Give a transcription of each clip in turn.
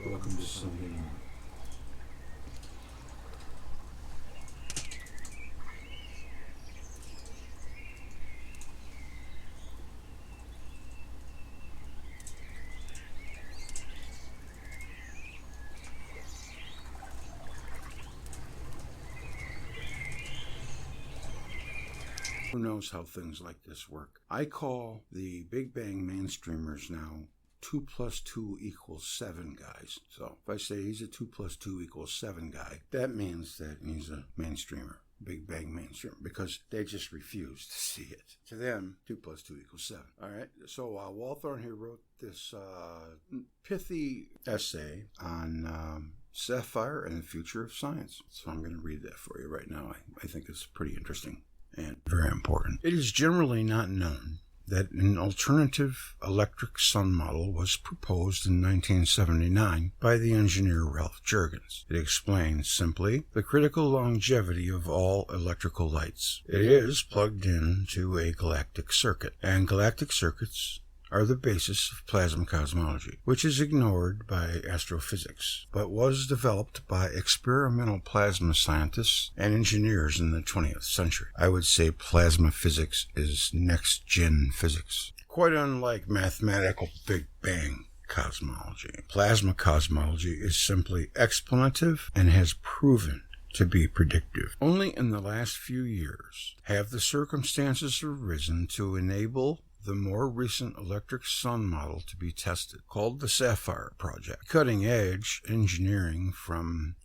Welcome to Sunday morning. Who knows how things like this work? I call the Big Bang mainstreamers now 2 + 2 = 7 guys. So if I say he's a 2 + 2 = 7 guy, that means that he's a mainstreamer, Big Bang mainstreamer, because they just refuse to see it. To them, 2 + 2 = 7. All right. So Walthorn here wrote this pithy essay on Sapphire and the future of science. So I'm going to read that for you right now. I think it's pretty interesting and very important. It is generally not known that an alternative electric sun model was proposed in 1979 by the engineer Ralph Jurgens. It explains simply the critical longevity of all electrical lights. It is plugged into a galactic circuit, and galactic circuits are the basis of plasma cosmology, which is ignored by astrophysics, but was developed by experimental plasma scientists and engineers in the 20th century. I would say plasma physics is next-gen physics, quite unlike mathematical Big Bang cosmology. Plasma cosmology is simply explanative and has proven to be predictive. Only in the last few years have the circumstances arisen to enable the more recent electric sun model to be tested, called the Sapphire project. Cutting-edge engineering firm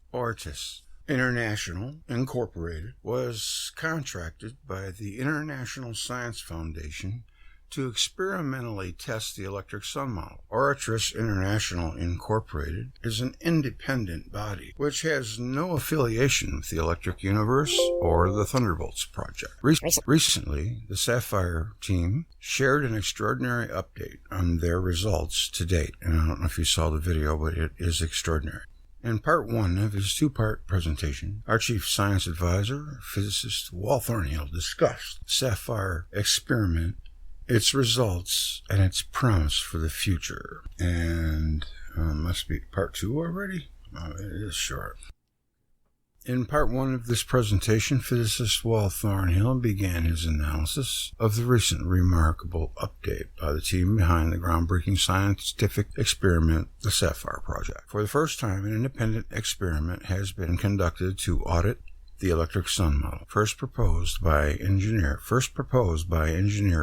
Ortis International Incorporated was contracted by the International Science Foundation to experimentally test the electric sun model. Ortis International Incorporated is an independent body which has no affiliation with the electric universe or the Thunderbolts project. Recently, the Sapphire team shared an extraordinary update on their results to date, and I don't know if you saw the video, but it is extraordinary. In part one of his two-part presentation, our chief science advisor, physicist Walt Thornhill, discussed the Sapphire experiment, its results, and its promise for the future. And must be part two already? Oh, it is short. In part one of this presentation, physicist Walt Thornhill began his analysis of the recent remarkable update by the team behind the groundbreaking scientific experiment, the Sapphire project. For the first time, an independent experiment has been conducted to audit the electric sun model, first proposed by engineer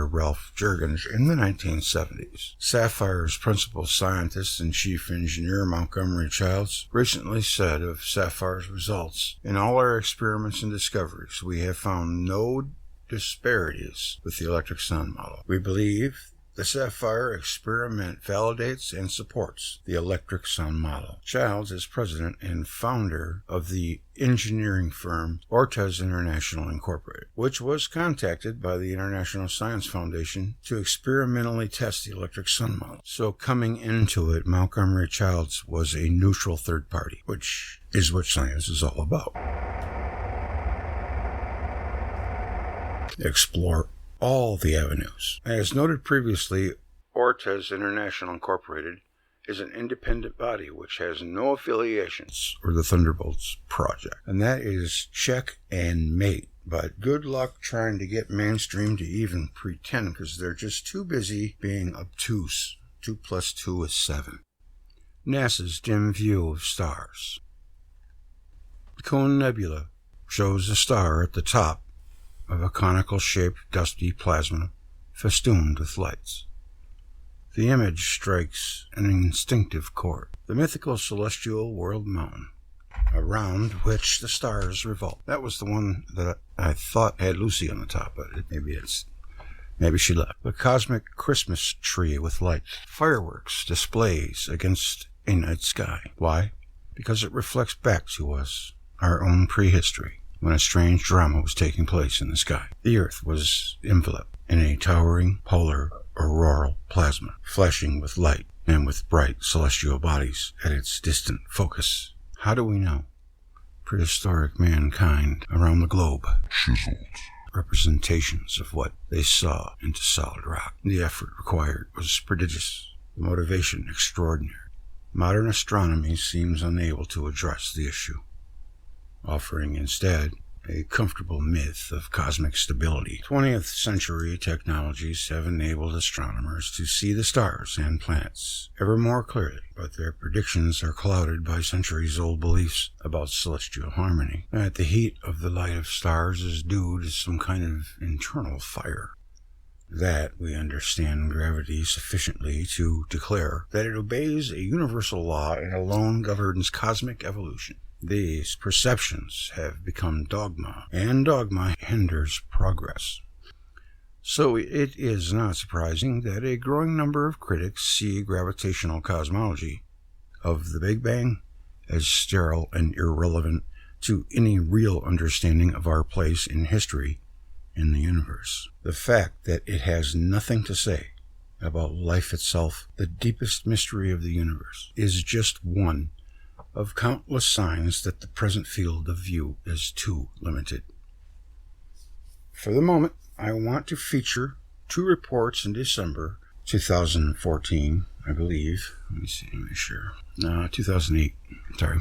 Ralph Jurgens in the 1970s. Sapphire's principal scientist and chief engineer Montgomery Childs recently said of Sapphire's results, "In all our experiments and discoveries, we have found no disparities with the electric sun model. We believe the Sapphire experiment validates and supports the electric sun model." Childs is president and founder of the engineering firm Ortis International Incorporated, which was contacted by the International Science Foundation to experimentally test the electric sun model. So coming into it, Montgomery Childs was a neutral third party, which is what science is all about. Explore all the avenues. As noted previously, Ortis International Incorporated is an independent body which has no affiliations with the Thunderbolts project. And that is check and mate. But good luck trying to get mainstream to even pretend, because they're just too busy being obtuse. 2 + 2 is 7. NASA's dim view of stars. The Cone Nebula shows a star at the top of a conical-shaped dusty plasma festooned with lights. The image strikes an instinctive chord. The mythical celestial world mountain, around which the stars revolve. That was the one that I thought had Lucy on the top, but maybe she left. The cosmic Christmas tree with lights. Fireworks displays against a night sky. Why? Because it reflects back to us our own prehistory, when a strange drama was taking place in the sky. The Earth was enveloped in a towering polar auroral plasma, flashing with light and with bright celestial bodies at its distant focus. How do we know? Prehistoric mankind around the globe chiseled representations of what they saw into solid rock. The effort required was prodigious, the motivation extraordinary. Modern astronomy seems unable to address the issue, offering instead a comfortable myth of cosmic stability. 20th century technologies have enabled astronomers to see the stars and planets ever more clearly, but their predictions are clouded by centuries-old beliefs about celestial harmony, that the heat of the light of stars is due to some kind of internal fire. That we understand gravity sufficiently to declare that it obeys a universal law and alone governs cosmic evolution. These perceptions have become dogma, and dogma hinders progress. So it is not surprising that a growing number of critics see gravitational cosmology of the Big Bang as sterile and irrelevant to any real understanding of our place in history in the universe. The fact that it has nothing to say about life itself, the deepest mystery of the universe, is just one of countless signs that the present field of view is too limited. For the moment, I want to feature 2 reports in December 2014, I believe. Let me see, make sure. 2008, sorry.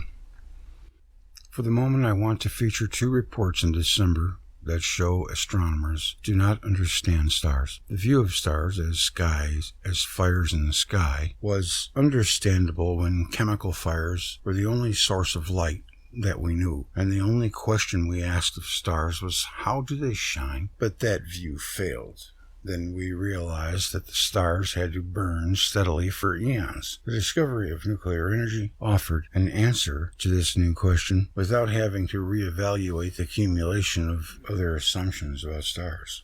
For the moment, I want to feature 2 reports in December that show astronomers do not understand stars. The view of stars as fires in the sky was understandable when chemical fires were the only source of light that we knew, and the only question we asked of stars was, how do they shine? But that view failed. Then we realized that the stars had to burn steadily for eons. The discovery of nuclear energy offered an answer to this new question without having to reevaluate the accumulation of other assumptions about stars.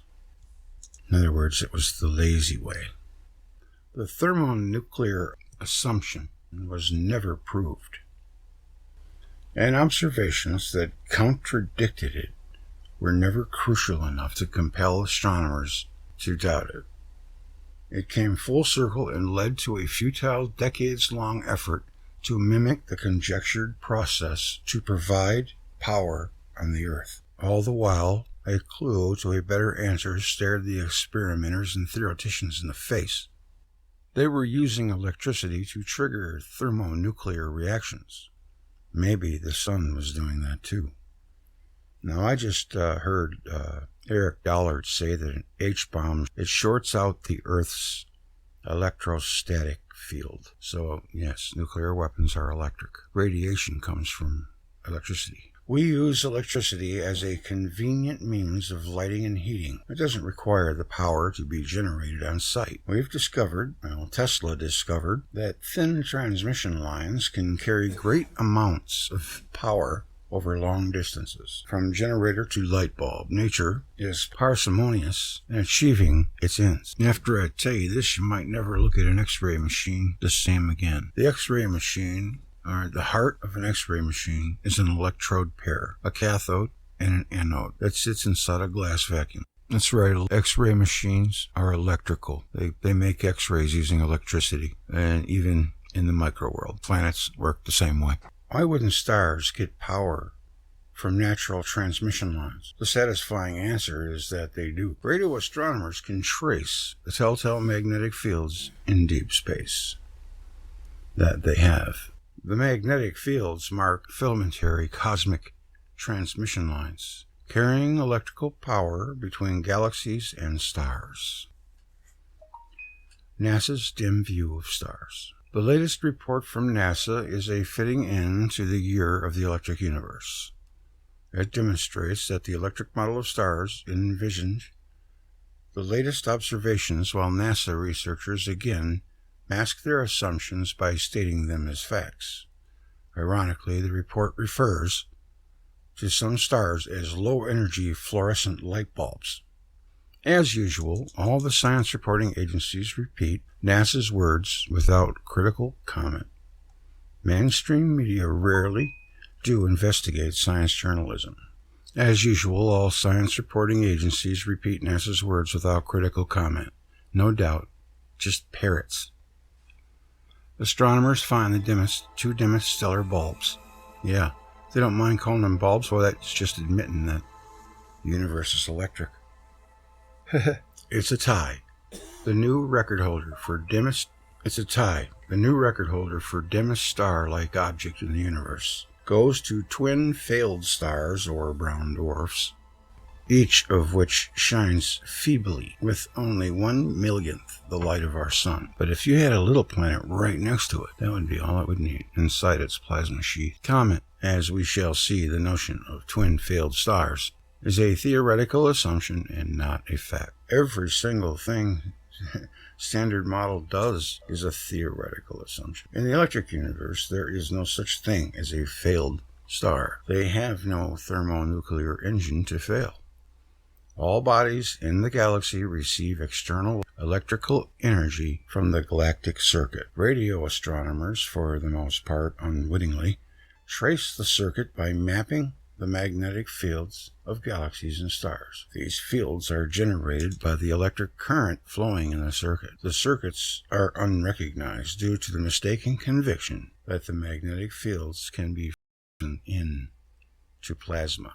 In other words, it was the lazy way. The thermonuclear assumption was never proved, and observations that contradicted it were never crucial enough to compel astronomers to doubt it. It came full circle and led to a futile, decades-long effort to mimic the conjectured process to provide power on the Earth. All the while, a clue to a better answer stared the experimenters and theoreticians in the face. They were using electricity to trigger thermonuclear reactions. Maybe the sun was doing that too. Now, I just heard Eric Dollard say that an H-bomb, it shorts out the Earth's electrostatic field. So, yes, nuclear weapons are electric. Radiation comes from electricity. We use electricity as a convenient means of lighting and heating. It doesn't require the power to be generated on site. Tesla discovered that thin transmission lines can carry great amounts of power over long distances, from generator to light bulb. Nature is parsimonious in achieving its ends. After I tell you this, you might never look at an X-ray machine the same again. The X-ray machine, or the heart of an X-ray machine, is an electrode pair, a cathode and an anode that sits inside a glass vacuum. That's right, X-ray machines are electrical. They make X-rays using electricity, and even in the micro world, planets work the same way. Why wouldn't stars get power from natural transmission lines? The satisfying answer is that they do. Radio astronomers can trace the telltale magnetic fields in deep space that they have. The magnetic fields mark filamentary cosmic transmission lines, carrying electrical power between galaxies and stars. NASA's dim view of stars. The latest report from NASA is a fitting end to the year of the electric universe. It demonstrates that the electric model of stars envisioned the latest observations, while NASA researchers again mask their assumptions by stating them as facts. Ironically, the report refers to some stars as low-energy fluorescent light bulbs. As usual, all the science reporting agencies repeat NASA's words without critical comment. Mainstream media rarely do investigate science journalism. As usual, all science reporting agencies repeat NASA's words without critical comment. No doubt, just parrots. Astronomers find the two dimmest stellar bulbs. Yeah, they don't mind calling them bulbs. Well, that's just admitting that the universe is electric. It's a tie. The new record holder for dimmest star-like object in the universe goes to twin failed stars or brown dwarfs, each of which shines feebly with only 1/1,000,000th the light of our sun. But if you had a little planet right next to it, that would be all it would need inside its plasma sheath. Comet, as we shall see, the notion of twin failed stars is a theoretical assumption and not a fact. Every single thing Standard Model does is a theoretical assumption. In the electric universe, there is no such thing as a failed star. They have no thermonuclear engine to fail. All bodies in the galaxy receive external electrical energy from the galactic circuit. Radio astronomers, for the most part unwittingly, trace the circuit by mapping the magnetic fields of galaxies and stars. These fields are generated by the electric current flowing in the circuit. The circuits are unrecognized due to the mistaken conviction that the magnetic fields can be frozen into plasma.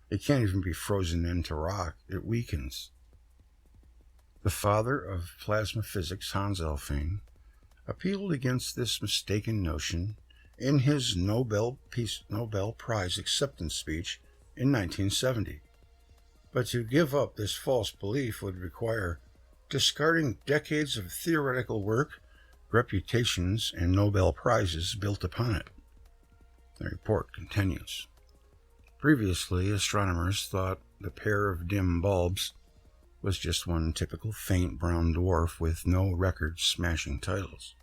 It can't even be frozen into rock. It weakens. The father of plasma physics, Hans Elfing, appealed against this mistaken notion in his Nobel Prize acceptance speech in 1970. But to give up this false belief would require discarding decades of theoretical work, reputations, and Nobel Prizes built upon it. The report continues. Previously, astronomers thought the pair of dim bulbs was just one typical faint brown dwarf with no record-smashing titles.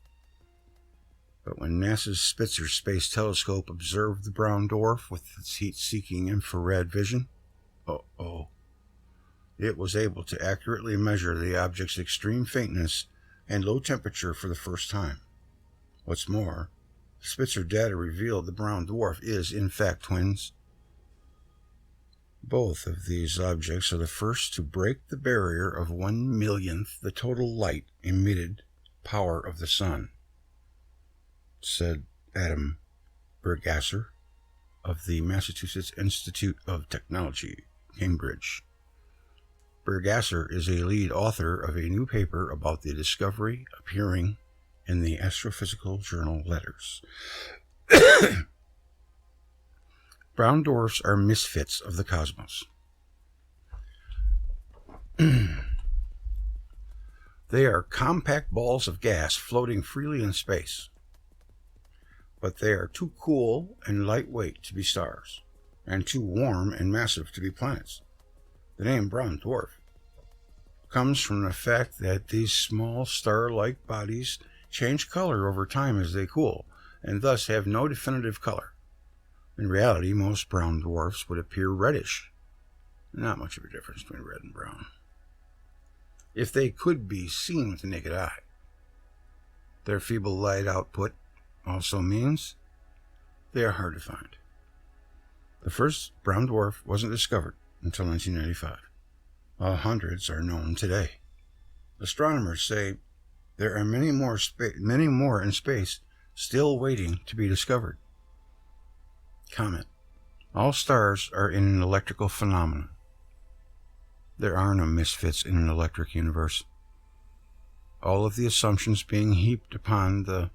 But when NASA's Spitzer Space Telescope observed the brown dwarf with its heat-seeking infrared vision, it was able to accurately measure the object's extreme faintness and low temperature for the first time. What's more, Spitzer data revealed the brown dwarf is, in fact, twins. Both of these objects are the first to break the barrier of 1/1,000,000th the total light emitted power of the sun, said Adam Bergasser of the Massachusetts Institute of Technology, Cambridge. Bergasser is a lead author of a new paper about the discovery appearing in the Astrophysical Journal Letters. Brown dwarfs are misfits of the cosmos. They are compact balls of gas floating freely in space. But they are too cool and lightweight to be stars, and too warm and massive to be planets. The name brown dwarf comes from the fact that these small star-like bodies change color over time as they cool, and thus have no definitive color. In reality, most brown dwarfs would appear reddish. Not much of a difference between red and brown, if they could be seen with the naked eye. Their feeble light output also means they are hard to find. The first brown dwarf wasn't discovered until 1995, while hundreds are known today. Astronomers say there are many more in space still waiting to be discovered. Comment. All stars are in an electrical phenomenon. There are no misfits in an electric universe. All of the assumptions being heaped upon the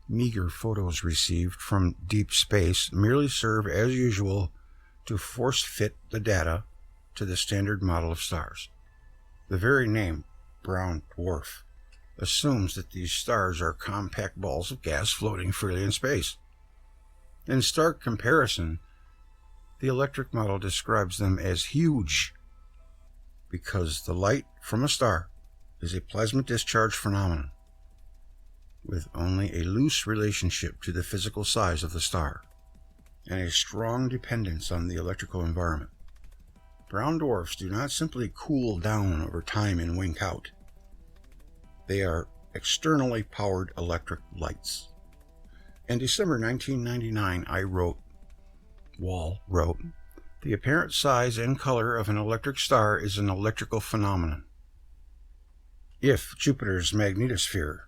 meager photos received from deep space merely serve, as usual, to force-fit the data to the standard model of stars. The very name, brown dwarf, assumes that these stars are compact balls of gas floating freely in space. In stark comparison, the electric model describes them as huge, because the light from a star is a plasma discharge phenomenon, with only a loose relationship to the physical size of the star, and a strong dependence on the electrical environment. Brown dwarfs do not simply cool down over time and wink out. They are externally powered electric lights. In December 1999, Wall wrote, "The apparent size and color of an electric star is an electrical phenomenon. If Jupiter's magnetosphere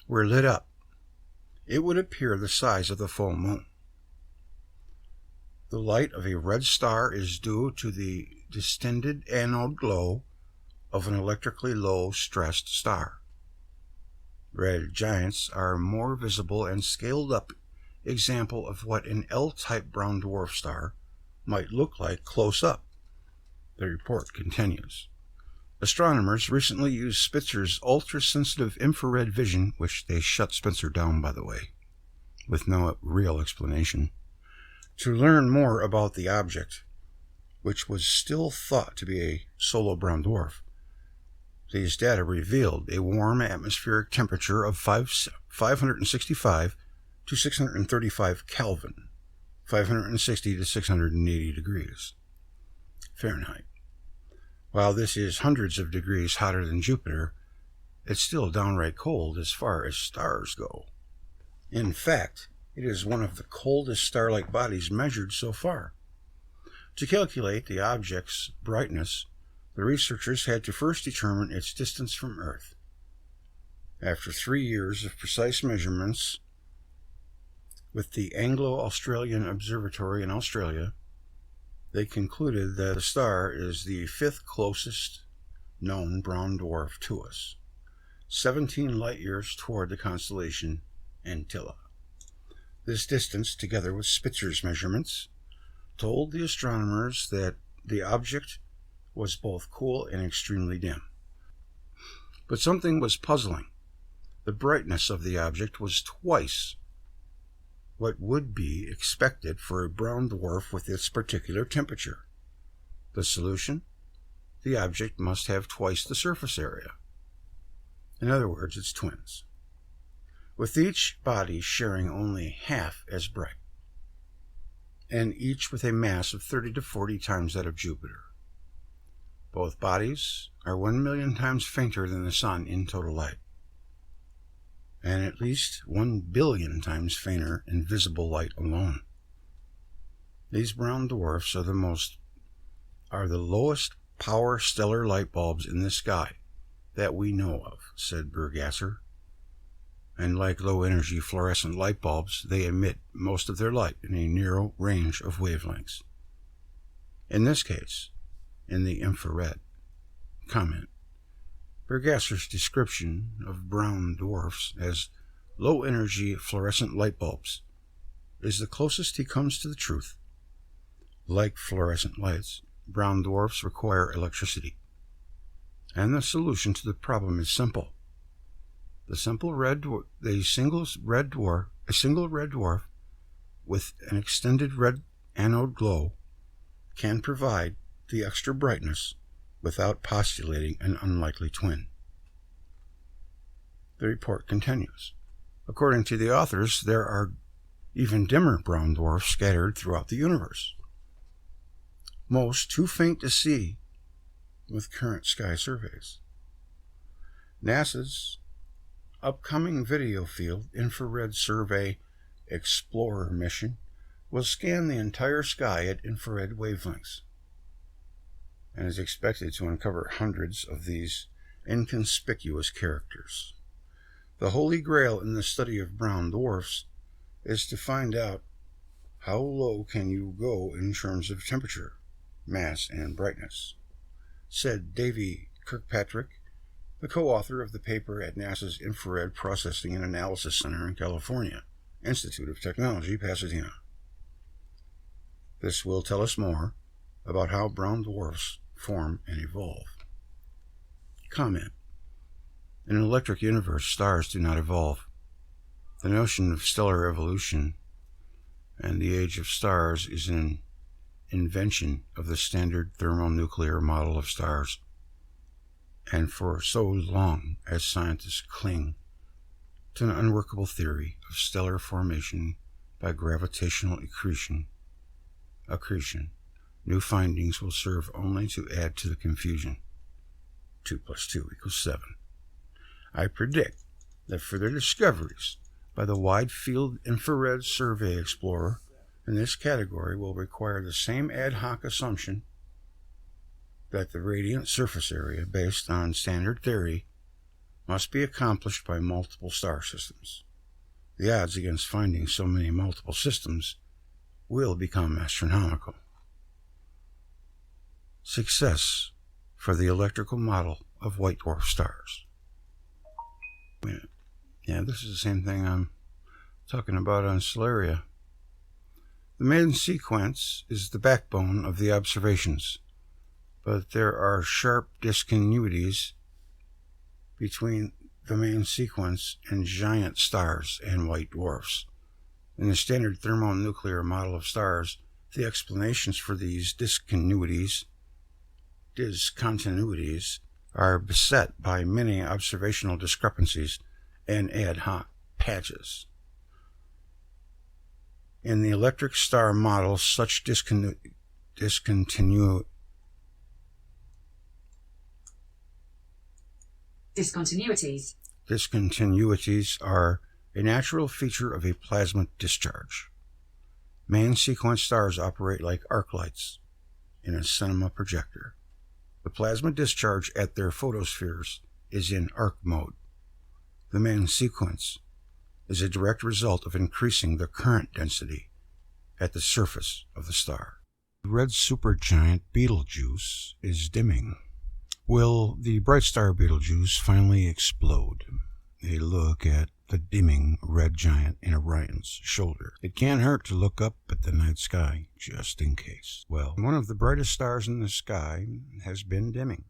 were lit up, it would appear the size of the full moon. The light of a red star is due to the distended anode glow of an electrically low-stressed star. Red giants are a more visible and scaled-up example of what an L-type brown dwarf star might look like close up. The report continues. Astronomers recently used Spitzer's ultra-sensitive infrared vision, which they shut Spitzer down, by the way, with no real explanation, to learn more about the object, which was still thought to be a solar brown dwarf. These data revealed a warm atmospheric temperature of 565 to 635 Kelvin, 560 to 680 degrees Fahrenheit. While this is hundreds of degrees hotter than Jupiter, it's still downright cold as far as stars go. In fact, it is one of the coldest star-like bodies measured so far. To calculate the object's brightness, the researchers had to first determine its distance from Earth. After 3 years of precise measurements with the Anglo-Australian Observatory in Australia, they concluded that the star is the 5th closest known brown dwarf to us, 17 light-years toward the constellation Antilla. This distance, together with Spitzer's measurements, told the astronomers that the object was both cool and extremely dim. But something was puzzling. The brightness of the object was twice what would be expected for a brown dwarf with its particular temperature. The solution? The object must have twice the surface area. In other words, it's twins, with each body sharing only half as bright, and each with a mass of 30 to 40 times that of Jupiter. Both bodies are 1 million times fainter than the Sun in total light, and at least 1 billion times fainter in visible light alone. These brown dwarfs are the lowest power stellar light bulbs in the sky that we know of, said Bergasser. And like low-energy fluorescent light bulbs, they emit most of their light in a narrow range of wavelengths. In this case, in the infrared. Comment. Bergasser's description of brown dwarfs as low-energy fluorescent light bulbs is the closest he comes to the truth. Like fluorescent lights, brown dwarfs require electricity. And the solution to the problem is simple. A single red dwarf with an extended red anode glow can provide the extra brightness without postulating an unlikely twin. The report continues. According to the authors, there are even dimmer brown dwarfs scattered throughout the universe, most too faint to see with current sky surveys. NASA's upcoming video field infrared survey Explorer mission will scan the entire sky at infrared wavelengths and is expected to uncover hundreds of these inconspicuous characters. The holy grail in the study of brown dwarfs is to find out how low can you go in terms of temperature, mass, and brightness, said Davy Kirkpatrick, the co-author of the paper at NASA's Infrared Processing and Analysis Center in California, Institute of Technology, Pasadena. This will tell us more about how brown dwarfs form and evolve. Comment. In an electric universe, stars do not evolve. The notion of stellar evolution and the age of stars is an invention of the standard thermonuclear model of stars. And for so long as scientists cling to an unworkable theory of stellar formation by gravitational accretion, new findings will serve only to add to the confusion. 2 + 2 = 7. I predict that further discoveries by the Wide Field Infrared Survey Explorer in this category will require the same ad hoc assumption that the radiant surface area based on standard theory must be accomplished by multiple star systems. The odds against finding so many multiple systems will become astronomical. Success for the electrical model of white dwarf stars. Yeah, this is the same thing I'm talking about on Solaria. The main sequence is the backbone of the observations, but there are sharp discontinuities between the main sequence and giant stars and white dwarfs. In the standard thermonuclear model of stars, the explanations for these discontinuities are beset by many observational discrepancies and ad hoc patches. In the electric star model, such discontinuities are a natural feature of a plasma discharge. Main sequence stars operate like arc lights in a cinema projector. The plasma discharge at their photospheres is in arc mode. The main sequence is a direct result of increasing the current density at the surface of the star. The red supergiant Betelgeuse is dimming. Will the bright star Betelgeuse finally explode? A look at the dimming red giant in Orion's shoulder. It can't hurt to look up at the night sky, just in case. Well, one of the brightest stars in the sky has been dimming.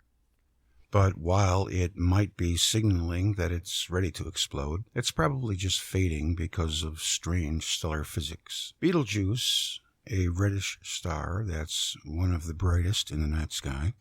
But while it might be signaling that it's ready to explode, it's probably just fading because of strange stellar physics. Betelgeuse, a reddish star that's one of the brightest in the night sky,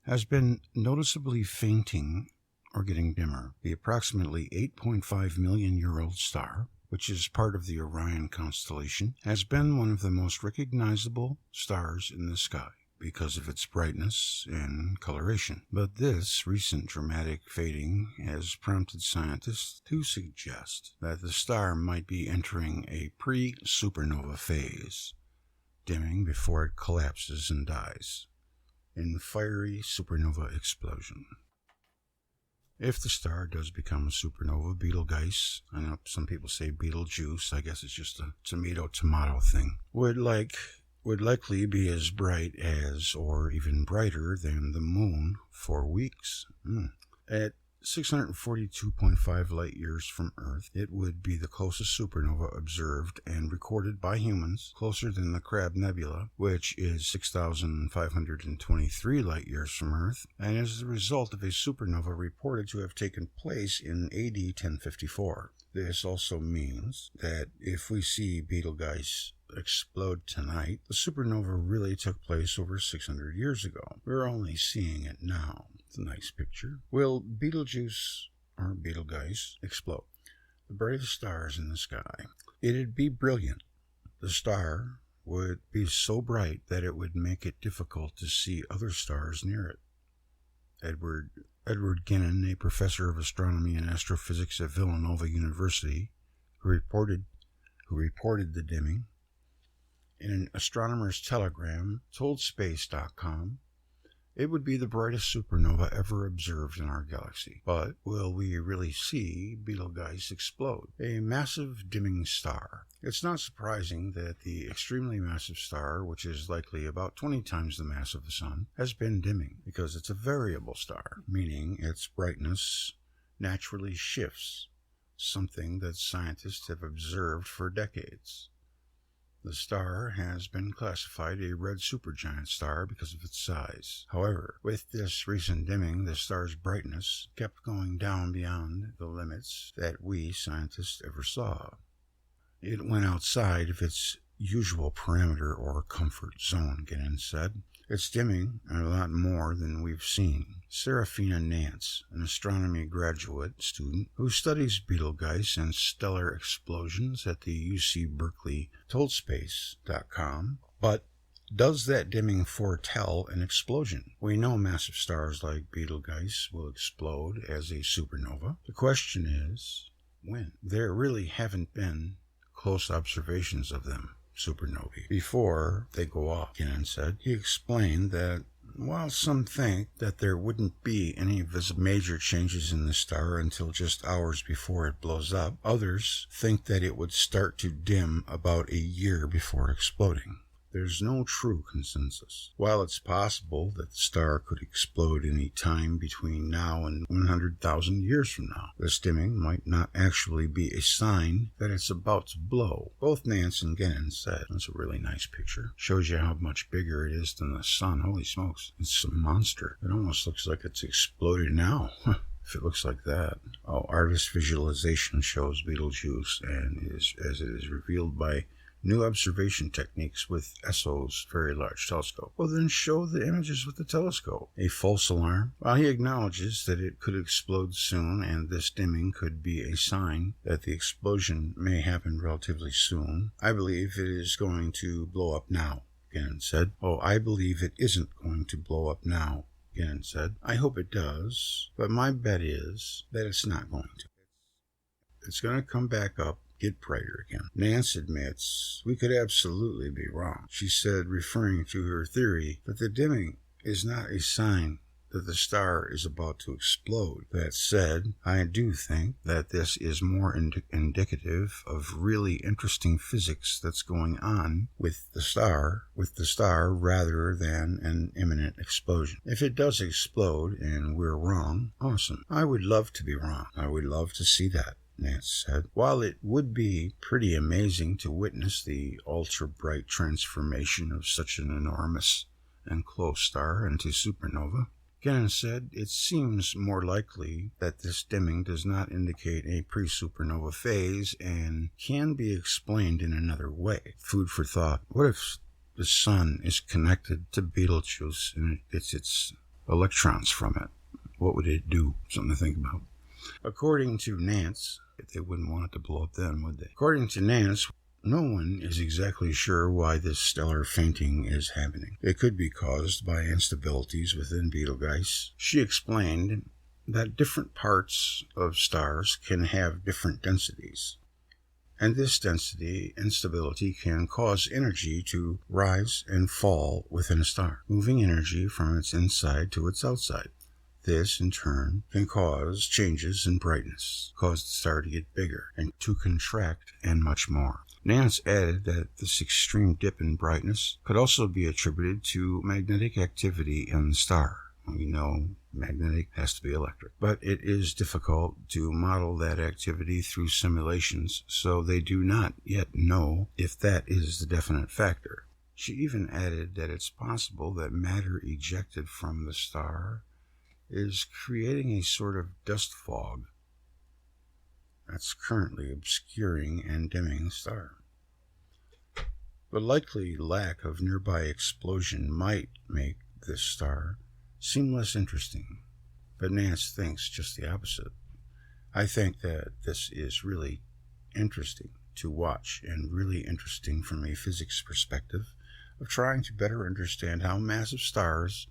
has been noticeably fainting or getting dimmer. The approximately 8.5 million year old star, which is part of the Orion constellation, has been one of the most recognizable stars in the sky because of its brightness and coloration. But this recent dramatic fading has prompted scientists to suggest that the star might be entering a pre-supernova phase, dimming before it collapses and dies in fiery supernova explosion. If the star does become a supernova, Betelgeuse, I know some people say Betelgeuse, I guess it's just a tomato thing, would likely be as bright as, or even brighter than, the moon for weeks. At 642.5 light years from Earth, it would be the closest supernova observed and recorded by humans, closer than the Crab Nebula, which is 6,523 light years from Earth, and is the result of a supernova reported to have taken place in AD 1054. This also means that if we see Betelgeuse explode tonight, the supernova really took place over 600 years ago. We're only seeing it now. It's a nice picture. Will Betelgeuse or Betelgeuse explode? The brightest stars in the sky. It'd be brilliant. The star would be so bright that it would make it difficult to see other stars near it. Edward Ginin, a professor of astronomy and astrophysics at Villanova University, who reported the dimming in an astronomer's telegram, told Space.com it would be the brightest supernova ever observed in our galaxy. But will we really see Betelgeuse explode? A massive dimming star. It's not surprising that the extremely massive star, which is likely about 20 times the mass of the Sun, has been dimming, because it's a variable star, meaning its brightness naturally shifts, something that scientists have observed for decades. The star has been classified a red supergiant star because of its size. However, with this recent dimming, the star's brightness kept going down beyond the limits that we scientists ever saw. It went outside of its usual parameter or comfort zone, Ginin said. It's dimming a lot more than we've seen. Serafina Nance, an astronomy graduate student who studies Betelgeuse and stellar explosions at the UC Berkeley, told Space.com, but does that dimming foretell an explosion? We know massive stars like Betelgeuse will explode as a supernova. The question is, when? There really haven't been close observations of them, supernovae, before they go off, Gininthal said. He explained that while some think that there wouldn't be any major changes in the star until just hours before it blows up, others think that it would start to dim about a year before exploding. there's no true consensus. While it's possible that the star could explode any time between now and 100,000 years from now, this dimming might not actually be a sign that it's about to blow. Both Nance and Ginen said, that's a really nice picture. Shows you how much bigger it is than the sun. Holy smokes, it's a monster. It almost looks like it's exploding now. If it looks like that. Oh, artist visualization shows Betelgeuse, and as it is revealed by new observation techniques with ESO's Very Large Telescope. Well, then show the images with the telescope. A false alarm? While he acknowledges that it could explode soon, and this dimming could be a sign that the explosion may happen relatively soon, I believe it is going to blow up now, Ginen said. Oh, I believe it isn't going to blow up now, Ginen said. I hope it does, but my bet is that it's not going to. It's going to come back up, get brighter again. Nance admits we could absolutely be wrong. She said, referring to her theory, that the dimming is not a sign that the star is about to explode. That said, I do think that this is more indicative of really interesting physics that's going on with the star rather than an imminent explosion. If it does explode and we're wrong, awesome. I would love to be wrong. I would love to see that, Nance said. While it would be pretty amazing to witness the ultra-bright transformation of such an enormous and close star into supernova, Ginen said it seems more likely that this dimming does not indicate a pre-supernova phase and can be explained in another way. Food for thought. What if the sun is connected to Betelgeuse and it gets its electrons from it? What would it do? Something to think about. According to Nance, they wouldn't want it to blow up then, would they? According to Nance, no one is exactly sure why this stellar fainting is happening. It could be caused by instabilities within Betelgeuse. She explained that different parts of stars can have different densities, and this density instability can cause energy to rise and fall within a star, moving energy from its inside to its outside. This, in turn, can cause changes in brightness, cause the star to get bigger and to contract, and much more. Nance added that this extreme dip in brightness could also be attributed to magnetic activity in the star. We know magnetic has to be electric, but it is difficult to model that activity through simulations, so they do not yet know if that is the definite factor. She even added that it's possible that matter ejected from the star is creating a sort of dust fog that's currently obscuring and dimming the star. The likely lack of nearby explosion might make this star seem less interesting, but Nance thinks just the opposite. I think that this is really interesting to watch and really interesting from a physics perspective of trying to better understand how massive stars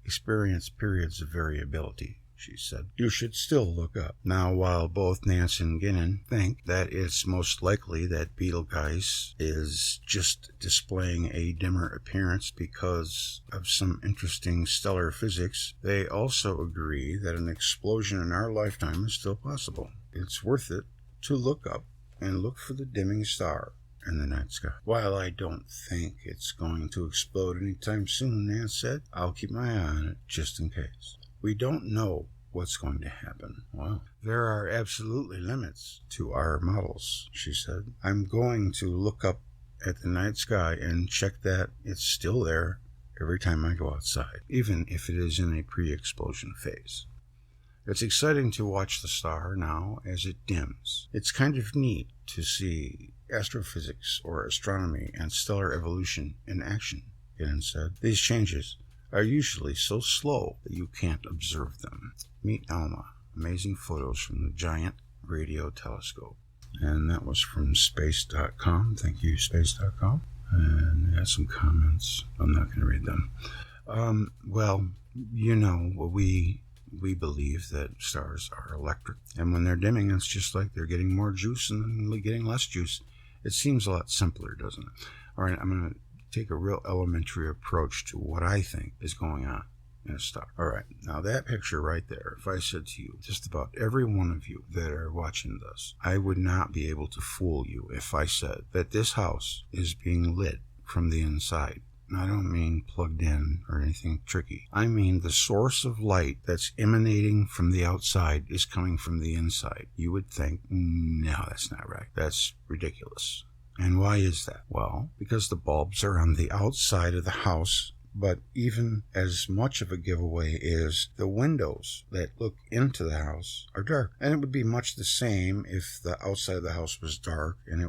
experience periods of variability, she said. You should still look up. Now, while both Nance and Ginen think that it's most likely that Betelgeuse is just displaying a dimmer appearance because of some interesting stellar physics, they also agree that an explosion in our lifetime is still possible. It's worth it to look up and look for the dimming star in the night sky. While I don't think it's going to explode anytime soon, Nance said, I'll keep my eye on it just in case. We don't know what's going to happen. Wow. There are absolutely limits to our models, she said. I'm going to look up at the night sky and check that it's still there every time I go outside, even if it is in a pre-explosion phase. It's exciting to watch the star now as it dims. It's kind of neat to see astrophysics or astronomy and stellar evolution in action, Ginen said. These changes are usually so slow that you can't observe them. Meet Alma. Amazing photos from the giant radio telescope. And that was from space.com. Thank you, space.com. And I had some comments. I'm not going to read them. Well, you know, we believe that stars are electric. And when they're dimming, it's just like they're getting more juice and then getting less juice. It seems a lot simpler, doesn't it? All right, I'm going to take a real elementary approach to what I think is going on in a star. All right, now that picture right there, if I said to you, just about every one of you that are watching this, I would not be able to fool you if I said that this house is being lit from the inside. I don't mean plugged in or anything tricky. I mean the source of light that's emanating from the outside is coming from the inside. You would think, no, that's not right. That's ridiculous. And why is that? Well, because the bulbs are on the outside of the house, but even as much of a giveaway is the windows that look into the house are dark. And it would be much the same if the outside of the house was dark and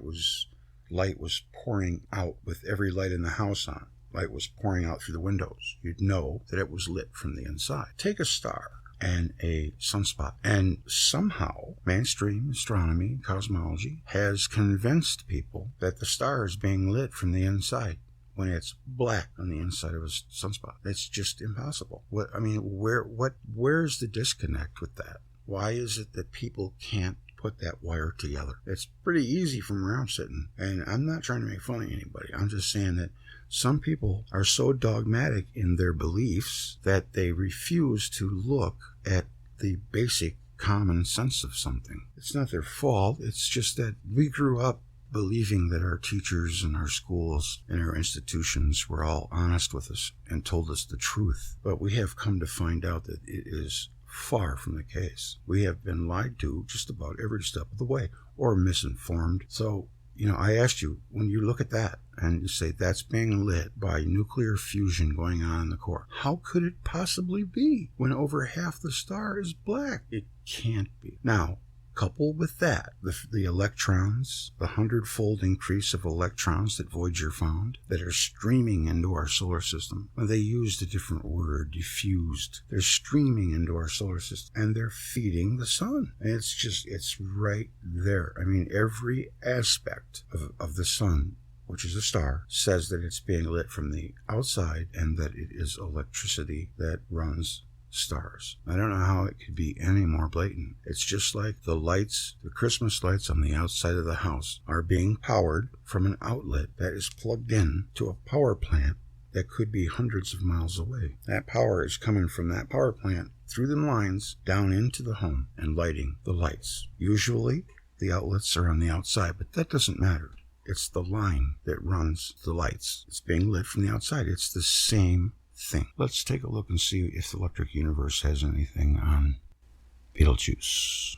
light was pouring out with every light in the house on. Light was pouring out through the windows. You'd know that it was lit from the inside. Take a star and a sunspot, and somehow mainstream astronomy, cosmology, has convinced people that the star is being lit from the inside when it's black on the inside of a sunspot. That's just impossible. Where's the disconnect with that? Why is it that people can't put that wire together? It's pretty easy from where I'm sitting, and I'm not trying to make fun of anybody. I'm just saying that some people are so dogmatic in their beliefs that they refuse to look at the basic common sense of something. It's not their fault. It's just that we grew up believing that our teachers and our schools and our institutions were all honest with us and told us the truth. But we have come to find out that it is far from the case. We have been lied to just about every step of the way, or misinformed. So, I asked you, when you look at that and you say that's being lit by nuclear fusion going on in the core, how could it possibly be when over half the star is black? It can't be. Now, couple with that, the electrons, the 100-fold increase of electrons that Voyager found that are streaming into our solar system. Well, they used a different word, diffused. They're streaming into our solar system, and they're feeding the sun. And it's right there. I mean, every aspect of the sun, which is a star, says that it's being lit from the outside and that it is electricity that runs stars. I don't know how it could be any more blatant. It's just like the lights, the Christmas lights on the outside of the house are being powered from an outlet that is plugged in to a power plant that could be hundreds of miles away. That power is coming from that power plant through the lines down into the home and lighting the lights. Usually the outlets are on the outside, but that doesn't matter. It's the line that runs the lights. It's being lit from the outside. It's the same thing. Let's take a look and see if the Electric Universe has anything on Betelgeuse.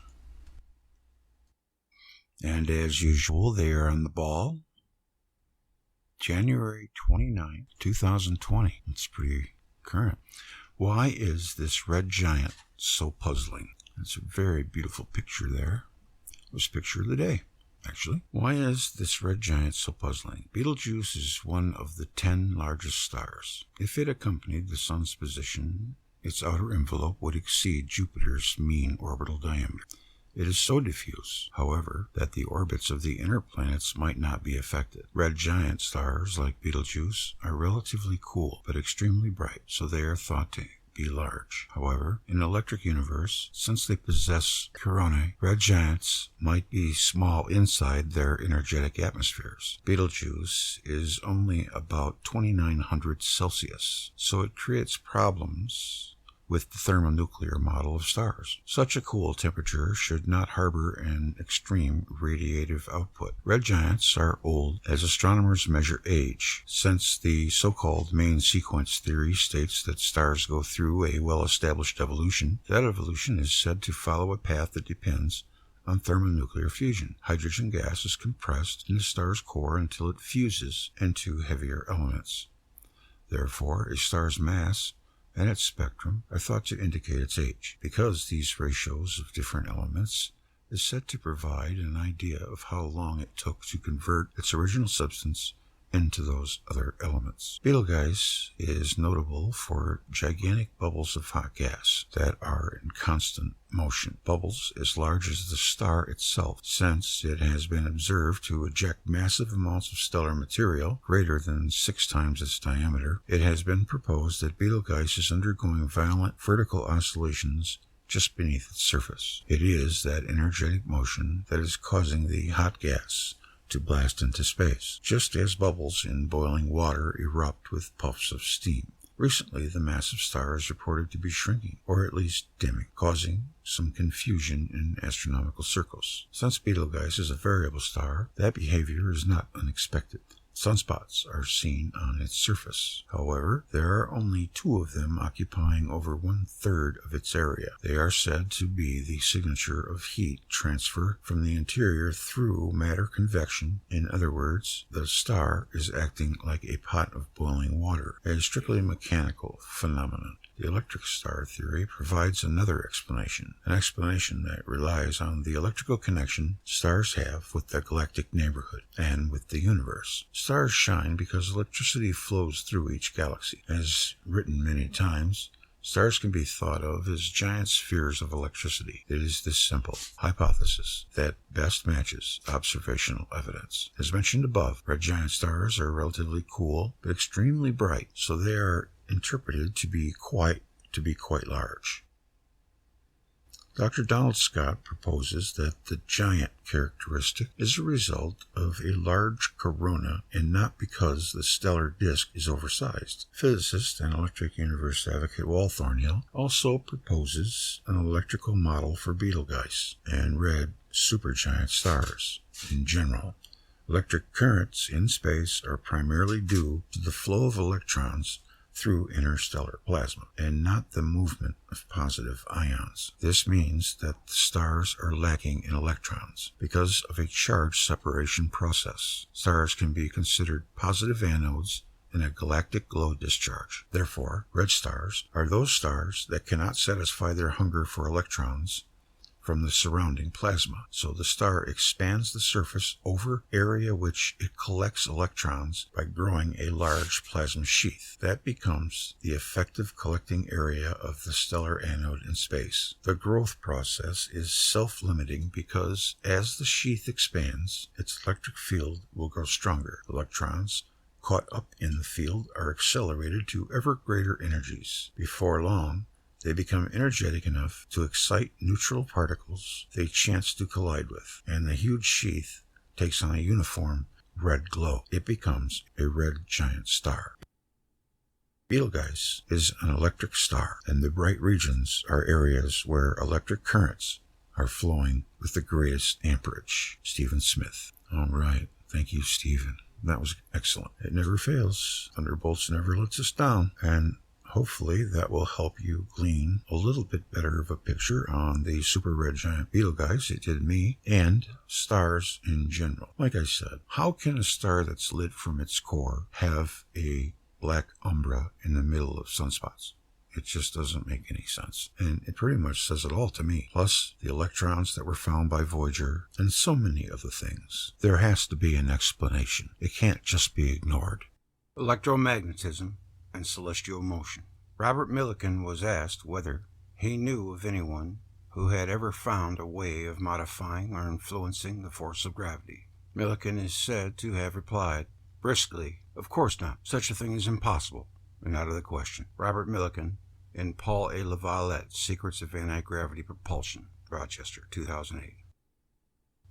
And as usual, they are on the ball. January 29, 2020. It's pretty current. Why is this red giant so puzzling? That's a very beautiful picture there. It was picture of the day, actually. Why is this red giant so puzzling? Betelgeuse is one of the 10 largest stars. If it accompanied the sun's position, its outer envelope would exceed Jupiter's mean orbital diameter. It is so diffuse, however, that the orbits of the inner planets might not be affected. Red giant stars like Betelgeuse are relatively cool, but extremely bright, so they are thought to be large. However, in the Electric Universe, since they possess coronae, red giants might be small inside their energetic atmospheres. Betelgeuse is only about 2900 Celsius, so it creates problems with the thermonuclear model of stars. Such a cool temperature should not harbor an extreme radiative output. Red giants are old as astronomers measure age, since the so-called main sequence theory states that stars go through a well-established evolution. That evolution is said to follow a path that depends on thermonuclear fusion. Hydrogen gas is compressed in the star's core until it fuses into heavier elements. Therefore, a star's mass and its spectrum are thought to indicate its age, because these ratios of different elements is said to provide an idea of how long it took to convert its original substance into those other elements. Betelgeuse is notable for gigantic bubbles of hot gas that are in constant motion. Bubbles as large as the star itself, since it has been observed to eject massive amounts of stellar material greater than 6 times its diameter. It has been proposed that Betelgeuse is undergoing violent vertical oscillations just beneath its surface. It is that energetic motion that is causing the hot gas to blast into space, just as bubbles in boiling water erupt with puffs of steam. Recently, the massive star is reported to be shrinking, or at least dimming, causing some confusion in astronomical circles. Since Betelgeuse is a variable star, that behavior is not unexpected. Sunspots are seen on its surface. However, there are only 2 of them occupying over 1/3 of its area. They are said to be the signature of heat transfer from the interior through matter convection. In other words, the star is acting like a pot of boiling water, a strictly mechanical phenomenon. The electric star theory provides another explanation, an explanation that relies on the electrical connection stars have with the galactic neighborhood and with the universe. Stars shine because electricity flows through each galaxy. As written many times, stars can be thought of as giant spheres of electricity. It is this simple hypothesis that best matches observational evidence. As mentioned above, red giant stars are relatively cool but extremely bright, so they are interpreted to be quite large. Dr. Donald Scott proposes that the giant characteristic is a result of a large corona and not because the stellar disk is oversized. Physicist and electric universe advocate Wal Thornhill also proposes an electrical model for Betelgeuse and red supergiant stars. In general, electric currents in space are primarily due to the flow of electrons through interstellar plasma, and not the movement of positive ions. This means that the stars are lacking in electrons because of a charge separation process. Stars can be considered positive anodes in a galactic glow discharge. Therefore, red stars are those stars that cannot satisfy their hunger for electrons from the surrounding plasma, so the star expands the surface over area which it collects electrons by growing a large plasma sheath. That becomes the effective collecting area of the stellar anode in space. The growth process is self-limiting because as the sheath expands, its electric field will grow stronger. Electrons caught up in the field are accelerated to ever greater energies. Before long, they become energetic enough to excite neutral particles they chance to collide with, and the huge sheath takes on a uniform red glow. It becomes a red giant star. Betelgeuse is an electric star, and the bright regions are areas where electric currents are flowing with the greatest amperage. Stephen Smith. All right. Thank you, Stephen. That was excellent. It never fails. Thunderbolts never lets us down. And hopefully that will help you glean a little bit better of a picture on the super red giant Betelgeuse. It did me, and stars in general. Like I said, how can a star that's lit from its core have a black umbra in the middle of sunspots? It just doesn't make any sense. And it pretty much says it all to me. Plus, the electrons that were found by Voyager, and so many other things. There has to be an explanation. It can't just be ignored. Electromagnetism and celestial motion. Robert Millikan was asked whether he knew of anyone who had ever found a way of modifying or influencing the force of gravity. Millikan is said to have replied briskly, "Of course not. Such a thing is impossible and out of the question." Robert Millikan in Paul A. Lavallette's Secrets of Anti-Gravity Propulsion, Rochester, 2008.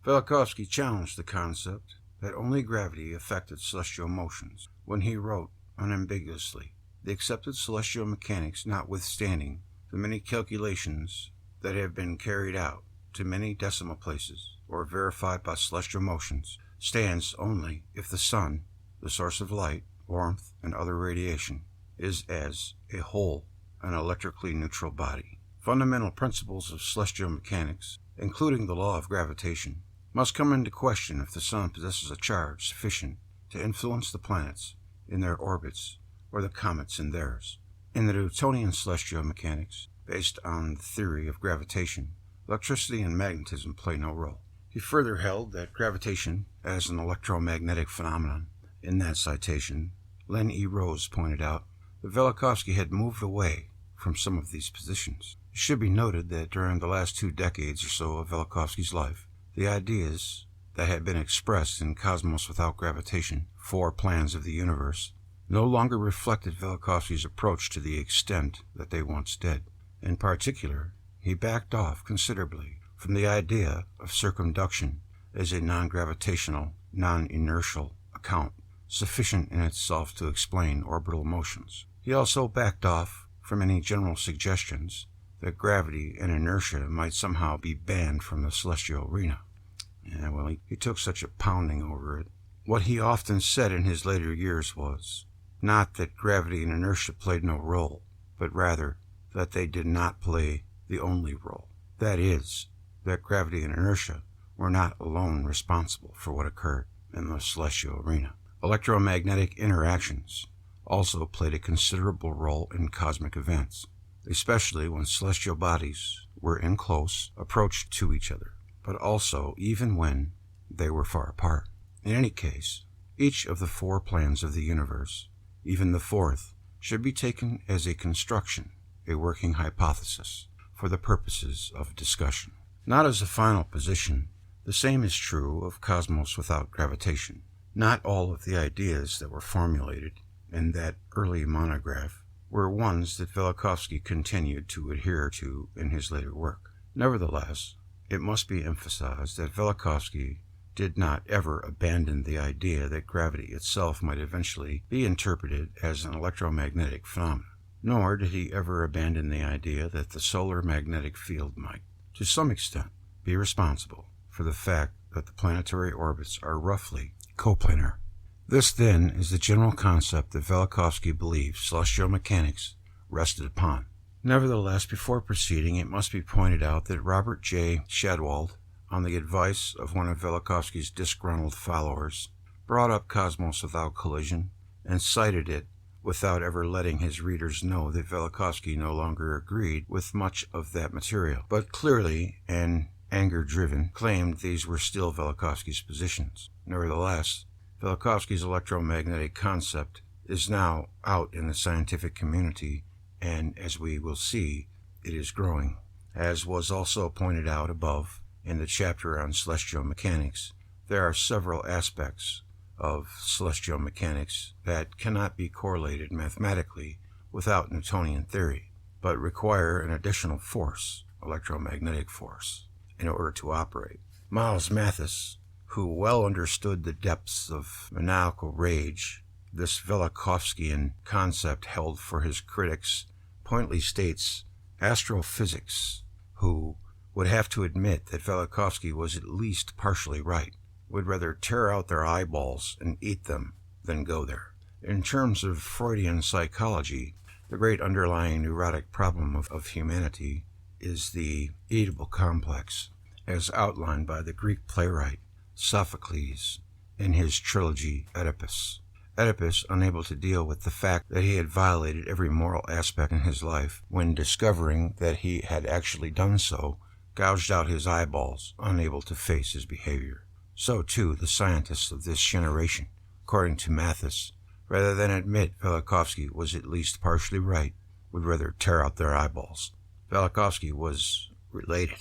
Velikovsky challenged the concept that only gravity affected celestial motions when he wrote unambiguously, "The accepted celestial mechanics notwithstanding the many calculations that have been carried out to many decimal places or verified by celestial motions, stands only if the sun, the source of light, warmth, and other radiation, is as a whole an electrically neutral body. Fundamental principles of celestial mechanics, including the law of gravitation, must come into question if the sun possesses a charge sufficient to influence the planets in their orbits or the comets in theirs. In the Newtonian celestial mechanics, based on the theory of gravitation, electricity and magnetism play no role." He further held that gravitation as an electromagnetic phenomenon. In that citation, Len E. Rose pointed out that Velikovsky had moved away from some of these positions. It should be noted that during the last 2 decades or so of Velikovsky's life, the ideas that had been expressed in Cosmos Without Gravitation, 4 Plans of the Universe, no longer reflected Velikovsky's approach to the extent that they once did. In particular, he backed off considerably from the idea of circumduction as a non-gravitational, non-inertial account, sufficient in itself to explain orbital motions. He also backed off from any general suggestions that gravity and inertia might somehow be banned from the celestial arena. Yeah, well, he took such a pounding over it What he often said in his later years was, not that gravity and inertia played no role, but rather that they did not play the only role. That is, that gravity and inertia were not alone responsible for what occurred in the celestial arena. Electromagnetic interactions also played a considerable role in cosmic events, especially when celestial bodies were in close approach to each other, but also even when they were far apart. In any case, each of the 4 planes of the universe, even the 4th, should be taken as a construction, a working hypothesis, for the purposes of discussion. Not as a final position. The same is true of cosmos without gravitation. Not all of the ideas that were formulated in that early monograph were ones that Velikovsky continued to adhere to in his later work. Nevertheless, it must be emphasized that Velikovsky did not ever abandon the idea that gravity itself might eventually be interpreted as an electromagnetic phenomenon, nor did he ever abandon the idea that the solar magnetic field might, to some extent, be responsible for the fact that the planetary orbits are roughly coplanar. This, then, is the general concept that Velikovsky believes celestial mechanics rested upon. Nevertheless, before proceeding, it must be pointed out that Robert J. Shadwell, on the advice of one of Velikovsky's disgruntled followers, brought up Cosmos Without Collision and cited it without ever letting his readers know that Velikovsky no longer agreed with much of that material, but clearly and anger-driven claimed these were still Velikovsky's positions. Nevertheless, Velikovsky's electromagnetic concept is now out in the scientific community, and as we will see, it is growing. As was also pointed out above in the chapter on celestial mechanics, there are several aspects of celestial mechanics that cannot be correlated mathematically without Newtonian theory, but require an additional force, electromagnetic force, in order to operate. Miles Mathis, who well understood the depths of maniacal rage this Velikovskyan concept held for his critics, pointedly states astrophysics, who would have to admit that Velikovsky was at least partially right, would rather tear out their eyeballs and eat them than go there. In terms of Freudian psychology, the great underlying neurotic problem of humanity is the Oedipal complex, as outlined by the Greek playwright Sophocles in his trilogy Oedipus. Oedipus, unable to deal with the fact that he had violated every moral aspect in his life, when discovering that he had actually done so, gouged out his eyeballs, unable to face his behavior. So, too, the scientists of this generation, according to Mathis, rather than admit Velikovsky was at least partially right, would rather tear out their eyeballs. Velikovsky was related.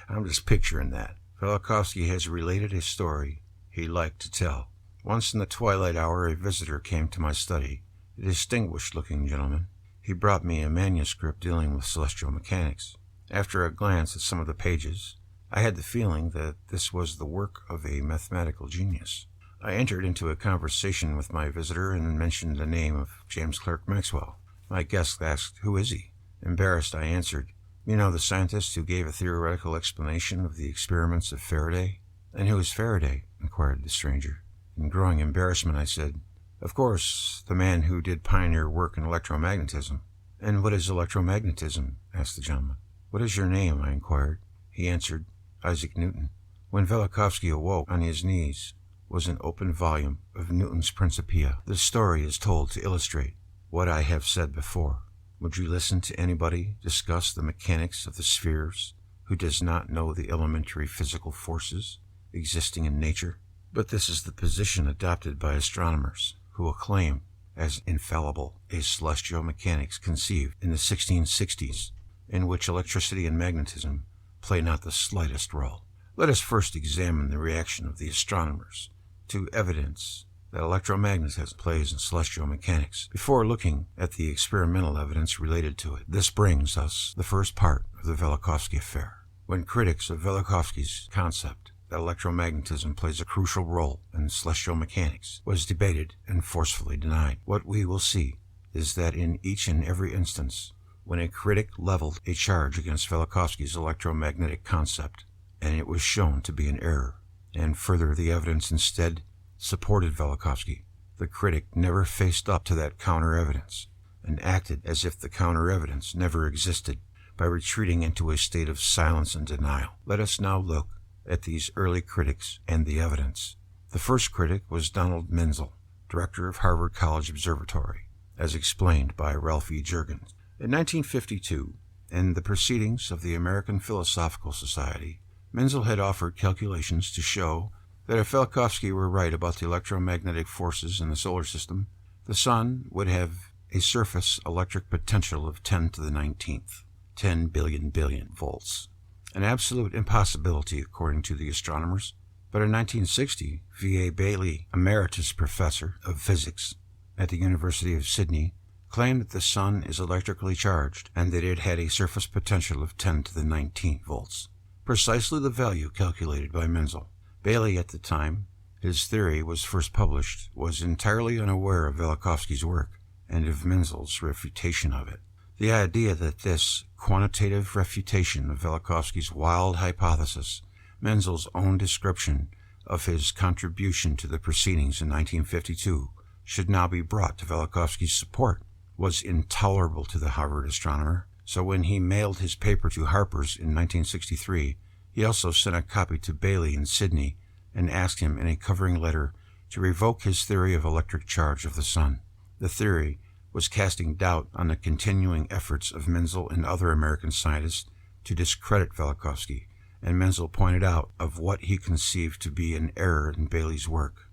I'm just picturing that. Velikovsky has related a story he liked to tell. Once in the twilight hour, a visitor came to my study, a distinguished-looking gentleman. He brought me a manuscript dealing with celestial mechanics. After a glance at some of the pages, I had the feeling that this was the work of a mathematical genius. I entered into a conversation with my visitor and mentioned the name of James Clerk Maxwell. My guest asked, "Who is he?" Embarrassed, I answered, "You know, the scientist who gave a theoretical explanation of the experiments of Faraday?" "And who is Faraday?" inquired the stranger. In growing embarrassment, I said, "Of course, the man who did pioneer work in electromagnetism." "And what is electromagnetism?" asked the gentleman. "What is your name?" I inquired. He answered, "Isaac Newton." When Velikovsky awoke, on his knees was an open volume of Newton's Principia. This story is told to illustrate what I have said before. Would you listen to anybody discuss the mechanics of the spheres who does not know the elementary physical forces existing in nature? But this is the position adopted by astronomers who acclaim as infallible a celestial mechanics conceived in the 1660s, in which electricity and magnetism play not the slightest role. Let us first examine the reaction of the astronomers to evidence that electromagnetism plays in celestial mechanics, before looking at the experimental evidence related to it. This brings us the first part of the Velikovsky affair, when critics of Velikovsky's concept that electromagnetism plays a crucial role in celestial mechanics was debated and forcefully denied. What we will see is that in each and every instance, when a critic leveled a charge against Velikovsky's electromagnetic concept, and it was shown to be an error, and further the evidence instead supported Velikovsky. The critic never faced up to that counter-evidence and acted as if the counter-evidence never existed by retreating into a state of silence and denial. Let us now look at these early critics and the evidence. The first critic was Donald Menzel, director of Harvard College Observatory, as explained by Ralph E. Jurgens. In 1952, in the Proceedings of the American Philosophical Society, Menzel had offered calculations to show that if Velikovsky were right about the electromagnetic forces in the solar system, the Sun would have a surface electric potential of 10 to the 19th, 10 billion volts. An absolute impossibility, according to the astronomers. But in 1960, V.A. Bailey, emeritus professor of physics at the University of Sydney, claimed that the Sun is electrically charged and that it had a surface potential of 10 to the 19th volts, precisely the value calculated by Menzel. Bailey, at the time his theory was first published, was entirely unaware of Velikovsky's work and of Menzel's refutation of it. The idea that this quantitative refutation of Velikovsky's wild hypothesis, Menzel's own description of his contribution to the proceedings in 1952, should now be brought to Velikovsky's support, was intolerable to the Harvard astronomer. So when he mailed his paper to Harper's in 1963, he also sent a copy to Bailey in Sydney and asked him in a covering letter to revoke his theory of electric charge of the Sun. The theory was casting doubt on the continuing efforts of Menzel and other American scientists to discredit Velikovsky, and Menzel pointed out of what he conceived to be an error in Bailey's work.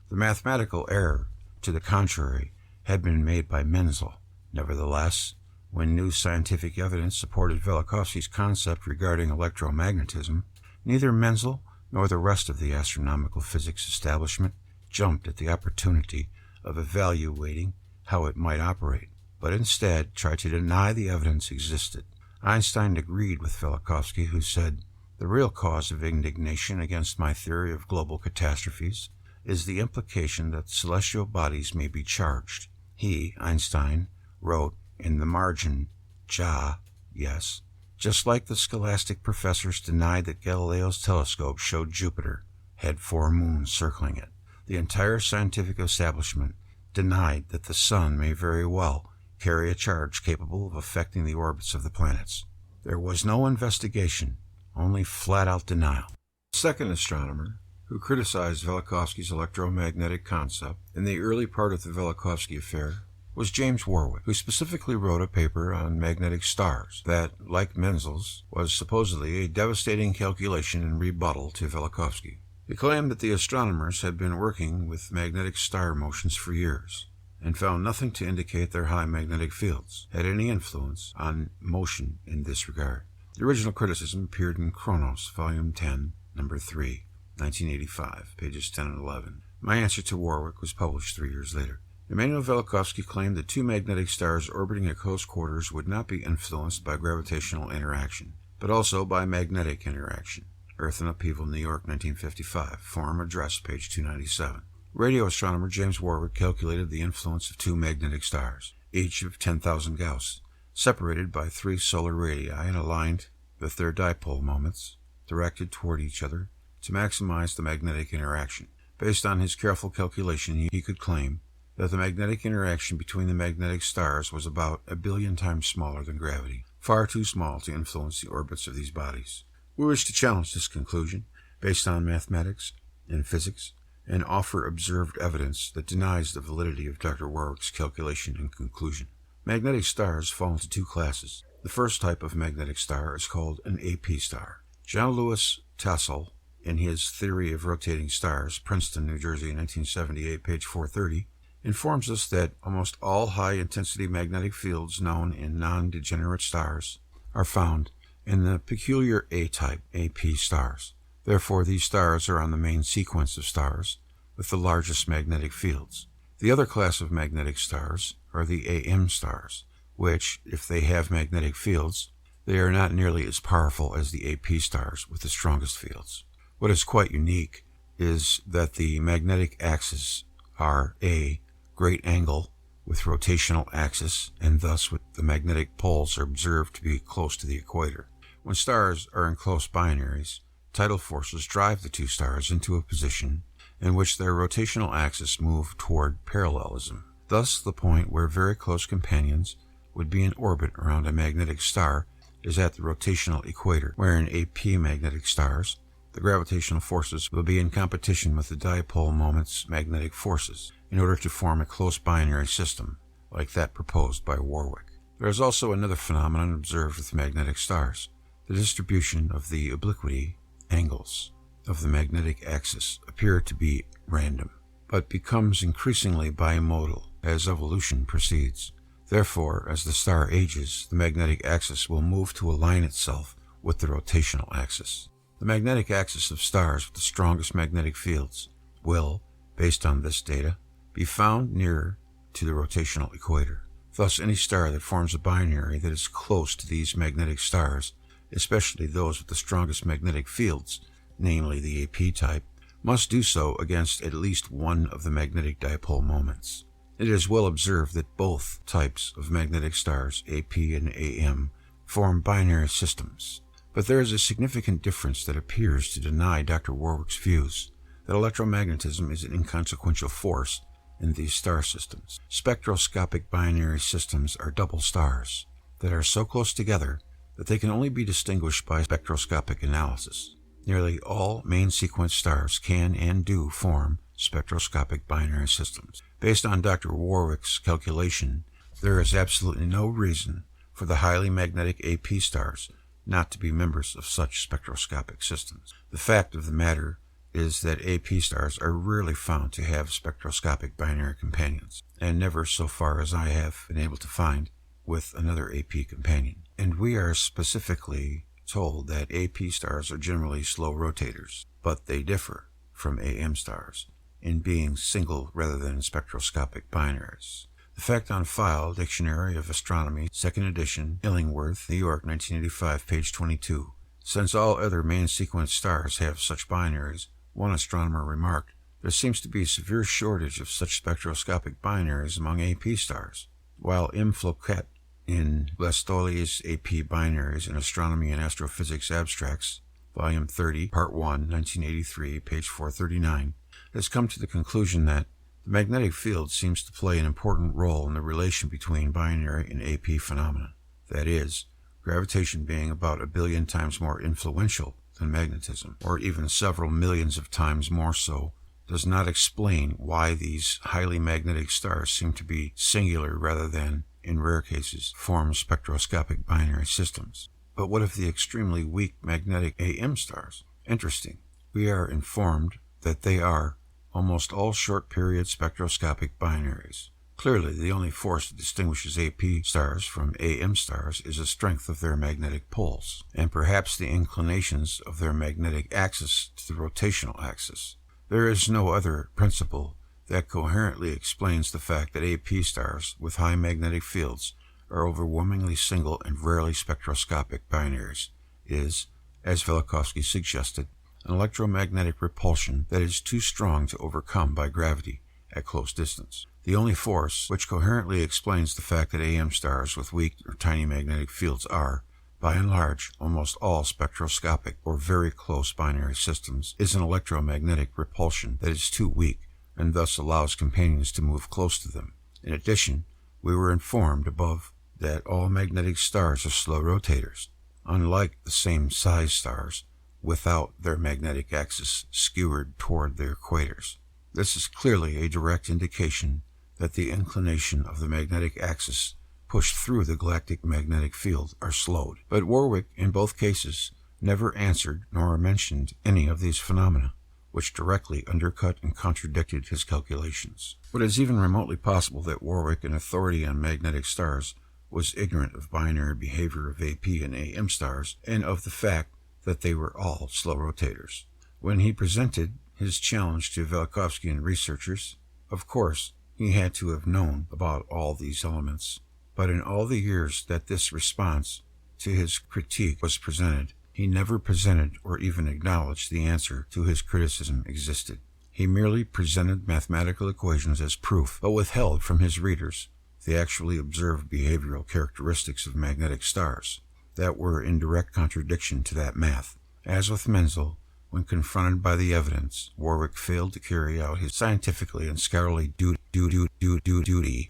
The mathematical error, to the contrary, had been made by Menzel. Nevertheless, when new scientific evidence supported Velikovsky's concept regarding electromagnetism, neither Menzel nor the rest of the astronomical physics establishment jumped at the opportunity of evaluating how it might operate, but instead tried to deny the evidence existed. Einstein agreed with Velikovsky, who said, "The real cause of indignation against my theory of global catastrophes is the implication that celestial bodies may be charged." He, Einstein, wrote in the margin, "Ja, yes," just like the scholastic professors denied that Galileo's telescope showed Jupiter had 4 moons circling it. The entire scientific establishment denied that the Sun may very well carry a charge capable of affecting the orbits of the planets. There was no investigation, only flat-out denial. The second astronomer who criticized Velikovsky's electromagnetic concept in the early part of the Velikovsky affair was James Warwick, who specifically wrote a paper on magnetic stars that, like Menzel's, was supposedly a devastating calculation in rebuttal to Velikovsky. He claimed that the astronomers had been working with magnetic star motions for years, and found nothing to indicate their high magnetic fields had any influence on motion in this regard. The original criticism appeared in Chronos, Volume 10, Number 3, 1985, pages 10 and 11. My answer to Warwick was published 3 years later. Immanuel Velikovsky claimed that 2 magnetic stars orbiting at close quarters would not be influenced by gravitational interaction, but also by magnetic interaction. Earth and Upheaval, New York, 1955. Forum Address, page 297. Radio astronomer James Warwick calculated the influence of 2 magnetic stars, each of 10,000 Gauss, separated by 3 solar radii and aligned with their dipole moments directed toward each other to maximize the magnetic interaction. Based on his careful calculation, he could claim that the magnetic interaction between the magnetic stars was about 1 billion times smaller than gravity, far too small to influence the orbits of these bodies. We wish to challenge this conclusion based on mathematics and physics and offer observed evidence that denies the validity of Dr. Warwick's calculation and conclusion. Magnetic stars fall into 2 classes. The first type of magnetic star is called an AP star. Jean-Louis Tassel, in his Theory of Rotating Stars, Princeton, New Jersey, 1978, page 430, informs us that almost all high-intensity magnetic fields known in non-degenerate stars are found in the peculiar A-type AP stars. Therefore, these stars are on the main sequence of stars with the largest magnetic fields. The other class of magnetic stars are the AM stars, which, if they have magnetic fields, they are not nearly as powerful as the AP stars with the strongest fields. What is quite unique is that the magnetic axes are A, great angle with rotational axis, and thus with the magnetic poles are observed to be close to the equator. When stars are in close binaries, tidal forces drive the 2 stars into a position in which their rotational axis moved toward parallelism. Thus, the point where very close companions would be in orbit around a magnetic star is at the rotational equator, where in AP magnetic stars, the gravitational forces will be in competition with the dipole moment's magnetic forces in order to form a close binary system, like that proposed by Warwick. There is also another phenomenon observed with magnetic stars. The distribution of the obliquity angles of the magnetic axis appear to be random, but becomes increasingly bimodal as evolution proceeds. Therefore, as the star ages, the magnetic axis will move to align itself with the rotational axis. The magnetic axis of stars with the strongest magnetic fields will, based on this data, be found nearer to the rotational equator. Thus, any star that forms a binary that is close to these magnetic stars, especially those with the strongest magnetic fields, namely the AP type, must do so against at least one of the magnetic dipole moments. It is well observed that both types of magnetic stars, AP and AM, form binary systems. But there is a significant difference that appears to deny Dr. Warwick's views that electromagnetism is an inconsequential force in these star systems. Spectroscopic binary systems are double stars that are so close together that they can only be distinguished by spectroscopic analysis. Nearly all main sequence stars can and do form spectroscopic binary systems. Based on Dr. Warwick's calculation, there is absolutely no reason for the highly magnetic AP stars not to be members of such spectroscopic systems. The fact of the matter is that AP stars are rarely found to have spectroscopic binary companions, and never, so far as I have been able to find, with another AP companion. And we are specifically told that AP stars are generally slow rotators, but they differ from AM stars in being single rather than spectroscopic binaries. The Fact on File, Dictionary of Astronomy, 2nd edition, Illingworth, New York, 1985, page 22. Since all other main sequence stars have such binaries, one astronomer remarked, there seems to be a severe shortage of such spectroscopic binaries among AP stars. While M. Fouquet, in Lestolier's AP Binaries in Astronomy and Astrophysics Abstracts, Volume 30, Part 1, 1983, page 439, has come to the conclusion that the magnetic field seems to play an important role in the relation between binary and AP phenomena. That is, gravitation being about 1 billion times more influential than magnetism, or even several millions of times more so, does not explain why these highly magnetic stars seem to be singular rather than, in rare cases, form spectroscopic binary systems. But what of the extremely weak magnetic AM stars? Interesting. We are informed that they are almost all short-period spectroscopic binaries. Clearly, the only force that distinguishes AP stars from AM stars is the strength of their magnetic poles, and perhaps the inclinations of their magnetic axis to the rotational axis. There is no other principle that coherently explains the fact that AP stars with high magnetic fields are overwhelmingly single and rarely spectroscopic binaries is, as Velikovsky suggested, an electromagnetic repulsion that is too strong to overcome by gravity at close distance. The only force which coherently explains the fact that AM stars with weak or tiny magnetic fields are, by and large, almost all spectroscopic or very close binary systems is an electromagnetic repulsion that is too weak and thus allows companions to move close to them. In addition, we were informed above that all magnetic stars are slow rotators, unlike the same size stars, without their magnetic axis skewered toward their equators. This is clearly a direct indication that the inclination of the magnetic axis pushed through the galactic magnetic field are slowed. But Warwick, in both cases, never answered nor mentioned any of these phenomena, which directly undercut and contradicted his calculations. But it is even remotely possible that Warwick, an authority on magnetic stars, was ignorant of binary behavior of AP and AM stars and of the fact that they were all slow rotators. When he presented his challenge to Velikovsky and researchers, of course, he had to have known about all these elements. But in all the years that this response to his critique was presented, he never presented or even acknowledged the answer to his criticism existed. He merely presented mathematical equations as proof, but withheld from his readers the actually observed behavioral characteristics of magnetic stars that were in direct contradiction to that math. As with Menzel, When confronted by the evidence, Warwick failed to carry out his scientifically and scholarly duty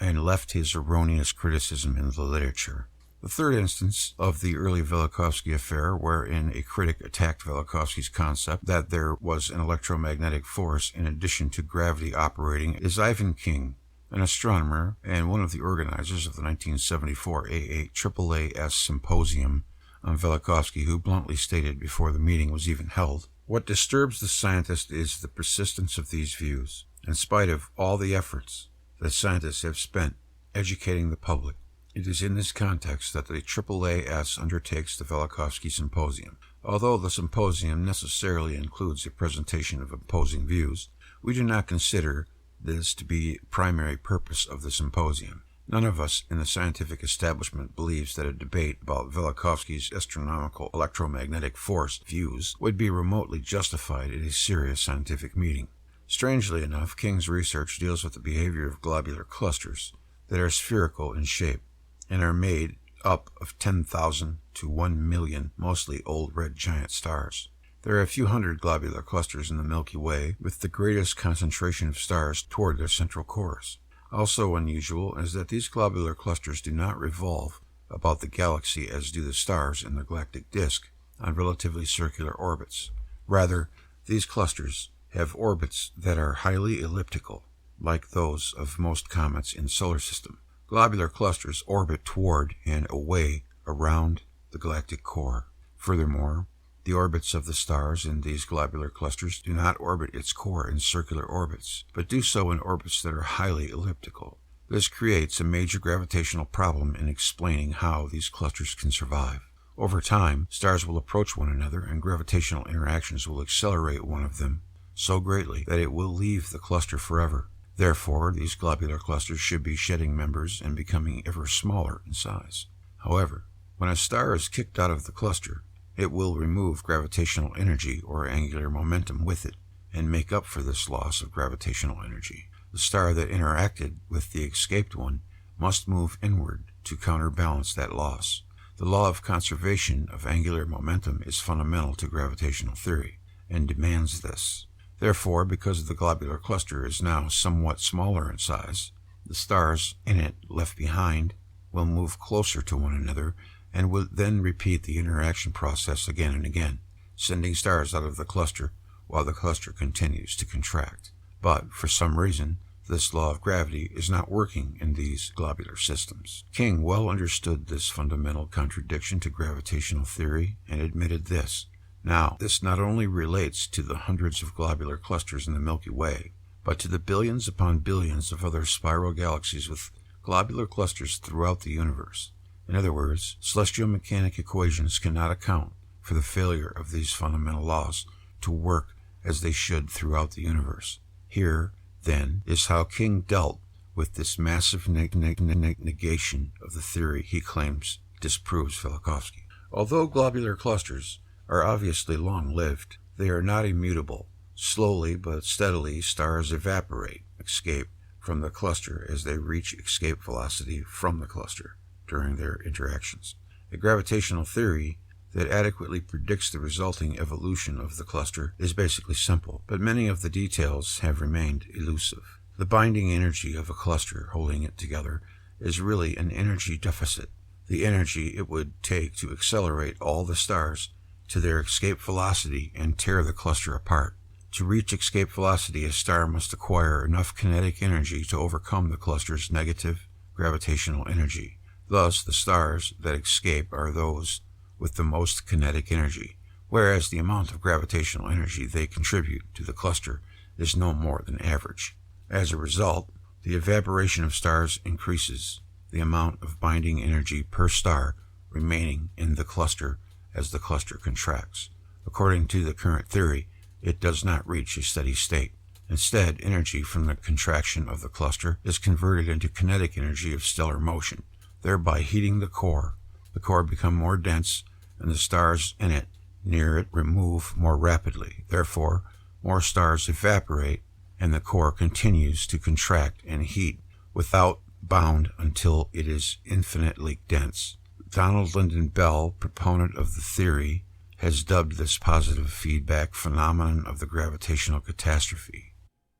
and left his erroneous criticism in the literature. The third instance of the early Velikovsky affair, wherein a critic attacked Velikovsky's concept that there was an electromagnetic force in addition to gravity operating, is Ivan King, an astronomer and one of the organizers of the 1974 AAAS Symposium on Velikovsky, who bluntly stated before the meeting was even held, "What disturbs the scientist is the persistence of these views, in spite of all the efforts that scientists have spent educating the public. It is in this context that the AAAS undertakes the Velikovsky Symposium. Although the symposium necessarily includes a presentation of opposing views, we do not consider this to be the primary purpose of the symposium. None of us in the scientific establishment believes that a debate about Velikovsky's astronomical electromagnetic force views would be remotely justified at a serious scientific meeting." Strangely enough, King's research deals with the behavior of globular clusters that are spherical in shape and are made up of 10,000 to 1 million mostly old red giant stars. There are a few hundred globular clusters in the Milky Way, with the greatest concentration of stars toward their central cores. Also unusual is that these globular clusters do not revolve about the galaxy as do the stars in the galactic disk on relatively circular orbits. Rather, these clusters have orbits that are highly elliptical, like those of most comets in the solar system. Globular clusters orbit toward and away around the galactic core. Furthermore, the orbits of the stars in these globular clusters do not orbit its core in circular orbits, but do so in orbits that are highly elliptical. This creates a major gravitational problem in explaining how these clusters can survive. Over time, stars will approach one another and gravitational interactions will accelerate one of them so greatly that it will leave the cluster forever. Therefore, these globular clusters should be shedding members and becoming ever smaller in size. However, when a star is kicked out of the cluster, it will remove gravitational energy or angular momentum with it and make up for this loss of gravitational energy. The star that interacted with the escaped one must move inward to counterbalance that loss. The law of conservation of angular momentum is fundamental to gravitational theory and demands this. Therefore, because the globular cluster is now somewhat smaller in size, the stars in it left behind will move closer to one another and will then repeat the interaction process again and again, sending stars out of the cluster while the cluster continues to contract. But, for some reason, this law of gravity is not working in these globular systems. King well understood this fundamental contradiction to gravitational theory and admitted this. Now, this not only relates to the hundreds of globular clusters in the Milky Way, but to the billions upon billions of other spiral galaxies with globular clusters throughout the universe. In other words, celestial mechanic equations cannot account for the failure of these fundamental laws to work as they should throughout the universe. Here, then, is how King dealt with this massive negation of the theory he claims disproves Velikovsky. Although globular clusters are obviously long-lived, they are not immutable. Slowly but steadily, stars escape from the cluster as they reach escape velocity from the cluster during their interactions. A gravitational theory that adequately predicts the resulting evolution of the cluster is basically simple, but many of the details have remained elusive. The binding energy of a cluster holding it together is really an energy deficit, the energy it would take to accelerate all the stars to their escape velocity and tear the cluster apart. To reach escape velocity, a star must acquire enough kinetic energy to overcome the cluster's negative gravitational energy. Thus, the stars that escape are those with the most kinetic energy, whereas the amount of gravitational energy they contribute to the cluster is no more than average. As a result, the evaporation of stars increases the amount of binding energy per star remaining in the cluster as the cluster contracts. According to the current theory, it does not reach a steady state. Instead, energy from the contraction of the cluster is converted into kinetic energy of stellar motion, thereby heating the core. The core becomes more dense, and the stars in it near it remove more rapidly. Therefore, more stars evaporate, and the core continues to contract and heat without bound until it is infinitely dense. Donald Lynden Bell, proponent of the theory, has dubbed this positive feedback phenomenon of the gravitational catastrophe.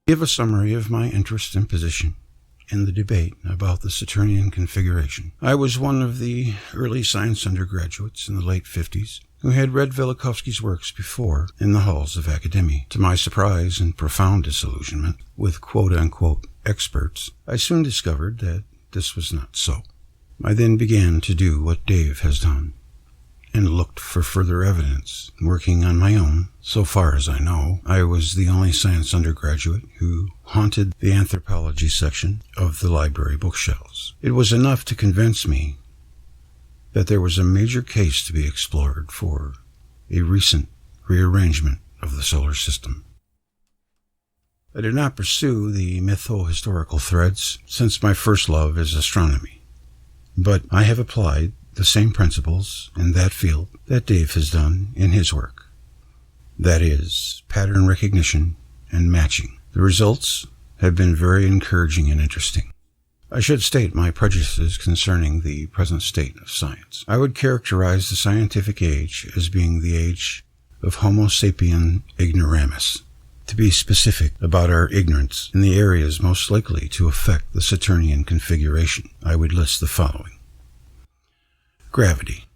Give a summary of my interest and position in the debate about the Saturnian configuration. I was one of the early science undergraduates in the late 50s who had read Velikovsky's works before in the halls of academia. To my surprise and profound disillusionment with quote-unquote experts, I soon discovered that this was not so. I then began to do what Dave has done and looked for further evidence, working on my own. So far as I know, I was the only science undergraduate who haunted the anthropology section of the library bookshelves. It was enough to convince me that there was a major case to be explored for a recent rearrangement of the solar system. I did not pursue the mytho-historical threads, since my first love is astronomy, but I have applied the same principles in that field that Dave has done in his work. That is, pattern recognition and matching. The results have been very encouraging and interesting. I should state my prejudices concerning the present state of science. I would characterize the scientific age as being the age of Homo sapien ignoramus. To be specific about our ignorance in the areas most likely to affect the Saturnian configuration, I would list the following. Gravity.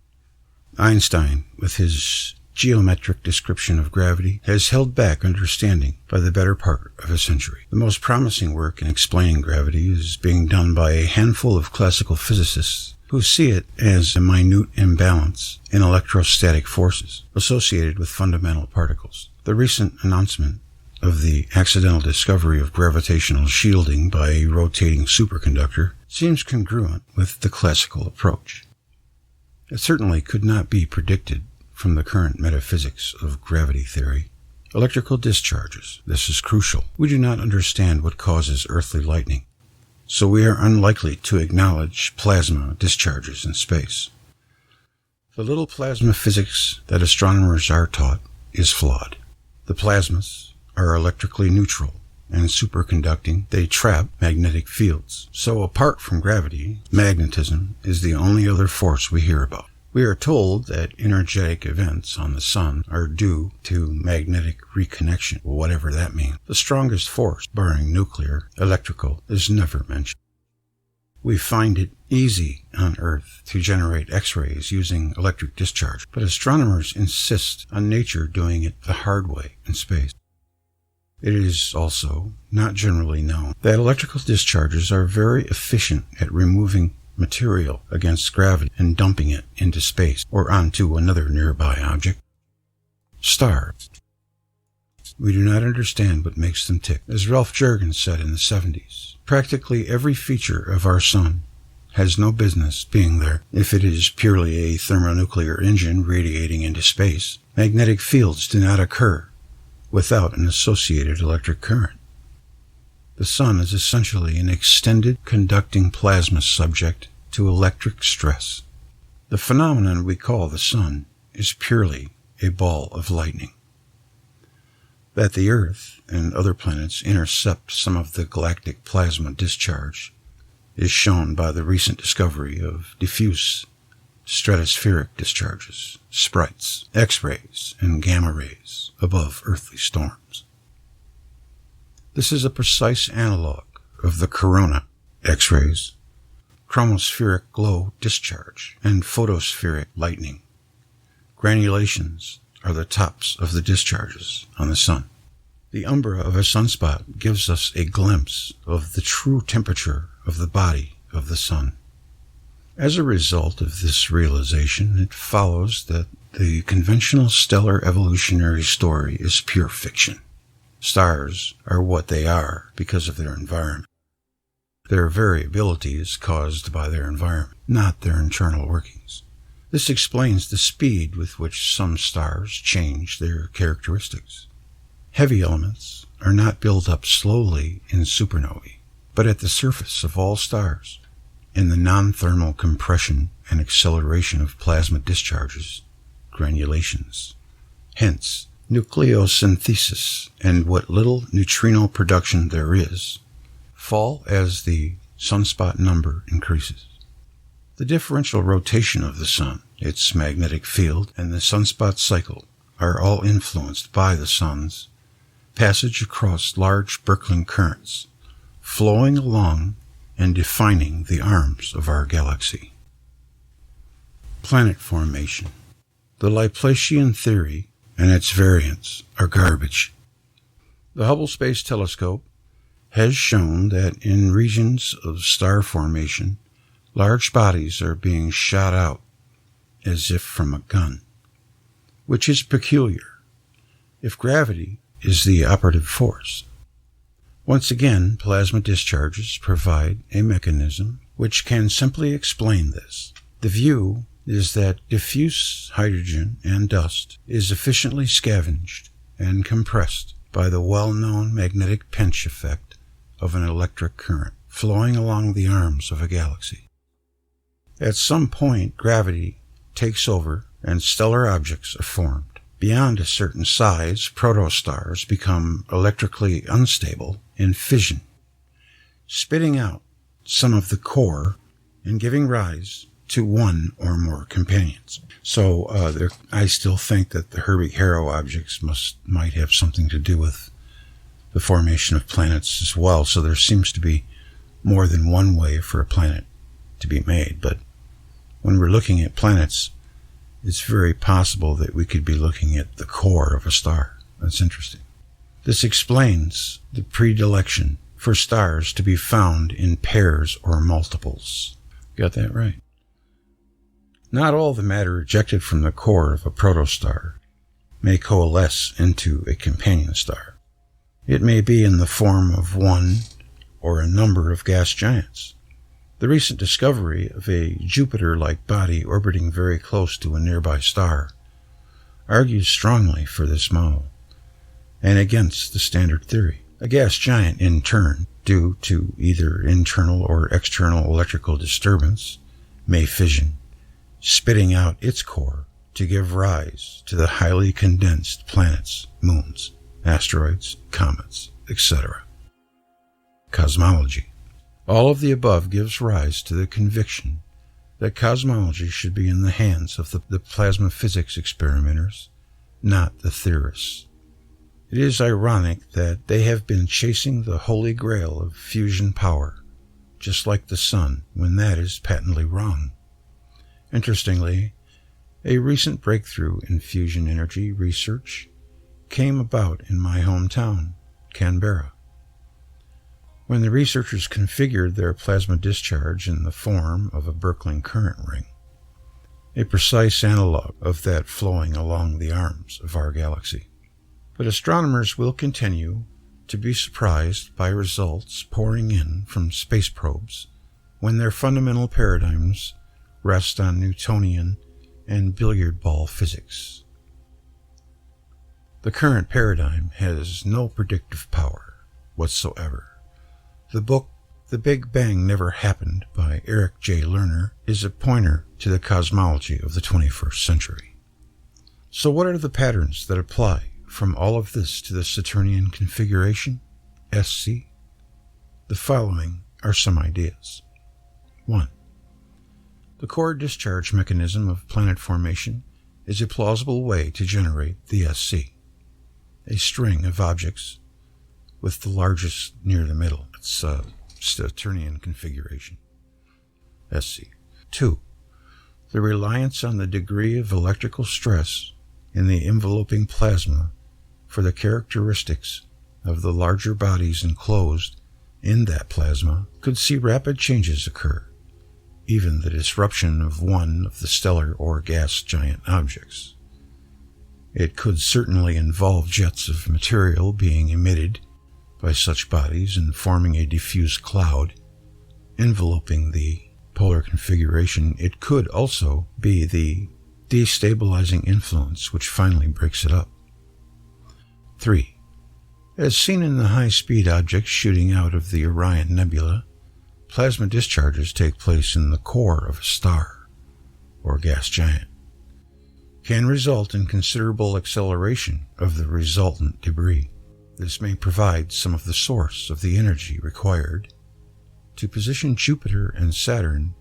Einstein, with his geometric description of gravity, has held back understanding by the better part of a century. The most promising work in explaining gravity is being done by a handful of classical physicists who see it as a minute imbalance in electrostatic forces associated with fundamental particles. The recent announcement of the accidental discovery of gravitational shielding by a rotating superconductor seems congruent with the classical approach. It certainly could not be predicted from the current metaphysics of gravity theory. Electrical discharges. This is crucial. We do not understand what causes earthly lightning, so we are unlikely to acknowledge plasma discharges in space. The little plasma physics that astronomers are taught is flawed. The plasmas are electrically neutral and superconducting. They trap magnetic fields. So apart from gravity, magnetism is the only other force we hear about. We are told that energetic events on the sun are due to magnetic reconnection, whatever that means. The strongest force, barring nuclear, electrical, is never mentioned. We find it easy on Earth to generate X-rays using electric discharge, but astronomers insist on nature doing it the hard way in space. It is also not generally known that electrical discharges are very efficient at removing material against gravity and dumping it into space or onto another nearby object. Stars. We do not understand what makes them tick. As Ralph Jurgens said in the 70s, practically every feature of our sun has no business being there. If it is purely a thermonuclear engine radiating into space, magnetic fields do not occur without an associated electric current. The sun is essentially an extended conducting plasma subject to electric stress. The phenomenon we call the sun is purely a ball of lightning. That the Earth and other planets intercept some of the galactic plasma discharge is shown by the recent discovery of diffuse stratospheric discharges, sprites, X-rays, and gamma rays above earthly storms. This is a precise analog of the corona, X-rays, chromospheric glow discharge, and photospheric lightning. Granulations are the tops of the discharges on the sun. The umbra of a sunspot gives us a glimpse of the true temperature of the body of the sun. As a result of this realization, it follows that the conventional stellar evolutionary story is pure fiction. Stars are what they are because of their environment. Their variability is caused by their environment, not their internal workings. This explains the speed with which some stars change their characteristics. Heavy elements are not built up slowly in supernovae, but at the surface of all stars, in the non-thermal compression and acceleration of plasma discharges, granulations. Hence, nucleosynthesis and what little neutrino production there is fall as the sunspot number increases. The differential rotation of the sun its magnetic field, and the sunspot cycle are all influenced by the sun's passage across large Birkeland currents, flowing along and defining the arms of our galaxy. Planet formation. The Laplacian theory and its variants are garbage. The Hubble Space Telescope has shown that in regions of star formation, large bodies are being shot out as if from a gun, which is peculiar if gravity is the operative force. Once again, plasma discharges provide a mechanism which can simply explain this. The view is that diffuse hydrogen and dust is efficiently scavenged and compressed by the well-known magnetic pinch effect of an electric current flowing along the arms of a galaxy. At some point, gravity takes over and stellar objects are formed. Beyond a certain size, protostars become electrically unstable in fission, spitting out some of the core and giving rise to one or more companions. So I still think that the Herbig-Haro objects might have something to do with the formation of planets as well. So there seems to be more than one way for a planet to be made. But when we're looking at planets, it's very possible that we could be looking at the core of a star. That's interesting. This explains the predilection for stars to be found in pairs or multiples. Got that right. Not all the matter ejected from the core of a protostar may coalesce into a companion star. It may be in the form of one or a number of gas giants. The recent discovery of a Jupiter-like body orbiting very close to a nearby star argues strongly for this model and against the standard theory. A gas giant, in turn, due to either internal or external electrical disturbance, may fission, spitting out its core to give rise to the highly condensed planets, moons, asteroids, comets, etc. Cosmology. All of the above gives rise to the conviction that cosmology should be in the hands of the plasma physics experimenters, not the theorists. It is ironic that they have been chasing the holy grail of fusion power, just like the sun, when that is patently wrong. Interestingly, a recent breakthrough in fusion energy research came about in my hometown, Canberra. When the researchers configured their plasma discharge in the form of a Birkeland current ring, a precise analog of that flowing along the arms of our galaxy. But astronomers will continue to be surprised by results pouring in from space probes when their fundamental paradigms rest on Newtonian and billiard ball physics. The current paradigm has no predictive power whatsoever. The book, The Big Bang Never Happened by Eric J. Lerner, is a pointer to the cosmology of the 21st century. So what are the patterns that apply from all of this to the Saturnian configuration, SC? The following are some ideas. 1. The core discharge mechanism of planet formation is a plausible way to generate the SC, a string of objects with the largest near the middle. It's Saturnian configuration, SC. 2. The reliance on the degree of electrical stress in the enveloping plasma for the characteristics of the larger bodies enclosed in that plasma could see rapid changes occur, even the disruption of one of the stellar or gas giant objects. It could certainly involve jets of material being emitted by such bodies and forming a diffuse cloud enveloping the polar configuration. It could also be the destabilizing influence which finally breaks it up. 3. As seen in the high-speed objects shooting out of the Orion Nebula, plasma discharges take place in the core of a star or gas giant, can result in considerable acceleration of the resultant debris. This may provide some of the source of the energy required to position Jupiter and Saturn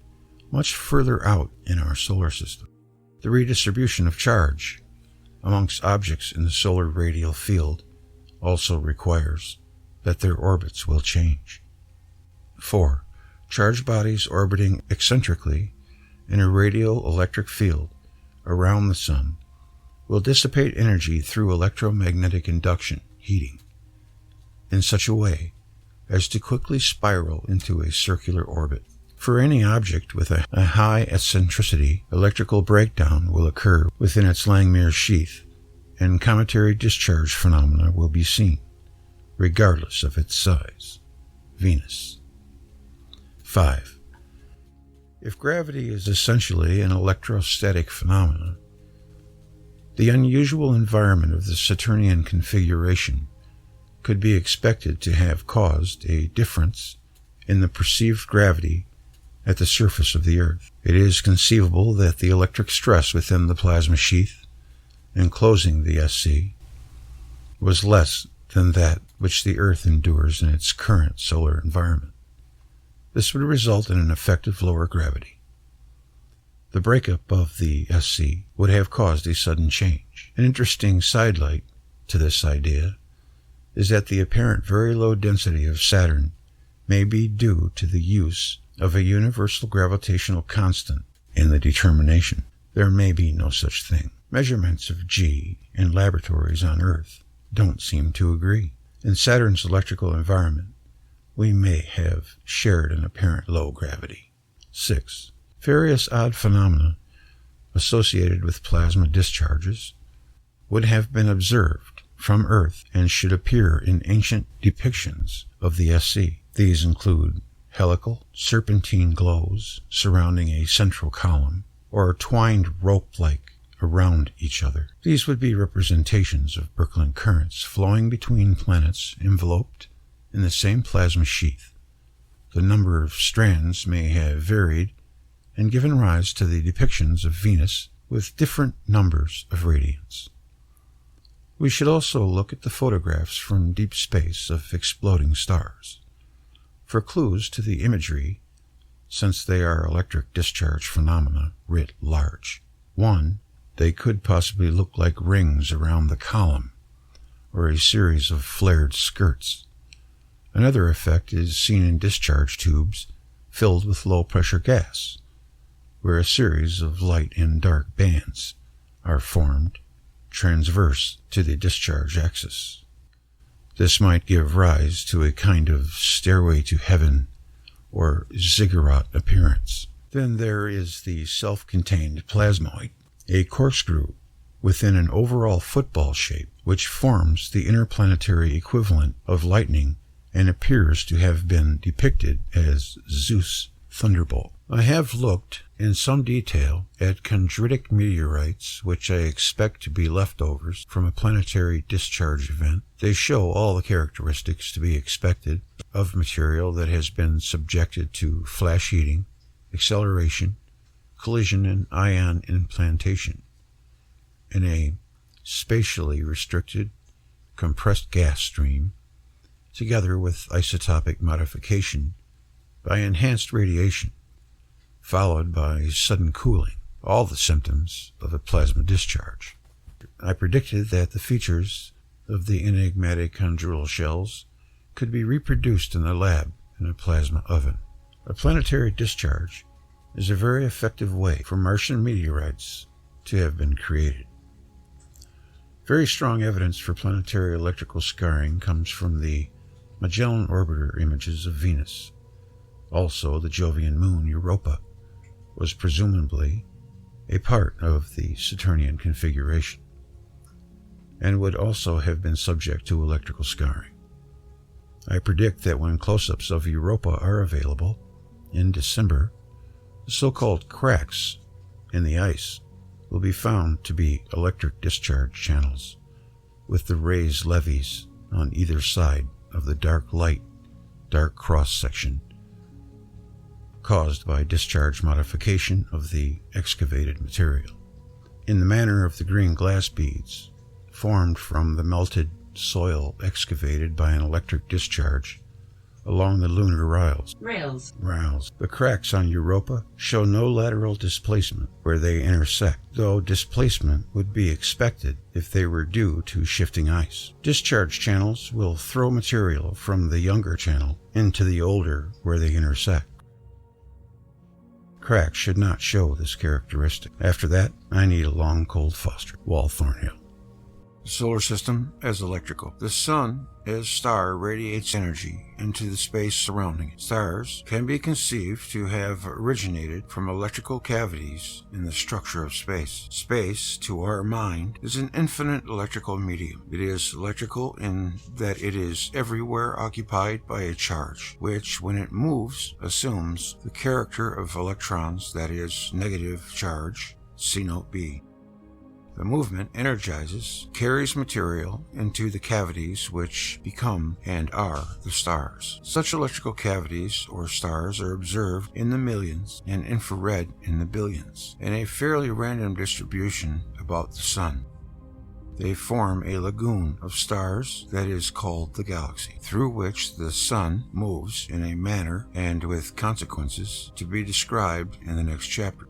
much further out in our solar system. The redistribution of charge amongst objects in the solar radial field also requires that their orbits will change. 4. Charged bodies orbiting eccentrically in a radial electric field around the Sun will dissipate energy through electromagnetic induction, heating, in such a way as to quickly spiral into a circular orbit. For any object with a high eccentricity, electrical breakdown will occur within its Langmuir sheath, and cometary discharge phenomena will be seen, regardless of its size. Venus. 5. If gravity is essentially an electrostatic phenomenon, the unusual environment of the Saturnian configuration could be expected to have caused a difference in the perceived gravity at the surface of the Earth. It is conceivable that the electric stress within the plasma sheath enclosing the SC was less than that which the Earth endures in its current solar environment. This would result in an effective lower gravity. The breakup of the SC would have caused a sudden change. An interesting sidelight to this idea is that the apparent very low density of Saturn may be due to the use of a universal gravitational constant in the determination. There may be no such thing. Measurements of G in laboratories on Earth don't seem to agree. In Saturn's electrical environment, we may have shared an apparent low gravity. 6. Various odd phenomena associated with plasma discharges would have been observed from Earth and should appear in ancient depictions of the SC. These include helical, serpentine glows surrounding a central column, or twined rope-like around each other. These would be representations of Birkeland currents flowing between planets enveloped in the same plasma sheath. The number of strands may have varied and given rise to the depictions of Venus with different numbers of radiants. We should also look at the photographs from deep space of exploding stars for clues to the imagery, since they are electric discharge phenomena writ large. 1. They could possibly look like rings around the column, or a series of flared skirts. Another effect is seen in discharge tubes filled with low-pressure gas, where a series of light and dark bands are formed transverse to the discharge axis. This might give rise to a kind of stairway to heaven or ziggurat appearance. Then there is the self-contained plasmoid, a corkscrew within an overall football shape, which forms the interplanetary equivalent of lightning and appears to have been depicted as Zeus' thunderbolt. I have looked in some detail at chondritic meteorites, which I expect to be leftovers from a planetary discharge event. They show all the characteristics to be expected of material that has been subjected to flash heating, acceleration, collision, and ion implantation in a spatially restricted, compressed gas stream, together with isotopic modification by enhanced radiation, followed by sudden cooling, all the symptoms of a plasma discharge. I predicted that the features of the enigmatic chondrule shells could be reproduced in the lab in a plasma oven. A planetary discharge is a very effective way for Martian meteorites to have been created. Very strong evidence for planetary electrical scarring comes from the Magellan orbiter images of Venus. Also, the Jovian moon Europa was presumably a part of the Saturnian configuration, and would also have been subject to electrical scarring. I predict that when close-ups of Europa are available in December, the so-called cracks in the ice will be found to be electric discharge channels, with the raised levees on either side of the dark cross-section caused by discharge modification of the excavated material, in the manner of the green glass beads formed from the melted soil excavated by an electric discharge along the lunar rails. The cracks on Europa show no lateral displacement where they intersect, though displacement would be expected if they were due to shifting ice. Discharge channels will throw material from the younger channel into the older where they intersect. Cracks should not show this characteristic. After that, I need a long cold Foster. Wall Thornhill. The solar system as electrical. The sun, as star, radiates energy into the space surrounding it. Stars can be conceived to have originated from electrical cavities in the structure of space. Space, to our mind, is an infinite electrical medium. It is electrical in that it is everywhere occupied by a charge, which, when it moves, assumes the character of electrons, that is, negative charge, C note B. The movement energizes, carries material into the cavities which become and are the stars. Such electrical cavities or stars are observed in the millions and infrared in the billions, in a fairly random distribution about the sun. They form a lagoon of stars that is called the galaxy, through which the sun moves in a manner and with consequences to be described in the next chapter.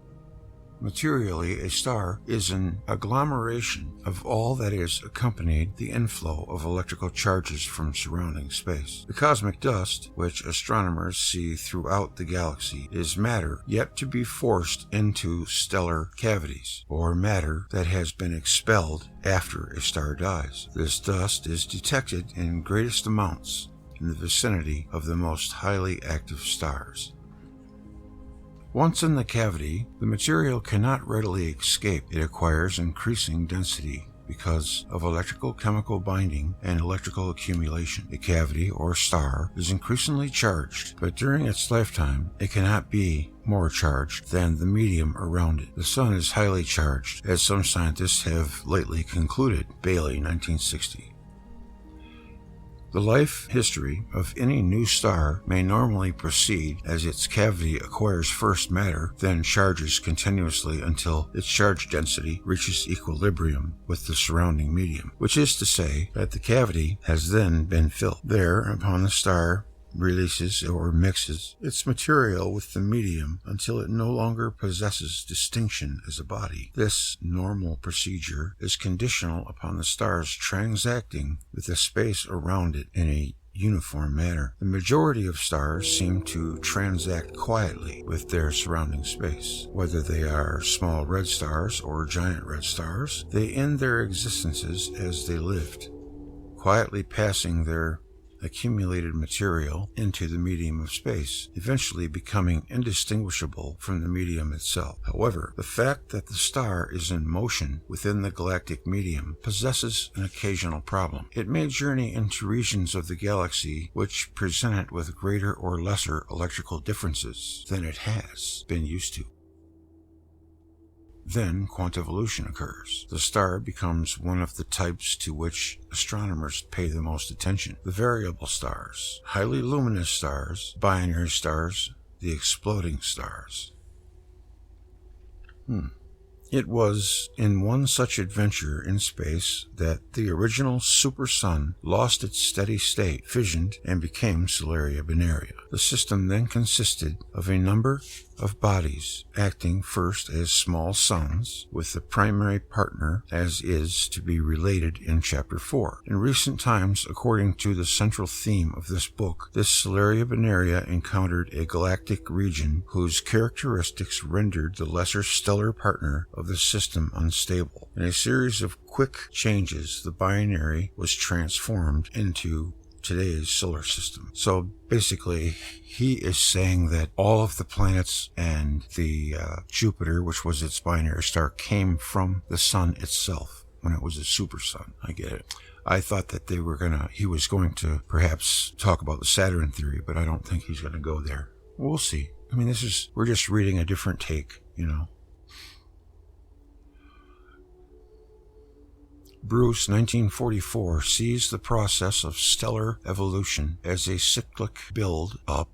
Materially, a star is an agglomeration of all that has accompanied the inflow of electrical charges from surrounding space. The cosmic dust, which astronomers see throughout the galaxy, is matter yet to be forced into stellar cavities, or matter that has been expelled after a star dies. This dust is detected in greatest amounts in the vicinity of the most highly active stars. Once in the cavity, the material cannot readily escape. It acquires increasing density because of electrical chemical binding and electrical accumulation. The cavity or star is increasingly charged, but during its lifetime, it cannot be more charged than the medium around it. The sun is highly charged, as some scientists have lately concluded. Bailey, 1960. The life history of any new star may normally proceed as its cavity acquires first matter, then charges continuously until its charge density reaches equilibrium with the surrounding medium, which is to say that the cavity has then been filled. Thereupon the star releases or mixes its material with the medium until it no longer possesses distinction as a body. This normal procedure is conditional upon the stars transacting with the space around it in a uniform manner. The majority of stars seem to transact quietly with their surrounding space. Whether they are small red stars or giant red stars, they end their existences as they lived, quietly passing their accumulated material into the medium of space, eventually becoming indistinguishable from the medium itself. However, the fact that the star is in motion within the galactic medium possesses an occasional problem. It may journey into regions of the galaxy which present it with greater or lesser electrical differences than it has been used to. Then quantivolution occurs. The star becomes one of the types to which astronomers pay the most attention: the variable stars, highly luminous stars, binary stars, the exploding stars. It was in one such adventure in space that the original supersun lost its steady state, fissioned, and became Solaria Binaria. The system then consisted of a number of bodies acting first as small suns, with the primary partner as is to be related in Chapter 4. In recent times, according to the central theme of this book, this Solaria Binaria encountered a galactic region whose characteristics rendered the lesser stellar partner of the system unstable. In a series of quick changes, the binary was transformed into today's solar system. So basically, he is saying that all of the planets and the Jupiter, which was its binary star, came from the sun itself when it was a super sun. I get it. I thought that he was going to perhaps talk about the Saturn theory, but I don't think he's going to go there. We'll see. I mean, we're just reading a different take, Bruce, 1944, sees the process of stellar evolution as a cyclic build-up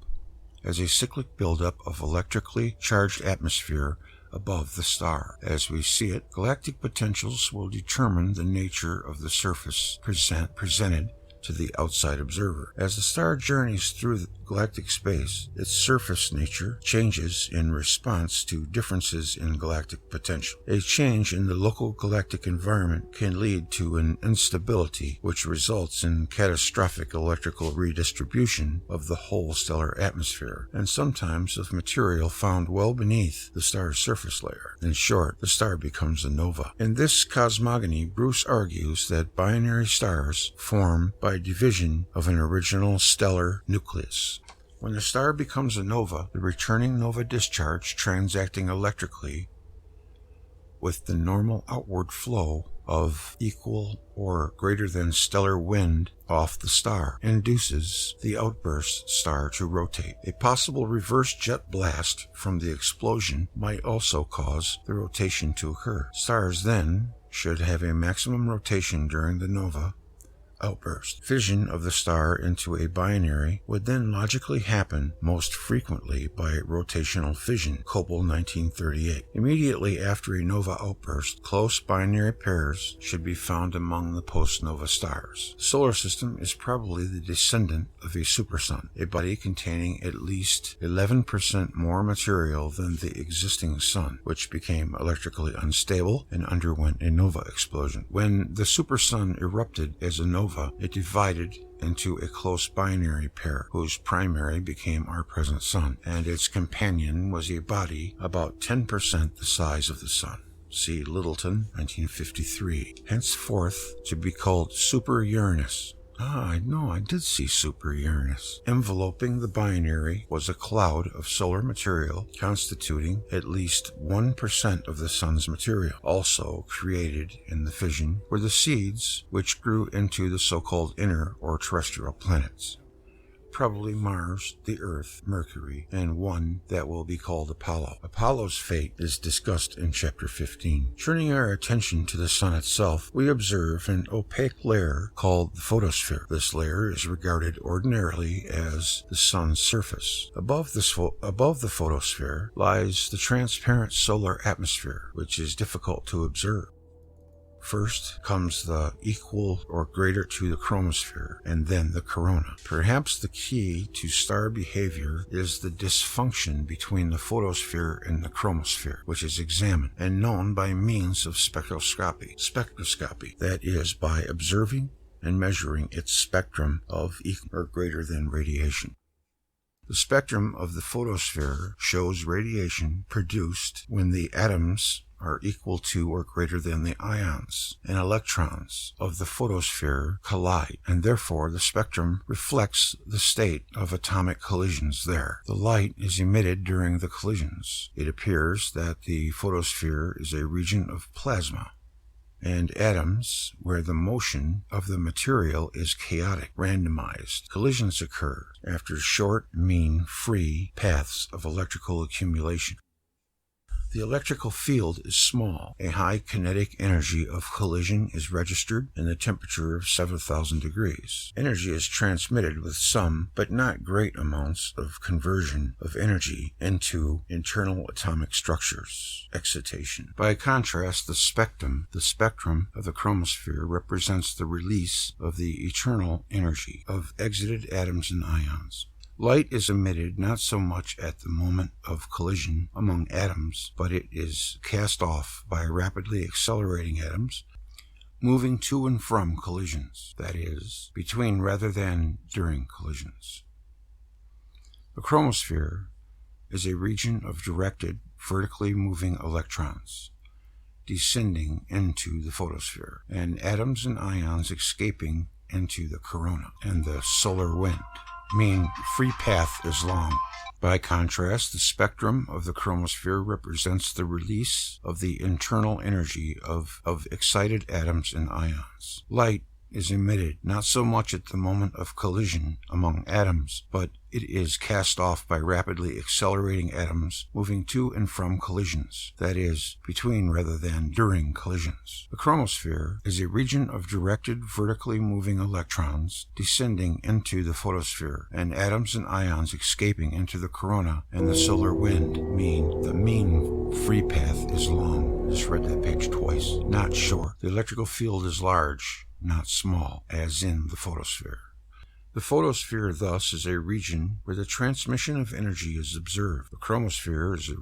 of electrically charged atmosphere above the star. As we see it, galactic potentials will determine the nature of the surface presented to the outside observer. As the star journeys through the galactic space, its surface nature changes in response to differences in galactic potential. A change in the local galactic environment can lead to an instability which results in catastrophic electrical redistribution of the whole stellar atmosphere, and sometimes of material found well beneath the star's surface layer. In short, the star becomes a nova. In this cosmogony, Bruce argues that binary stars form by division of an original stellar nucleus. When a star becomes a nova, the returning nova discharge, transacting electrically with the normal outward flow of equal or greater than stellar wind off the star, induces the outburst star to rotate. A possible reverse jet blast from the explosion might also cause the rotation to occur. Stars then should have a maximum rotation during the nova outburst. Fission of the star into a binary would then logically happen most frequently by rotational fission, Koppel 1938. Immediately after a nova outburst, close binary pairs should be found among the post-nova stars. The solar system is probably the descendant of a supersun, a body containing at least 11% more material than the existing sun, which became electrically unstable and underwent a nova explosion. When the supersun erupted as a nova, it divided into a close binary pair, whose primary became our present sun, and its companion was a body about 10% the size of the sun. See Littleton, 1953. Henceforth to be called Super Uranus. I did see Super Uranus. Enveloping the binary was a cloud of solar material constituting at least 1% of the sun's material. Also created in the fission were the seeds which grew into the so-called inner or terrestrial planets. Probably Mars, the Earth, Mercury, and one that will be called Apollo. Apollo's fate is discussed in Chapter 15. Turning our attention to the Sun itself, we observe an opaque layer called the photosphere. This layer is regarded ordinarily as the Sun's surface. Above the photosphere lies the transparent solar atmosphere, which is difficult to observe. First comes the equal or greater to the chromosphere, and then the corona. Perhaps the key to star behavior is the dysfunction between the photosphere and the chromosphere, which is examined and known by means of spectroscopy. Spectroscopy, that is, by observing and measuring its spectrum of equal or greater than radiation. The spectrum of the photosphere shows radiation produced when the atoms are equal to or greater than the ions and electrons of the photosphere collide, and therefore the spectrum reflects the state of atomic collisions there. The light is emitted during the collisions. It appears that the photosphere is a region of plasma and atoms where the motion of the material is chaotic, randomized. Collisions occur after short, mean, free paths of electrical accumulation. The electrical field is small. A high kinetic energy of collision is registered in the temperature of 7,000 degrees. Energy is transmitted with some, but not great amounts of conversion of energy into internal atomic structures, excitation. By contrast, the spectrum of the chromosphere represents the release of the eternal energy of exited atoms and ions. Light is emitted not so much at the moment of collision among atoms, but it is cast off by rapidly accelerating atoms moving to and from collisions, that is, between rather than during collisions. The chromosphere is a region of directed, vertically moving electrons descending into the photosphere, and atoms and ions escaping into the corona and the solar wind. Mean free path is long. By contrast, the spectrum of the chromosphere represents the release of the internal energy of excited atoms and ions. Light is emitted not so much at the moment of collision among atoms, but it is cast off by rapidly accelerating atoms moving to and from collisions, that is, between rather than during collisions. The chromosphere is a region of directed, vertically moving electrons descending into the photosphere, and atoms and ions escaping into the corona and the solar wind. The mean free path is long. I just read that page twice. Not short. The electrical field is large. not small, as in the photosphere. The photosphere, thus, is a region where the transmission of energy is observed. The chromosphere is a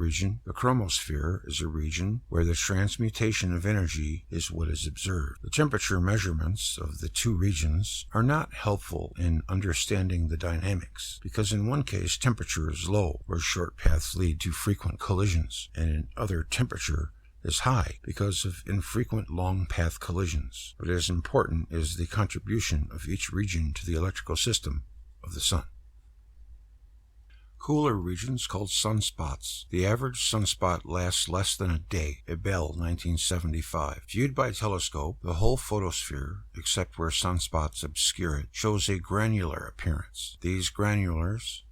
region where the transmutation of energy is what is observed. The temperature measurements of the two regions are not helpful in understanding the dynamics, because in one case temperature is low, where short paths lead to frequent collisions, and in other temperature is high because of infrequent long path collisions. But as important is the contribution of each region to the electrical system of the sun. Cooler regions called sunspots. The average sunspot lasts less than a day. Bell, 1975. Viewed by telescope, the whole photosphere, except where sunspots obscure it, shows a granular appearance. These granules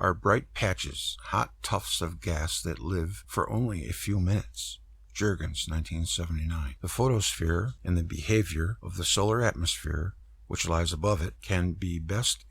are bright patches, hot tufts of gas that live for only a few minutes. Jurgens, 1979. The photosphere and the behavior of the solar atmosphere, which lies above it, can best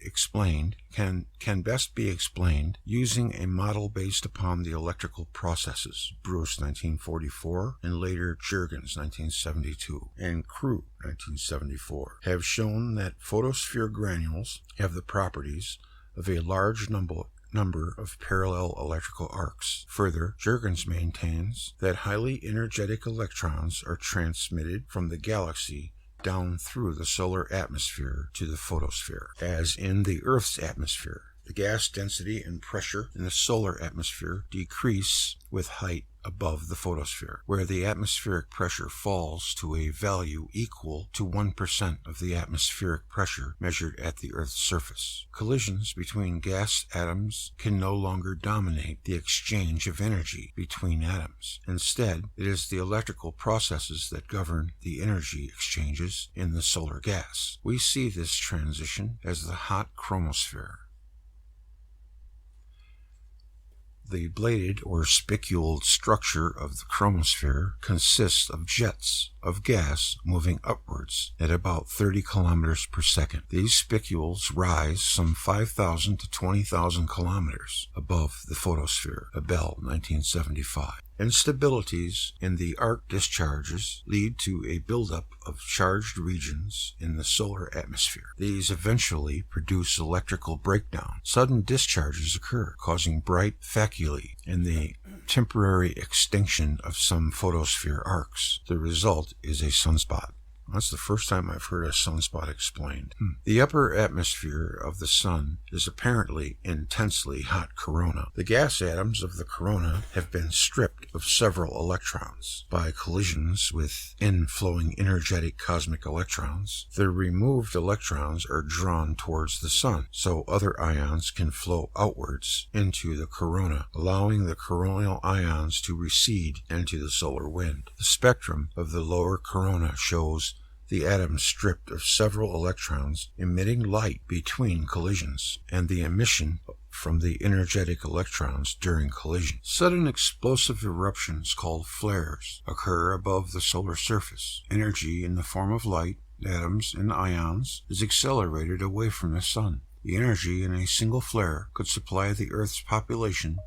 be explained using a model based upon the electrical processes. Bruce, 1944, and later Jurgens, 1972, and Crew, 1974, have shown that photosphere granules have the properties of a large number of parallel electrical arcs. Further, Jurgens maintains that highly energetic electrons are transmitted from the galaxy down through the solar atmosphere to the photosphere. As in the Earth's atmosphere, the gas density and pressure in the solar atmosphere decrease with height above the photosphere, where the atmospheric pressure falls to a value equal to 1% of the atmospheric pressure measured at the Earth's surface. Collisions between gas atoms can no longer dominate the exchange of energy between atoms. Instead, it is the electrical processes that govern the energy exchanges in the solar gas. We see this transition as the hot chromosphere. The bladed or spiculed structure of the chromosphere consists of jets of gas moving upwards at about 30 kilometers per second. These spicules rise some 5,000 to 20,000 kilometers above the photosphere. Bell, 1975. Instabilities in the arc discharges lead to a buildup of charged regions in the solar atmosphere. These eventually produce electrical breakdown. Sudden discharges occur, causing bright faculae and the temporary extinction of some photosphere arcs. The result is a sunspot. That's the first time I've heard a sunspot explained. The upper atmosphere of the sun is apparently intensely hot corona. The gas atoms of the corona have been stripped of several electrons by collisions with inflowing energetic cosmic electrons. The removed electrons are drawn towards the sun, so other ions can flow outwards into the corona, allowing the coronal ions to recede into the solar wind. The spectrum of the lower corona shows the atom stripped of several electrons, emitting light between collisions, and the emission from the energetic electrons during collision. Sudden explosive eruptions called flares occur above the solar surface. Energy in the form of light, atoms, and ions is accelerated away from the sun. The energy in a single flare could supply the Earth's population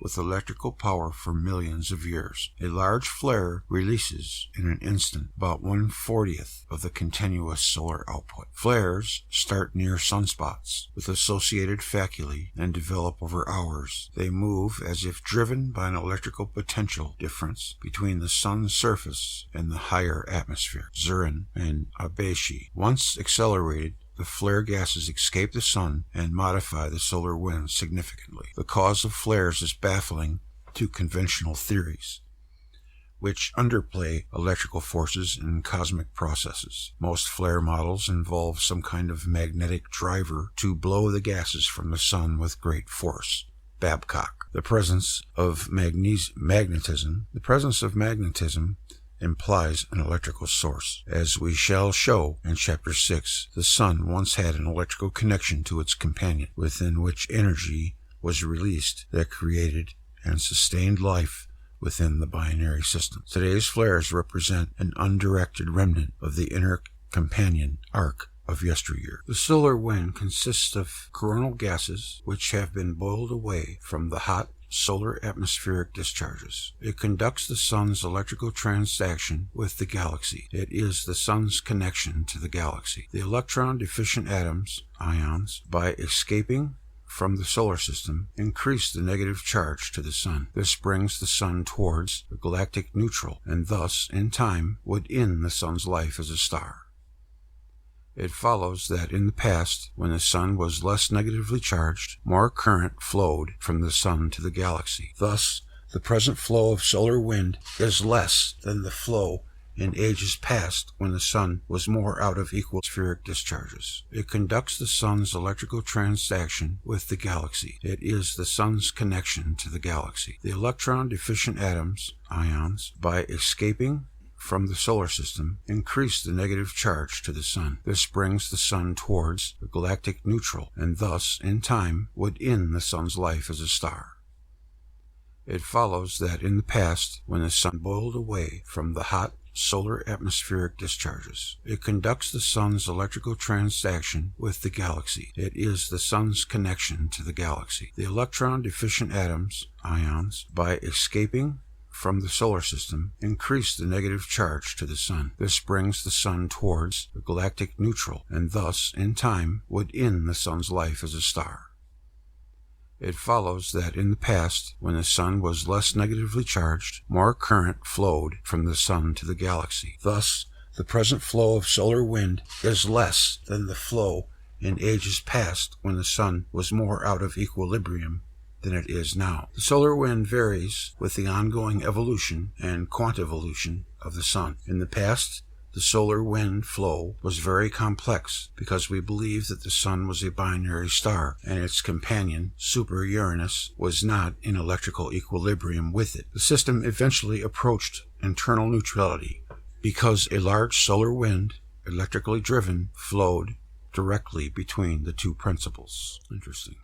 with electrical power for millions of years. A large flare releases in an instant about 1/40th of the continuous solar output. Flares start near sunspots with associated faculae and develop over hours. They move as if driven by an electrical potential difference between the sun's surface and the higher atmosphere. Zurin and Abeshi. Once accelerated, the flare gases escape the sun and modify the solar wind significantly. The cause of flares is baffling to conventional theories, which underplay electrical forces and cosmic processes. Most flare models involve some kind of magnetic driver to blow the gases from the sun with great force. Babcock. The presence of magnetism implies an electrical source. As we shall show in Chapter 6, the sun once had an electrical connection to its companion, within which energy was released that created and sustained life within the binary system. Today's flares represent an undirected remnant of the inner companion arc of yesteryear. The solar wind consists of coronal gases which have been boiled away from the hot solar atmospheric discharges. It conducts the sun's electrical transaction with the galaxy. It is the sun's connection to the galaxy. The electron-deficient atoms, ions, by escaping from the solar system, increase the negative charge to the sun. This brings the sun towards the galactic neutral, and thus, in time, would end the sun's life as a star. It follows that in the past, when the sun was less negatively charged, more current flowed from the sun to the galaxy. Thus, the present flow of solar wind is less than the flow in ages past when the sun was more out of equal spheric discharges. It conducts the sun's electrical transaction with the galaxy. It is the sun's connection to the galaxy. The electron-deficient atoms, ions, by escaping from the solar system, increase the negative charge to the sun. This brings the sun towards the galactic neutral, and thus, in time, would end the sun's life as a star. It follows that in the past, when the sun boiled away from the hot solar atmospheric discharges, it conducts the sun's electrical transaction with the galaxy. It is the sun's connection to the galaxy. The electron-deficient atoms, ions, by escaping from the solar system, increase the negative charge to the sun. This brings the sun towards the galactic neutral, and thus, in time, would end the sun's life as a star. It follows that in the past, when the sun was less negatively charged, more current flowed from the sun to the galaxy. Thus, the present flow of solar wind is less than the flow in ages past when the sun was more out of equilibrium than it is now. The solar wind varies with the ongoing evolution and quantivolution of the sun. In the past, the solar wind flow was very complex because we believed that the sun was a binary star and its companion, Super Uranus, was not in electrical equilibrium with it. The system eventually approached internal neutrality because a large solar wind, electrically driven, flowed directly between the two principles. Interesting.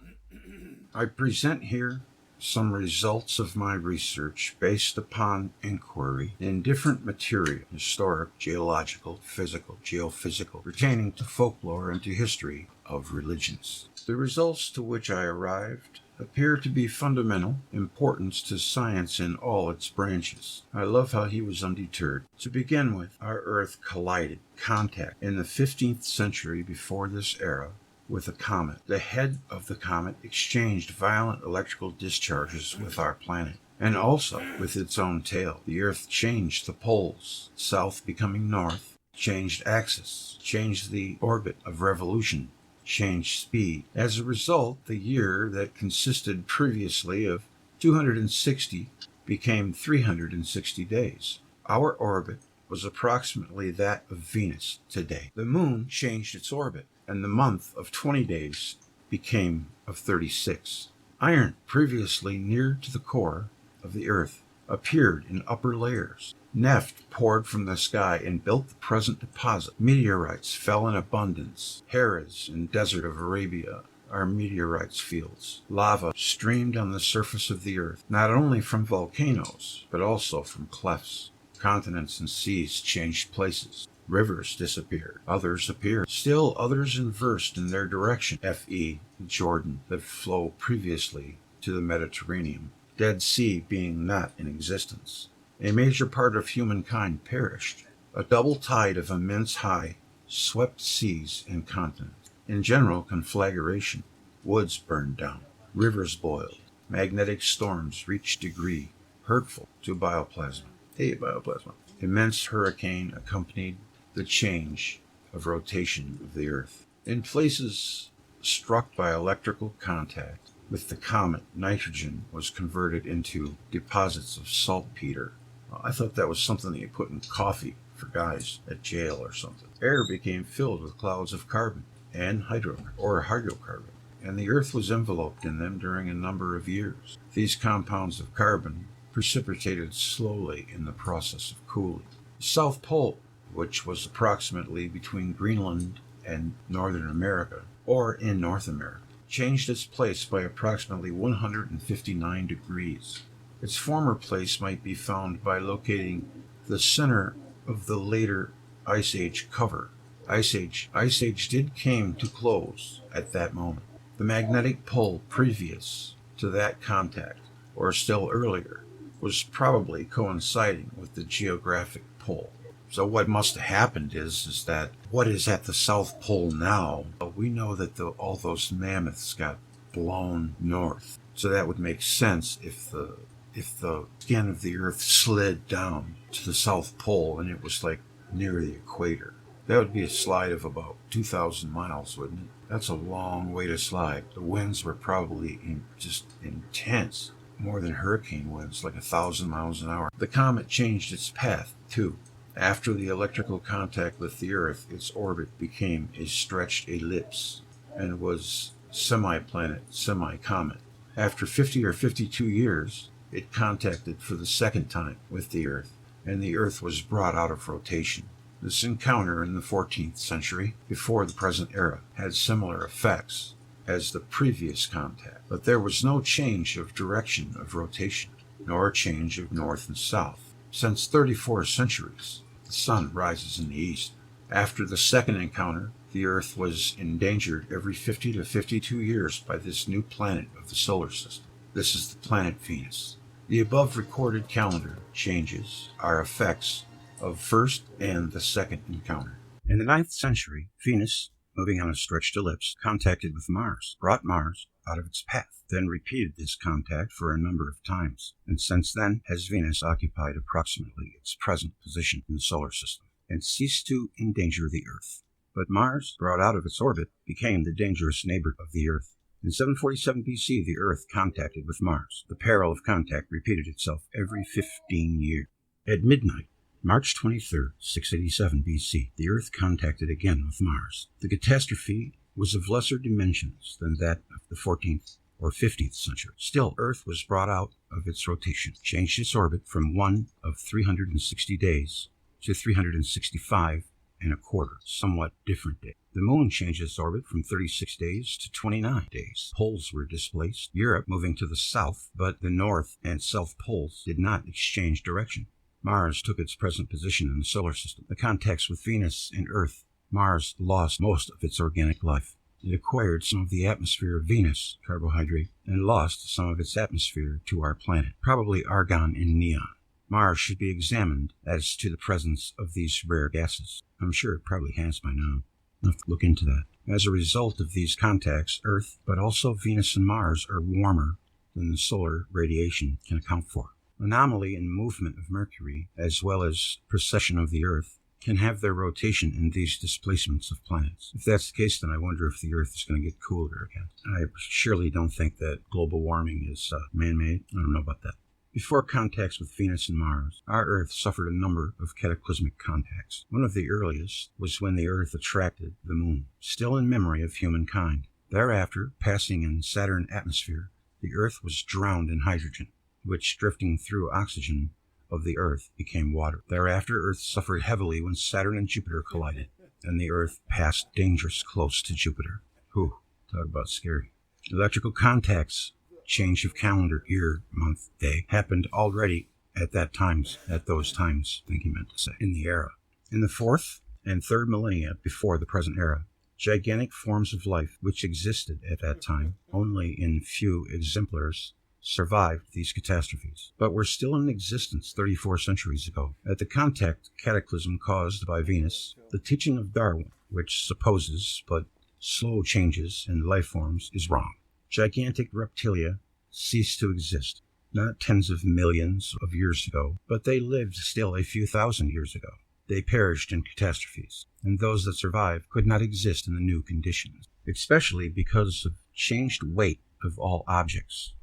I present here some results of my research based upon inquiry in different material, historic, geological, physical, geophysical, pertaining to folklore and to history of religions. The results to which I arrived appear to be fundamental importance to science in all its branches. I love how he was undeterred. To begin with, our Earth collided, contact, in the 15th century before this era, with a comet. The head of the comet exchanged violent electrical discharges with our planet, and also with its own tail. The Earth changed the poles, south becoming north, changed axis, changed the orbit of revolution, changed speed. As a result, the year that consisted previously of 260 became 360 days. Our orbit was approximately that of Venus today. The moon changed its orbit, and the month of 20 days became of 36. Iron, previously near to the core of the Earth, appeared in upper layers. Neft poured from the sky and built the present deposit. Meteorites fell in abundance. Heras and Desert of Arabia are meteorites fields. Lava streamed on the surface of the Earth, not only from volcanoes, but also from clefts. Continents and seas changed places. Rivers disappeared. Others appeared. Still others inversed in their direction. F.E. Jordan, that flow previously to the Mediterranean. Dead Sea being not in existence. A major part of humankind perished. A double tide of immense high swept seas and continents. In general conflagration, woods burned down. Rivers boiled. Magnetic storms reached degree hurtful to bioplasma. Hey, bioplasma. Immense hurricane accompanied the change of rotation of the Earth. In places struck by electrical contact with the comet, nitrogen was converted into deposits of saltpeter. I thought that was something that you put in coffee for guys at jail or something. Air became filled with clouds of carbon and hydrocarbon, and the Earth was enveloped in them during a number of years. These compounds of carbon precipitated slowly in the process of cooling. The South Pole, which was approximately between Greenland and Northern America, or in North America, changed its place by approximately 159 degrees. Its former place might be found by locating the center of the later Ice Age cover. Ice Age did came to close at that moment. The magnetic pole previous to that contact or still earlier, was probably coinciding with the geographic pole. So what must have happened is that what is at the South Pole now, we know that all those mammoths got blown north. So that would make sense if the skin of the Earth slid down to the South Pole and it was like near the equator. That would be a slide of about 2,000 miles, wouldn't it? That's a long way to slide. The winds were probably just intense, more than hurricane winds, like 1,000 miles an hour. The comet changed its path, too. After the electrical contact with the Earth, its orbit became a stretched ellipse and was semi-planet, semi-comet. After 50 or 52 years, it contacted for the second time with the Earth, and the Earth was brought out of rotation. This encounter in the 14th century, before the present era, had similar effects as the previous contact, but there was no change of direction of rotation, nor change of north and south. Since 34 centuries, the sun rises in the east. After the second encounter, the Earth was endangered every 50 to 52 years by this new planet of the solar system. This is the planet Venus. The above recorded calendar changes are effects of first and the second encounter. In the 9th century, Venus, moving on a stretched ellipse, contacted with Mars, brought Mars out of its path, then repeated this contact for a number of times, and since then has Venus occupied approximately its present position in the solar system, and ceased to endanger the Earth. But Mars, brought out of its orbit, became the dangerous neighbor of the Earth. In 747 BC, the Earth contacted with Mars. The peril of contact repeated itself every 15 years. At midnight, March 23, 687 BC, the Earth contacted again with Mars. The catastrophe was of lesser dimensions than that of the 14th or 15th century. Still, Earth was brought out of its rotation, changed its orbit from one of 360 days to 365 and a quarter, somewhat different days. The Moon changed its orbit from 36 days to 29 days. Poles were displaced, Europe moving to the south, but the north and south poles did not exchange direction. Mars took its present position in the solar system. The contacts with Venus and Earth, Mars lost most of its organic life. It acquired some of the atmosphere of Venus, carbohydrate, and lost some of its atmosphere to our planet, probably argon and neon. Mars should be examined as to the presence of these rare gases. I'm sure it probably has by now. I'll have to look into that. As a result of these contacts, Earth, but also Venus and Mars, are warmer than the solar radiation can account for. Anomaly in movement of Mercury, as well as precession of the Earth, can have their rotation in these displacements of planets. If that's the case, then I wonder if the Earth is going to get cooler again. I surely don't think that global warming is man-made. I don't know about that. Before contacts with Venus and Mars, our Earth suffered a number of cataclysmic contacts. One of the earliest was when the Earth attracted the Moon, still in memory of humankind. Thereafter, passing in Saturn atmosphere, the Earth was drowned in hydrogen, which, drifting through oxygen of the Earth, became water. Thereafter, Earth suffered heavily when Saturn and Jupiter collided, and the Earth passed dangerous close to Jupiter. Whew, talk about scary. Electrical contacts, change of calendar, year, month, day, happened already at those times, I think he meant to say, in the era. In the 4th and 3rd millennia before the present era, gigantic forms of life which existed at that time only in few exemplars survived these catastrophes, but were still in existence 34 centuries ago. At the contact cataclysm caused by Venus, the teaching of Darwin, which supposes but slow changes in life forms, is wrong. Gigantic reptilia ceased to exist, not tens of millions of years ago, but they lived still a few thousand years ago. They perished in catastrophes, and those that survived could not exist in the new conditions, especially because of changed weight of all objects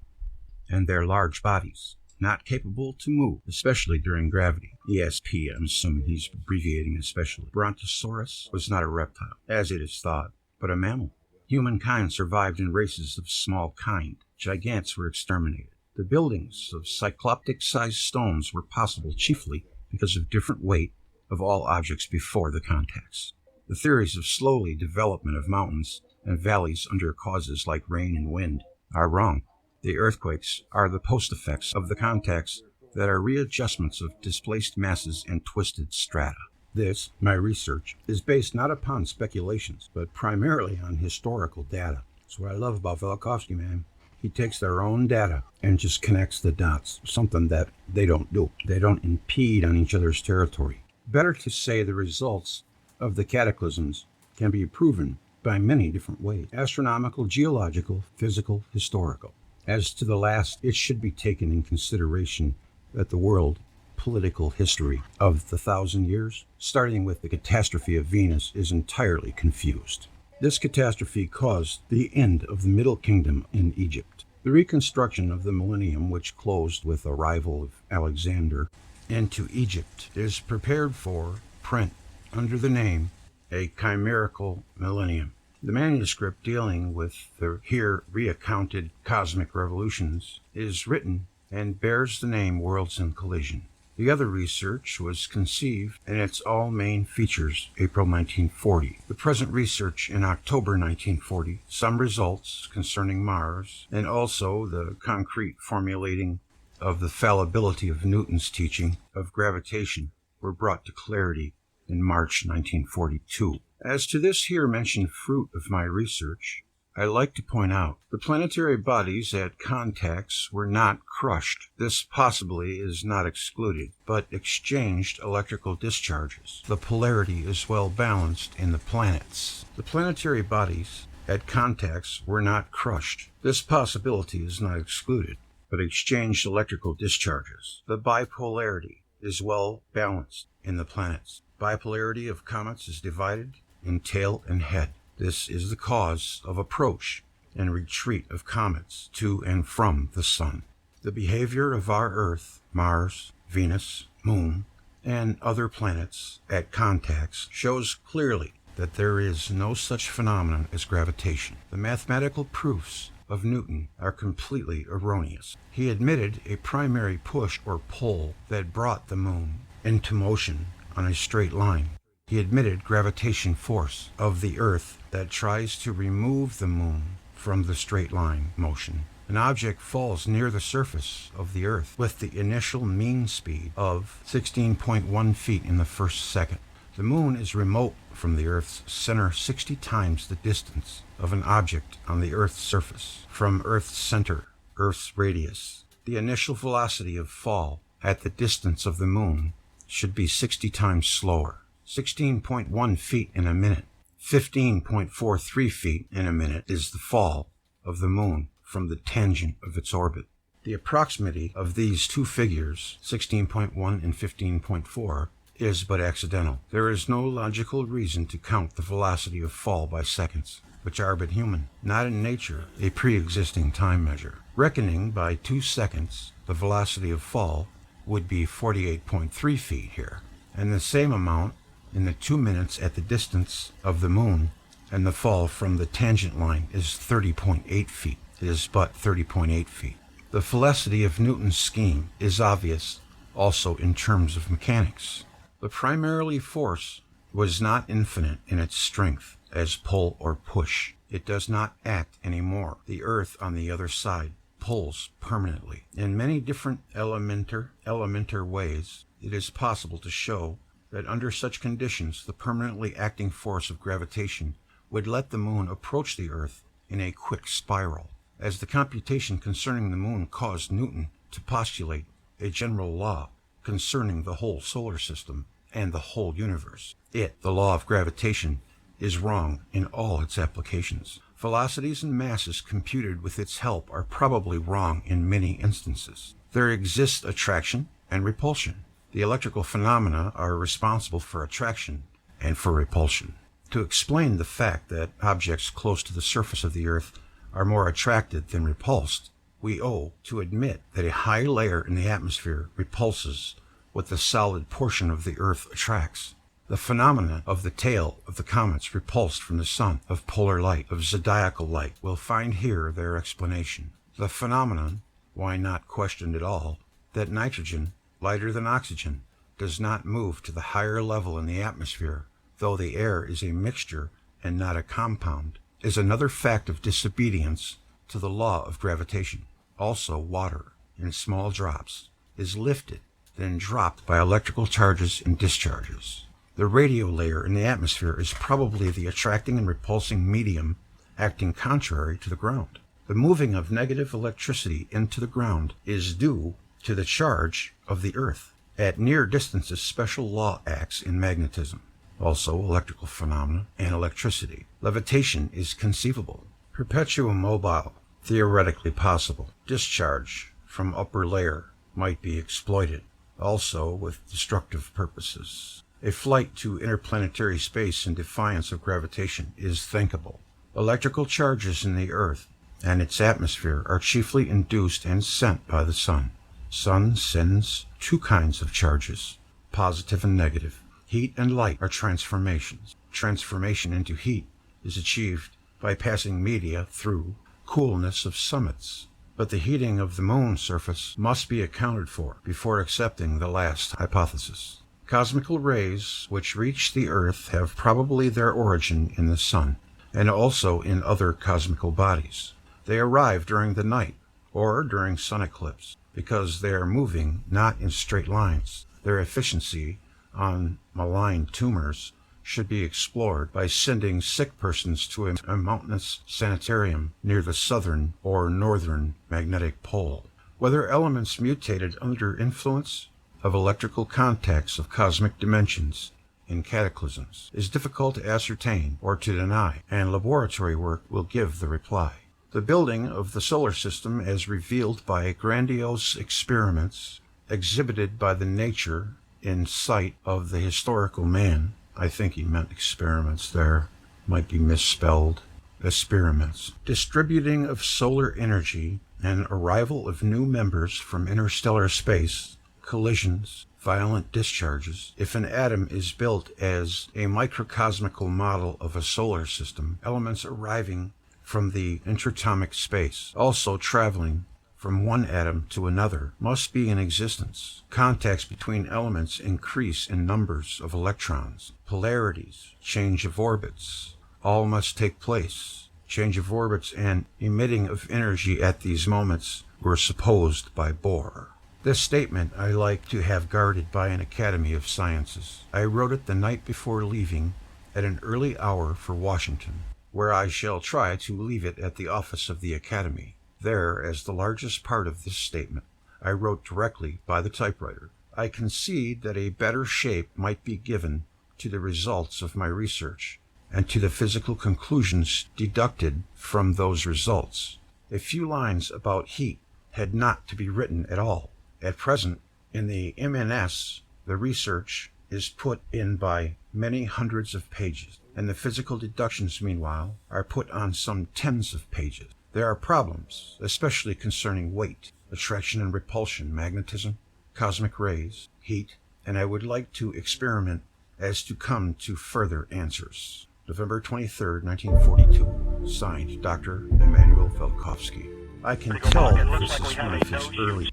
and their large bodies, not capable to move, especially during gravity. ESP, I'm assuming he's abbreviating especially. Brontosaurus was not a reptile, as it is thought, but a mammal. Humankind survived in races of small kind. Gigants were exterminated. The buildings of cycloptic-sized stones were possible chiefly because of different weight of all objects before the contacts. The theories of slowly development of mountains and valleys under causes like rain and wind are wrong. The earthquakes are the post-effects of the contacts that are readjustments of displaced masses and twisted strata. This, my research, is based not upon speculations, but primarily on historical data. That's what I love about Velikovsky, man. He takes their own data and just connects the dots, something that they don't do. They don't impede on each other's territory. Better to say the results of the cataclysms can be proven by many different ways: astronomical, geological, physical, historical. As to the last, it should be taken in consideration that the world political history of the 1,000 years, starting with the catastrophe of Venus, is entirely confused. This catastrophe caused the end of the Middle Kingdom in Egypt. The reconstruction of the millennium, which closed with the arrival of Alexander into Egypt, is prepared for print under the name A Chimerical Millennium. The manuscript dealing with the here reaccounted cosmic revolutions is written and bears the name Worlds in Collision. The other research was conceived in its all main features April 1940. The present research in October 1940, some results concerning Mars, and also the concrete formulating of the fallibility of Newton's teaching of gravitation were brought to clarity in March 1942. As to this here mentioned fruit of my research, I like to point out the planetary bodies at contacts were not crushed. This possibly is not excluded, but exchanged electrical discharges. The polarity is well balanced in the planets. The planetary bodies at contacts were not crushed. This possibility is not excluded, but exchanged electrical discharges. The bipolarity is well balanced in the planets. Bipolarity of comets is divided in tail and head. This is the cause of approach and retreat of comets to and from the Sun. The behavior of our Earth, Mars, Venus, Moon, and other planets at contacts shows clearly that there is no such phenomenon as gravitation. The mathematical proofs of Newton are completely erroneous. He admitted a primary push or pull that brought the Moon into motion on a straight line. He admitted gravitation force of the Earth that tries to remove the Moon from the straight line motion. An object falls near the surface of the Earth with the initial mean speed of 16.1 feet in the first second. The Moon is remote from the Earth's center 60 times the distance of an object on the Earth's surface from Earth's center, Earth's radius. The initial velocity of fall at the distance of the Moon should be 60 times slower. 16.1 feet in a minute. 15.43 feet in a minute is the fall of the Moon from the tangent of its orbit. The approximity of these two figures, 16.1 and 15.4, is but accidental. There is no logical reason to count the velocity of fall by seconds, which are but human, not in nature a pre-existing time measure. Reckoning by 2 seconds, the velocity of fall would be 48.3 feet here, and the same amount in the 2 minutes at the distance of the Moon, and the fall from the tangent line is 30.8 feet. It is but 30.8 feet. The felicity of Newton's scheme is obvious also in terms of mechanics. The primarily force was not infinite in its strength as pull or push. It does not act anymore. The Earth on the other side pulls permanently. In many different elementar ways, it is possible to show that under such conditions the permanently acting force of gravitation would let the Moon approach the Earth in a quick spiral. As the computation concerning the Moon caused Newton to postulate a general law concerning the whole solar system and the whole universe, the law of gravitation, is wrong in all its applications. Velocities and masses computed with its help are probably wrong in many instances. There exists attraction and repulsion. The electrical phenomena are responsible for attraction and for repulsion. To explain the fact that objects close to the surface of the Earth are more attracted than repulsed, we owe to admit that a high layer in the atmosphere repulses what the solid portion of the Earth attracts. The phenomena of the tail of the comets repulsed from the sun, of polar light, of zodiacal light, will find here their explanation. The phenomenon, why not questioned at all, that nitrogen, lighter than oxygen, does not move to the higher level in the atmosphere, though the air is a mixture and not a compound, is another fact of disobedience to the law of gravitation. Also, water, in small drops, is lifted, then dropped by electrical charges and discharges. The radio layer in the atmosphere is probably the attracting and repulsing medium acting contrary to the ground. The moving of negative electricity into the ground is due to the charge of the Earth. At near distances, special law acts in magnetism, also electrical phenomena and electricity. Levitation is conceivable. Perpetuum mobile, theoretically possible. Discharge from upper layer might be exploited, also with destructive purposes. A flight to interplanetary space in defiance of gravitation is thinkable. Electrical charges in the Earth and its atmosphere are chiefly induced and sent by the Sun. Sun sends two kinds of charges, positive and negative. Heat and light are transformations. Transformation into heat is achieved by passing media through coolness of summits. But the heating of the moon's surface must be accounted for before accepting the last hypothesis. Cosmical rays which reach the Earth have probably their origin in the Sun, and also in other cosmical bodies. They arrive during the night, or during sun eclipse, because they are moving not in straight lines. Their efficiency on malign tumors should be explored by sending sick persons to a mountainous sanitarium near the southern or northern magnetic pole. Whether elements mutated under influence of electrical contacts of cosmic dimensions in cataclysms is difficult to ascertain or to deny, and laboratory work will give the reply. The building of the solar system as revealed by grandiose experiments exhibited by the nature in sight of the historical man. I think he meant experiments there. Might be misspelled. Experiments. Distributing of solar energy and arrival of new members from interstellar space, collisions, violent discharges. If an atom is built as a microcosmical model of a solar system, elements arriving from the interatomic space, also traveling from one atom to another, must be in existence. Contacts between elements increase in numbers of electrons. Polarities, change of orbits, all must take place. Change of orbits and emitting of energy at these moments were supposed by Bohr. This statement I like to have guarded by an Academy of Sciences. I wrote it the night before leaving at an early hour for Washington, where I shall try to leave it at the office of the Academy. There, as the largest part of this statement, I wrote directly by the typewriter. I concede that a better shape might be given to the results of my research and to the physical conclusions deducted from those results. A few lines about heat had not to be written at all. At present, in the MNS, the research is put in by many hundreds of pages, and the physical deductions, meanwhile, are put on some tens of pages. There are problems, especially concerning weight, attraction and repulsion, magnetism, cosmic rays, heat, and I would like to experiment as to come to further answers. November 23, 1942. Signed, Dr. Emanuel Velikovsky. I can tell this is one of his early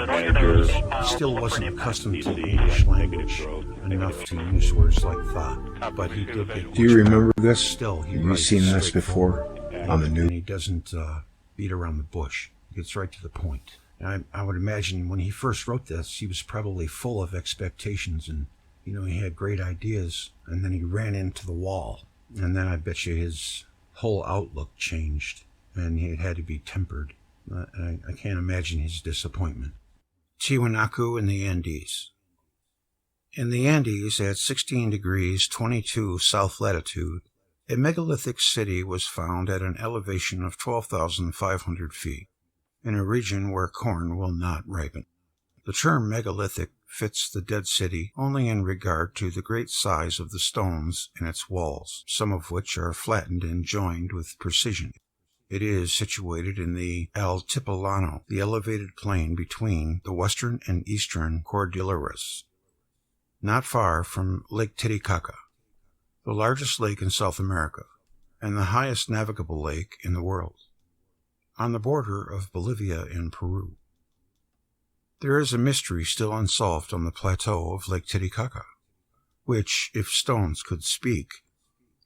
papers. He still wasn't accustomed to the English language enough to use words like thought, but he did get. Do you remember this? Still, have you seen this before on the news? And he doesn't beat around the bush. He gets right to the point. And I would imagine when he first wrote this, he was probably full of expectations, and he had great ideas, and then he ran into the wall, and then I bet you his whole outlook changed, and it had to be tempered. I can't imagine his disappointment. Tiwanaku in the Andes. In the Andes, at 16 degrees 22 south latitude, a megalithic city was found at an elevation of 12,500 feet, in a region where corn will not ripen. The term megalithic fits the dead city only in regard to the great size of the stones in its walls, some of which are flattened and joined with precision. It is situated in the Altiplano, the elevated plain between the western and eastern Cordilleras, not far from Lake Titicaca, the largest lake in South America, and the highest navigable lake in the world, on the border of Bolivia and Peru. There is a mystery still unsolved on the plateau of Lake Titicaca, which, if stones could speak,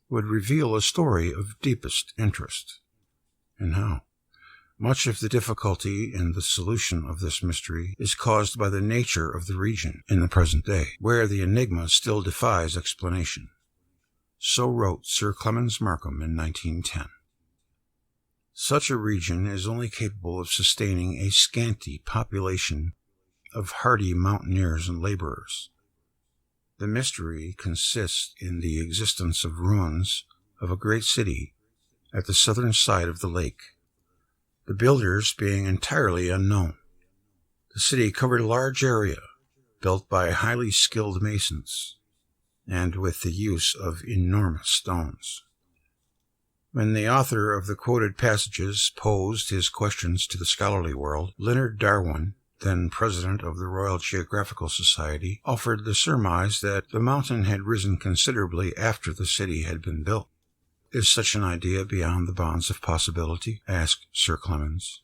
would reveal a story of deepest interest. And how? Much of the difficulty in the solution of this mystery is caused by the nature of the region in the present day, where the enigma still defies explanation. So wrote Sir Clemens Markham in 1910. Such a region is only capable of sustaining a scanty population of hardy mountaineers and laborers. The mystery consists in the existence of ruins of a great city at the southern side of the lake, the builders being entirely unknown. The city covered a large area, built by highly skilled masons, and with the use of enormous stones. When the author of the quoted passages posed his questions to the scholarly world, Leonard Darwin, then president of the Royal Geographical Society, offered the surmise that the mountain had risen considerably after the city had been built. Is such an idea beyond the bounds of possibility? Asked Sir Clemens.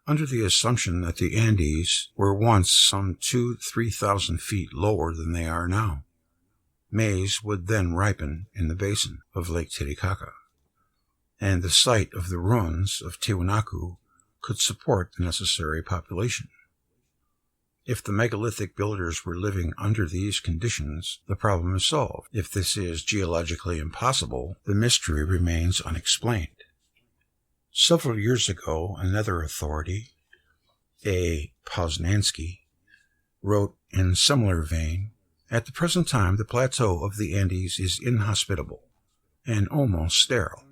Under the assumption that the Andes were once some 2,000–3,000 feet lower than they are now, maize would then ripen in the basin of Lake Titicaca, and the site of the ruins of Tiwanaku could support the necessary population. If the megalithic builders were living under these conditions, the problem is solved. If this is geologically impossible, the mystery remains unexplained. Several years ago, another authority, A. Poznansky, wrote in similar vein, "At the present time, the plateau of the Andes is inhospitable and almost sterile.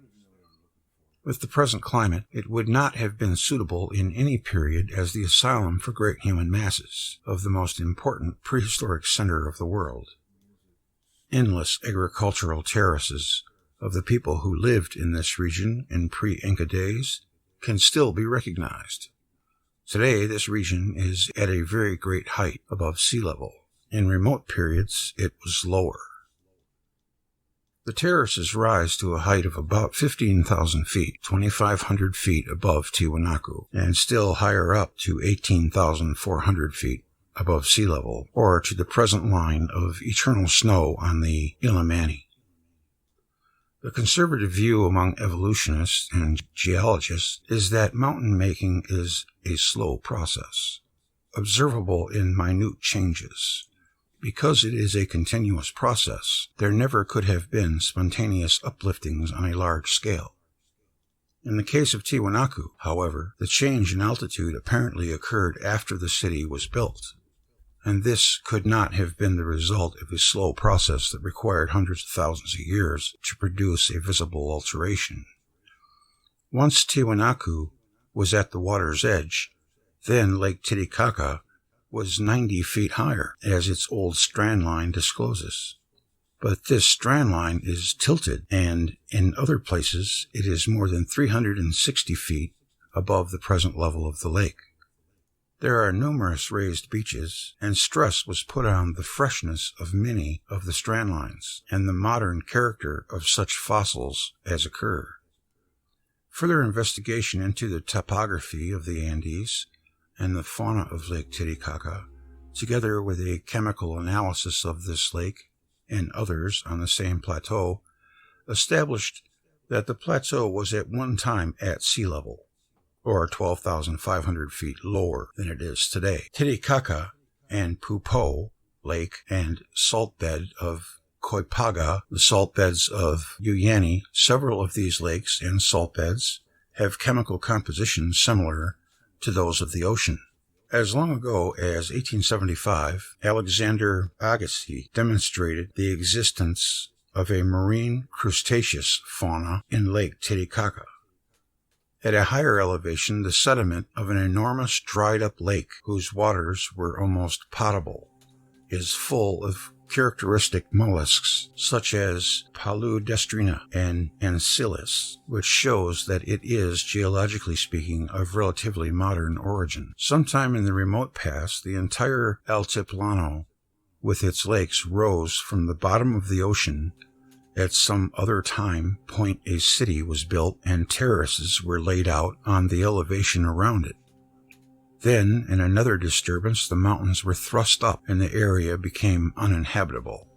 With the present climate, it would not have been suitable in any period as the asylum for great human masses of the most important prehistoric center of the world. Endless agricultural terraces of the people who lived in this region in pre-Inca days can still be recognized. Today, this region is at a very great height above sea level. In remote periods, it was lower. The terraces rise to a height of about 15,000 feet, 2,500 feet above Tiwanaku, and still higher up to 18,400 feet above sea level, or to the present line of eternal snow on the Illimani. The conservative view among evolutionists and geologists is that mountain making is a slow process, observable in minute changes. Because it is a continuous process, there never could have been spontaneous upliftings on a large scale. In the case of Tiwanaku, however, the change in altitude apparently occurred after the city was built, and this could not have been the result of a slow process that required hundreds of thousands of years to produce a visible alteration. Once Tiwanaku was at the water's edge, then Lake Titicaca was 90 feet higher, as its old strand line discloses. But this strand line is tilted, and in other places it is more than 360 feet above the present level of the lake. There are numerous raised beaches, and stress was put on the freshness of many of the strand lines, and the modern character of such fossils as occur. Further investigation into the topography of the Andes and the fauna of Lake Titicaca, together with a chemical analysis of this lake and others on the same plateau, established that the plateau was at one time at sea level, or 12,500 feet lower than it is today. Titicaca and Pupo Lake and salt bed of Coipaga, the salt beds of Uyani, several of these lakes and salt beds have chemical compositions similar to those of the ocean. As long ago as 1875, Alexander Agassiz demonstrated the existence of a marine crustaceous fauna in Lake Titicaca. At a higher elevation, the sediment of an enormous dried-up lake, whose waters were almost potable, is full of characteristic mollusks such as Paludestrina and Ancyllis, which shows that it is, geologically speaking, of relatively modern origin. Sometime in the remote past, the entire Altiplano with its lakes rose from the bottom of the ocean. At some other time point a city was built and terraces were laid out on the elevation around it. Then, in another disturbance, the mountains were thrust up and the area became uninhabitable.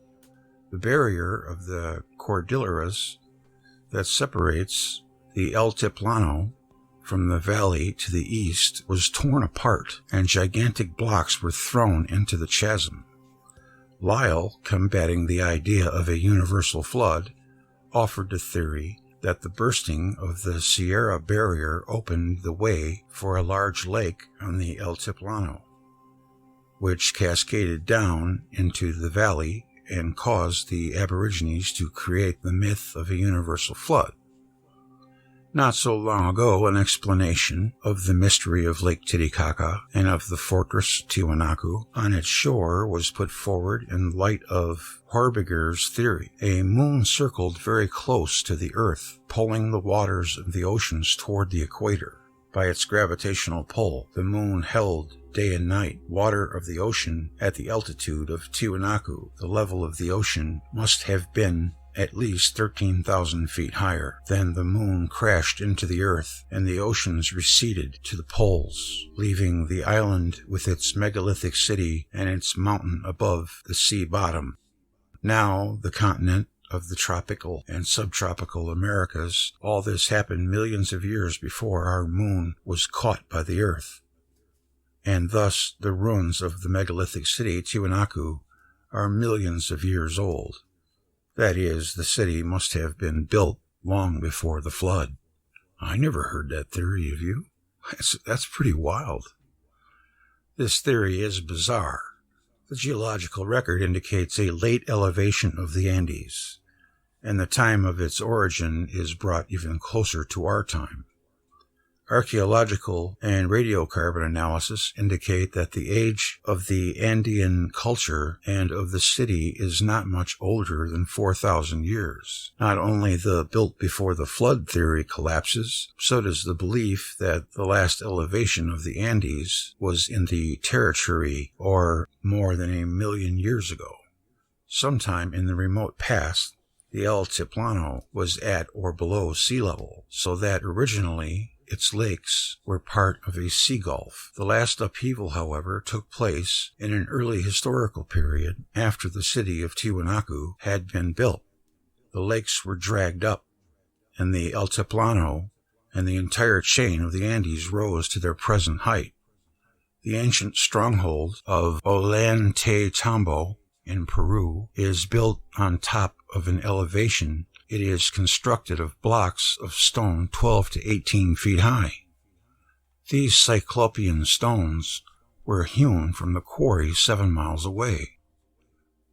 The barrier of the Cordilleras that separates the Altiplano from the valley to the east was torn apart, and gigantic blocks were thrown into the chasm. Lyell, combating the idea of a universal flood, offered the theory that the bursting of the Sierra Barrier opened the way for a large lake on the Altiplano, which cascaded down into the valley and caused the Aborigines to create the myth of a universal flood. Not so long ago, an explanation of the mystery of Lake Titicaca and of the fortress Tiwanaku on its shore was put forward in light of Horbiger's theory. A moon circled very close to the Earth, pulling the waters of the oceans toward the equator. By its gravitational pull, the moon held day and night water of the ocean at the altitude of Tiwanaku. The level of the ocean must have been at least 13,000 feet higher. Then the moon crashed into the Earth, and the oceans receded to the poles, leaving the island with its megalithic city and its mountain above the sea bottom. Now the continent of the tropical and subtropical Americas. All this happened millions of years before our moon was caught by the Earth, and thus the ruins of the megalithic city Tiwanaku are millions of years old. That is, the city must have been built long before the flood. I never heard that theory, have you? That's pretty wild. This theory is bizarre. The geological record indicates a late elevation of the Andes, and the time of its origin is brought even closer to our time. Archaeological and radiocarbon analysis indicate that the age of the Andean culture and of the city is not much older than 4,000 years. Not only the built before the flood theory collapses, so does the belief that the last elevation of the Andes was in the Territory, or more than 1 million years ago. Sometime in the remote past, the Altiplano was at or below sea level, so that originally its lakes were part of a sea gulf. The last upheaval, however, took place in an early historical period after the city of Tiwanaku had been built. The lakes were dragged up, and the Altiplano and the entire chain of the Andes rose to their present height. The ancient stronghold of Ollantaytambo in Peru is built on top of an elevation. It is constructed of blocks of stone 12 to 18 feet high. These cyclopean stones were hewn from the quarry 7 miles away.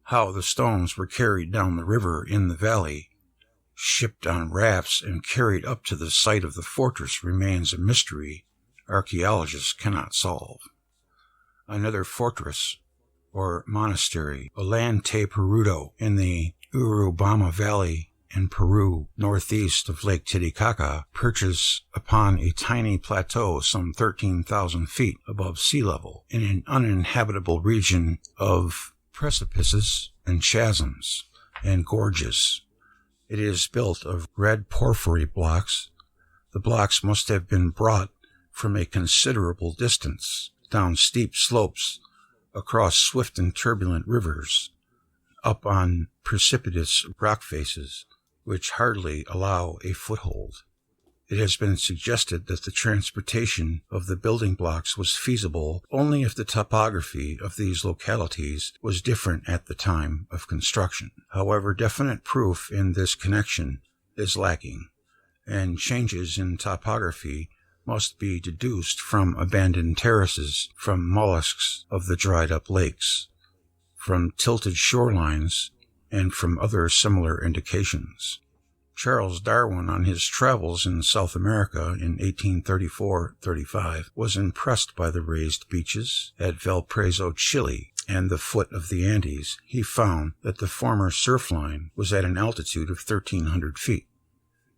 How the stones were carried down the river in the valley, shipped on rafts and carried up to the site of the fortress remains a mystery archaeologists cannot solve. Another fortress, or monastery, Ollantayperudo, in the Urubamba Valley in Peru, northeast of Lake Titicaca, perches upon a tiny plateau some 13,000 feet above sea level in an uninhabitable region of precipices and chasms and gorges. It is built of red porphyry blocks. The blocks must have been brought from a considerable distance, down steep slopes, across swift and turbulent rivers, up on precipitous rock faces, which hardly allow a foothold. It has been suggested that the transportation of the building blocks was feasible only if the topography of these localities was different at the time of construction. However, definite proof in this connection is lacking, and changes in topography must be deduced from abandoned terraces, from mollusks of the dried-up lakes, from tilted shorelines, and from other similar indications. Charles Darwin, on his travels in South America in 1834-35, was impressed by the raised beaches at Valparaiso, Chile, and the foot of the Andes. He found that the former surf line was at an altitude of 1,300 feet.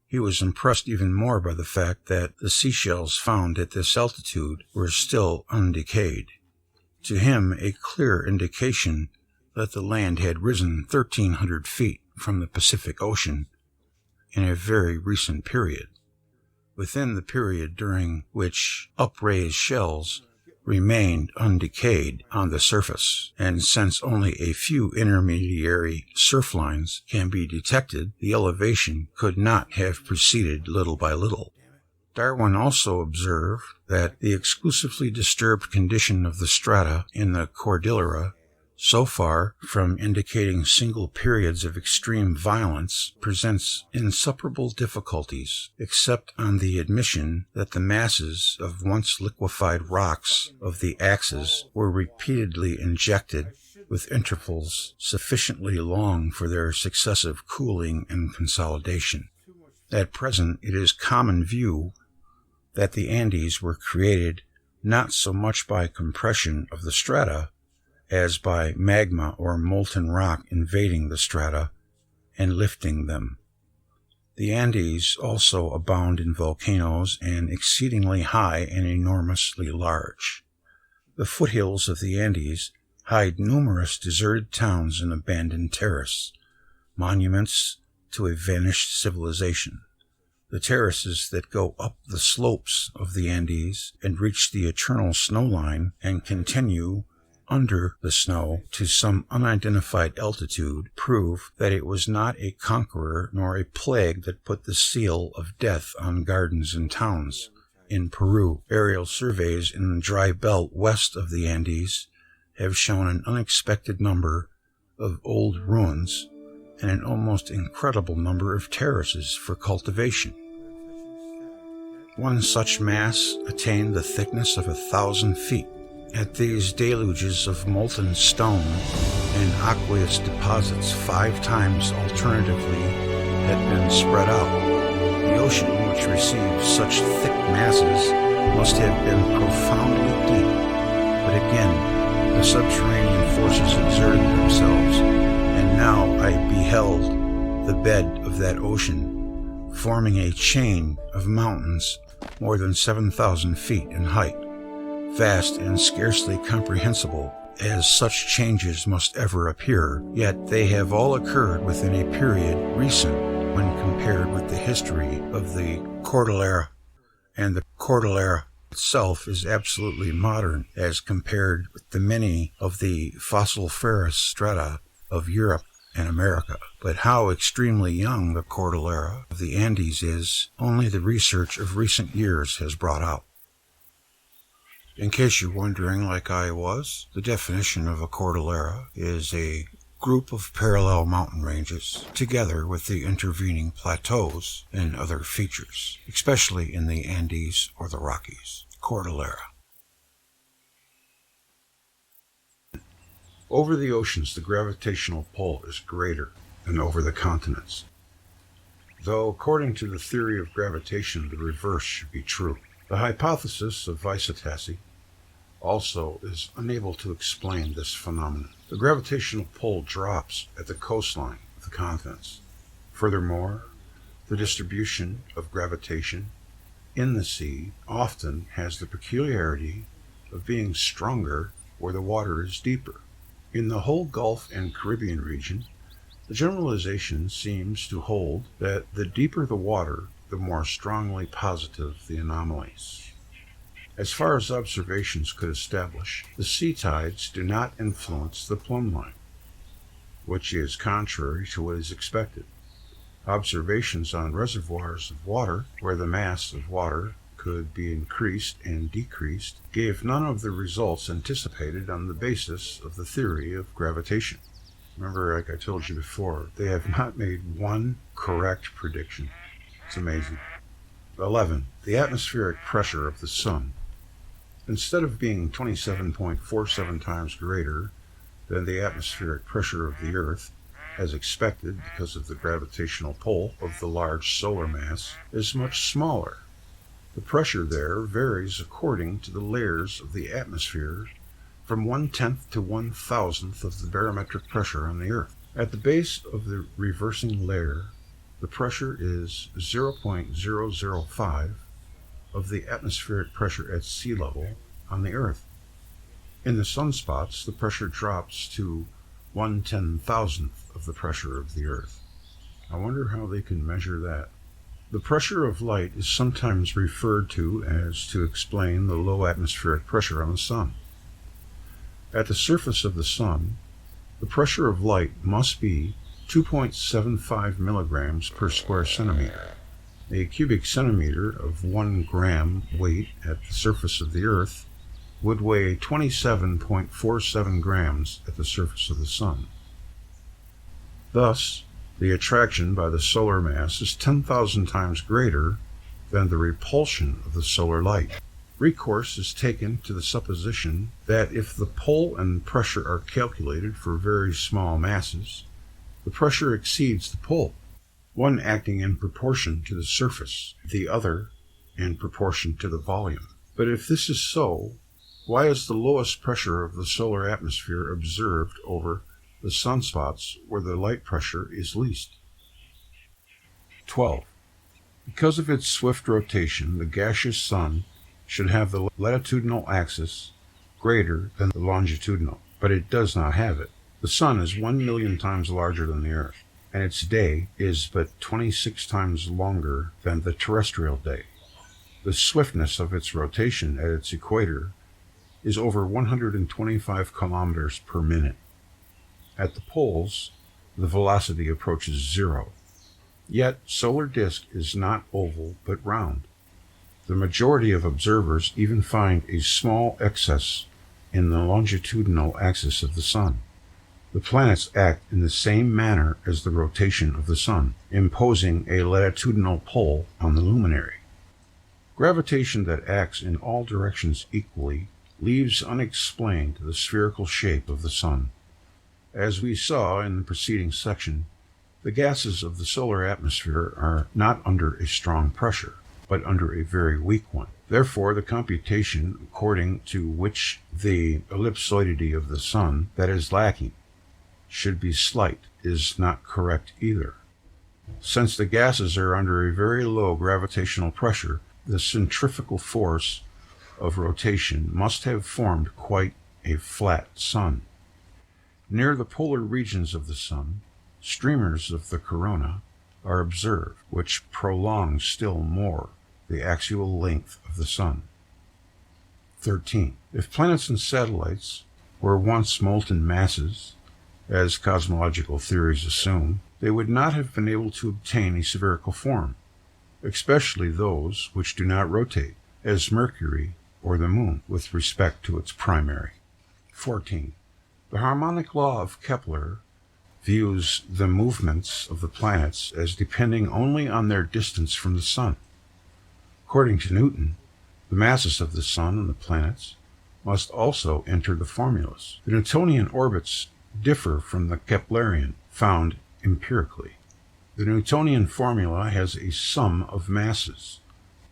He was impressed even more by the fact that the seashells found at this altitude were still undecayed. To him, a clear indication that the land had risen 1,300 feet from the Pacific Ocean in a very recent period, within the period during which upraised shells remained undecayed on the surface, and since only a few intermediary surf lines can be detected, the elevation could not have proceeded little by little. Darwin also observed that the exclusively disturbed condition of the strata in the Cordillera so far from indicating single periods of extreme violence, presents insuperable difficulties, except on the admission that the masses of once liquefied rocks of the axis were repeatedly injected with intervals sufficiently long for their successive cooling and consolidation. At present, it is common view that the Andes were created not so much by compression of the strata as by magma or molten rock invading the strata and lifting them. The Andes also abound in volcanoes and exceedingly high and enormously large. The foothills of the Andes hide numerous deserted towns and abandoned terraces, monuments to a vanished civilization. The terraces that go up the slopes of the Andes and reach the eternal snow line and continue under the snow to some unidentified altitude prove that it was not a conqueror nor a plague that put the seal of death on gardens and towns. In Peru, aerial surveys in the dry belt west of the Andes have shown an unexpected number of old ruins and an almost incredible number of terraces for cultivation. One such mass attained the thickness of 1,000 feet. At these deluges of molten stone and aqueous deposits 5 times alternatively had been spread out. The ocean, which received such thick masses, must have been profoundly deep. But again, the subterranean forces exerted themselves, and now I beheld the bed of that ocean, forming a chain of mountains more than 7,000 feet in height, vast and scarcely comprehensible as such changes must ever appear, yet they have all occurred within a period recent when compared with the history of the Cordillera, and the Cordillera itself is absolutely modern as compared with the many of the fossiliferous strata of Europe and America. But how extremely young the Cordillera of the Andes is, only the research of recent years has brought out. In case you're wondering like I was, the definition of a Cordillera is a group of parallel mountain ranges together with the intervening plateaus and other features, especially in the Andes or the Rockies. Cordillera. Over the oceans, the gravitational pull is greater than over the continents, though according to the theory of gravitation, the reverse should be true. The hypothesis of Velikovsky also is unable to explain this phenomenon. The gravitational pull drops at the coastline of the continents. Furthermore, the distribution of gravitation in the sea often has the peculiarity of being stronger where the water is deeper. In the whole Gulf and Caribbean region, the generalization seems to hold that the deeper the water, the more strongly positive the anomalies. As far as observations could establish, the sea tides do not influence the plumb line, which is contrary to what is expected. Observations on reservoirs of water, where the mass of water could be increased and decreased, gave none of the results anticipated on the basis of the theory of gravitation. Remember, like I told you before, they have not made one correct prediction. It's amazing. 11. The atmospheric pressure of the Sun. Instead of being 27.47 times greater than the atmospheric pressure of the Earth, as expected because of the gravitational pull of the large solar mass, is much smaller. The pressure there varies according to the layers of the atmosphere from 1/10 to 1,000th of the barometric pressure on the Earth. At the base of the reversing layer, the pressure is 0.005 of the atmospheric pressure at sea level on the Earth. In the sunspots, the pressure drops to 1/10,000th of the pressure of the Earth. I wonder how they can measure that. The pressure of light is sometimes referred to as to explain the low atmospheric pressure on the Sun. At the surface of the Sun, the pressure of light must be 2.75 milligrams per square centimeter. A cubic centimeter of 1 gram weight at the surface of the Earth would weigh 27.47 grams at the surface of the Sun. Thus, the attraction by the solar mass is 10,000 times greater than the repulsion of the solar light. Recourse is taken to the supposition that if the pull and pressure are calculated for very small masses, the pressure exceeds the pull, one acting in proportion to the surface, the other in proportion to the volume. But if this is so, why is the lowest pressure of the solar atmosphere observed over the sunspots where the light pressure is least? 12. Because of its swift rotation, the gaseous Sun should have the latitudinal axis greater than the longitudinal, but it does not have it. The Sun is 1,000,000 times larger than the Earth, and its day is but 26 times longer than the terrestrial day. The swiftness of its rotation at its equator is over 125 kilometers per minute. At the poles, the velocity approaches zero. Yet, solar disk is not oval but round. The majority of observers even find a small excess in the longitudinal axis of the Sun. The planets act in the same manner as the rotation of the Sun, imposing a latitudinal pull on the luminary. Gravitation that acts in all directions equally leaves unexplained the spherical shape of the Sun. As we saw in the preceding section, the gases of the solar atmosphere are not under a strong pressure, but under a very weak one. Therefore, the computation according to which the ellipsoidity of the Sun that is lacking should be slight is not correct either. Since the gases are under a very low gravitational pressure, the centrifugal force of rotation must have formed quite a flat Sun. Near the polar regions of the Sun, streamers of the corona are observed, which prolong still more the axial length of the Sun. 13. If planets and satellites were once molten masses, as cosmological theories assume, they would not have been able to obtain a spherical form, especially those which do not rotate, as Mercury or the Moon, with respect to its primary. 14. The harmonic law of Kepler views the movements of the planets as depending only on their distance from the Sun. According to Newton, the masses of the Sun and the planets must also enter the formulas. The Newtonian orbits differ from the Keplerian found empirically. The Newtonian formula has a sum of masses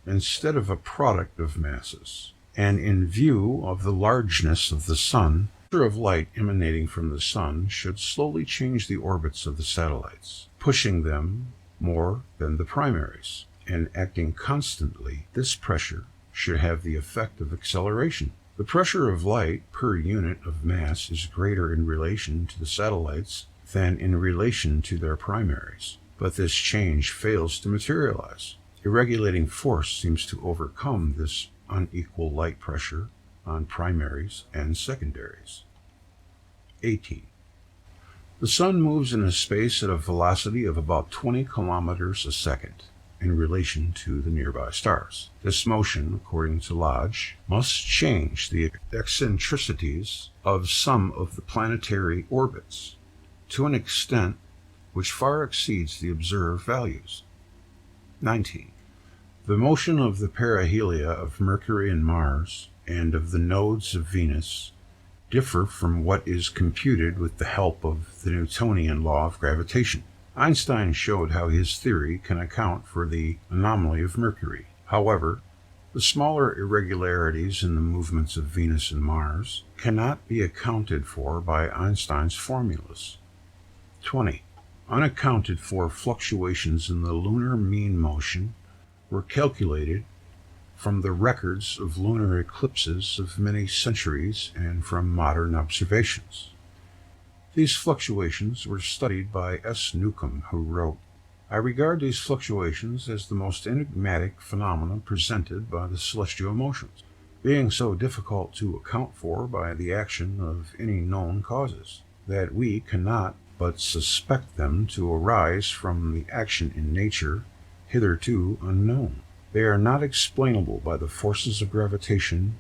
instead of a product of masses, and in view of the largeness of the Sun, the pressure of light emanating from the Sun should slowly change the orbits of the satellites, pushing them more than the primaries, and acting constantly. This pressure should have the effect of acceleration. The pressure of light per unit of mass is greater in relation to the satellites than in relation to their primaries, but this change fails to materialize. A regulating force seems to overcome this unequal light pressure on primaries and secondaries. 18. The Sun moves in a space at a velocity of about 20 kilometers a second in relation to the nearby stars. This motion, according to Lodge, must change the eccentricities of some of the planetary orbits to an extent which far exceeds the observed values. 19. The motion of the perihelia of Mercury and Mars and of the nodes of Venus differ from what is computed with the help of the Newtonian law of gravitation. Einstein showed how his theory can account for the anomaly of Mercury. However, the smaller irregularities in the movements of Venus and Mars cannot be accounted for by Einstein's formulas. 20. Unaccounted for fluctuations in the lunar mean motion were calculated from the records of lunar eclipses of many centuries and from modern observations. These fluctuations were studied by S. Newcomb, who wrote, "I regard these fluctuations as the most enigmatic phenomena presented by the celestial motions, being so difficult to account for by the action of any known causes, that we cannot but suspect them to arise from the action in nature hitherto unknown. They are not explainable by the forces of gravitation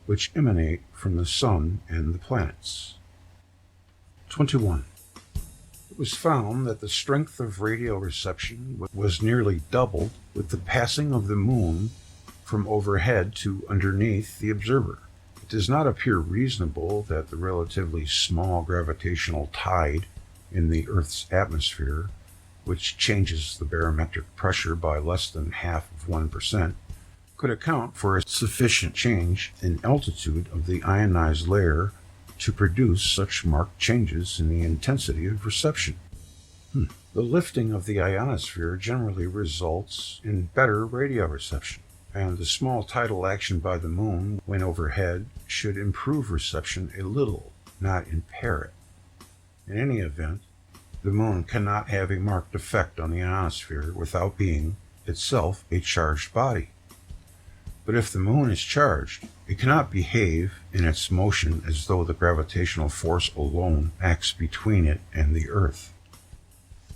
which emanate from the Sun and the planets. 21. It was found that the strength of radio reception was nearly doubled with the passing of the Moon from overhead to underneath the observer. It does not appear reasonable that the relatively small gravitational tide in the Earth's atmosphere, which changes the barometric pressure by less than half of 1%, could account for a sufficient change in altitude of the ionized layer to produce such marked changes in the intensity of reception. The lifting of the ionosphere generally results in better radio reception, and the small tidal action by the Moon when overhead should improve reception a little, not impair it. In any event, the Moon cannot have a marked effect on the ionosphere without being itself a charged body. But if the Moon is charged, it cannot behave in its motion as though the gravitational force alone acts between it and the Earth.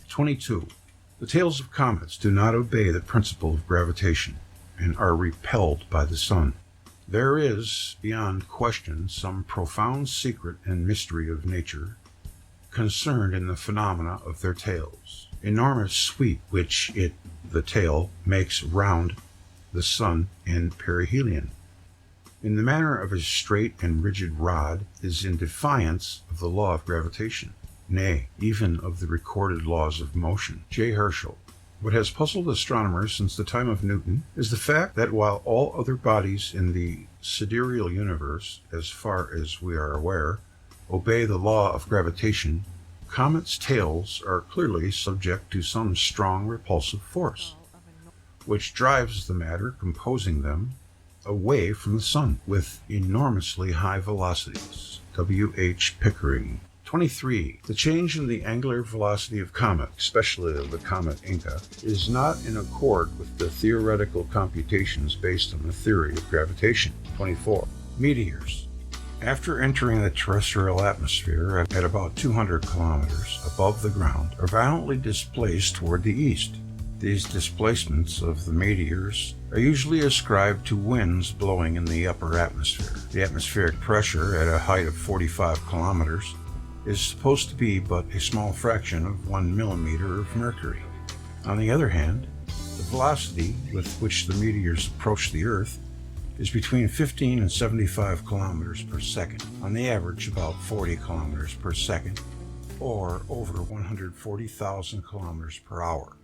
22. The tails of comets do not obey the principle of gravitation and are repelled by the Sun. There is, beyond question, some profound secret and mystery of nature concerned in the phenomena of their tails. Enormous sweep which the tail, makes round the Sun and perihelion, in the manner of a straight and rigid rod, is in defiance of the law of gravitation, nay, even of the recorded laws of motion. J. Herschel. What has puzzled astronomers since the time of Newton is the fact that while all other bodies in the sidereal universe, as far as we are aware, obey the law of gravitation, comets' tails are clearly subject to some strong repulsive force, which drives the matter composing them away from the Sun with enormously high velocities. W. H. Pickering. 23. The change in the angular velocity of comet, especially of the comet Inca, is not in accord with the theoretical computations based on the theory of gravitation. 24. Meteors. After entering the terrestrial atmosphere at about 200 kilometers above the ground, are violently displaced toward the east. These displacements of the meteors are usually ascribed to winds blowing in the upper atmosphere. The atmospheric pressure at a height of 45 kilometers is supposed to be but a small fraction of 1 millimeter of mercury. On the other hand, the velocity with which the meteors approach the Earth is between 15 and 75 kilometers per second, on the average about 40 kilometers per second, or over 140,000 kilometers per hour.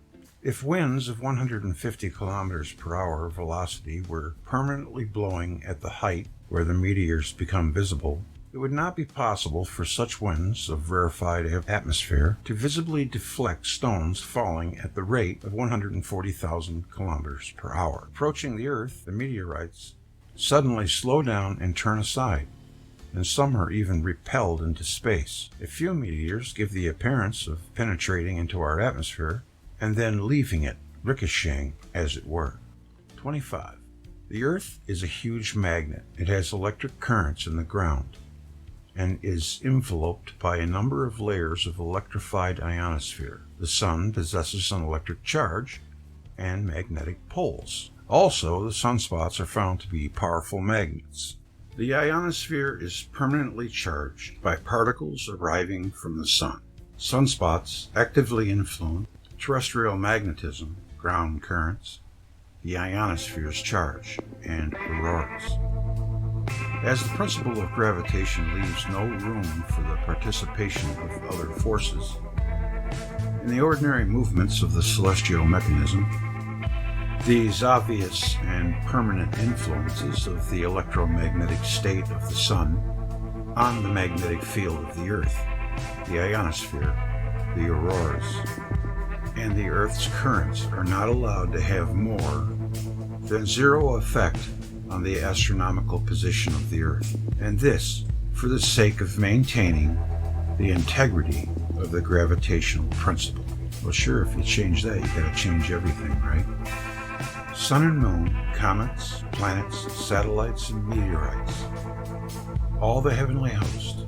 If winds of 150 kilometers per hour velocity were permanently blowing at the height where the meteors become visible, it would not be possible for such winds of rarefied atmosphere to visibly deflect stones falling at the rate of 140,000 kilometers per hour. Approaching the Earth, the meteorites suddenly slow down and turn aside, and some are even repelled into space. A few meteors give the appearance of penetrating into our atmosphere and then leaving it, ricocheting, as it were. 25. The Earth is a huge magnet. It has electric currents in the ground and is enveloped by a number of layers of electrified ionosphere. The Sun possesses an electric charge and magnetic poles. Also, the sunspots are found to be powerful magnets. The ionosphere is permanently charged by particles arriving from the Sun. Sunspots actively influence terrestrial magnetism, ground currents, the ionosphere's charge, and auroras. As the principle of gravitation leaves no room for the participation of other forces, in the ordinary movements of the celestial mechanism, these obvious and permanent influences of the electromagnetic state of the Sun on the magnetic field of the Earth, the ionosphere, the auroras, and the Earth's currents are not allowed to have more than zero effect on the astronomical position of the Earth, and this for the sake of maintaining the integrity of the gravitational principle. Well, sure, if you change that, you gotta change everything, right? Sun and moon, comets, planets, satellites, and meteorites, all the heavenly host,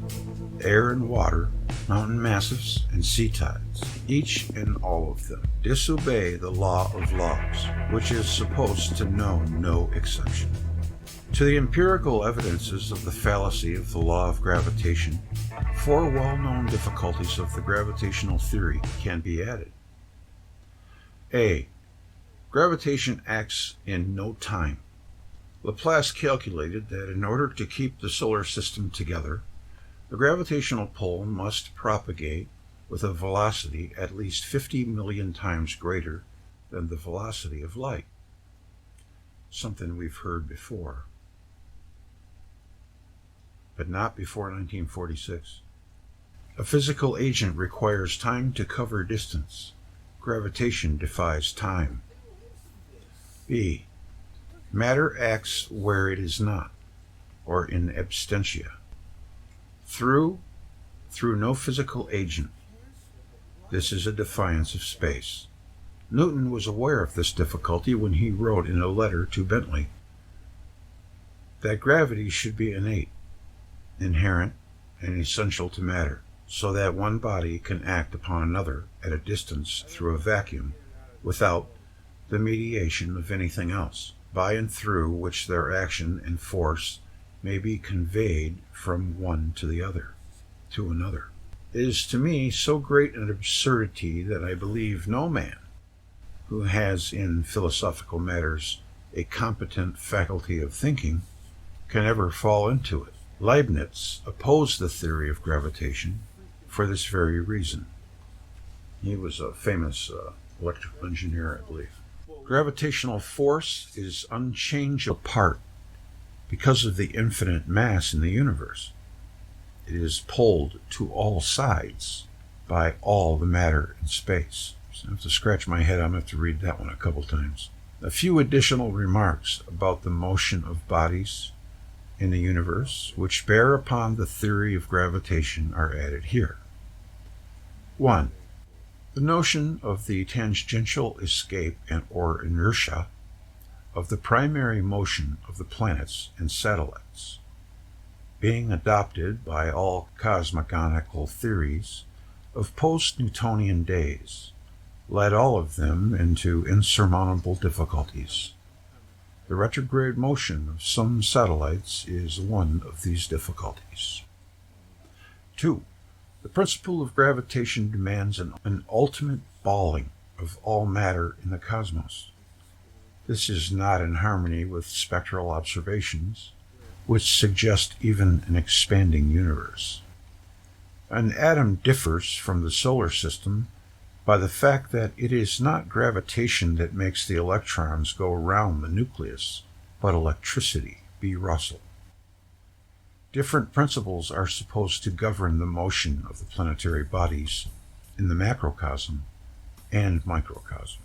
air and water, mountain massives, and sea tides, each and all of them disobey the law of laws, which is supposed to know no exception. To the empirical evidences of the fallacy of the law of gravitation, 4 well-known difficulties of the gravitational theory can be added. A. Gravitation acts in no time. Laplace calculated that in order to keep the solar system together, the gravitational pull must propagate with a velocity at least 50 million times greater than the velocity of light. Something we've heard before, but not before 1946. A physical agent requires time to cover distance. Gravitation defies time. B. Matter acts where it is not, or in absentia. Through no physical agent. This is a defiance of space. Newton was aware of this difficulty when he wrote in a letter to Bentley that gravity should be innate, inherent, and essential to matter, so that one body can act upon another at a distance through a vacuum without the mediation of anything else, by and through which their action and force may be conveyed from one to the other, to another. It is to me so great an absurdity that I believe no man who has in philosophical matters a competent faculty of thinking can ever fall into it. Leibniz opposed the theory of gravitation for this very reason. He was a famous electrical engineer, I believe. Gravitational force is unchangeable apart because of the infinite mass in the universe. It is pulled to all sides by all the matter in space. So I have to scratch my head. I'm going to have to read that one a couple times. A few additional remarks about the motion of bodies in the universe, which bear upon the theory of gravitation, are added here. 1. The notion of the tangential escape or inertia of the primary motion of the planets and satellites, being adopted by all cosmogonical theories of post-Newtonian days, led all of them into insurmountable difficulties. The retrograde motion of some satellites is one of these difficulties. 2. The principle of gravitation demands an ultimate balling of all matter in the cosmos. This is not in harmony with spectral observations, which suggest even an expanding universe. An atom differs from the solar system by the fact that it is not gravitation that makes the electrons go around the nucleus, but electricity. B. Russell. Different principles are supposed to govern the motion of the planetary bodies in the macrocosm and microcosm.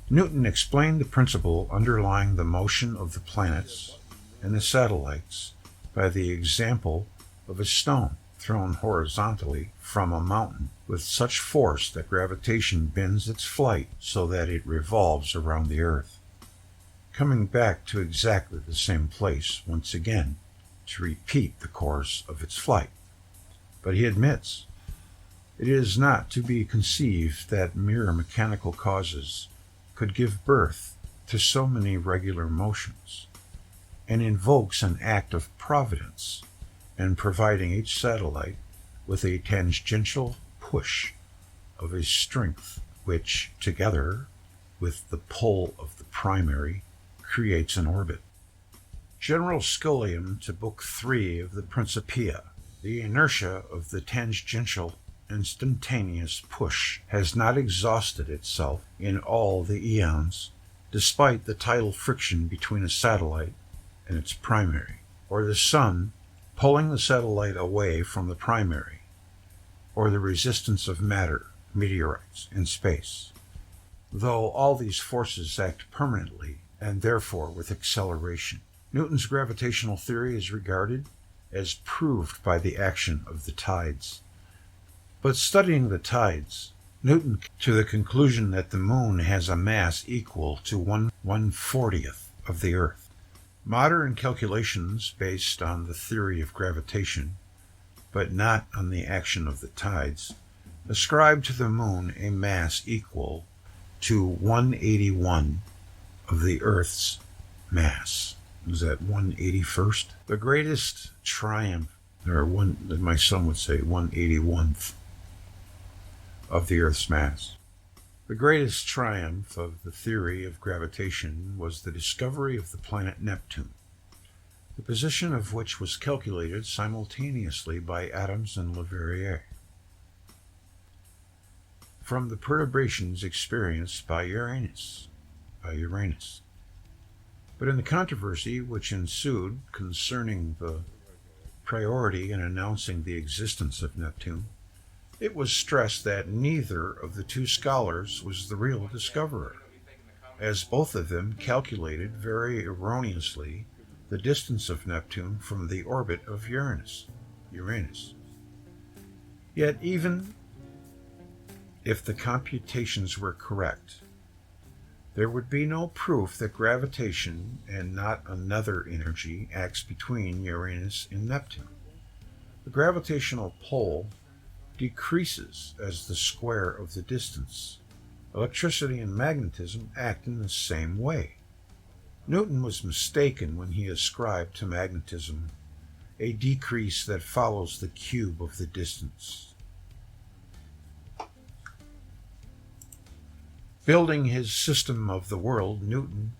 Newton explained the principle underlying the motion of the planets and the satellites by the example of a stone thrown horizontally from a mountain with such force that gravitation bends its flight so that it revolves around the earth, coming back to exactly the same place once again to repeat the course of its flight. But he admits it is not to be conceived that mere mechanical causes could give birth to so many regular motions, and invokes an act of providence in providing each satellite with a tangential push of a strength which, together with the pull of the primary, creates an orbit. General Scholium to Book 3 of the Principia. The inertia of the tangential instantaneous push has not exhausted itself in all the eons, despite the tidal friction between a satellite and its primary, or the sun pulling the satellite away from the primary, or the resistance of matter, meteorites, in space, though all these forces act permanently and therefore with acceleration. Newton's gravitational theory is regarded as proved by the action of the tides. But studying the tides, Newton came to the conclusion that the moon has a mass equal to 1/140th of the Earth. Modern calculations based on the theory of gravitation, but not on the action of the tides, ascribe to the moon a mass equal to 1/81 of the Earth's mass. Was that 181st? The greatest triumph, or my son would say 181th of the Earth's mass. The greatest triumph of the theory of gravitation was the discovery of the planet Neptune, the position of which was calculated simultaneously by Adams and Leverrier from the perturbations experienced by Uranus. But in the controversy which ensued concerning the priority in announcing the existence of Neptune, it was stressed that neither of the two scholars was the real discoverer, as both of them calculated very erroneously the distance of Neptune from the orbit of Uranus. Yet even if the computations were correct, there would be no proof that gravitation and not another energy acts between Uranus and Neptune. The gravitational pull decreases as the square of the distance. Electricity and magnetism act in the same way. Newton was mistaken when he ascribed to magnetism a decrease that follows the cube of the distance. Building his system of the world, Newton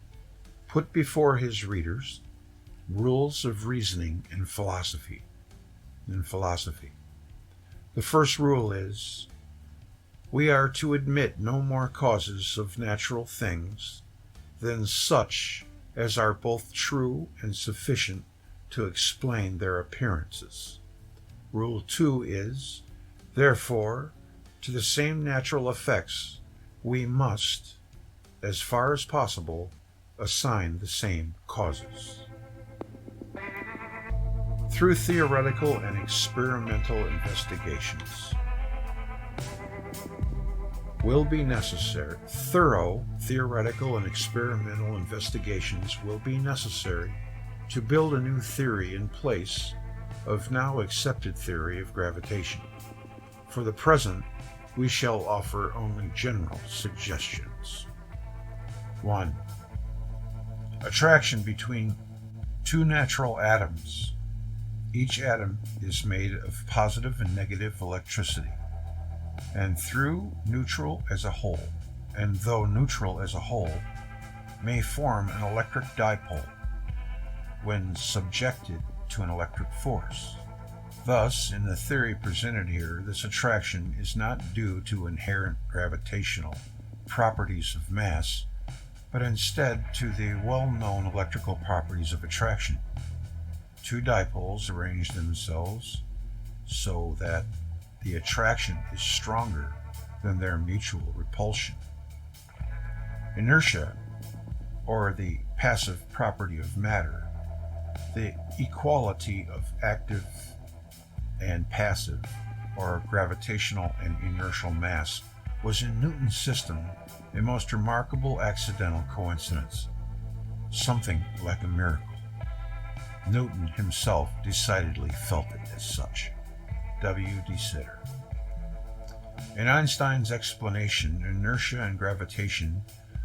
put before his readers rules of reasoning and philosophy. The first rule is, we are to admit no more causes of natural things than such as are both true and sufficient to explain their appearances. Rule 2 is, therefore, to the same natural effects we must, as far as possible, assign the same causes. Through theoretical and experimental investigations will be necessary. Thorough theoretical and experimental investigations will be necessary to build a new theory in place of now accepted theory of gravitation. For the present, we shall offer only general suggestions. 1. Attraction between two natural atoms. Each atom is made of positive and negative electricity, and though neutral as a whole, may form an electric dipole when subjected to an electric force. Thus, in the theory presented here, this attraction is not due to inherent gravitational properties of mass, but instead to the well-known electrical properties of attraction. Two dipoles arrange themselves so that the attraction is stronger than their mutual repulsion. Inertia, or the passive property of matter, the equality of active and passive, or gravitational and inertial mass, was in Newton's system a most remarkable accidental coincidence, something like a miracle. Newton himself decidedly felt it as such. W. D. Sitter. In Einstein's explanation, inertia and gravitation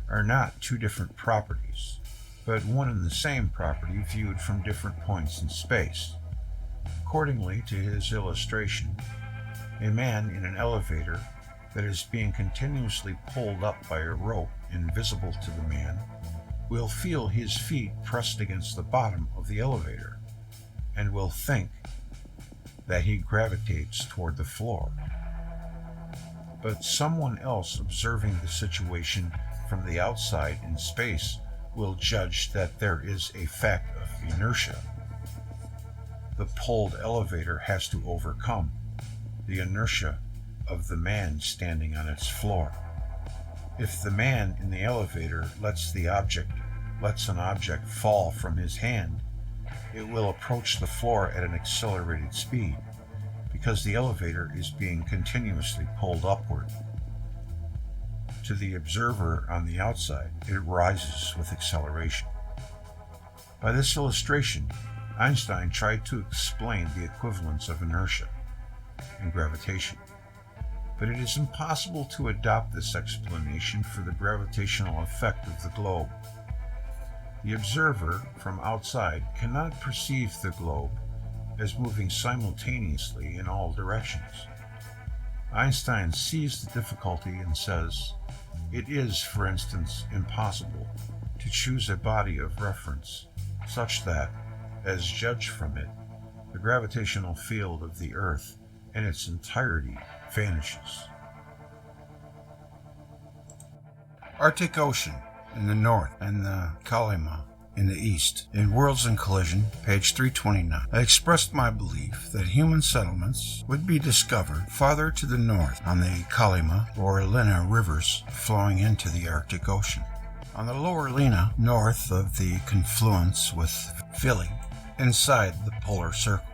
are not two different properties, but one and the same property viewed from different points in space. Accordingly to his illustration, a man in an elevator that is being continuously pulled up by a rope invisible to the man will feel his feet pressed against the bottom of the elevator and will think that he gravitates toward the floor. But someone else observing the situation from the outside in space will judge that there is a fact of inertia the pulled elevator has to overcome, the inertia of the man standing on its floor. If the man in the elevator lets an object fall from his hand, it will approach the floor at an accelerated speed, because the elevator is being continuously pulled upward. To the observer on the outside, it rises with acceleration. By this illustration, Einstein tried to explain the equivalence of inertia and gravitation, but it is impossible to adopt this explanation for the gravitational effect of the globe. The observer from outside cannot perceive the globe as moving simultaneously in all directions. Einstein sees the difficulty and says, it is, for instance, impossible to choose a body of reference such that, as judged from it, the gravitational field of the Earth in its entirety vanishes. Arctic Ocean in the north and the Kalima in the east. In Worlds in Collision, page 329, I expressed my belief that human settlements would be discovered farther to the north on the Kalima or Lena rivers flowing into the Arctic Ocean. On the lower Lena, north of the confluence with Philly, inside the polar circle.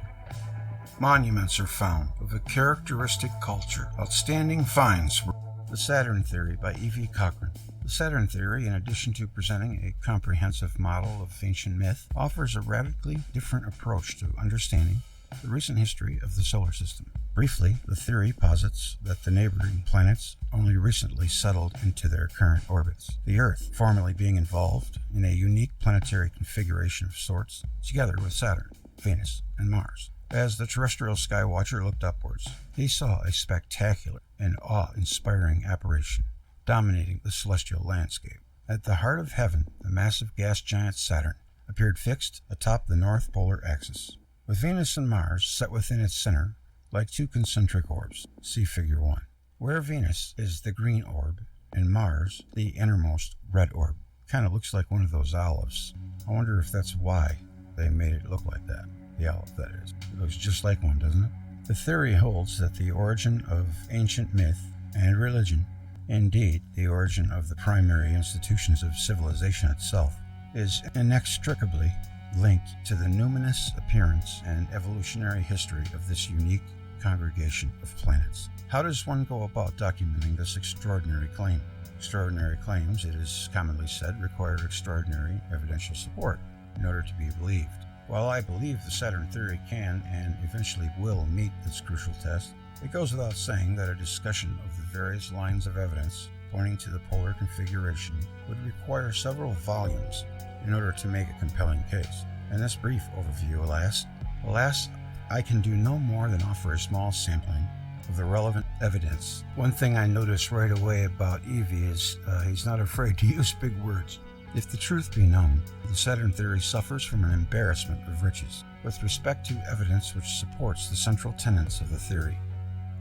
Monuments are found of a characteristic culture. Outstanding finds were The Saturn Theory by E.V. Cochran. The Saturn Theory, in addition to presenting a comprehensive model of ancient myth, offers a radically different approach to understanding the recent history of the solar system. Briefly, the theory posits that the neighboring planets only recently settled into their current orbits, the Earth formerly being involved in a unique planetary configuration of sorts, together with Saturn, Venus, and Mars. As the terrestrial skywatcher looked upwards, he saw a spectacular and awe-inspiring apparition dominating the celestial landscape. At the heart of heaven, the massive gas giant Saturn appeared fixed atop the north polar axis, with Venus and Mars set within its center like two concentric orbs. See Figure 1. Where Venus is the green orb and Mars the innermost red orb. Kind of looks like one of those olives. I wonder if that's why they made it look like that. The olive, that is. It looks just like one, doesn't it? The theory holds that the origin of ancient myth and religion, indeed the origin of the primary institutions of civilization itself, is inextricably linked to the numinous appearance and evolutionary history of this unique congregation of planets. How does one go about documenting this extraordinary claim? Extraordinary claims, it is commonly said, require extraordinary evidential support in order to be believed. While I believe the Saturn theory can and eventually will meet this crucial test, it goes without saying that a discussion of the various lines of evidence pointing to the polar configuration would require several volumes in order to make a compelling case. In this brief overview, alas, I can do no more than offer a small sampling of the relevant evidence. One thing I noticed right away about Evie is he's not afraid to use big words. If the truth be known, the Saturn theory suffers from an embarrassment of riches with respect to evidence which supports the central tenets of the theory.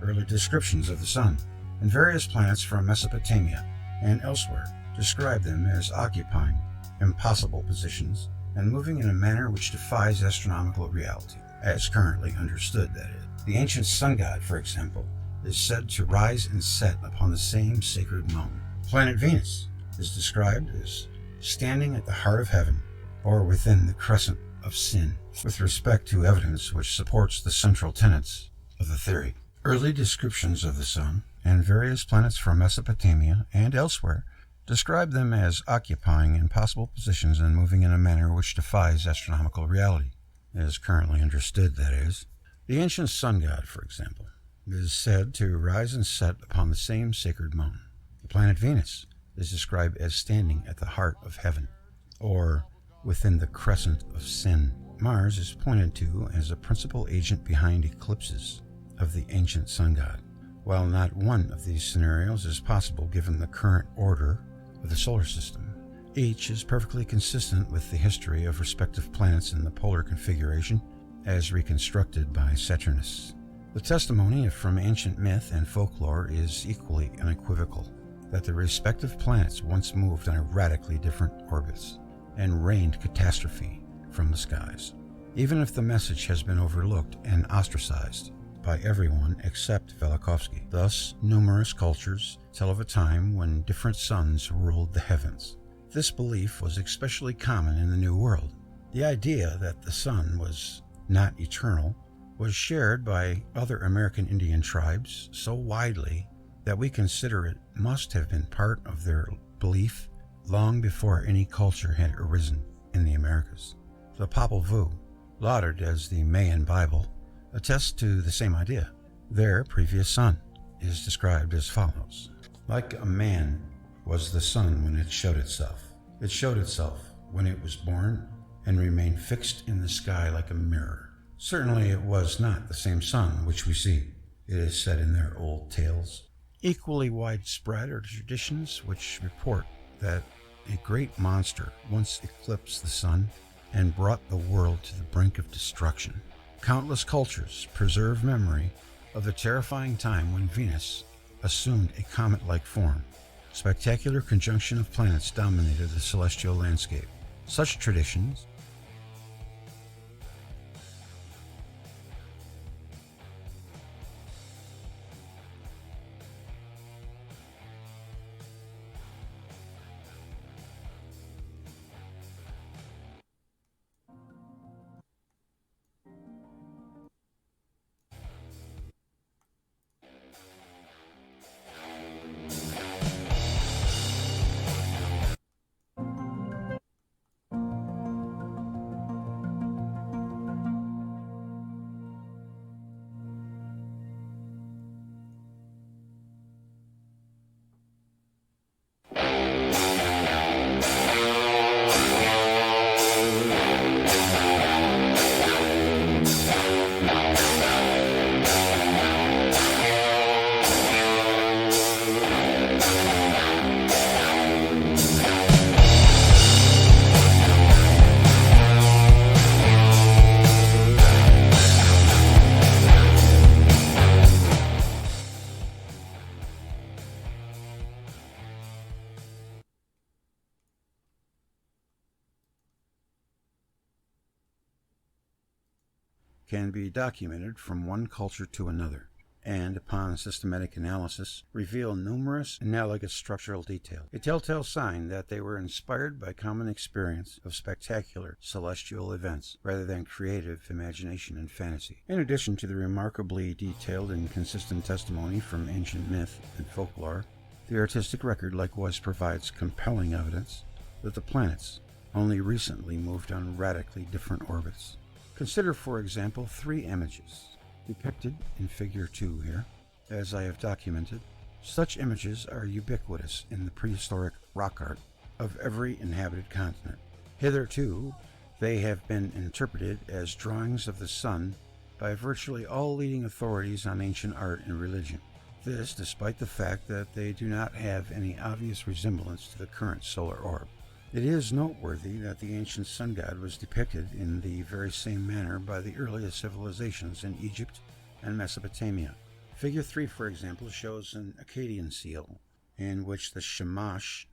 Early descriptions of the Sun and various planets from Mesopotamia and elsewhere describe them as occupying impossible positions and moving in a manner which defies astronomical reality, as currently understood, that is. The ancient sun god, for example, is said to rise and set upon the same sacred mountain. Planet Venus is described as standing at the heart of heaven, or within the crescent of sin, with respect to evidence which supports the central tenets of the theory. Early descriptions of the Sun and various planets from Mesopotamia and elsewhere describe them as occupying impossible positions and moving in a manner which defies astronomical reality, as currently understood, that is. The ancient sun god, for example, is said to rise and set upon the same sacred mountain. The planet Venus is described as standing at the heart of heaven, or within the crescent of sin. Mars is pointed to as a principal agent behind eclipses of the ancient sun god. While not one of these scenarios is possible given the current order of the solar system, each is perfectly consistent with the history of respective planets in the polar configuration as reconstructed by Saturnists. The testimony from ancient myth and folklore is equally unequivocal that the respective planets once moved on radically different orbits and rained catastrophe from the skies. Even if the message has been overlooked and ostracized by everyone except Velikovsky. Thus, numerous cultures tell of a time when different suns ruled the heavens. This belief was especially common in the New World. The idea that the sun was not eternal was shared by other American Indian tribes so widely that we consider it must have been part of their belief long before any culture had arisen in the Americas. The Popol Vuh, lauded as the Mayan Bible, attests to the same idea. Their previous sun is described as follows. Like a man was the sun when it showed itself. It showed itself when it was born and remained fixed in the sky like a mirror. Certainly it was not the same sun which we see, it is said in their old tales. Equally widespread are traditions which report that a great monster once eclipsed the sun and brought the world to the brink of destruction. Countless cultures preserve memory of the terrifying time when Venus assumed a comet-like form. Spectacular conjunction of planets dominated the celestial landscape. Such traditions can be documented from one culture to another, and upon systematic analysis reveal numerous analogous structural details, a telltale sign that they were inspired by common experience of spectacular celestial events rather than creative imagination and fantasy. In addition to the remarkably detailed and consistent testimony from ancient myth and folklore, the artistic record likewise provides compelling evidence that the planets only recently moved on radically different orbits. Consider, for example, 3 images depicted in Figure 2 here, as I have documented. Such images are ubiquitous in the prehistoric rock art of every inhabited continent. Hitherto, they have been interpreted as drawings of the sun by virtually all leading authorities on ancient art and religion. This despite the fact that they do not have any obvious resemblance to the current solar orb. It is noteworthy that the ancient sun god was depicted in the very same manner by the earliest civilizations in Egypt and Mesopotamia. Figure 3, for example, shows an Akkadian seal, in which the Shamash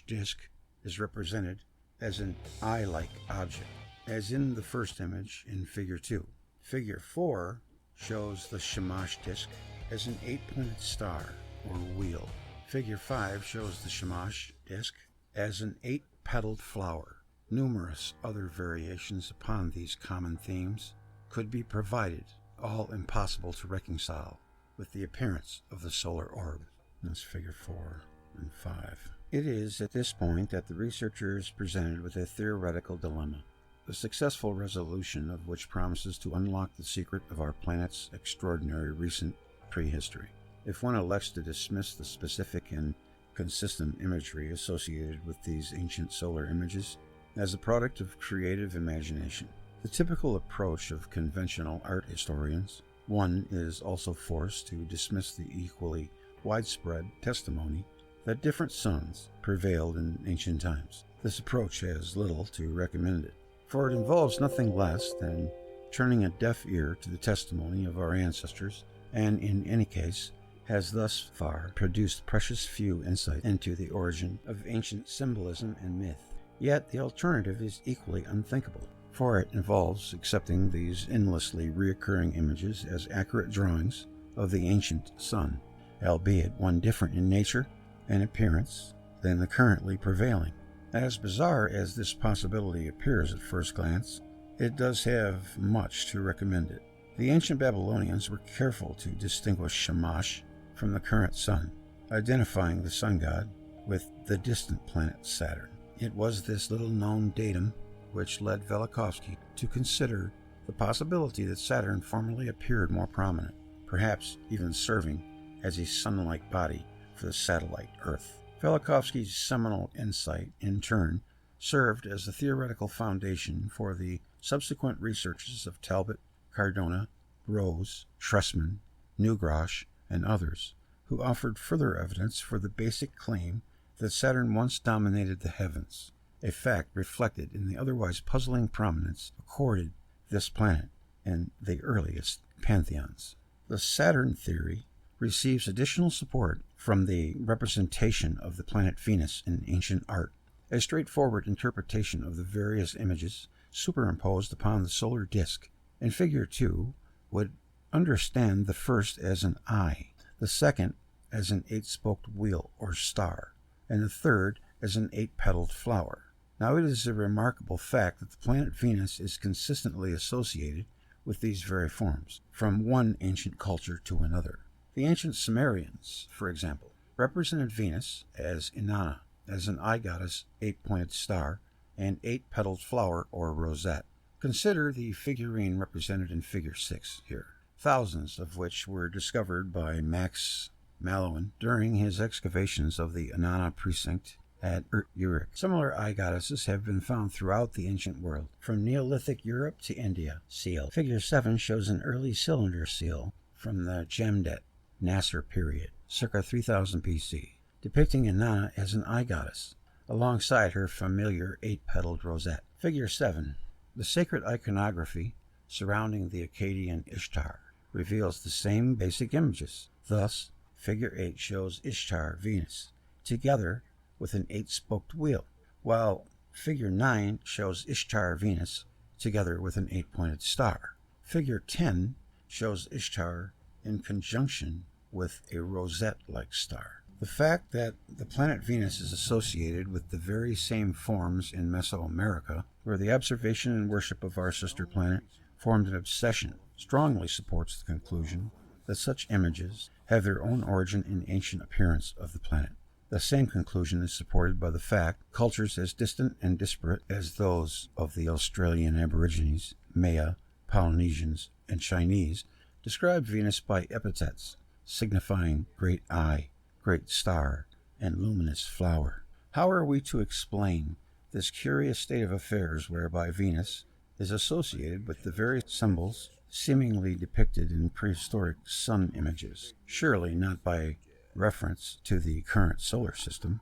disk is represented as an eye-like object, as in the first image in Figure 2. Figure 4 shows the Shamash disk as an 8-pointed star or wheel. Figure 5 shows the Shamash disk as an 8-petaled flower. Numerous other variations upon these common themes could be provided, all impossible to reconcile with the appearance of the solar orb. That's Figure 4 and 5. It is at this point that the researcher is presented with a theoretical dilemma, the successful resolution of which promises to unlock the secret of our planet's extraordinary recent prehistory. If one elects to dismiss the specific and consistent imagery associated with these ancient solar images as a product of creative imagination, the typical approach of conventional art historians, one is also forced to dismiss the equally widespread testimony that different suns prevailed in ancient times. This approach has little to recommend it, for it involves nothing less than turning a deaf ear to the testimony of our ancestors, and in any case has thus far produced precious few insight into the origin of ancient symbolism and myth. Yet the alternative is equally unthinkable, for it involves accepting these endlessly reoccurring images as accurate drawings of the ancient sun, albeit one different in nature and appearance than the currently prevailing. As bizarre as this possibility appears at first glance, it does have much to recommend it. The ancient Babylonians were careful to distinguish Shamash from the current sun, identifying the sun god with the distant planet Saturn. It was this little-known datum which led Velikovsky to consider the possibility that Saturn formerly appeared more prominent, perhaps even serving as a sun-like body for the satellite Earth. Velikovsky's seminal insight, in turn, served as the theoretical foundation for the subsequent researches of Talbot, Cardona, Rose, Tressman, Neugrosch, and others, who offered further evidence for the basic claim that Saturn once dominated the heavens, a fact reflected in the otherwise puzzling prominence accorded this planet in the earliest pantheons. The Saturn theory receives additional support from the representation of the planet Venus in ancient art. A straightforward interpretation of the various images superimposed upon the solar disk in Figure 2 would understand the first as an eye, the second as an eight-spoked wheel or star, and the third as an eight-petaled flower. Now, it is a remarkable fact that the planet Venus is consistently associated with these very forms, from one ancient culture to another. The ancient Sumerians, for example, represented Venus as Inanna, as an eye goddess, eight-pointed star, and eight-petaled flower or rosette. Consider the figurine represented in Figure 6 here, thousands of which were discovered by Max Mallowan during his excavations of the Inanna precinct at Uruk. Similar eye goddesses have been found throughout the ancient world, from Neolithic Europe to India. Seal. Figure 7 shows an early cylinder seal from the Jamdet Nasser period, circa 3000 BC, depicting Inanna as an eye goddess, alongside her familiar eight-petaled rosette. Figure 7. The sacred iconography surrounding the Akkadian Ishtar reveals the same basic images. Thus, Figure 8 shows Ishtar, Venus, together with an eight-spoked wheel, while Figure 9 shows Ishtar, Venus, together with an eight-pointed star. Figure 10 shows Ishtar in conjunction with a rosette-like star. The fact that the planet Venus is associated with the very same forms in Mesoamerica, where the observation and worship of our sister planet formed an obsession, strongly supports the conclusion that such images have their own origin in ancient appearance of the planet. The same conclusion is supported by the fact cultures as distant and disparate as those of the Australian Aborigines, Maya, Polynesians, and Chinese describe Venus by epithets signifying great eye, great star, and luminous flower. How are we to explain this curious state of affairs whereby Venus is associated with the very symbols seemingly depicted in prehistoric sun images? Surely not by reference to the current solar system,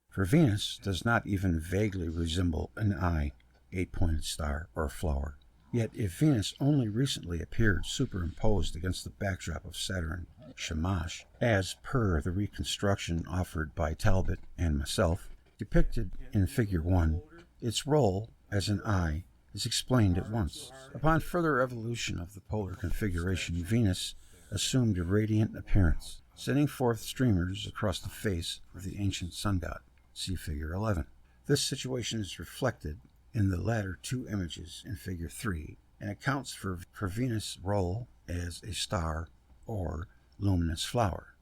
for Venus does not even vaguely resemble an eye, eight-pointed star, or flower. Yet if Venus only recently appeared superimposed against the backdrop of Saturn Shamash, as per the reconstruction offered by Talbot and myself, depicted in Figure 1, its role as an eye is explained at once. Upon further evolution of the polar configuration, Venus assumed a radiant appearance, sending forth streamers across the face of the ancient sun god. See Figure 11. This situation is reflected in the latter two images in Figure 3 and accounts for Venus' role as a star or luminous flower.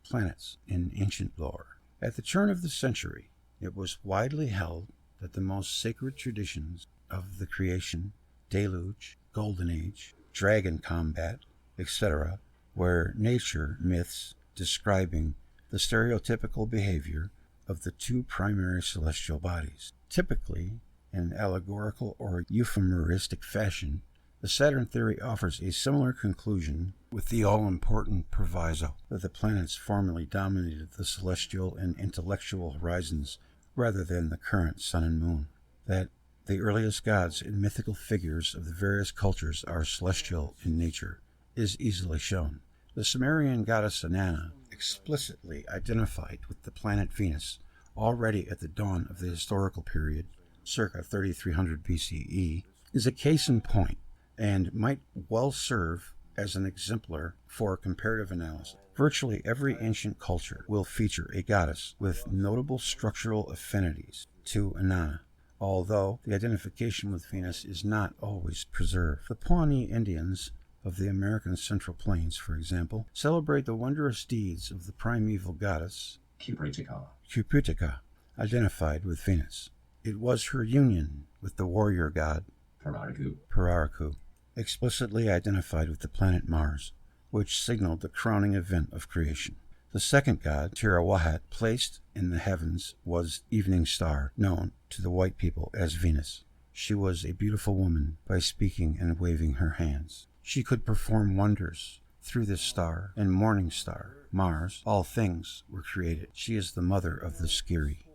Planets in ancient lore. At the turn of the century, it was widely held that the most sacred traditions of the creation, deluge, golden age, dragon combat, etc., were nature myths describing the stereotypical behavior of the two primary celestial bodies. Typically, in allegorical or euphemistic fashion, the Saturn theory offers a similar conclusion, with the all-important proviso that the planets formerly dominated the celestial and intellectual horizons rather than the current sun and moon, that the earliest gods and mythical figures of the various cultures are celestial in nature is easily shown. The Sumerian goddess Inanna, explicitly identified with the planet Venus already at the dawn of the historical period, circa 3300 BCE, is a case in point and might well serve as an exemplar for comparative analysis. Virtually every ancient culture will feature a goddess with notable structural affinities to Inanna, although the identification with Venus is not always preserved. The Pawnee Indians of the American Central Plains, for example, celebrate the wondrous deeds of the primeval goddess Cupitica, identified with Venus. It was her union with the warrior god Pararaku, explicitly identified with the planet Mars, which signaled the crowning event of creation. The The second god, Tiwanaku, placed in the heavens, was evening star, known to the white people as Venus. She was a beautiful woman by speaking and waving her hands. She could perform wonders through this star and morning star, Mars. All things were created. She is the mother of the Scary.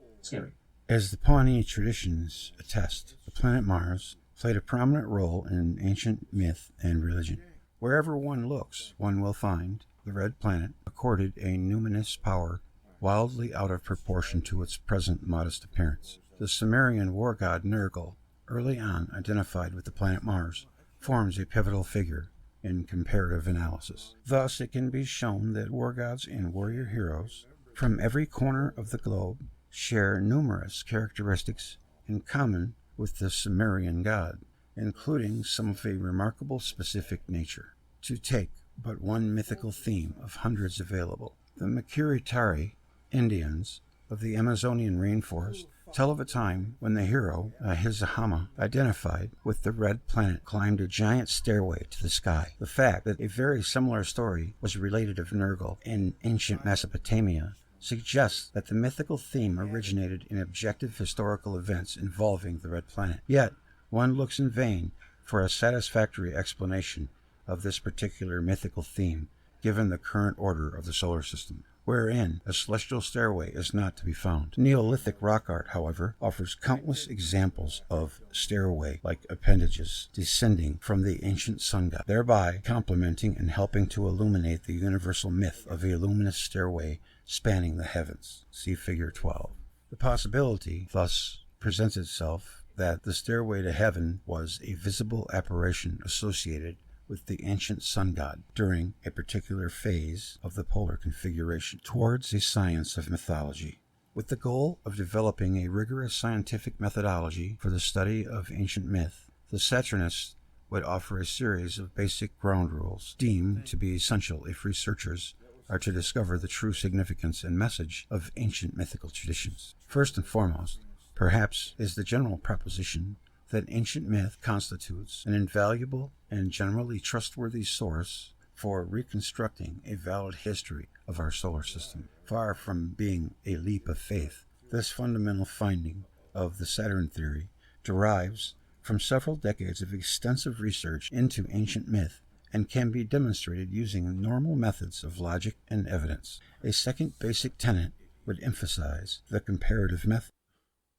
As the Pawnee traditions attest, the planet Mars played a prominent role in ancient myth and religion. Wherever one looks, one will find the red planet accorded a numinous power wildly out of proportion to its present modest appearance. The Sumerian war god Nergal, early on identified with the planet Mars, forms a pivotal figure in comparative analysis. Thus, it can be shown that war gods and warrior heroes from every corner of the globe share numerous characteristics in common with the Sumerian god, including some of a remarkable specific nature. To take but one mythical theme of hundreds available, the Makuritari Indians of the Amazonian rainforest tell of a time when the hero, Ahizahama, identified with the red planet, climbed a giant stairway to the sky. The fact that a very similar story was related of Nergal in ancient Mesopotamia suggests that the mythical theme originated in objective historical events involving the red planet. Yet, one looks in vain for a satisfactory explanation of this particular mythical theme, given the current order of the solar system, wherein a celestial stairway is not to be found. Neolithic rock art, however, offers countless examples of stairway-like appendages descending from the ancient sun god, thereby complementing and helping to illuminate the universal myth of a luminous stairway spanning the heavens. See Figure 12. The possibility thus presents itself that the stairway to heaven was a visible apparition associated with the ancient sun god during a particular phase of the polar configuration towards a science of mythology. With the goal of developing a rigorous scientific methodology for the study of ancient myth, the Saturnists would offer a series of basic ground rules deemed to be essential if researchers are to discover the true significance and message of ancient mythical traditions. First and foremost, perhaps, is the general proposition that ancient myth constitutes an invaluable and generally trustworthy source for reconstructing a valid history of our solar system. Far from being a leap of faith, this fundamental finding of the Saturn theory derives from several decades of extensive research into ancient myth and can be demonstrated using normal methods of logic and evidence. A second basic tenet would emphasize the comparative method.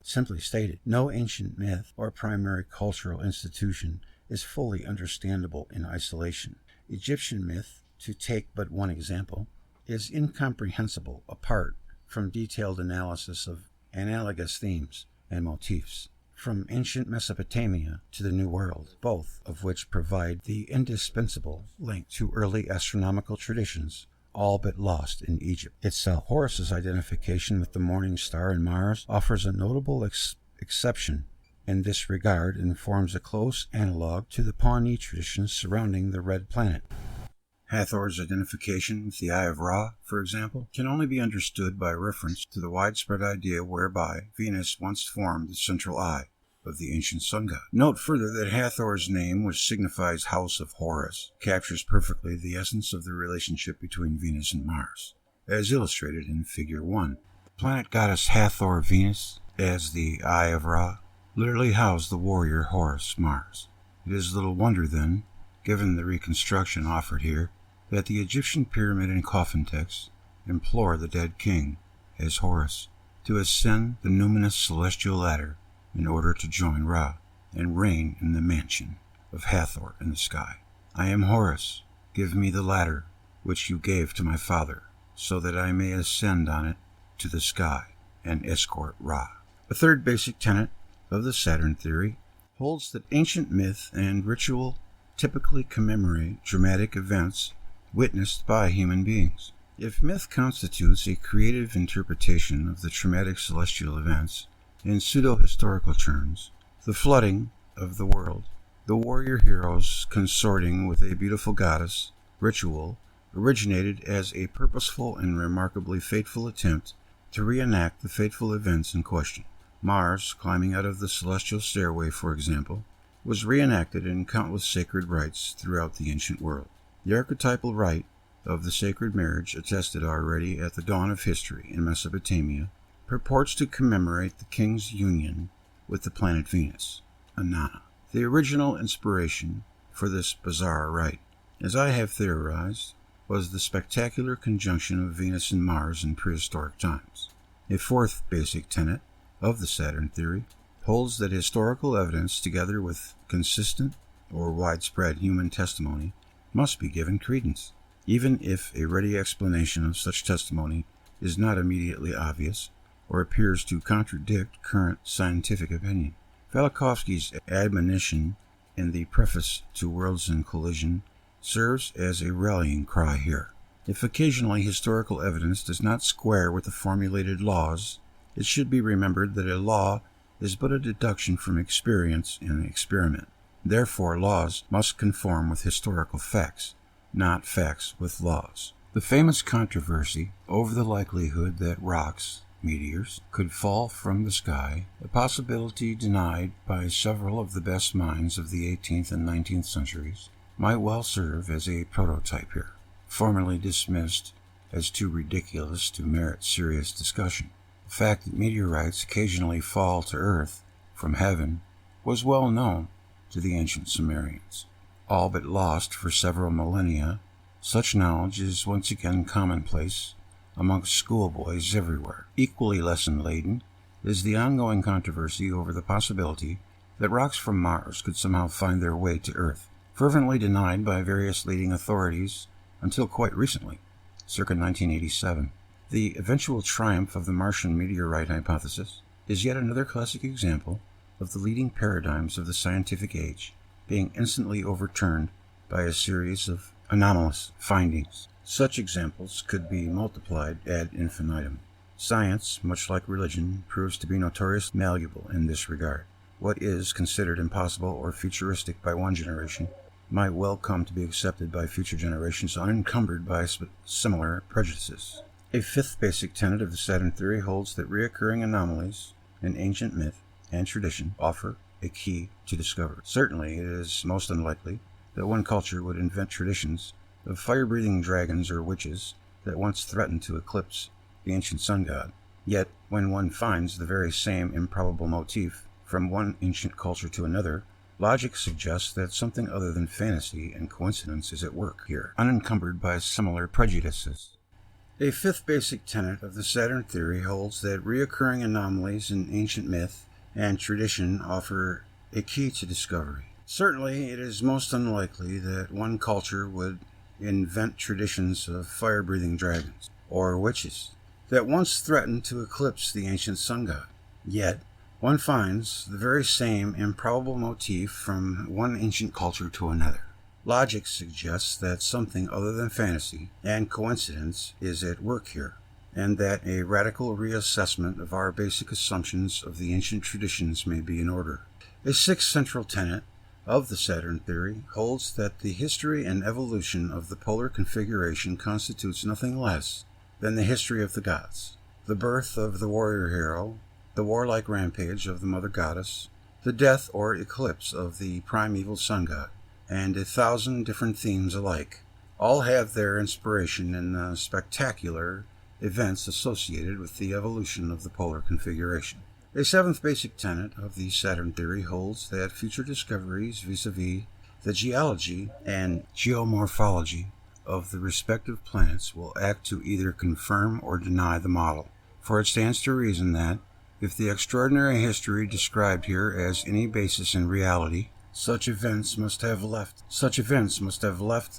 Simply stated, no ancient myth or primary cultural institution is fully understandable in isolation. Egyptian myth, to take but one example, is incomprehensible apart from detailed analysis of analogous themes and motifs. From ancient Mesopotamia to the New World, both of which provide the indispensable link to early astronomical traditions, all but lost in Egypt itself. Horus's identification with the morning star and Mars offers a notable exception in this regard and forms a close analog to the Pawnee traditions surrounding the red planet. Hathor's identification with the Eye of Ra, for example, can only be understood by reference to the widespread idea whereby Venus once formed the central eye of the ancient sun god. Note further that Hathor's name, which signifies House of Horus, captures perfectly the essence of the relationship between Venus and Mars, as illustrated in Figure 1. The planet goddess Hathor Venus, as the Eye of Ra, literally housed the warrior Horus Mars. It is little wonder, then, given the reconstruction offered here, that the Egyptian pyramid and coffin texts implore the dead king, as Horus, to ascend the numinous celestial ladder in order to join Ra and reign in the mansion of Hathor in the sky. I am Horus. Give me the ladder which you gave to my father, so that I may ascend on it to the sky and escort Ra. A third basic tenet of the Saturn theory holds that ancient myth and ritual typically commemorate dramatic events witnessed by human beings. If myth constitutes a creative interpretation of the traumatic celestial events, in pseudo-historical terms, the flooding of the world, the warrior heroes consorting with a beautiful goddess, ritual originated as a purposeful and remarkably fateful attempt to reenact the fateful events in question. Mars, climbing out of the celestial stairway, for example, was reenacted in countless sacred rites throughout the ancient world. The archetypal rite of the sacred marriage attested already at the dawn of history in Mesopotamia purports to commemorate the king's union with the planet Venus, Inanna, the original inspiration for this bizarre rite, as I have theorized, was the spectacular conjunction of Venus and Mars in prehistoric times. A fourth basic tenet of the Saturn theory holds that historical evidence, together with consistent or widespread human testimony, must be given credence, even if a ready explanation of such testimony is not immediately obvious or appears to contradict current scientific opinion. Velikovsky's admonition in the Preface to Worlds in Collision serves as a rallying cry here. If occasionally historical evidence does not square with the formulated laws, it should be remembered that a law is but a deduction from experience and experiment. Therefore, laws must conform with historical facts, not facts with laws. The famous controversy over the likelihood that rocks, meteors, could fall from the sky, a possibility denied by several of the best minds of the 18th and 19th centuries, might well serve as a prototype here, formerly dismissed as too ridiculous to merit serious discussion. The fact that meteorites occasionally fall to Earth from heaven was well known to the ancient Sumerians. All but lost for several millennia, such knowledge is once again commonplace amongst schoolboys everywhere. Equally lesson-laden is the ongoing controversy over the possibility that rocks from Mars could somehow find their way to Earth, fervently denied by various leading authorities until quite recently, circa 1987. The eventual triumph of the Martian meteorite hypothesis is yet another classic example of the leading paradigms of the scientific age being instantly overturned by a series of anomalous findings. Such examples could be multiplied ad infinitum. Science, much like religion, proves to be notoriously malleable in this regard. What is considered impossible or futuristic by one generation might well come to be accepted by future generations unencumbered by similar prejudices. A fifth basic tenet of the Saturn theory holds that recurring anomalies in ancient myth and tradition offer a key to discovery. Certainly, it is most unlikely that one culture would invent traditions of fire-breathing dragons or witches that once threatened to eclipse the ancient sun god. Yet, when one finds the very same improbable motif from one ancient culture to another, logic suggests that something other than fantasy and coincidence is at work here, unencumbered by similar prejudices. A fifth basic tenet of the Saturn theory holds that recurring anomalies in ancient myth and tradition offer a key to discovery. Certainly, it is most unlikely that one culture would invent traditions of fire-breathing dragons or witches that once threatened to eclipse the ancient sun god. Yet, one finds the very same improbable motif from one ancient culture to another. Logic suggests that something other than fantasy and coincidence is at work here, and that a radical reassessment of our basic assumptions of the ancient traditions may be in order. A sixth central tenet of the Saturn theory holds that the history and evolution of the polar configuration constitutes nothing less than the history of the gods. The birth of the warrior hero, the warlike rampage of the mother goddess, the death or eclipse of the primeval sun god, and 1,000 different themes alike, all have their inspiration in the spectacular events associated with the evolution of the polar configuration. A seventh basic tenet of the Saturn theory holds that future discoveries vis-a-vis the geology and geomorphology of the respective planets will act to either confirm or deny the model. For it stands to reason that, if the extraordinary history described here has any basis in reality, such events must have left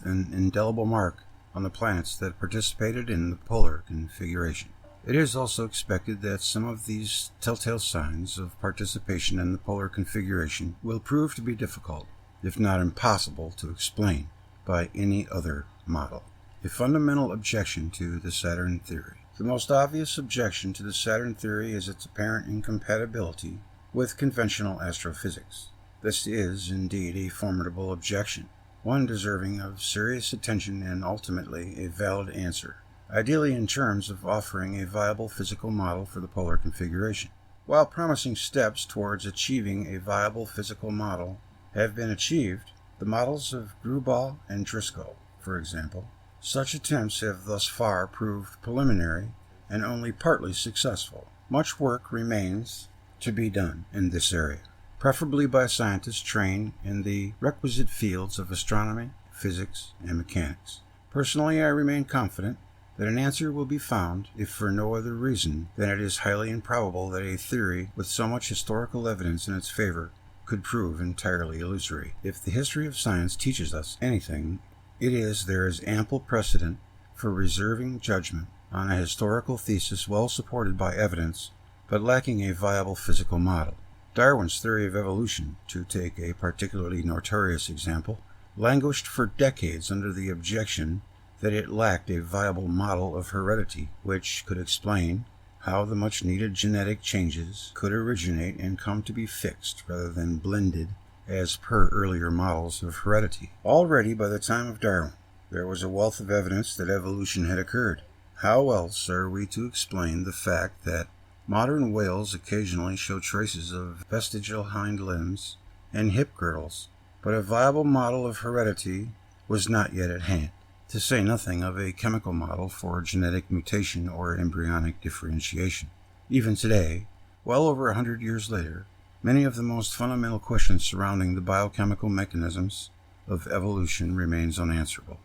an indelible mark on the planets that participated in the polar configuration. It is also expected that some of these telltale signs of participation in the polar configuration will prove to be difficult, if not impossible, to explain by any other model. A fundamental objection to the Saturn theory. The most obvious objection to the Saturn theory is its apparent incompatibility with conventional astrophysics. This is, indeed, a formidable objection, one deserving of serious attention and ultimately a valid answer, ideally in terms of offering a viable physical model for the polar configuration. While promising steps towards achieving a viable physical model have been achieved, the models of Grubauer and Driscoll, for example, Such attempts have thus far proved preliminary and only partly successful. Much work remains to be done in this area, preferably by scientists trained in the requisite fields of astronomy, physics, and mechanics. Personally, I remain confident that an answer will be found, if for no other reason than it is highly improbable that a theory with so much historical evidence in its favor could prove entirely illusory. If the history of science teaches us anything, it is there is ample precedent for reserving judgment on a historical thesis well supported by evidence, but lacking a viable physical model. Darwin's theory of evolution, to take a particularly notorious example, languished for decades under the objection that it lacked a viable model of heredity, which could explain how the much-needed genetic changes could originate and come to be fixed rather than blended as per earlier models of heredity. Already by the time of Darwin, there was a wealth of evidence that evolution had occurred. How else are we to explain the fact that modern whales occasionally show traces of vestigial hind limbs and hip girdles, but a viable model of heredity was not yet at hand, to say nothing of a chemical model for genetic mutation or embryonic differentiation? Even today, well over 100 years later, many of the most fundamental questions surrounding the biochemical mechanisms of evolution remains unanswerable.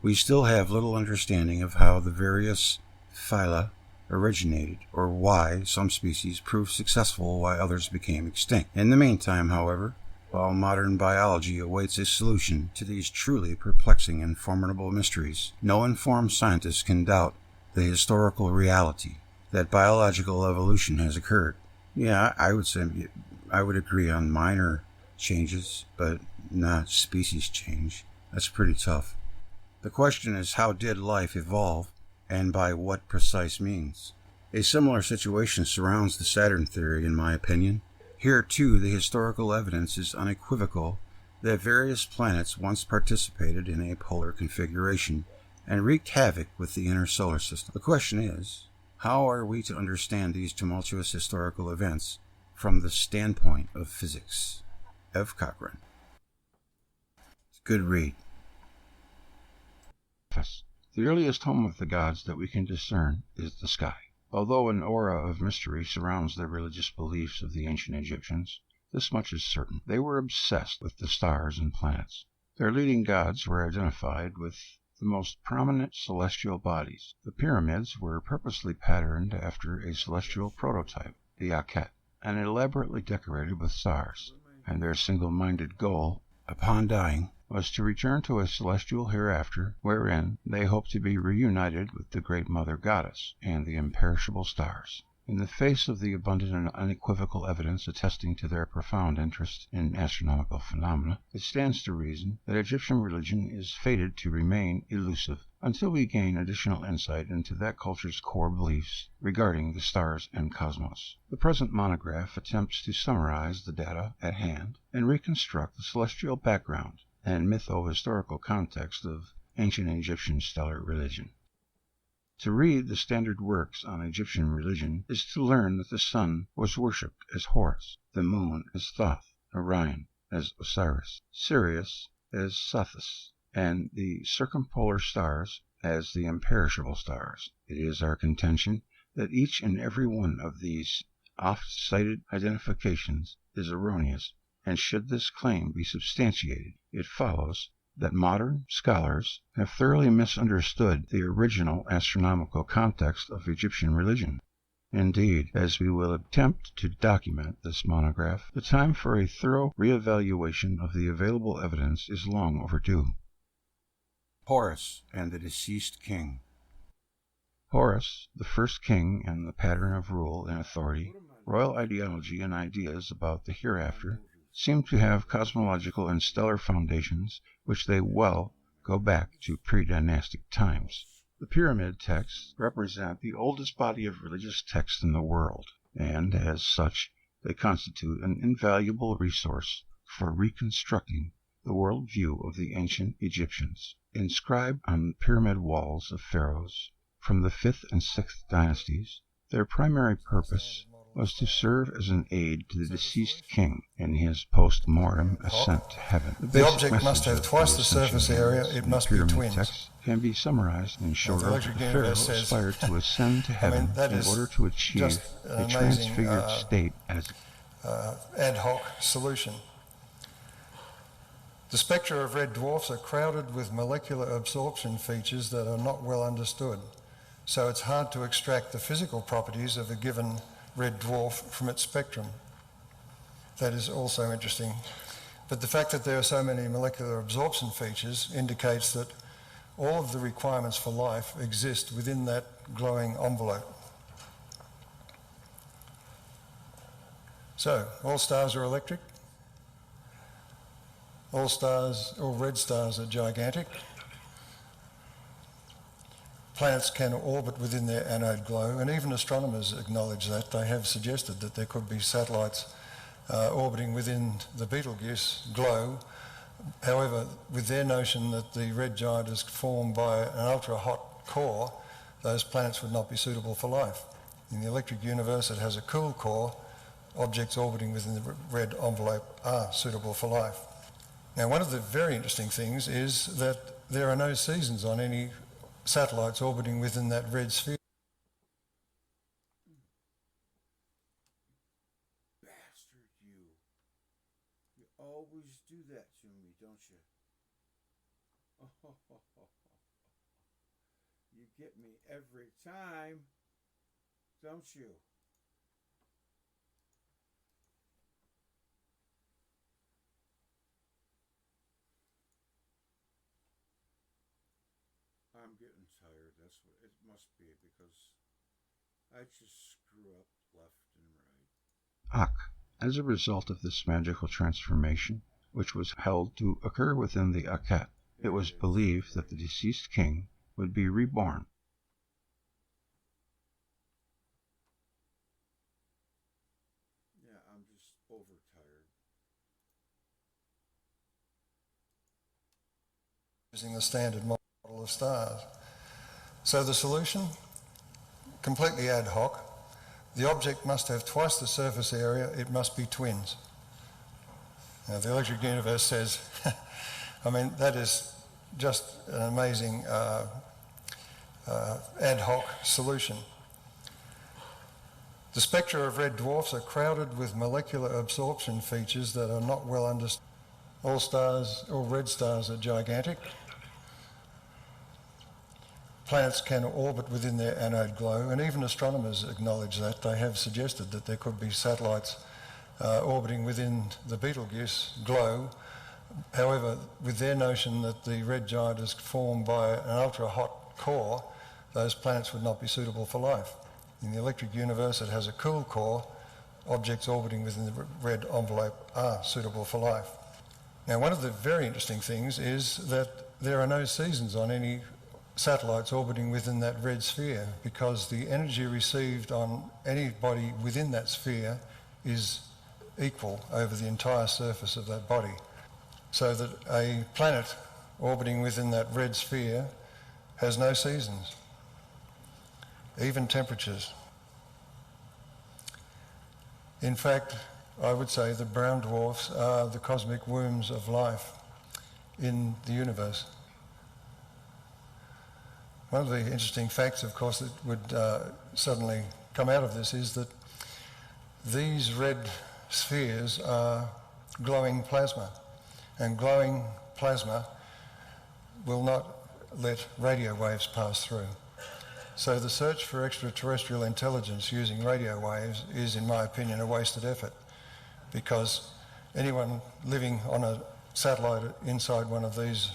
We still have little understanding of how the various phyla originated, or why some species proved successful while others became extinct. In the meantime, however, while modern biology awaits a solution to these truly perplexing and formidable mysteries, no informed scientist can doubt the historical reality that biological evolution has occurred. Yeah, I would say I would agree on minor changes, but not species change. That's pretty tough. The question is, how did life evolve, and by what precise means? A similar situation surrounds the Saturn theory, in my opinion. Here, too, the historical evidence is unequivocal that various planets once participated in a polar configuration and wreaked havoc with the inner solar system. The question is, how are we to understand these tumultuous historical events from the standpoint of physics? F. Cochran. Good read. The earliest home of the gods that we can discern is the sky. Although an aura of mystery surrounds the religious beliefs of the ancient Egyptians, this much is certain: they were obsessed with the stars and planets. Their leading gods were identified with the most prominent celestial bodies. The pyramids were purposely patterned after a celestial prototype, the Akhet, and elaborately decorated with stars, and their single-minded goal, upon dying, was to return to a celestial hereafter wherein they hoped to be reunited with the great mother goddess and the imperishable stars. In the face of the abundant and unequivocal evidence attesting to their profound interest in astronomical phenomena, it stands to reason that Egyptian religion is fated to remain elusive until we gain additional insight into that culture's core beliefs regarding the stars and cosmos. The present monograph attempts to summarize the data at hand and reconstruct the celestial background and mytho-historical context of ancient Egyptian stellar religion. To read the standard works on Egyptian religion is to learn that the sun was worshipped as Horus, the moon as Thoth, Orion as Osiris, Sirius as Sothis, and the circumpolar stars as the imperishable stars. It is our contention that each and every one of these oft-cited identifications is erroneous, and should this claim be substantiated, it follows that modern scholars have thoroughly misunderstood the original astronomical context of Egyptian religion. Indeed, as we will attempt to document this monograph, the time for a thorough re-evaluation of the available evidence is long overdue. Horus and the deceased king. Horus, the first king and the pattern of rule and authority, royal ideology and ideas about the hereafter, seem to have cosmological and stellar foundations which they well go back to pre-dynastic times. The pyramid texts represent the oldest body of religious text in the world, and as such they constitute an invaluable resource for reconstructing the world view of the ancient Egyptians. Inscribed on the pyramid walls of pharaohs from the 5th and 6th dynasties, their primary purpose was to serve as an aid to the deceased king in his post-mortem ascent to heaven. The object must have twice the surface area, it must be twins. Text can be summarized in short order. The pharaoh aspired to ascend to heaven in order to achieve a transfigured state as ad hoc solution. The spectra of red dwarfs are crowded with molecular absorption features that are not well understood, so it's hard to extract the physical properties of a given red dwarf from its spectrum. That is also interesting. But the fact that there are so many molecular absorption features indicates that all of the requirements for life exist within that glowing envelope. So, all stars are electric. All red stars are gigantic. Planets can orbit within their anode glow, and even astronomers acknowledge that. They have suggested that there could be satellites orbiting within the Betelgeuse glow. However, with their notion that the red giant is formed by an ultra-hot core, those planets would not be suitable for life. In the electric universe, it has a cool core. Objects orbiting within the red envelope are suitable for life. Now, one of the very interesting things is that there are no seasons on any satellites orbiting within that red sphere. Bastard, you. You always do that to me, don't you? You get me every time, don't you? I'm getting tired. That's what it must be, because I just screw up left and right. As a result of this magical transformation, which was held to occur within the Akhet, it was believed that the deceased king would be reborn. Yeah, I'm just overtired. Using the standard model of stars. So the solution? Completely ad hoc. The object must have twice the surface area, it must be twins. Now, the electric universe says, I mean, that is just an amazing ad hoc solution. The spectra of red dwarfs are crowded with molecular absorption features that are not well understood. All red stars are gigantic. Planets can orbit within their anode glow, and even astronomers acknowledge that. They have suggested that there could be satellites orbiting within the Betelgeuse glow. However, with their notion that the red giant is formed by an ultra-hot core, those planets would not be suitable for life. In the electric universe, it has a cool core. Objects orbiting within the red envelope are suitable for life. Now, one of the very interesting things is that there are no seasons on any satellites orbiting within that red sphere, because the energy received on any body within that sphere is equal over the entire surface of that body. So that a planet orbiting within that red sphere has no seasons, even temperatures. In fact, I would say that brown dwarfs are the cosmic wombs of life in the universe. One of the interesting facts, of course, that would suddenly come out of this is that these red spheres are glowing plasma, and glowing plasma will not let radio waves pass through. So the search for extraterrestrial intelligence using radio waves is, in my opinion, a wasted effort, because anyone living on a satellite inside one of these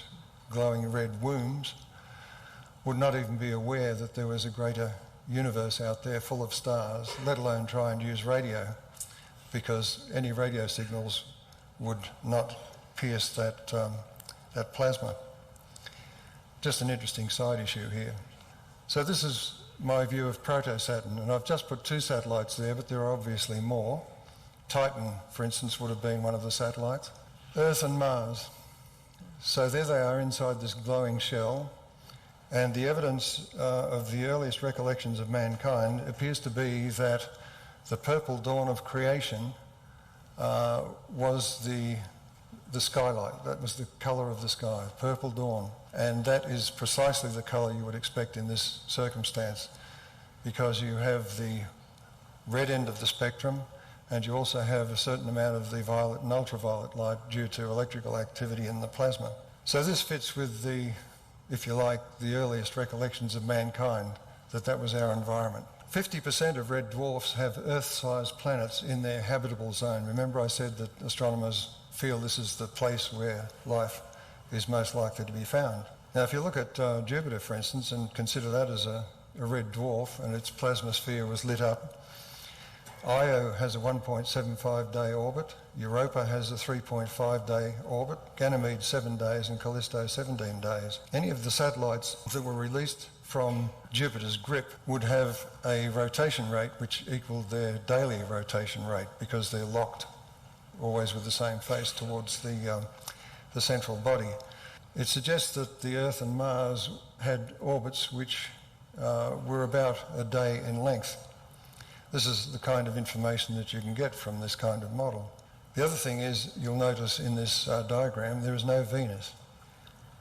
glowing red wombs would not even be aware that there was a greater universe out there full of stars, let alone try and use radio, because any radio signals would not pierce that plasma. Just an interesting side issue here. So this is my view of proto-Saturn, and I've just put 2 satellites there, but there are obviously more. Titan, for instance, would have been one of the satellites. Earth and Mars. So there they are inside this glowing shell. And the evidence of the earliest recollections of mankind appears to be that The purple dawn of creation was the skylight. That was the colour of the sky, purple dawn. And that is precisely the colour you would expect in this circumstance, because you have the red end of the spectrum, and you also have a certain amount of the violet and ultraviolet light due to electrical activity in the plasma. So this fits with the, if you like, the earliest recollections of mankind, that was our environment. 50% of red dwarfs have Earth-sized planets in their habitable zone. Remember I said that astronomers feel this is the place where life is most likely to be found. Now if you look at Jupiter, for instance, and consider that as a red dwarf and its plasma sphere was lit up, Io has a 1.75 day orbit, Europa has a 3.5 day orbit, Ganymede 7 days and Callisto 17 days. Any of the satellites that were released from Jupiter's grip would have a rotation rate which equaled their daily rotation rate, because they're locked always with the same face towards the central body. It suggests that the Earth and Mars had orbits which were about a day in length. This is the kind of information that you can get from this kind of model. The other thing is, you'll notice in this diagram, there is no Venus.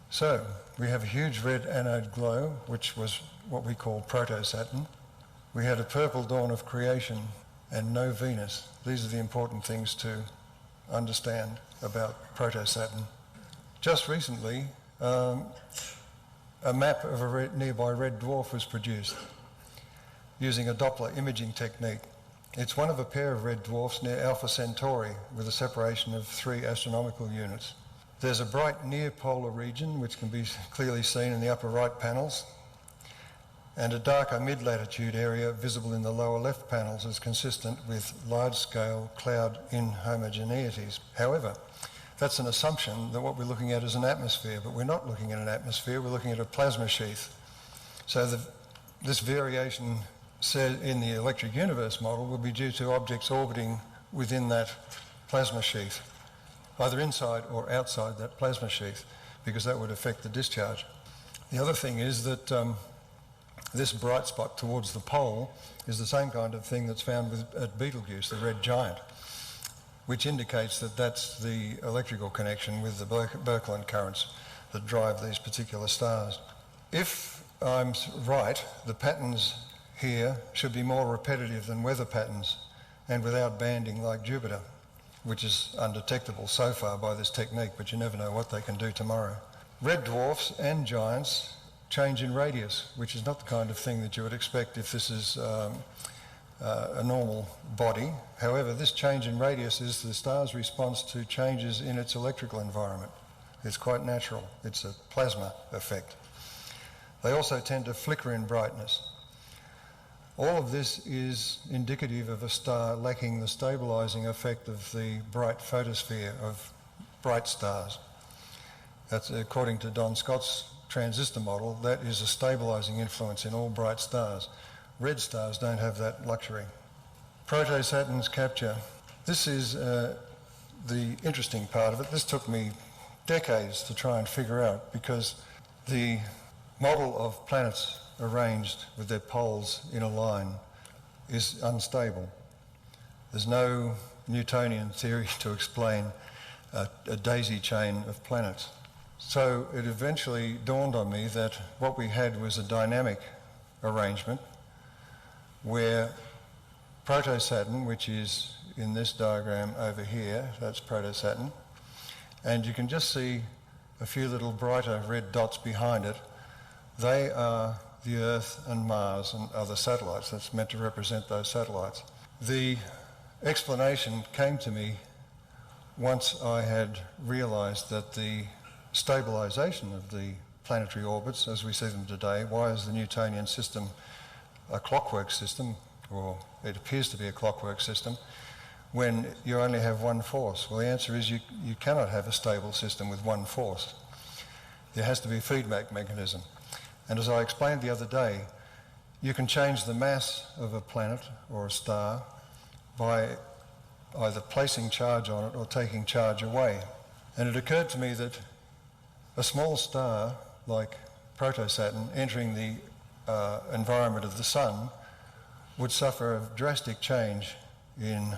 So, we have a huge red anode glow, which was what we call proto-Saturn. We had a purple dawn of creation and no Venus. These are the important things to understand about proto-Saturn. Just recently, a map of a nearby red dwarf was produced using a Doppler imaging technique. It's one of a pair of red dwarfs near Alpha Centauri with a separation of 3 astronomical units. There's a bright near-polar region which can be clearly seen in the upper right panels, and a darker mid-latitude area visible in the lower left panels is consistent with large-scale cloud inhomogeneities. However, that's an assumption that what we're looking at is an atmosphere, but we're not looking at an atmosphere, we're looking at a plasma sheath. So this variation said in the electric universe model will be due to objects orbiting within that plasma sheath, either inside or outside that plasma sheath, because that would affect the discharge. The other thing is that this bright spot towards the pole is the same kind of thing that's found at Betelgeuse, the red giant, which indicates that that's the electrical connection with the Birkeland currents that drive these particular stars. If I'm right, the patterns here should be more repetitive than weather patterns and without banding like Jupiter, which is undetectable so far by this technique, but you never know what they can do tomorrow. Red dwarfs and giants change in radius, which is not the kind of thing that you would expect if this is a normal body. However, this change in radius is the star's response to changes in its electrical environment. It's quite natural. It's a plasma effect. They also tend to flicker in brightness. All of this is indicative of a star lacking the stabilising effect of the bright photosphere of bright stars. That's according to Don Scott's transistor model. That is a stabilising influence in all bright stars. Red stars don't have that luxury. Proto-Saturn's capture. This is the interesting part of it. This took me decades to try and figure out, because the model of planets arranged with their poles in a line is unstable. There's no Newtonian theory to explain a daisy chain of planets. So it eventually dawned on me that what we had was a dynamic arrangement where Proto-Saturn, which is in this diagram over here, that's Proto-Saturn, and you can just see a few little brighter red dots behind it. They are the Earth and Mars and other satellites. That's meant to represent those satellites. The explanation came to me once I had realised that the stabilisation of the planetary orbits as we see them today, why is the Newtonian system a clockwork system, or it appears to be a clockwork system, when you only have one force? Well, the answer is you cannot have a stable system with one force. There has to be a feedback mechanism. And as I explained the other day, you can change the mass of a planet or a star by either placing charge on it or taking charge away. And it occurred to me that a small star like Proto-Saturn entering the environment of the Sun would suffer a drastic change in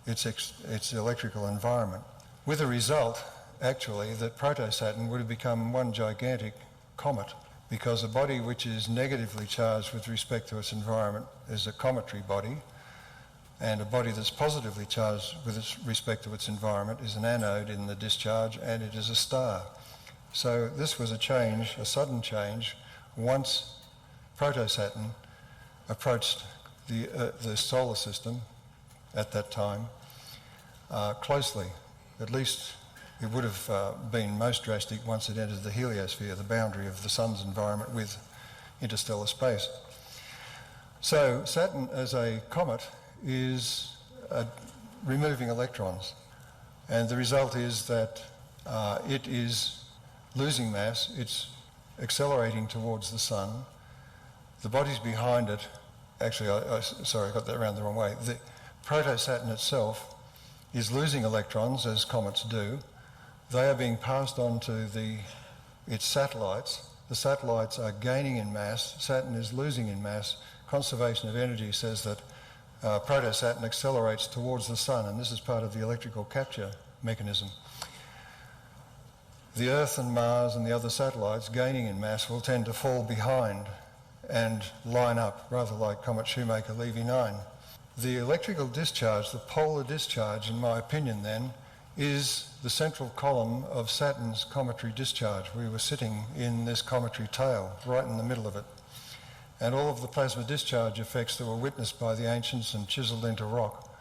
its electrical environment, with a result, actually, that proto-Saturn would have become one gigantic comet, because a body which is negatively charged with respect to its environment is a cometary body, and a body that's positively charged with respect to its environment is an anode in the discharge, and it is a star. So this was a change, a sudden change, once proto-Saturn approached the solar system at that time closely. At least it would have been most drastic once it entered the heliosphere, the boundary of the sun's environment with interstellar space. So Saturn as a comet is removing electrons, and the result is that it is losing mass, it's accelerating towards the sun. The bodies behind it, actually, sorry, I got that around the wrong way. The proto-Saturn itself is losing electrons, as comets do. They are being passed on to its satellites. The satellites are gaining in mass. Saturn is losing in mass. Conservation of energy says that proto-Saturn accelerates towards the sun, and this is part of the electrical capture mechanism. The Earth and Mars and the other satellites gaining in mass will tend to fall behind and line up, rather like Comet Shoemaker Levy 9. The electrical discharge, the polar discharge, in my opinion then, is the central column of Saturn's cometary discharge. We were sitting in this cometary tail, right in the middle of it. And all of the plasma discharge effects that were witnessed by the ancients and chiselled into rock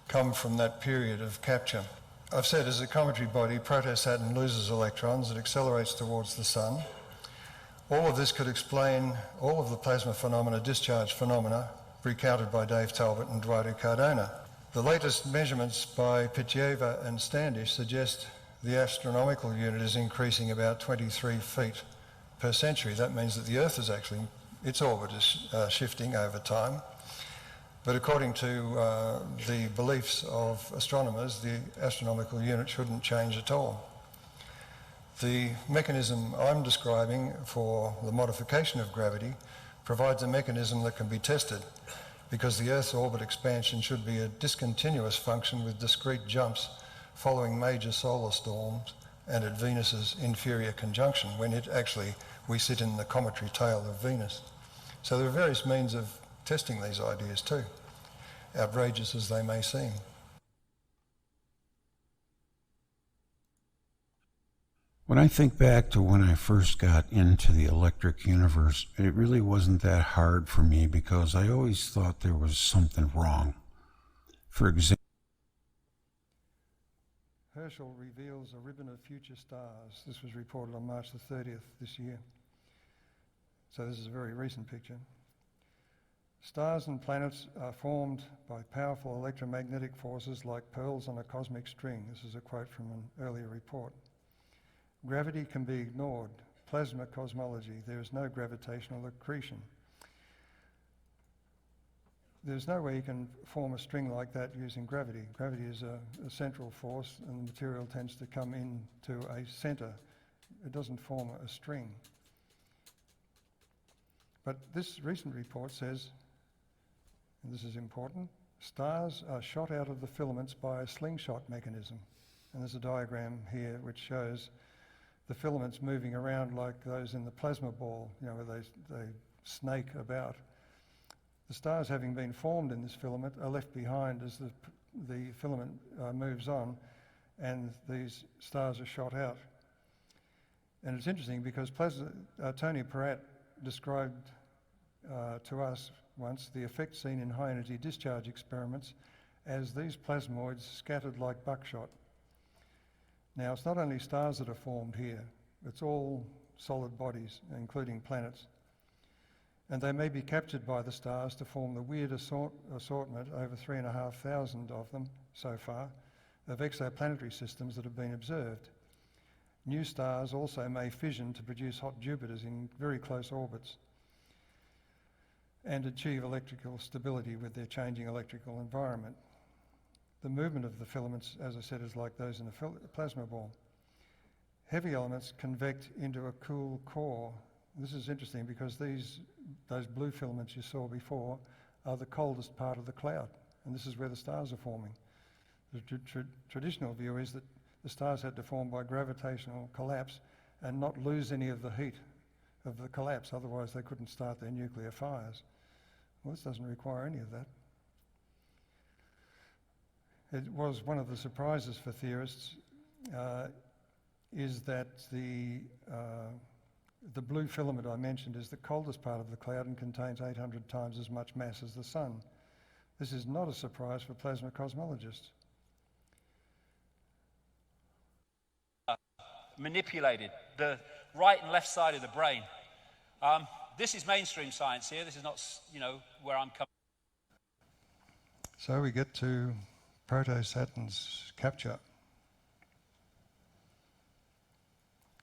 come from that period of capture. I've said as a cometary body, proto-Saturn loses electrons, it accelerates towards the sun. All of this could explain all of the plasma phenomena, discharge phenomena, recounted by Dave Talbot and Eduardo Cardona. The latest measurements by Pitieva and Standish suggest the astronomical unit is increasing about 23 feet per century. That means that the Earth is actually, its orbit is shifting over time. But according to the beliefs of astronomers, the astronomical unit shouldn't change at all. The mechanism I'm describing for the modification of gravity provides a mechanism that can be tested, because the Earth's orbit expansion should be a discontinuous function with discrete jumps following major solar storms and at Venus's inferior conjunction, when we sit in the cometary tail of Venus. So there are various means of testing these ideas too, outrageous as they may seem. When I think back to when I first got into the electric universe, it really wasn't that hard for me because I always thought there was something wrong. For example, Herschel reveals a ribbon of future stars. This was reported on March the 30th this year. So this is a very recent picture. Stars and planets are formed by powerful electromagnetic forces like pearls on a cosmic string. This is a quote from an earlier report. Gravity can be ignored. Plasma cosmology. There is no gravitational accretion. There's no way you can form a string like that using gravity. Gravity is a central force, and the material tends to come into a centre. It doesn't form a string. But this recent report says, and this is important, stars are shot out of the filaments by a slingshot mechanism. And there's a diagram here which shows the filaments moving around like those in the plasma ball, where they snake about. The stars, having been formed in this filament, are left behind as the filament moves on, and these stars are shot out. And it's interesting because Tony Peratt described to us once the effect seen in high-energy discharge experiments as these plasmoids scattered like buckshot. Now, it's not only stars that are formed here, it's all solid bodies, including planets. And they may be captured by the stars to form the weird assortment, over 3,500 of them so far, of exoplanetary systems that have been observed. New stars also may fission to produce hot Jupiters in very close orbits and achieve electrical stability with their changing electrical environment. The movement of the filaments, as I said, is like those in a plasma ball. Heavy elements convect into a cool core. This is interesting because those blue filaments you saw before are the coldest part of the cloud, and this is where the stars are forming. The traditional view is that the stars had to form by gravitational collapse and not lose any of the heat of the collapse, otherwise they couldn't start their nuclear fires. Well, this doesn't require any of that. It was one of the surprises for theorists is that the blue filament I mentioned is the coldest part of the cloud and contains 800 times as much mass as the sun. This is not a surprise for plasma cosmologists. Manipulated the right and left side of the brain. This is mainstream science here. This is not, where I'm coming. So we get to proto-Saturn's capture.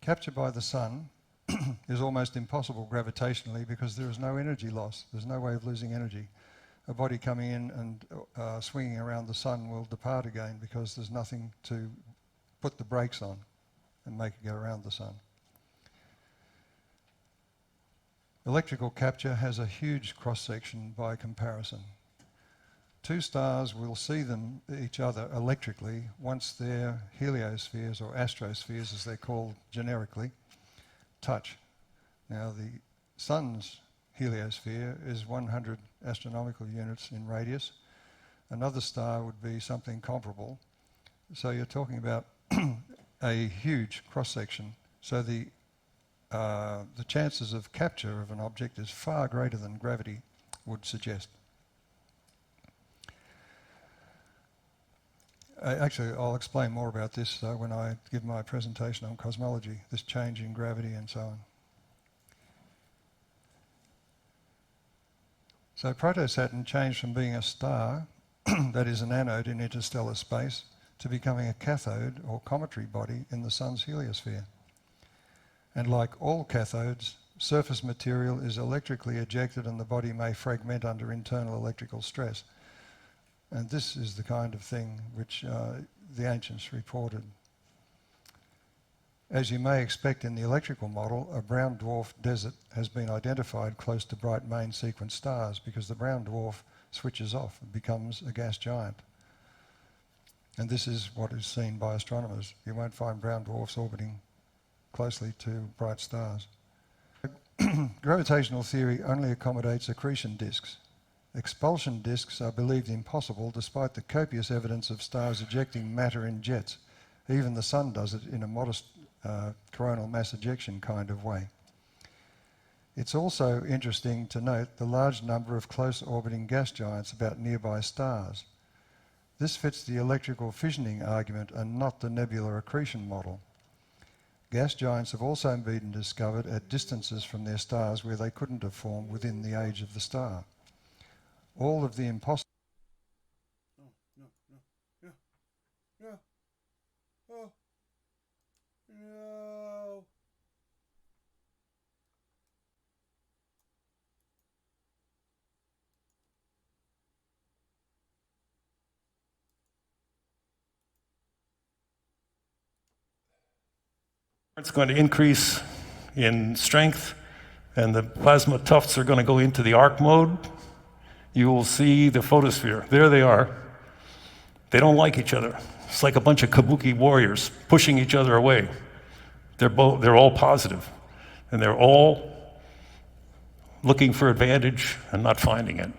Capture by the sun is almost impossible gravitationally because there is no energy loss. There's no way of losing energy. A body coming in and swinging around the sun will depart again because there's nothing to put the brakes on and make it go around the sun. Electrical capture has a huge cross-section by comparison. Two stars will see each other electrically once their heliospheres, or astrospheres as they're called generically, touch. Now the sun's heliosphere is 100 astronomical units in radius. Another star would be something comparable. So you're talking about a huge cross-section. So the chances of capture of an object is far greater than gravity would suggest. Actually, I'll explain more about this when I give my presentation on cosmology, this change in gravity and so on. So proto-Saturn changed from being a star, that is an anode in interstellar space, to becoming a cathode or cometary body in the sun's heliosphere. And like all cathodes, surface material is electrically ejected and the body may fragment under internal electrical stress. And this is the kind of thing which the ancients reported. As you may expect in the electrical model, a brown dwarf desert has been identified close to bright main sequence stars because the brown dwarf switches off and becomes a gas giant. And this is what is seen by astronomers. You won't find brown dwarfs orbiting closely to bright stars. Gravitational theory only accommodates accretion disks. Expulsion disks are believed impossible despite the copious evidence of stars ejecting matter in jets. Even the sun does it in a modest coronal mass ejection kind of way. It's also interesting to note the large number of close orbiting gas giants about nearby stars. This fits the electrical fissioning argument and not the nebular accretion model. Gas giants have also been discovered at distances from their stars where they couldn't have formed within the age of the star. All of the impossible... No. Oh. No. It's going to increase in strength, and the plasma tufts are going to go into the arc mode. You will see the photosphere. There they are. They don't like each other. It's like a bunch of kabuki warriors pushing each other away. They're all positive, and they're all looking for advantage and not finding it.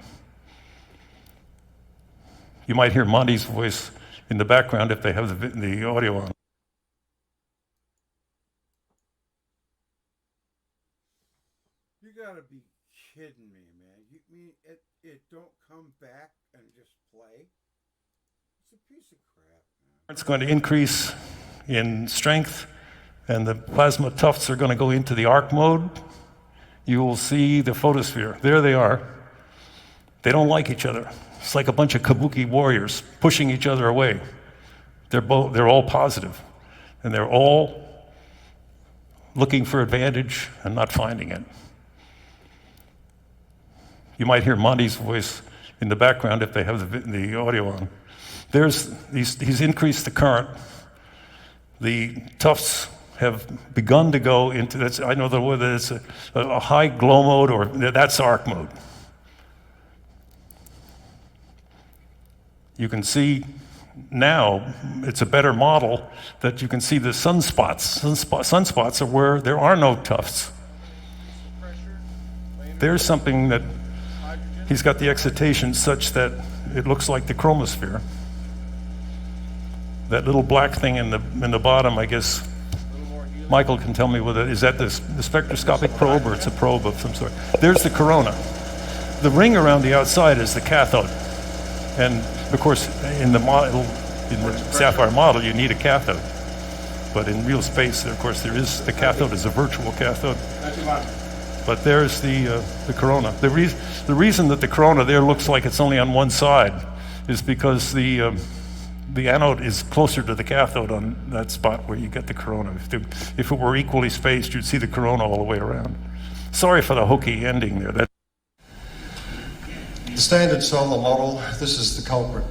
You might hear Monty's voice in the background if they have the audio on. You gotta be kidding me, man. You mean it don't come back and just play? It's a piece of crap, man. It's going to increase in strength, and the plasma tufts are going to go into the arc mode. You will see the photosphere. There they are. They don't like each other. It's like a bunch of kabuki warriors pushing each other away. They're all positive, and they're all looking for advantage and not finding it. You might hear Monty's voice in the background if they have the audio on. He's increased the current. The tufts have begun to go into, I know whether it's a high glow mode or that's arc mode. You can see now, it's a better model, that you can see the sunspots. Sunspots are where there are no tufts. There's something that he's got the excitation such that it looks like the chromosphere. That little black thing in the bottom, I guess, Michael can tell me whether, is that the spectroscopic probe or it's a probe of some sort? There's the corona. The ring around the outside is the cathode. And of course, in the Sapphire model, you need a cathode. But in real space, of course, the cathode is a virtual cathode. But there's the corona. The reason that the corona there looks like it's only on one side is because the anode is closer to the cathode on that spot where you get the corona. If it were equally spaced, you'd see the corona all the way around. Sorry for the hokey ending there. The standard solar model, this is the culprit.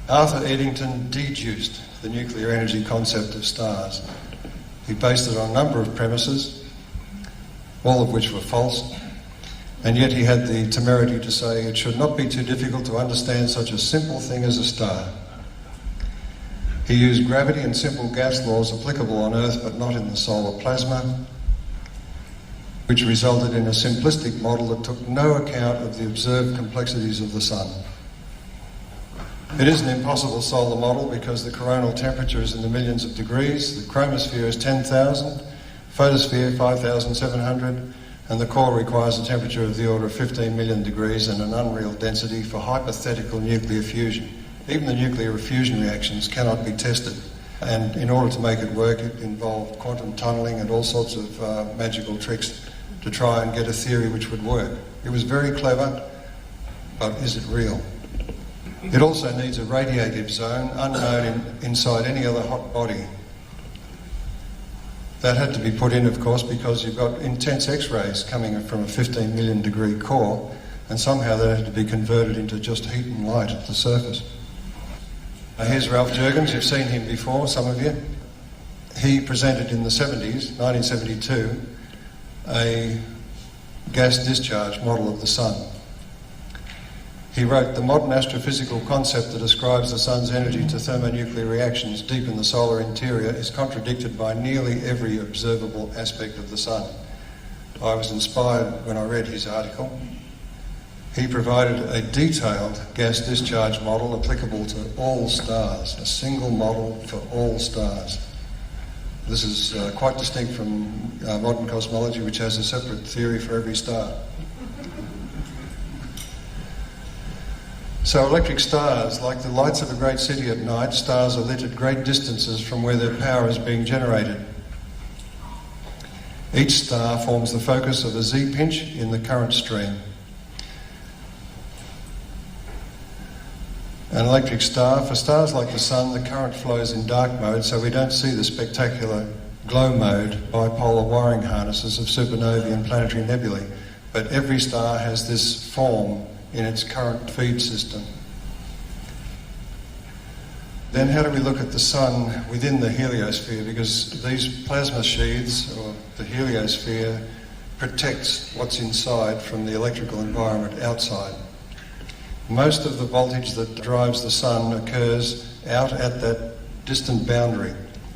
Arthur Eddington deduced the nuclear energy concept of stars. He based it on a number of premises, all of which were false, and yet he had the temerity to say it should not be too difficult to understand such a simple thing as a star. He used gravity and simple gas laws applicable on Earth but not in the solar plasma, which resulted in a simplistic model that took no account of the observed complexities of the Sun. It is an impossible solar model because the coronal temperature is in the millions of degrees, the chromosphere is 10,000, photosphere 5,700, and the core requires a temperature of the order of 15 million degrees and an unreal density for hypothetical nuclear fusion. Even the nuclear fusion reactions cannot be tested. And in order to make it work, it involved quantum tunneling and all sorts of magical tricks to try and get a theory which would work. It was very clever, but is it real? It also needs a radiative zone unknown inside any other hot body. That had to be put in, of course, because you've got intense X-rays coming from a 15 million degree core, and somehow that had to be converted into just heat and light at the surface. Here's Ralph Jurgens. You've seen him before, some of you. He presented in the 70s, 1972, a gas discharge model of the Sun. He wrote, the modern astrophysical concept that ascribes the Sun's energy to thermonuclear reactions deep in the solar interior is contradicted by nearly every observable aspect of the Sun. I was inspired when I read his article. He provided a detailed gas discharge model applicable to all stars, a single model for all stars. This is quite distinct from modern cosmology, which has a separate theory for every star. So electric stars, like the lights of a great city at night, stars are lit at great distances from where their power is being generated. Each star forms the focus of a Z-pinch in the current stream. An electric star, for stars like the Sun, the current flows in dark mode, so we don't see the spectacular glow mode bipolar wiring harnesses of supernovae and planetary nebulae. But every star has this form in its current feed system. Then how do we look at the Sun within the heliosphere? Because these plasma sheaths, or the heliosphere, protects what's inside from the electrical environment outside. Most of the voltage that drives the Sun occurs out at that distant boundary.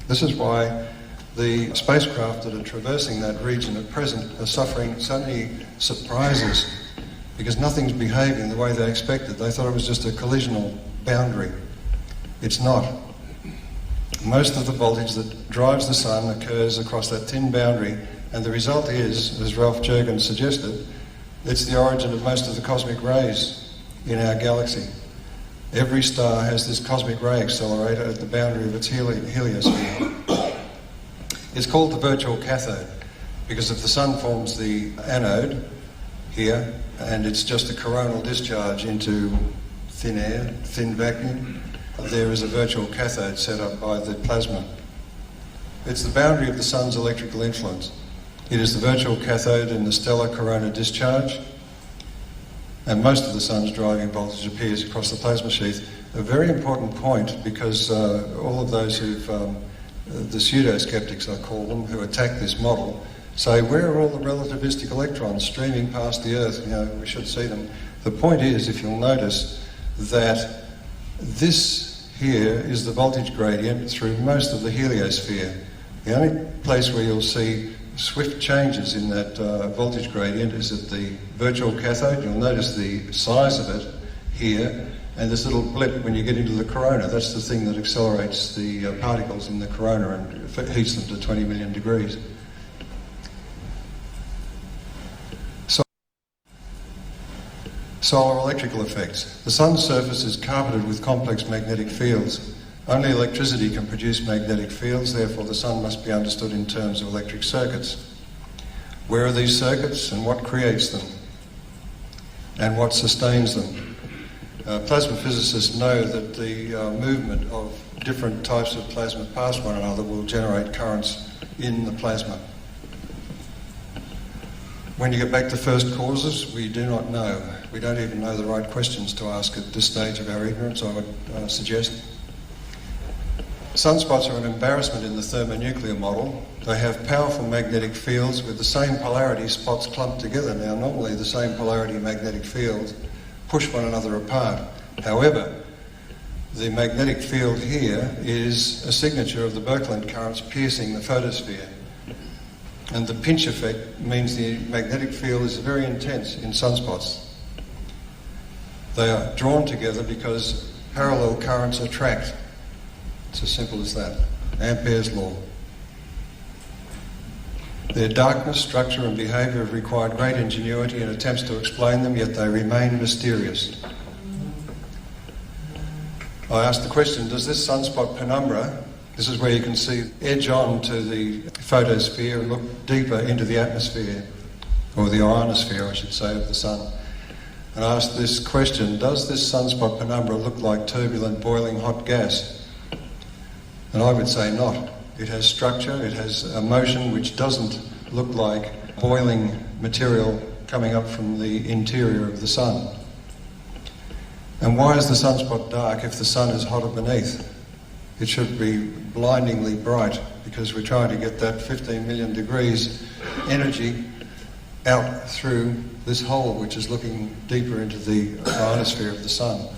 This is why the spacecraft that are traversing that region at present are suffering so many surprises, because nothing's behaving the way they expected. They thought it was just a collisional boundary. It's not. Most of the voltage that drives the Sun occurs across that thin boundary, and the result is, as Ralph Jurgens suggested, it's the origin of most of the cosmic rays in our galaxy. Every star has this cosmic ray accelerator at the boundary of its heliosphere. It's called the virtual cathode, because if the Sun forms the anode here, and it's just a coronal discharge into thin air, thin vacuum, there is a virtual cathode set up by the plasma. It's the boundary of the Sun's electrical influence. It is the virtual cathode in the stellar corona discharge, and most of the Sun's driving voltage appears across the plasma sheath. A very important point, because all of those the pseudo-skeptics I call them, who attack this model, say, where are all the relativistic electrons streaming past the Earth? You know, we should see them. The point is, if you'll notice, that This here is the voltage gradient through most of the heliosphere. The only place where you'll see swift changes in that voltage gradient is at the virtual cathode. You'll notice the size of it here, and this little blip when you get into the corona. That's the thing that accelerates the particles in the corona and heats them to 20 million degrees. Solar electrical effects. The sun's surface is carpeted with complex magnetic fields. Only electricity can produce magnetic fields, therefore the sun must be understood in terms of electric circuits. Where are these circuits and what creates them? And what sustains them? Plasma physicists know that the movement of different types of plasma past one another will generate currents in the plasma. When you get back to first causes, we do not know. We don't even know the right questions to ask at this stage of our ignorance, I would suggest. Sunspots are an embarrassment in the thermonuclear model. They have powerful magnetic fields with the same polarity spots clumped together. Now, normally the same polarity magnetic fields push one another apart. However, the magnetic field here is a signature of the Birkeland currents piercing the photosphere. And the pinch effect means the magnetic field is very intense in sunspots. They are drawn together because parallel currents attract. It's as simple as that. Ampere's law. Their darkness, structure and behaviour have required great ingenuity in attempts to explain them, yet they remain mysterious. I asked the question, does this sunspot penumbra, this is where you can see edge on to the photosphere and look deeper into the atmosphere, or the ionosphere I should say, of the sun. And I asked this question, does this sunspot penumbra look like turbulent boiling hot gas? And I would say not. It has structure, it has a motion which doesn't look like boiling material coming up from the interior of the sun. And why is the sunspot dark if the sun is hotter beneath? It should be blindingly bright because we're trying to get that 15 million degrees energy out through this hole which is looking deeper into the ionosphere of the sun.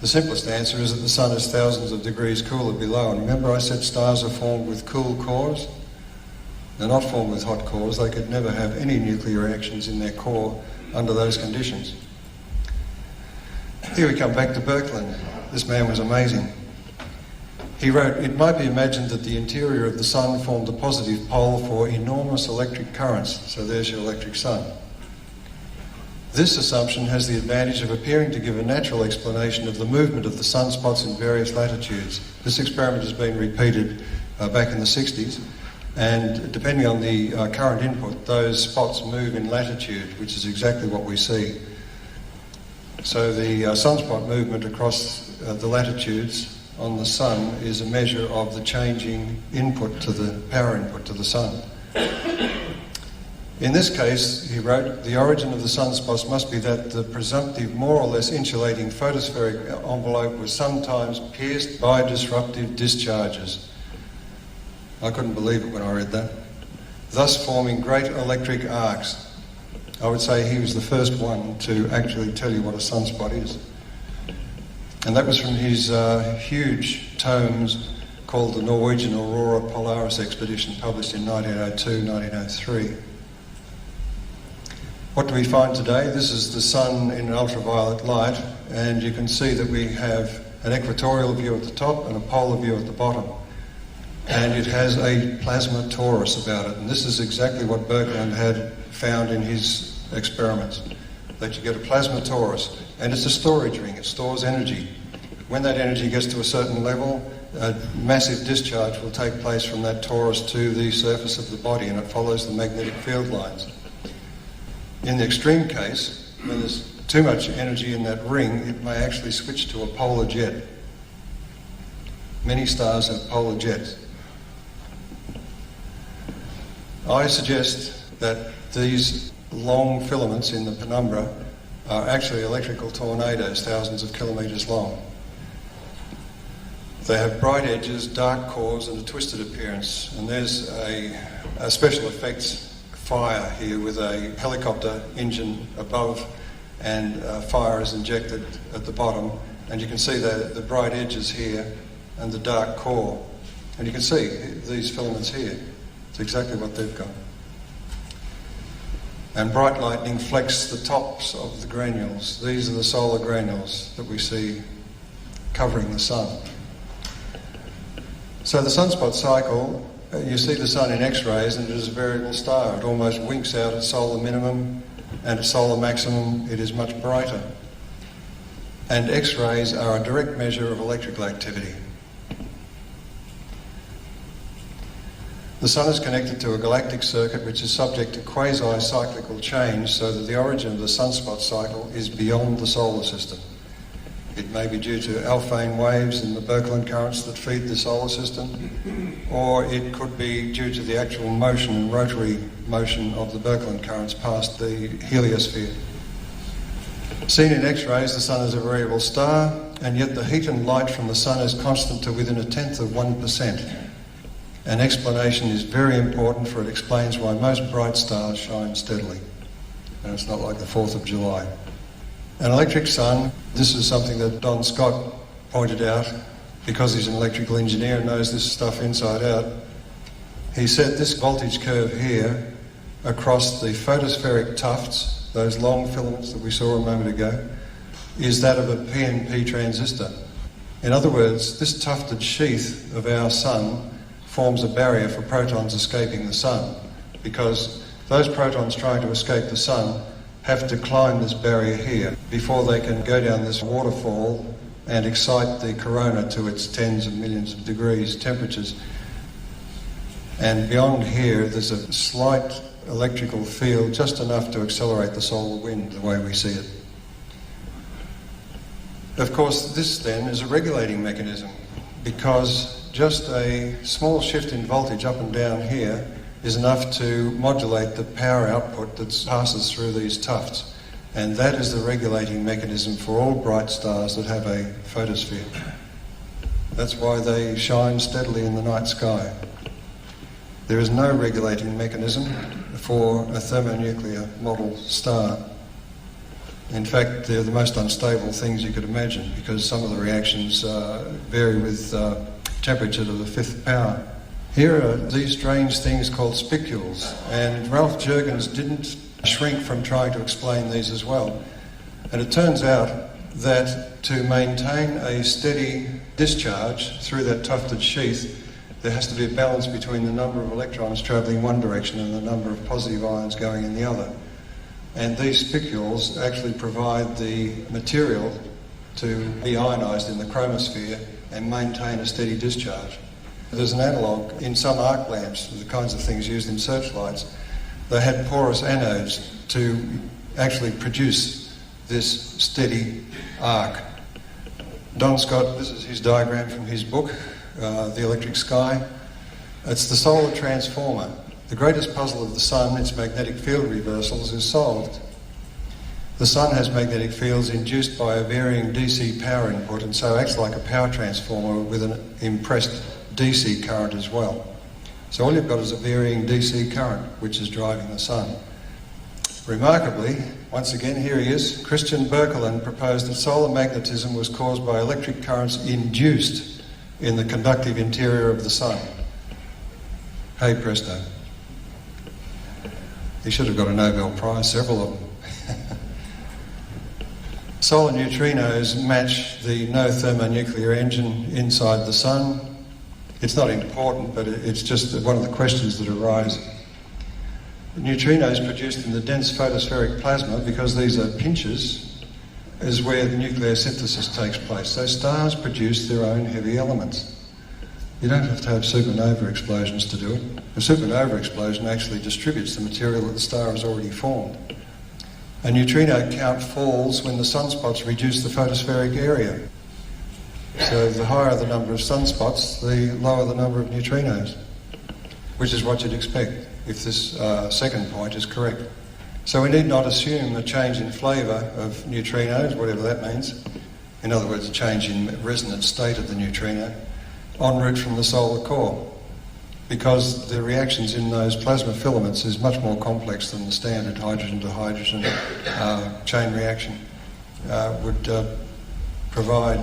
The simplest answer is that the sun is thousands of degrees cooler below. And remember I said stars are formed with cool cores? They're not formed with hot cores. They could never have any nuclear reactions in their core under those conditions. Here we come back to Birkeland. This man was amazing. He wrote, it might be imagined that the interior of the sun formed a positive pole for enormous electric currents. So there's your electric sun. This assumption has the advantage of appearing to give a natural explanation of the movement of the sunspots in various latitudes. This experiment has been repeated back in the 60s, and depending on the current input, those spots move in latitude, which is exactly what we see. So the sunspot movement across the latitudes on the sun is a measure of the changing input to the power input to the sun. In this case, he wrote, the origin of the sunspots must be that the presumptive, more or less insulating photospheric envelope was sometimes pierced by disruptive discharges. I couldn't believe it when I read that. Thus forming great electric arcs. I would say he was the first one to actually tell you what a sunspot is. And that was from his huge tomes called the Norwegian Aurora Polaris Expedition, published in 1902-1903. What do we find today? This is the sun in ultraviolet light, and you can see that we have an equatorial view at the top and a polar view at the bottom. And it has a plasma torus about it, and this is exactly what Birkeland had found in his experiments, that you get a plasma torus, and it's a storage ring, it stores energy. When that energy gets to a certain level, a massive discharge will take place from that torus to the surface of the body, and it follows the magnetic field lines. In the extreme case, when there's too much energy in that ring, it may actually switch to a polar jet. Many stars have polar jets. I suggest that these long filaments in the penumbra are actually electrical tornadoes, thousands of kilometres long. They have bright edges, dark cores and a twisted appearance. And there's a special effects fire here with a helicopter engine above, and fire is injected at the bottom, And you can see the bright edges here and the dark core. And you can see these filaments here. It's exactly what they've got. And bright lightning flecks the tops of the granules. These are the solar granules that we see covering the sun. So the sunspot cycle, you see the sun in X-rays and it is a variable star. It almost winks out at solar minimum, and at solar maximum it is much brighter. And X-rays are a direct measure of electrical activity. The sun is connected to a galactic circuit which is subject to quasi-cyclical change, so that the origin of the sunspot cycle is beyond the solar system. It may be due to Alfvén waves in the Birkeland currents that feed the solar system, or it could be due to the actual motion and rotary motion of the Birkeland currents past the heliosphere. Seen in X-rays, the sun is a variable star, and yet the heat and light from the sun is constant to within 1/10%. An explanation is very important, for it explains why most bright stars shine steadily. And it's not like the 4th of July. An electric sun, this is something that Don Scott pointed out, because he's an electrical engineer and knows this stuff inside out. He said this voltage curve here across the photospheric tufts, those long filaments that we saw a moment ago, is that of a PNP transistor. In other words, this tufted sheath of our sun forms a barrier for protons escaping the sun, because those protons trying to escape the sun have to climb this barrier here before they can go down this waterfall and excite the corona to its tens of millions of degrees temperatures. And beyond here, there's a slight electrical field, just enough to accelerate the solar wind the way we see it. Of course, this then is a regulating mechanism, because just a small shift in voltage up and down here is enough to modulate the power output that passes through these tufts. And that is the regulating mechanism for all bright stars that have a photosphere. That's why they shine steadily in the night sky. There is no regulating mechanism for a thermonuclear model star. In fact, they're the most unstable things you could imagine, because some of the reactions vary with temperature to the 5th power. Here are these strange things called spicules, and Ralph Jurgens didn't shrink from trying to explain these as well. And it turns out that to maintain a steady discharge through that tufted sheath, there has to be a balance between the number of electrons travelling one direction and the number of positive ions going in the other. And these spicules actually provide the material to be ionised in the chromosphere and maintain a steady discharge. There's an analogue in some arc lamps, the kinds of things used in searchlights. They had porous anodes to actually produce this steady arc. Don Scott, this is his diagram from his book, The Electric Sky. It's the solar transformer. The greatest puzzle of the sun, its magnetic field reversals, is solved. The sun has magnetic fields induced by a varying DC power input, and so acts like a power transformer with an impressed DC current as well. So all you've got is a varying DC current which is driving the sun. Remarkably, once again, here he is, Christian Birkeland proposed that solar magnetism was caused by electric currents induced in the conductive interior of the sun. Hey presto. He should have got a Nobel Prize, several of them. Solar neutrinos match the no thermonuclear engine inside the sun. It's not important, but it's just one of the questions that arise. Neutrinos produced in the dense photospheric plasma, because these are pinches, is where the nuclear synthesis takes place. So stars produce their own heavy elements. You don't have to have supernova explosions to do it. A supernova explosion actually distributes the material that the star has already formed. A neutrino count falls when the sunspots reduce the photospheric area. So the higher the number of sunspots, the lower the number of neutrinos, which is what you'd expect if this second point is correct. So we need not assume a change in flavour of neutrinos, whatever that means. In other words, a change in resonant state of the neutrino en route from the solar core, because the reactions in those plasma filaments is much more complex than the standard hydrogen to hydrogen chain reaction would provide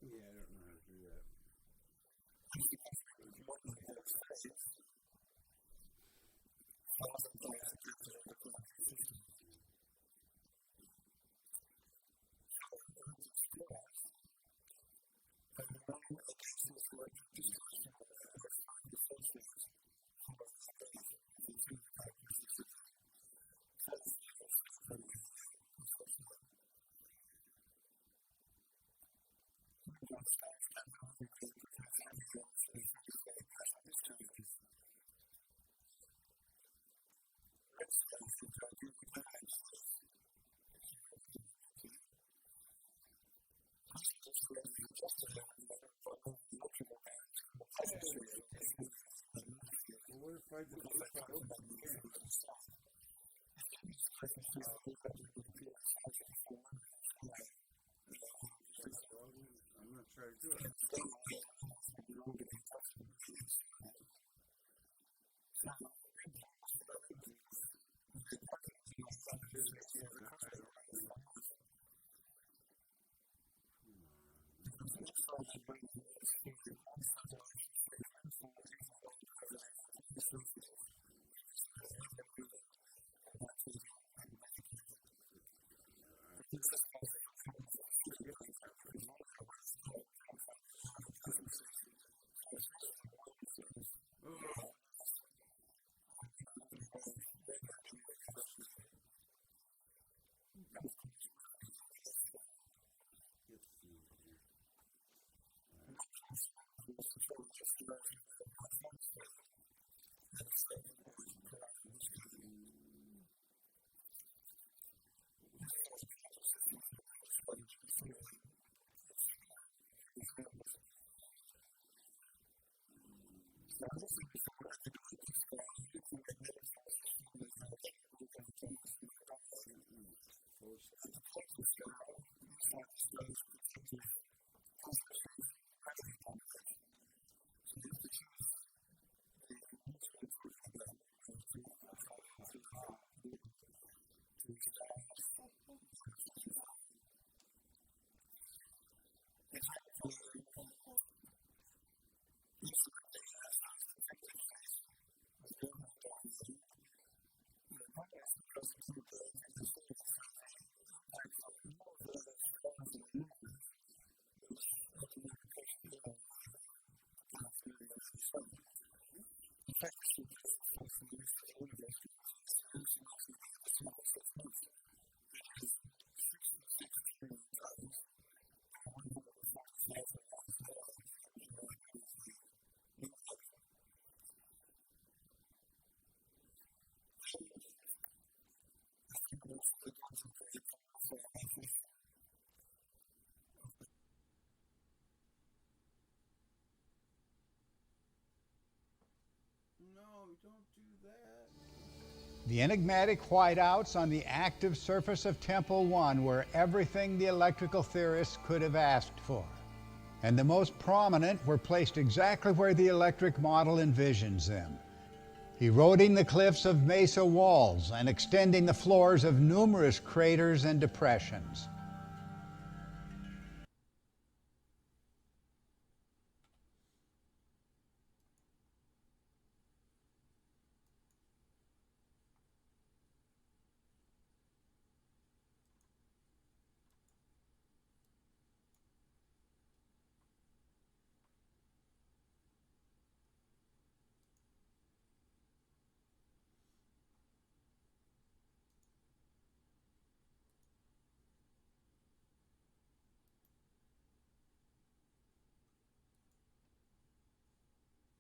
Yeah, I don't know how to do that. Well, what if I just I'm not trying to do it. don't do that. The enigmatic whiteouts on the active surface of Temple 1 were everything the electrical theorists could have asked for. And the most prominent were placed exactly where the electric model envisions them, eroding the cliffs of mesa walls and extending the floors of numerous craters and depressions.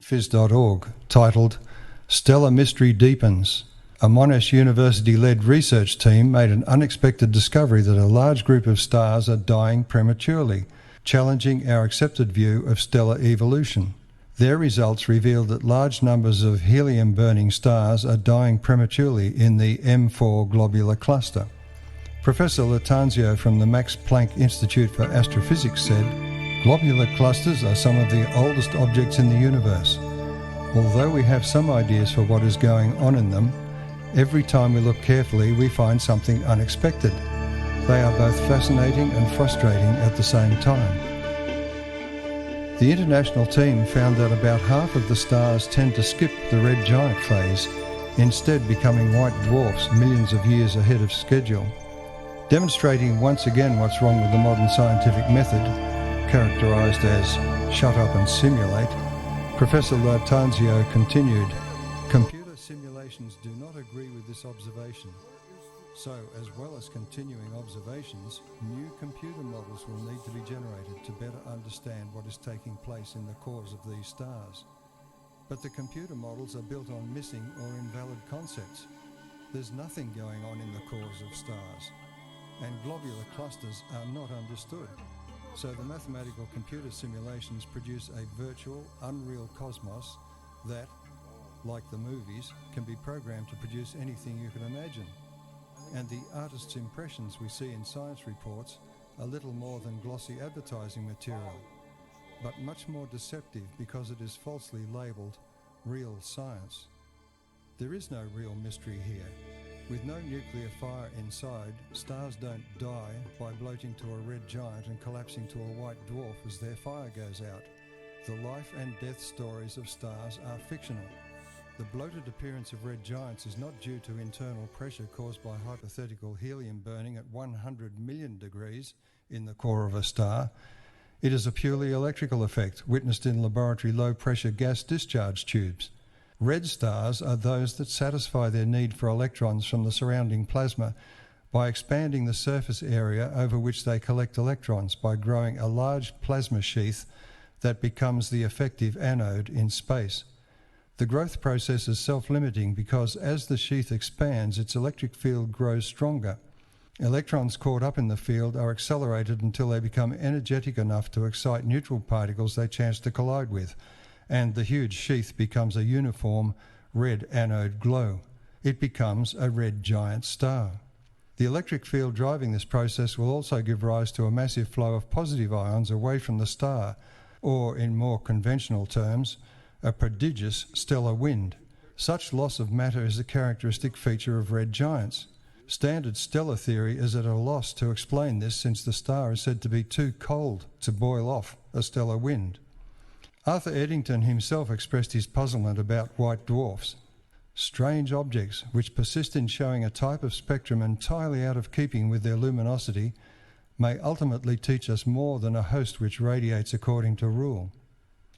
Phys.org, titled Stellar Mystery Deepens. A Monash University-led research team made an unexpected discovery that a large group of stars are dying prematurely, challenging our accepted view of stellar evolution. Their results revealed that large numbers of helium-burning stars are dying prematurely in the M4 globular cluster. Professor Latanzio from the Max Planck Institute for Astrophysics said, "Globular clusters are some of the oldest objects in the universe. Although we have some ideas for what is going on in them, every time we look carefully we find something unexpected. They are both fascinating and frustrating at the same time." The international team found that about half of the stars tend to skip the red giant phase, instead becoming white dwarfs millions of years ahead of schedule. Demonstrating once again what's wrong with the modern scientific method, characterized as shut up and simulate, Professor Latanzio continued, "Computer simulations do not agree with this observation. So, as well as continuing observations, new computer models will need to be generated to better understand what is taking place in the cores of these stars. But the computer models are built on missing or invalid concepts. There's nothing going on in the cores of stars, and globular clusters are not understood. So the mathematical computer simulations produce a virtual, unreal cosmos that, like the movies, can be programmed to produce anything you can imagine. And the artist's impressions we see in science reports are little more than glossy advertising material, but much more deceptive because it is falsely labelled real science. There is no real mystery here. With no nuclear fire inside, stars don't die by bloating to a red giant and collapsing to a white dwarf as their fire goes out. The life and death stories of stars are fictional. The bloated appearance of red giants is not due to internal pressure caused by hypothetical helium burning at 100 million degrees in the core of a star. It is a purely electrical effect witnessed in laboratory low-pressure gas discharge tubes. Red stars are those that satisfy their need for electrons from the surrounding plasma by expanding the surface area over which they collect electrons by growing a large plasma sheath that becomes the effective anode in space. The growth process is self-limiting because as the sheath expands, its electric field grows stronger. Electrons caught up in the field are accelerated until they become energetic enough to excite neutral particles they chance to collide with, and the huge sheath becomes a uniform red anode glow. It becomes a red giant star. The electric field driving this process will also give rise to a massive flow of positive ions away from the star, or in more conventional terms, a prodigious stellar wind. Such loss of matter is a characteristic feature of red giants. Standard stellar theory is at a loss to explain this since the star is said to be too cold to boil off a stellar wind. Arthur Eddington himself expressed his puzzlement about white dwarfs. Strange objects which persist in showing a type of spectrum entirely out of keeping with their luminosity may ultimately teach us more than a host which radiates according to rule.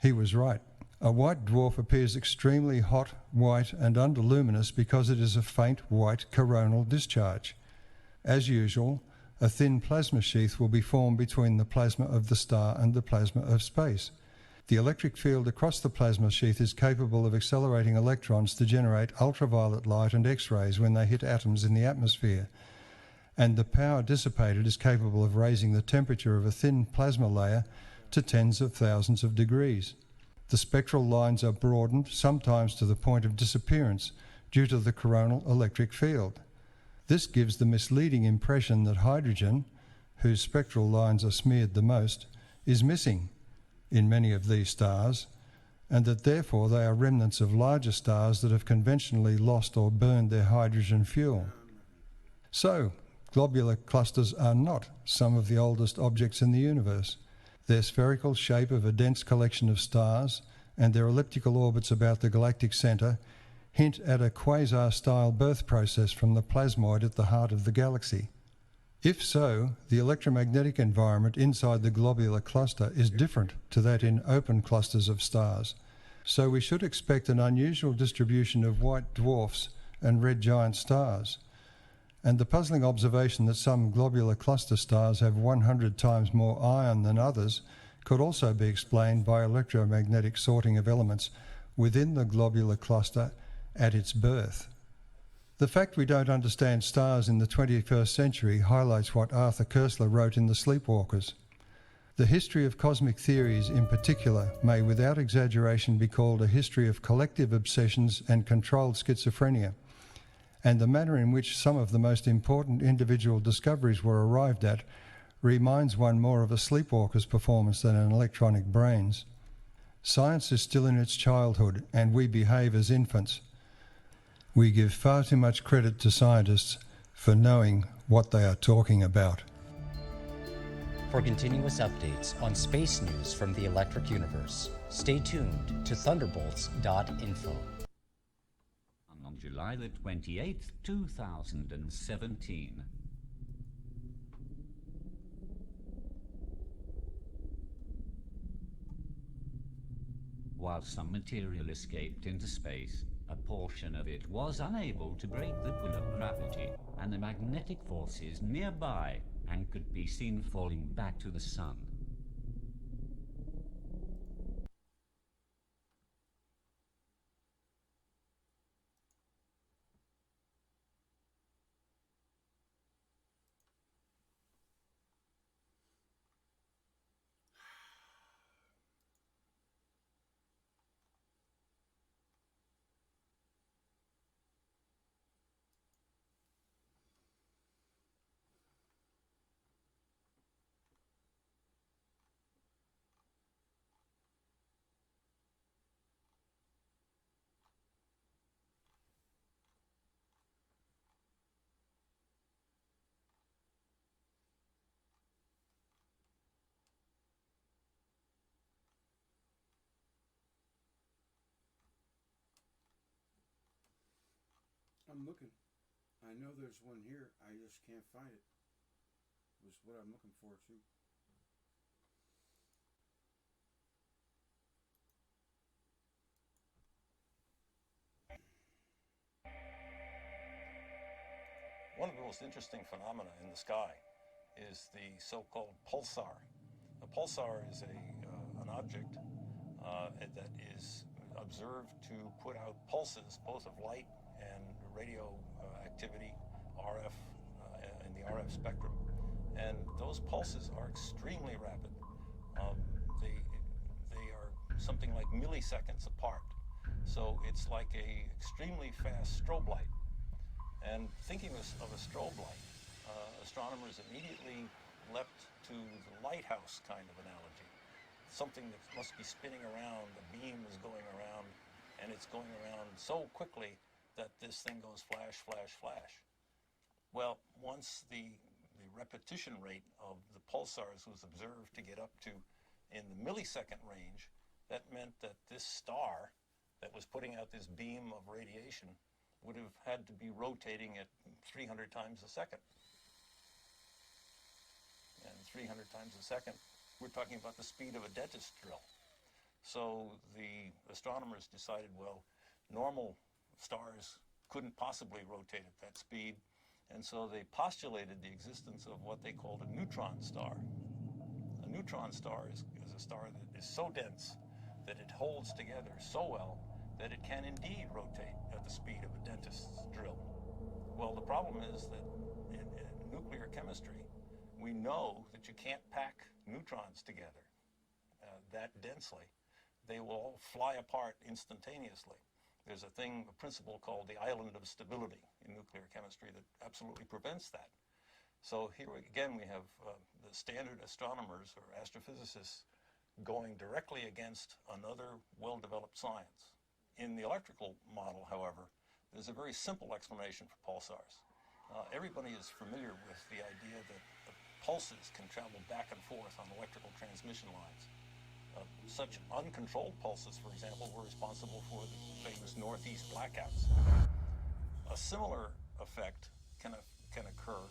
He was right. A white dwarf appears extremely hot, white and underluminous because it is a faint white coronal discharge. As usual, a thin plasma sheath will be formed between the plasma of the star and the plasma of space. The electric field across the plasma sheath is capable of accelerating electrons to generate ultraviolet light and X-rays when they hit atoms in the atmosphere, and the power dissipated is capable of raising the temperature of a thin plasma layer to tens of thousands of degrees. the spectral lines are broadened, sometimes to the point of disappearance, due to the coronal electric field. This gives the misleading impression that hydrogen, whose spectral lines are smeared the most, is missing in many of these stars, and that therefore they are remnants of larger stars that have conventionally lost or burned their hydrogen fuel. So, globular clusters are not some of the oldest objects in the universe. Their spherical shape of a dense collection of stars and their elliptical orbits about the galactic centre hint at a quasar-style birth process from the plasmoid at the heart of the galaxy. If so, the electromagnetic environment inside the globular cluster is different to that in open clusters of stars, so we should expect an unusual distribution of white dwarfs and red giant stars. And the puzzling observation that some globular cluster stars have 100 times more iron than others could also be explained by electromagnetic sorting of elements within the globular cluster at its birth. The fact we don't understand stars in the 21st century highlights what Arthur Koestler wrote in The Sleepwalkers. The history of cosmic theories in particular may without exaggeration be called a history of collective obsessions and controlled schizophrenia, and the manner in which some of the most important individual discoveries were arrived at reminds one more of a sleepwalker's performance than an electronic brain's. Science is still in its childhood, and we behave as infants. We give far too much credit to scientists for knowing what they are talking about. For continuous updates on space news from the electric universe, stay tuned to thunderbolts.info. On July the 28th, 2017. While some material escaped into space, a portion of it was unable to break the pull of gravity and the magnetic forces nearby and could be seen falling back to the sun. I'm looking. I know there's one here. I just can't find it. Was what I'm looking for too. One of the most interesting phenomena in the sky is the so-called pulsar. A pulsar is an object that is observed to put out pulses, both of light and radio activity, RF, in the RF spectrum. And those pulses are extremely rapid. They are something like milliseconds apart. So it's like a extremely fast strobe light. And thinking of a strobe light, astronomers immediately leapt to the lighthouse kind of analogy. Something that must be spinning around, the beam is going around, and it's going around so quickly that this thing goes flash, flash, flash. Well, once the repetition rate of the pulsars was observed to get up to in the millisecond range, that meant that this star that was putting out this beam of radiation would have had to be rotating at 300 times a second. And 300 times a second, we're talking about the speed of a dentist drill. So the astronomers decided, well, normal stars couldn't possibly rotate at that speed, and so they postulated the existence of what they called a neutron star. A neutron star is a star that is so dense that it holds together so well that it can indeed rotate at the speed of a dentist's drill. Well, the problem is that in nuclear chemistry, we know that you can't pack neutrons together that densely, they will all fly apart instantaneously. There's a principle called the island of stability in nuclear chemistry that absolutely prevents that. So here again we have the standard astronomers or astrophysicists going directly against another well-developed science. In the electrical model, however, there's a very simple explanation for pulsars. Everybody is familiar with the idea that the pulses can travel back and forth on electrical transmission lines. Such uncontrolled pulses, for example, were responsible for the famous Northeast blackouts. A similar effect can occur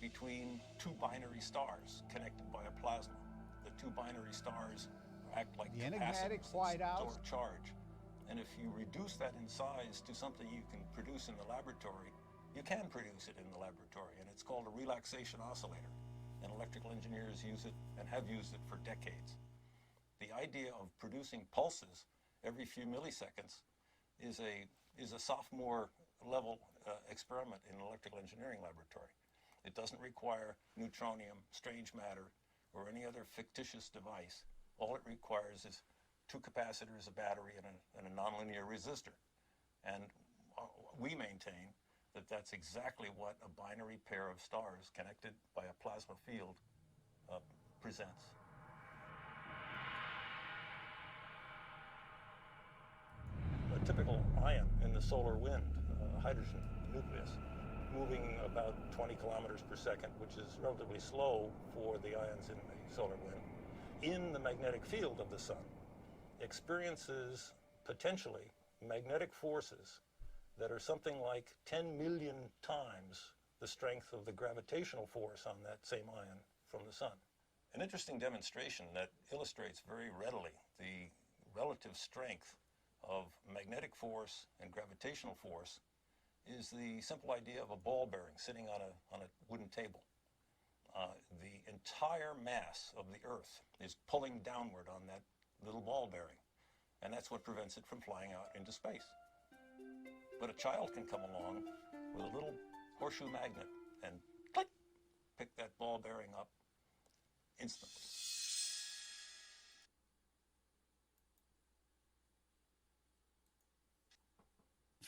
between two binary stars connected by a plasma. The two binary stars act like capacitors that store charge. And if you reduce that in size to something you can produce in the laboratory, you can produce it in the laboratory, and it's called a relaxation oscillator. And electrical engineers use it and have used it for decades. The idea of producing pulses every few milliseconds is a sophomore level experiment in an electrical engineering laboratory. It doesn't require neutronium, strange matter, or any other fictitious device. All it requires is two capacitors, a battery, and a nonlinear resistor. And we maintain that that's exactly what a binary pair of stars connected by a plasma field presents. A typical ion in the solar wind, hydrogen nucleus, moving about 20 kilometers per second, which is relatively slow for the ions in the solar wind, in the magnetic field of the sun, experiences potentially magnetic forces that are something like 10 million times the strength of the gravitational force on that same ion from the sun. An interesting demonstration that illustrates very readily the relative strength of magnetic force and gravitational force is the simple idea of a ball bearing sitting on a wooden table. The entire mass of the Earth is pulling downward on that little ball bearing, and that's what prevents it from flying out into space. But a child can come along with a little horseshoe magnet and click, pick that ball bearing up instantly.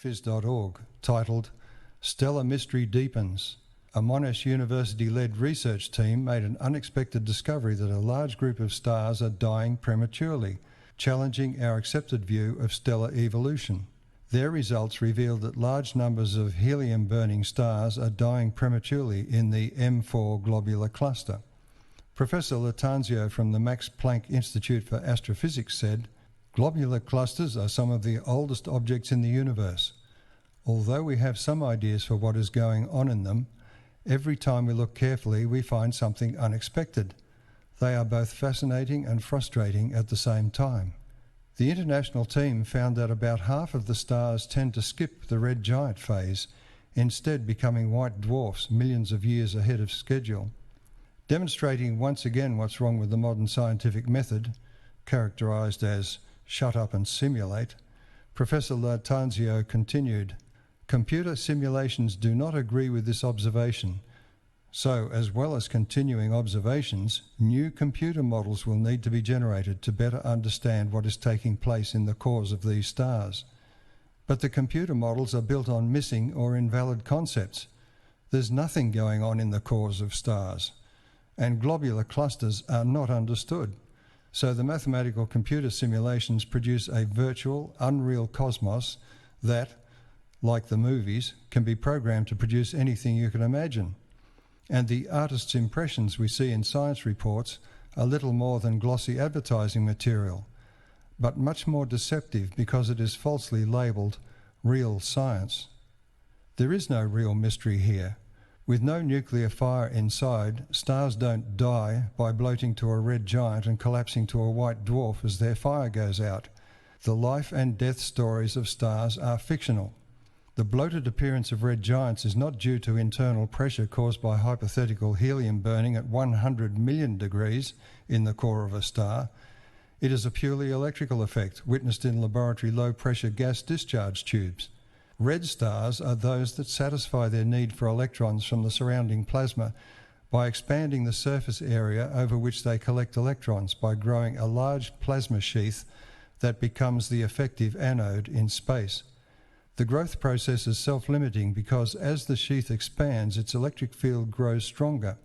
Phys.org, titled Stellar Mystery Deepens. A Monash University-led research team made an unexpected discovery that a large group of stars are dying prematurely, challenging our accepted view of stellar evolution. Their results revealed that large numbers of helium-burning stars are dying prematurely in the M4 globular cluster. Professor Latanzio from the Max Planck Institute for Astrophysics said, "Globular clusters are some of the oldest objects in the universe. Although we have some ideas for what is going on in them, every time we look carefully we find something unexpected. They are both fascinating and frustrating at the same time." The international team found that about half of the stars tend to skip the red giant phase, instead becoming white dwarfs millions of years ahead of schedule. Demonstrating once again what's wrong with the modern scientific method, characterized as shut up and simulate, Professor Latanzio continued, "Computer simulations do not agree with this observation. So, as well as continuing observations, new computer models will need to be generated to better understand what is taking place in the cores of these stars. But the computer models are built on missing or invalid concepts. There's nothing going on in the cores of stars, and globular clusters are not understood. So the mathematical computer simulations produce a virtual, unreal cosmos that, like the movies, can be programmed to produce anything you can imagine. And the artist's impressions we see in science reports are little more than glossy advertising material, but much more deceptive because it is falsely labelled real science. There is no real mystery here. With no nuclear fire inside, stars don't die by bloating to a red giant and collapsing to a white dwarf as their fire goes out. The life and death stories of stars are fictional. The bloated appearance of red giants is not due to internal pressure caused by hypothetical helium burning at 100 million degrees in the core of a star. It is a purely electrical effect witnessed in laboratory low-pressure gas discharge tubes. Red stars are those that satisfy their need for electrons from the surrounding plasma by expanding the surface area over which they collect electrons by growing a large plasma sheath that becomes the effective anode in space. The growth process is self-limiting because as the sheath expands, its electric field grows stronger.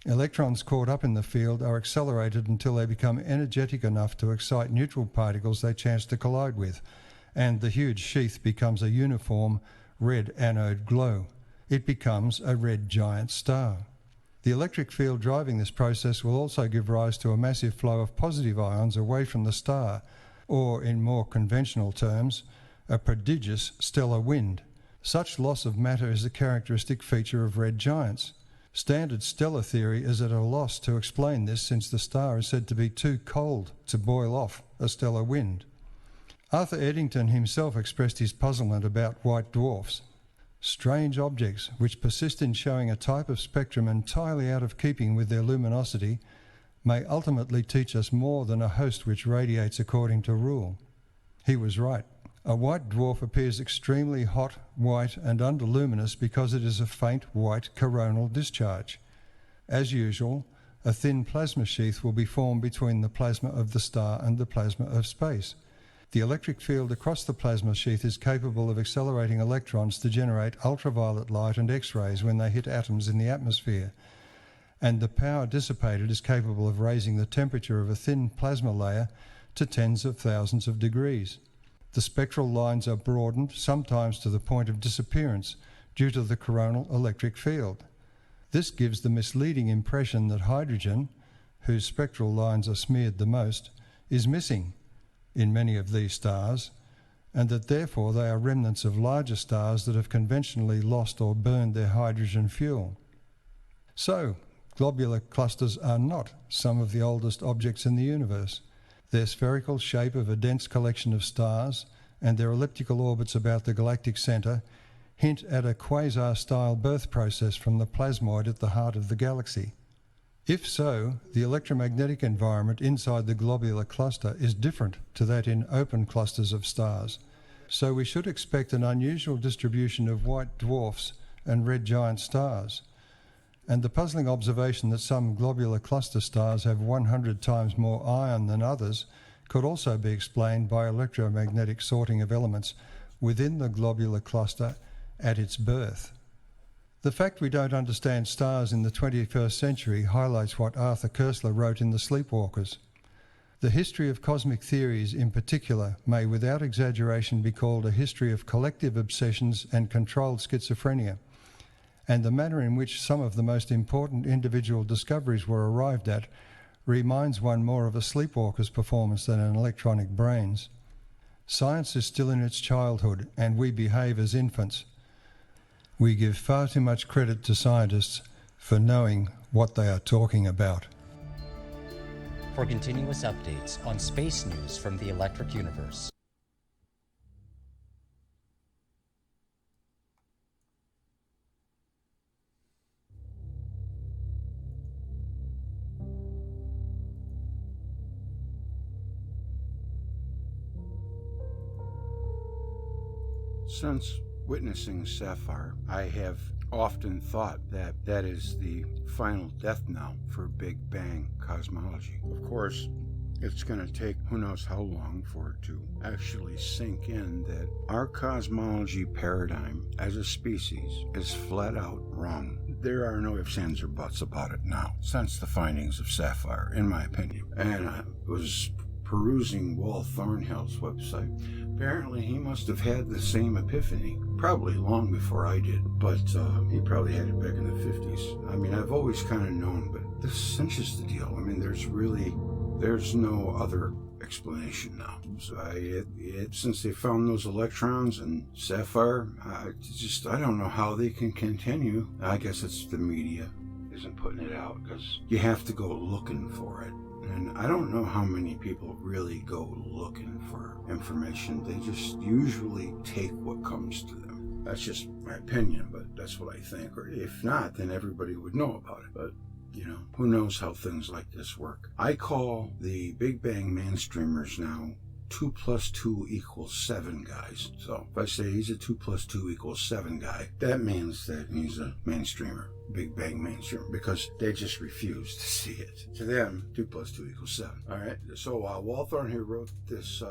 Electrons caught up in the field are accelerated until they become energetic enough to excite neutral particles they chance to collide with, and the huge sheath becomes a uniform red anode glow. It becomes a red giant star. The electric field driving this process will also give rise to a massive flow of positive ions away from the star, or in more conventional terms, a prodigious stellar wind. Such loss of matter is a characteristic feature of red giants. Standard stellar theory is at a loss to explain this, since the star is said to be too cold to boil off a stellar wind. Arthur Eddington himself expressed his puzzlement about white dwarfs. Strange objects which persist in showing a type of spectrum entirely out of keeping with their luminosity may ultimately teach us more than a host which radiates according to rule. He was right. A white dwarf appears extremely hot, white and underluminous because it is a faint white coronal discharge. As usual, a thin plasma sheath will be formed between the plasma of the star and the plasma of space. The electric field across the plasma sheath is capable of accelerating electrons to generate ultraviolet light and X-rays when they hit atoms in the atmosphere, and the power dissipated is capable of raising the temperature of a thin plasma layer to tens of thousands of degrees. The spectral lines are broadened, sometimes to the point of disappearance, due to the coronal electric field. This gives the misleading impression that hydrogen, whose spectral lines are smeared the most, is missing in many of these stars, and that therefore they are remnants of larger stars that have conventionally lost or burned their hydrogen fuel. So, globular clusters are not some of the oldest objects in the universe. Their spherical shape of a dense collection of stars and their elliptical orbits about the galactic centre hint at a quasar-style birth process from the plasmoid at the heart of the galaxy. If so, the electromagnetic environment inside the globular cluster is different to that in open clusters of stars, so we should expect an unusual distribution of white dwarfs and red giant stars. And the puzzling observation that some globular cluster stars have 100 times more iron than others could also be explained by electromagnetic sorting of elements within the globular cluster at its birth. The fact we don't understand stars in the 21st century highlights what Arthur Koestler wrote in The Sleepwalkers. The history of cosmic theories in particular may without exaggeration be called a history of collective obsessions and controlled schizophrenia, and the manner in which some of the most important individual discoveries were arrived at reminds one more of a sleepwalker's performance than an electronic brain's. Science is still in its childhood, and we behave as infants. We give far too much credit to scientists for knowing what they are talking about. For continuous updates on space news from the electric universe, Since witnessing Sapphire, I have often thought that that is the final death knell for Big Bang cosmology. Of course, it's going to take who knows how long for it to actually sink in that our cosmology paradigm as a species is flat out wrong. There are no ifs, ands, or buts about it now, since the findings of Sapphire, in my opinion. And I was perusing Walt Thornhill's website. Apparently he must have had the same epiphany, probably long before I did, but he probably had it back in the 50s. I mean, I've always kind of known, but this cinches the deal. I mean, there's no other explanation now. So since they found those electrons in Sapphire, I don't know how they can continue. I guess it's the media isn't putting it out, because you have to go looking for it. And I don't know how many people really go looking for information. They just usually take what comes to them. That's just my opinion, but that's what I think. Or if not, then everybody would know about it. But, you know, who knows how things like this work. I call the Big Bang mainstreamers now 2 plus 2 equals 7 guys. So if I say he's a 2 plus 2 equals 7 guy, that means that he's a mainstreamer, Big Bang mainstreamer, because they just refuse to see it. To them, 2 plus 2 equals 7. All right, so Walt Thornhill wrote this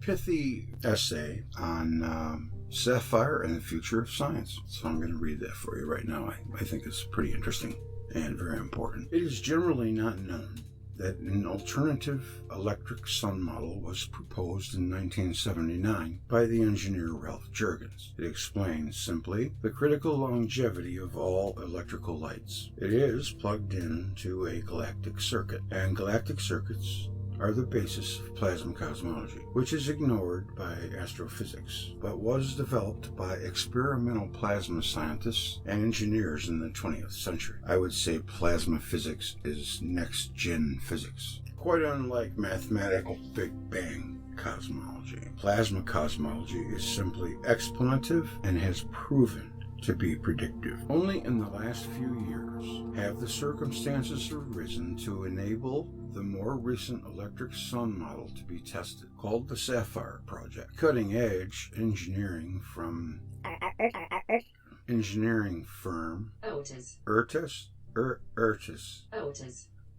pithy essay on Sapphire and the future of science. So I'm going to read that for you right now. I think it's pretty interesting and very important. It is generally not known that an alternative electric sun model was proposed in 1979 by the engineer Ralph Jurgens. It explains simply the critical longevity of all electrical lights. It is plugged into a galactic circuit, and galactic circuits are the basis of plasma cosmology, which is ignored by astrophysics, but was developed by experimental plasma scientists and engineers in the 20th century. I would say plasma physics is next-gen physics. Quite unlike mathematical Big Bang cosmology, plasma cosmology is simply explanative and has proven to be predictive. Only in the last few years have the circumstances arisen to enable the more recent electric sun model to be tested, called the Sapphire project. Cutting-edge engineering firm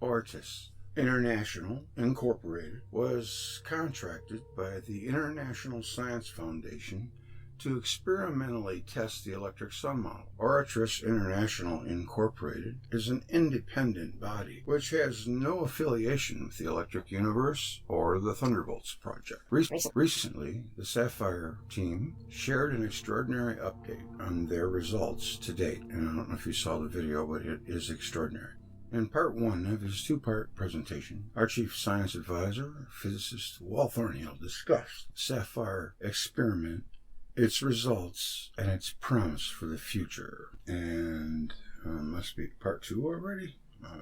Ortis International Incorporated was contracted by the International Science Foundation to experimentally test the electric sun model. Ortis International Incorporated is an independent body which has no affiliation with the Electric Universe or the Thunderbolts project. Recently, the Sapphire team shared an extraordinary update on their results to date, and I don't know if you saw the video, but it is extraordinary. In part one of his two-part presentation, our chief science advisor, physicist Walt Thornhill, discussed the Sapphire experiment, its results, and its promise for the future. And must be part two already?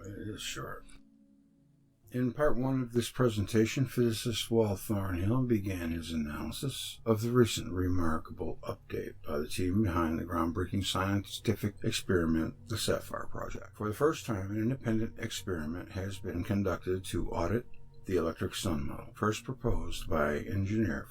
It is short. In part one of this presentation, physicist Walt Thornhill began his analysis of the recent remarkable update by the team behind the groundbreaking scientific experiment, the Sapphire project. For the first time, an independent experiment has been conducted to audit the electric sun model, first proposed by engineer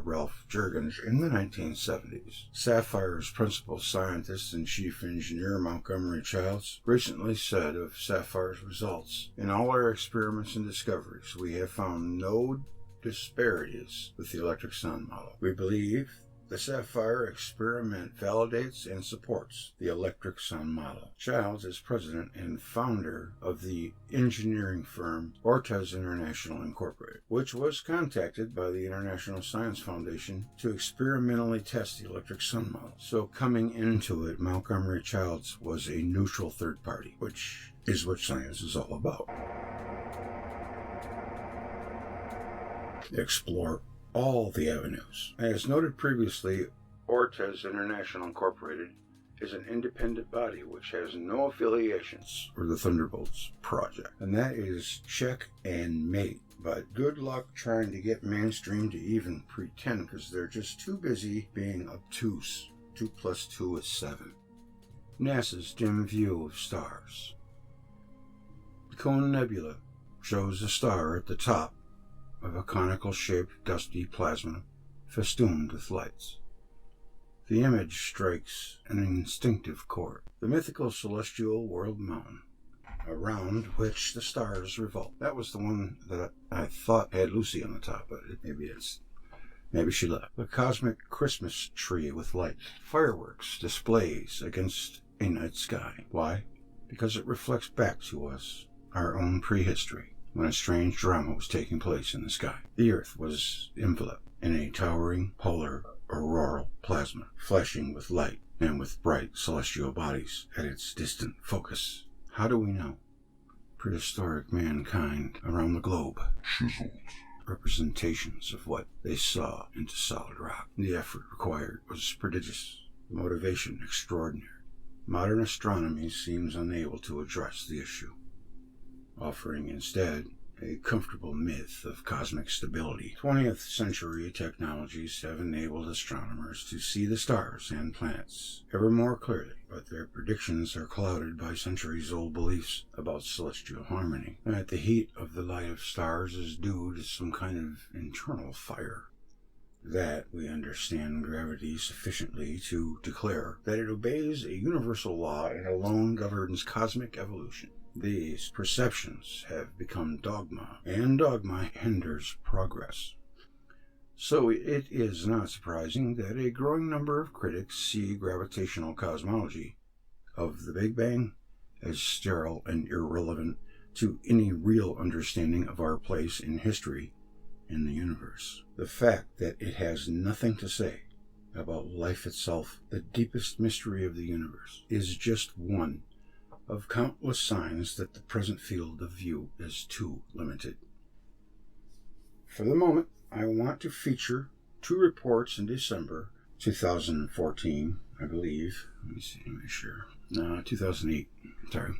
Ralph Jurgens in the 1970s. Sapphire's principal scientist and chief engineer Montgomery Childs recently said of Sapphire's results, "In all our experiments and discoveries, we have found no disparities with the electric sun model. We believe the Sapphire experiment validates and supports the electric sun model." Childs is president and founder of the engineering firm Ortis International Incorporated, which was contacted by the International Science Foundation to experimentally test the electric sun model. So coming into it, Montgomery Childs was a neutral third party, which is what science is all about. Explore all the avenues. As noted previously, Ortis International Incorporated is an independent body which has no affiliations with the Thunderbolts project. And that is check and mate. But good luck trying to get mainstream to even pretend, because they're just too busy being obtuse. 2 plus 2 is 7. NASA's dim view of stars. The Cone Nebula shows a star at the top of a conical-shaped dusty plasma festooned with lights. The image strikes an instinctive chord. The mythical celestial world mountain, around which the stars revolve. That was the one that I thought had Lucy on the top, but maybe she left. The cosmic Christmas tree with lights. Fireworks displays against a night sky. Why? Because it reflects back to us our own prehistory, when a strange drama was taking place in the sky. The Earth was enveloped in a towering polar auroral plasma, flashing with light and with bright celestial bodies at its distant focus. How do we know? Prehistoric mankind around the globe chiseled representations of what they saw into solid rock. The effort required was prodigious, the motivation extraordinary. Modern astronomy seems unable to address the issue, offering instead a comfortable myth of cosmic stability. 20th century technologies have enabled astronomers to see the stars and planets ever more clearly, but their predictions are clouded by centuries-old beliefs about celestial harmony, that the heat of the light of stars is due to some kind of internal fire. That we understand gravity sufficiently to declare that it obeys a universal law and alone governs cosmic evolution. These perceptions have become dogma, and dogma hinders progress. So it is not surprising that a growing number of critics see gravitational cosmology of the Big Bang as sterile and irrelevant to any real understanding of our place in history in the universe. The fact that it has nothing to say about life itself, the deepest mystery of the universe, is just one of countless signs that the present field of view is too limited. For the moment, I want to feature two reports in December 2014, I believe. Let me see, make sure. 2008, sorry.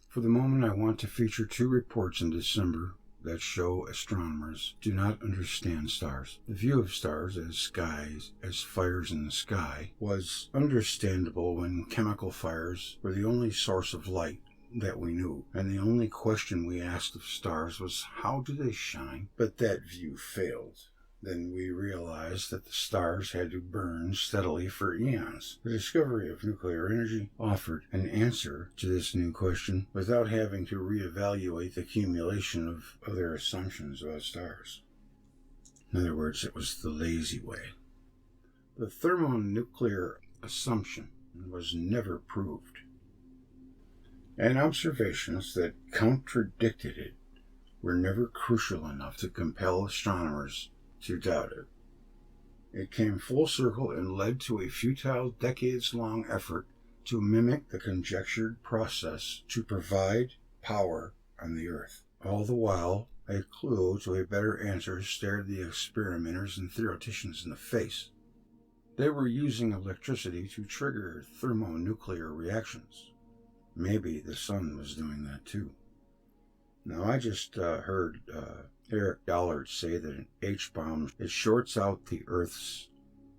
For the moment, I want to feature two reports in December that show astronomers do not understand stars. The view of stars as fires in the sky was understandable when chemical fires were the only source of light that we knew, and the only question we asked of stars was, how do they shine? But that view failed. Then we realized that the stars had to burn steadily for eons. The discovery of nuclear energy offered an answer to this new question without having to reevaluate the accumulation of other assumptions about stars. In other words, it was the lazy way. The thermonuclear assumption was never proved, and observations that contradicted it were never crucial enough to compel astronomers to doubt it. It came full circle and led to a futile, decades-long effort to mimic the conjectured process to provide power on the Earth. All the while, a clue to a better answer stared the experimenters and theoreticians in the face. They were using electricity to trigger thermonuclear reactions. Maybe the sun was doing that too. Now, I just heard Eric Dollard say that an H-bomb, it shorts out the Earth's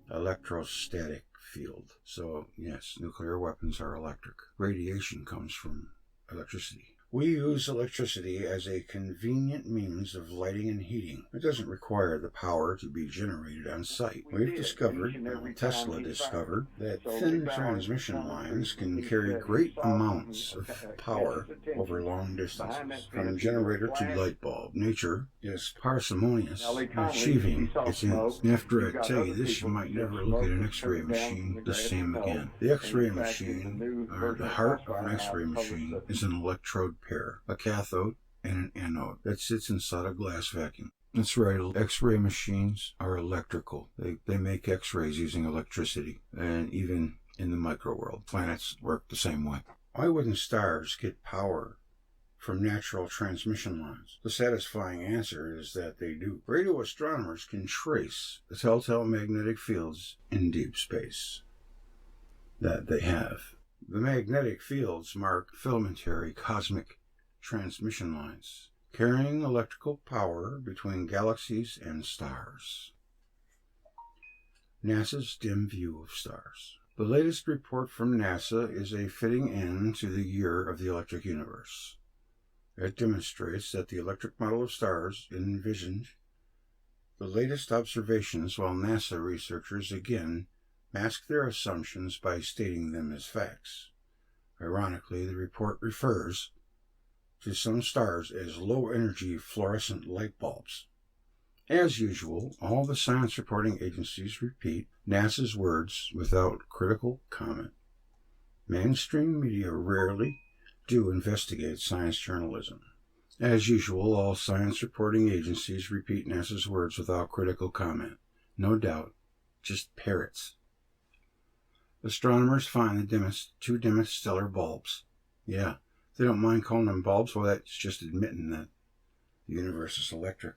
electrostatic field. So, yes, nuclear weapons are electric. Radiation comes from electricity. We use electricity as a convenient means of lighting and heating. It doesn't require the power to be generated on site. We've discovered, Tesla discovered, that thin transmission lines can carry great amounts of power over long distances, from generator to light bulb. Nature is parsimonious in achieving its ends. After I tell you this, you might never look at an X-ray machine the same again. The X-ray machine, or the heart of an X-ray machine, is an electrode pair, a cathode and an anode that sits inside a glass vacuum. That's right, X-ray machines are electrical. They make X-rays using electricity, and even in the micro world, planets work the same way. Why wouldn't stars get power from natural transmission lines? The satisfying answer is that they do. Radio astronomers can trace the telltale magnetic fields in deep space that they have. The magnetic fields mark filamentary cosmic transmission lines, carrying electrical power between galaxies and stars. NASA's dim view of stars. The latest report from NASA is a fitting end to the year of the electric universe. It demonstrates that the electric model of stars envisioned the latest observations, while NASA researchers again mask their assumptions by stating them as facts. Ironically, the report refers to some stars as low-energy fluorescent light bulbs. As usual, all the science reporting agencies repeat NASA's words without critical comment. Mainstream media rarely do investigate science journalism. As usual, all science reporting agencies repeat NASA's words without critical comment. No doubt, just parrots. Astronomers find the two dimmest stellar bulbs. Yeah, they don't mind calling them bulbs. Well, that's just admitting that the universe is electric.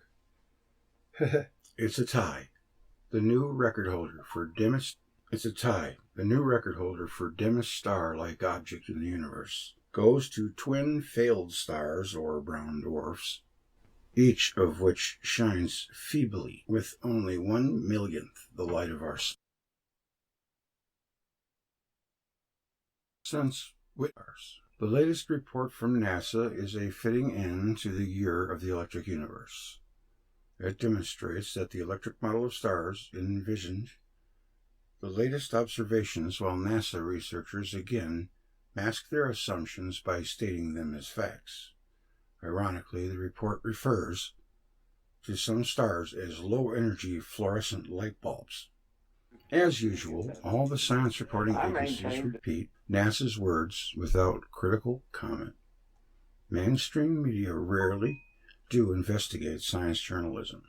It's a tie. The new record holder for dimmest star-like object in the universe. goes to twin failed stars or brown dwarfs, each of which shines feebly with only 1/1,000,000th the light of our Sunspots. The latest report from NASA is a fitting end to the year of the electric universe. It demonstrates that the electric model of stars envisioned the latest observations, while NASA researchers again mask their assumptions by stating them as facts. Ironically, the report refers to some stars as low-energy fluorescent light bulbs. As usual, all the science reporting agencies repeat NASA's words without critical comment. Mainstream media rarely do investigate science journalism.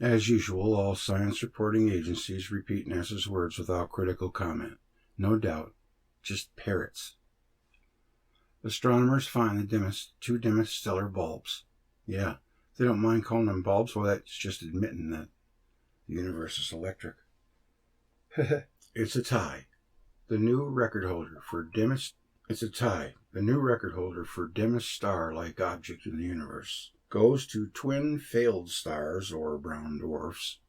As usual, all science reporting agencies repeat NASA's words without critical comment. No doubt, just parrots. Astronomers find the two dimmest stellar bulbs. Yeah, they don't mind calling them bulbs. Well, that's just admitting that the universe is electric. It's a tie. The new record holder for dimmest star-like object in the universe goes to twin failed stars or brown dwarfs,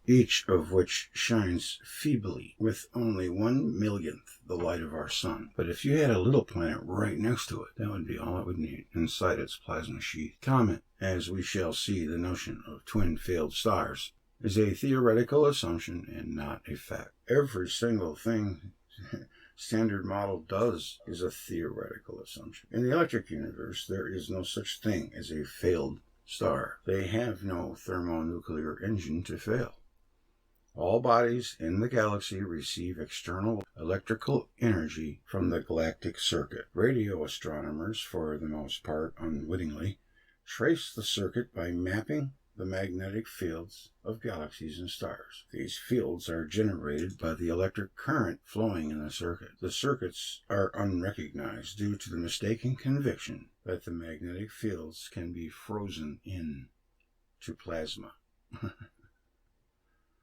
each of which shines feebly with only 1/1,000,000th the light of our sun. But if you had a little planet right next to it, that would be all it would need inside its plasma sheath. Comment, as we shall see, the notion of twin failed stars is a theoretical assumption and not a fact. Every single thing Standard Model does is a theoretical assumption. In the electric universe, there is no such thing as a failed star. They have no thermonuclear engine to fail. All bodies in the galaxy receive external electrical energy from the galactic circuit. Radio astronomers, for the most part unwittingly, trace the circuit by mapping the magnetic fields of galaxies and stars. These fields are generated by the electric current flowing in the circuit. The circuits are unrecognized due to the mistaken conviction that the magnetic fields can be frozen into plasma.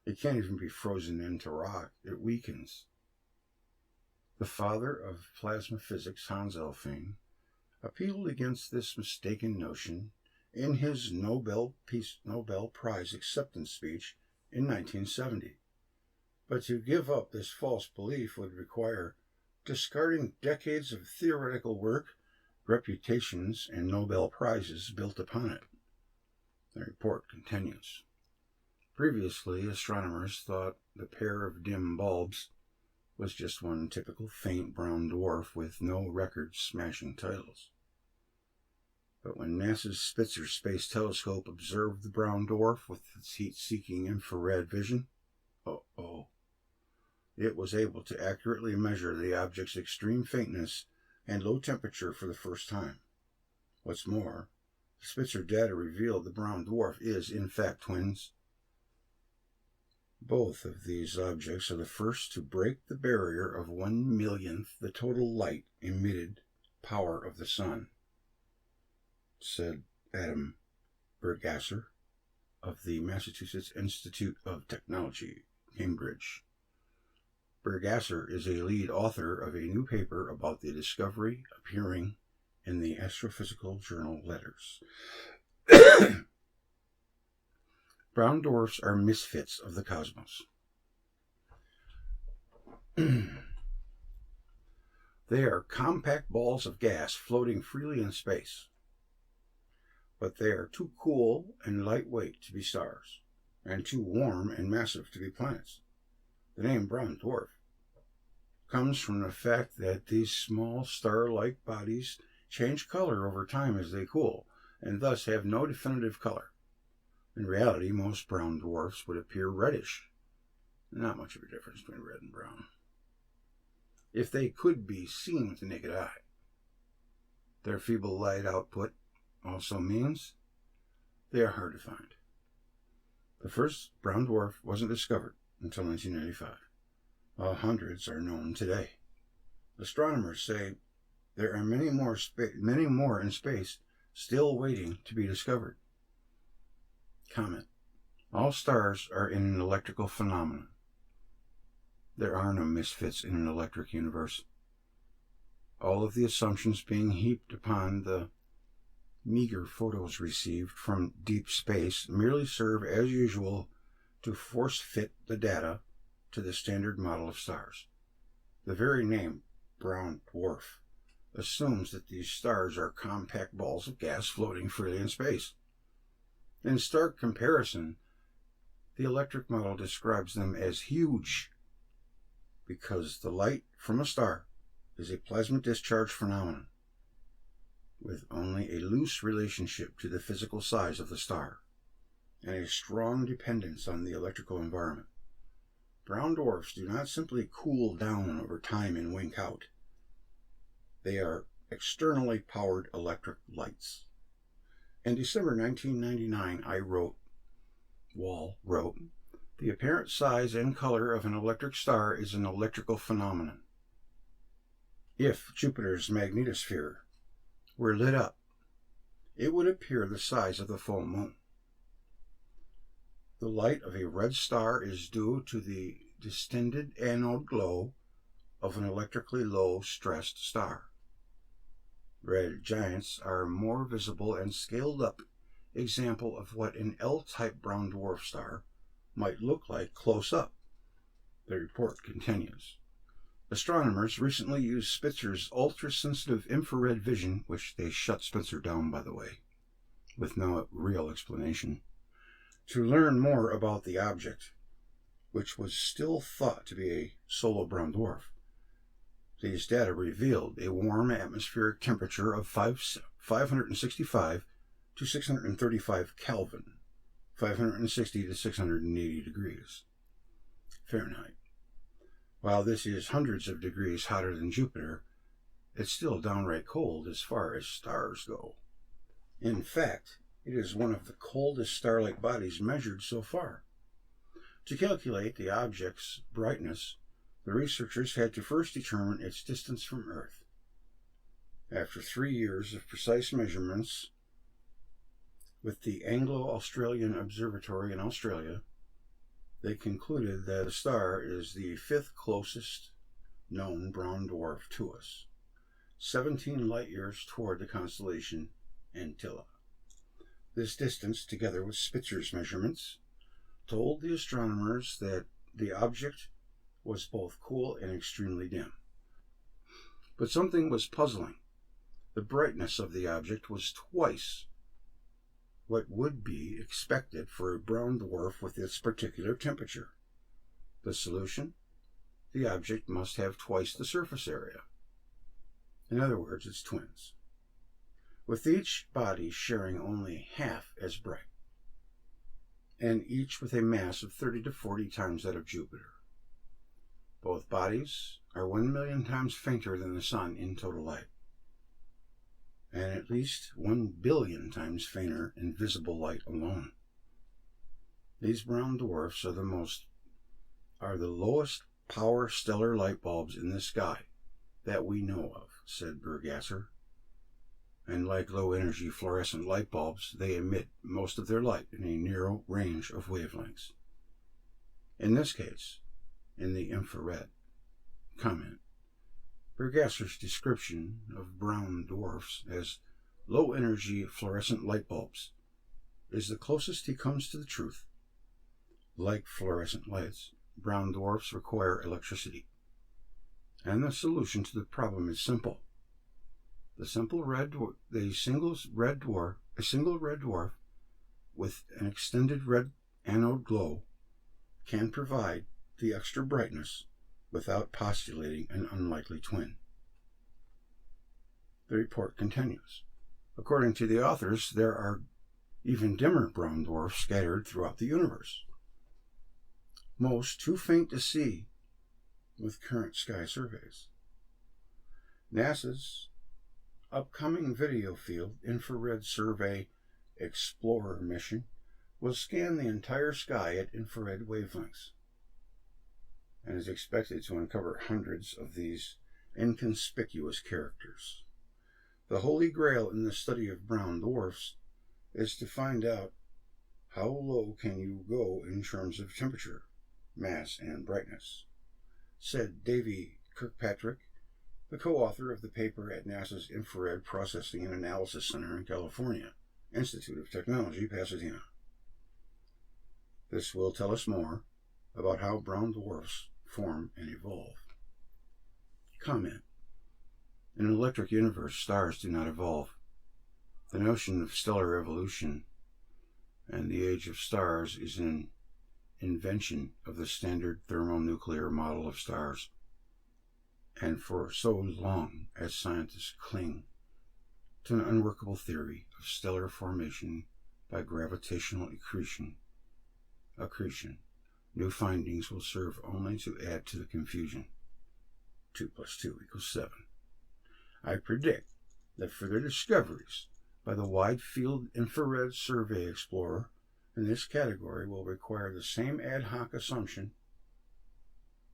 It can't even be frozen into rock. It weakens. The father of plasma physics, Hans Elfing, appealed against this mistaken notion in his Nobel Prize acceptance speech in 1970. But to give up this false belief would require discarding decades of theoretical work, reputations, and Nobel Prizes built upon it. The report continues. Previously, astronomers thought the pair of dim bulbs was just one typical faint brown dwarf with no record-smashing titles. But when NASA's Spitzer Space Telescope observed the brown dwarf with its heat-seeking infrared vision, it was able to accurately measure the object's extreme faintness and low temperature for the first time. What's more, the Spitzer data revealed the brown dwarf is, in fact, twins. Both of these objects are the first to break the barrier of 1/1,000,000th the total light emitted power of the sun, said Adam Bergasser of the Massachusetts Institute of Technology, Cambridge. Bergasser is a lead author of a new paper about the discovery appearing in the Astrophysical Journal Letters. Brown dwarfs are misfits of the cosmos. They are compact balls of gas floating freely in space. But they are too cool and lightweight to be stars, and too warm and massive to be planets. The name brown dwarf comes from the fact that these small star-like bodies change color over time as they cool, and thus have no definitive color. In reality, most brown dwarfs would appear reddish. Not much of a difference between red and brown, if they could be seen with the naked eye. Their feeble light output also means they are hard to find. The first brown dwarf wasn't discovered until 1995, while hundreds are known today. Astronomers say there are many more in space still waiting to be discovered. Comment. All stars are in an electrical phenomenon. There are no misfits in an electric universe. all of the assumptions being heaped upon the meager photos received from deep space merely serve as usual to force fit the data to the standard model of stars. The very name, brown dwarf, assumes that these stars are compact balls of gas floating freely in space. In stark comparison, the electric model describes them as huge because the light from a star is a plasma discharge phenomenon with only a loose relationship to the physical size of the star and a strong dependence on the electrical environment. Brown dwarfs do not simply cool down over time and wink out. They are externally powered electric lights. In December 1999, Wall wrote, "The apparent size and color of an electric star is an electrical phenomenon. If Jupiter's magnetosphere were lit up, it would appear the size of the full moon. The light of a red star is due to the distended anode glow of an electrically low-stressed star. Red giants are a more visible and scaled-up example of what an L-type brown dwarf star might look like close up." The report continues. Astronomers recently used Spitzer's ultra-sensitive infrared vision, which they shut Spitzer down, by the way, with no real explanation, to learn more about the object, which was still thought to be a solo brown dwarf. These data revealed a warm atmospheric temperature of 565 to 635 Kelvin, 560 to 680 degrees Fahrenheit. While this is hundreds of degrees hotter than Jupiter, it's still downright cold as far as stars go. In fact, it is one of the coldest star-like bodies measured so far. To calculate the object's brightness, the researchers had to first determine its distance from Earth. After 3 years of precise measurements with the Anglo-Australian Observatory in Australia, they concluded that the star is the 5th closest known brown dwarf to us, 17 light-years toward the constellation Antilla. This distance, together with Spitzer's measurements, told the astronomers that the object was both cool and extremely dim. But something was puzzling. The brightness of the object was twice what would be expected for a brown dwarf with its particular temperature. The solution? The object must have twice the surface area. In other words, it's twins, with each body sharing only half as bright, and each with a mass of 30 to 40 times that of Jupiter. Both bodies are 1 million times fainter than the Sun in total light, and at least 1 billion times fainter in visible light alone. These brown dwarfs are the lowest power stellar light bulbs in the sky that we know of, said Burgasser. And like low-energy fluorescent light bulbs, they emit most of their light in a narrow range of wavelengths. In this case, in the infrared. Comment. Burgasser's description of brown dwarfs as low-energy fluorescent light bulbs is the closest he comes to the truth. Like fluorescent lights, brown dwarfs require electricity. And the solution to the problem is simple. A single red dwarf with an extended red anode glow can provide the extra brightness without postulating an unlikely twin. The report continues. According to the authors, there are even dimmer brown dwarfs scattered throughout the universe, most too faint to see with current sky surveys. NASA's upcoming video field infrared survey Explorer mission will scan the entire sky at infrared wavelengths and is expected to uncover hundreds of these inconspicuous characters. The holy grail in the study of brown dwarfs is to find out how low can you go in terms of temperature, mass, and brightness, said Davy Kirkpatrick, the co-author of the paper at NASA's Infrared Processing and Analysis Center in California, Institute of Technology, Pasadena. This will tell us more about how brown dwarfs form and evolve. Comment. In an electric universe, stars do not evolve. The notion of stellar evolution and the age of stars is an invention of the standard thermonuclear model of stars. And for so long as scientists cling to an unworkable theory of stellar formation by gravitational accretion, new findings will serve only to add to the confusion. 2 + 2 = 7. I predict that further discoveries by the Wide Field Infrared Survey Explorer in this category will require the same ad hoc assumption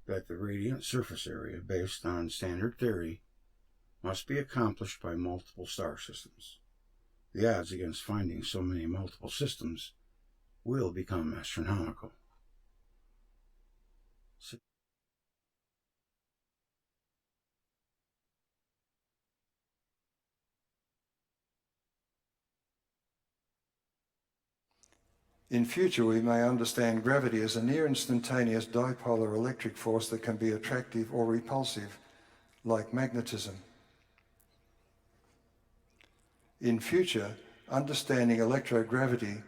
that the radiant surface area based on standard theory must be accomplished by multiple star systems. The odds against finding so many multiple systems will become astronomical. In future, we may understand gravity as a near-instantaneous dipolar electric force that can be attractive or repulsive, like magnetism. In future, understanding electrogravity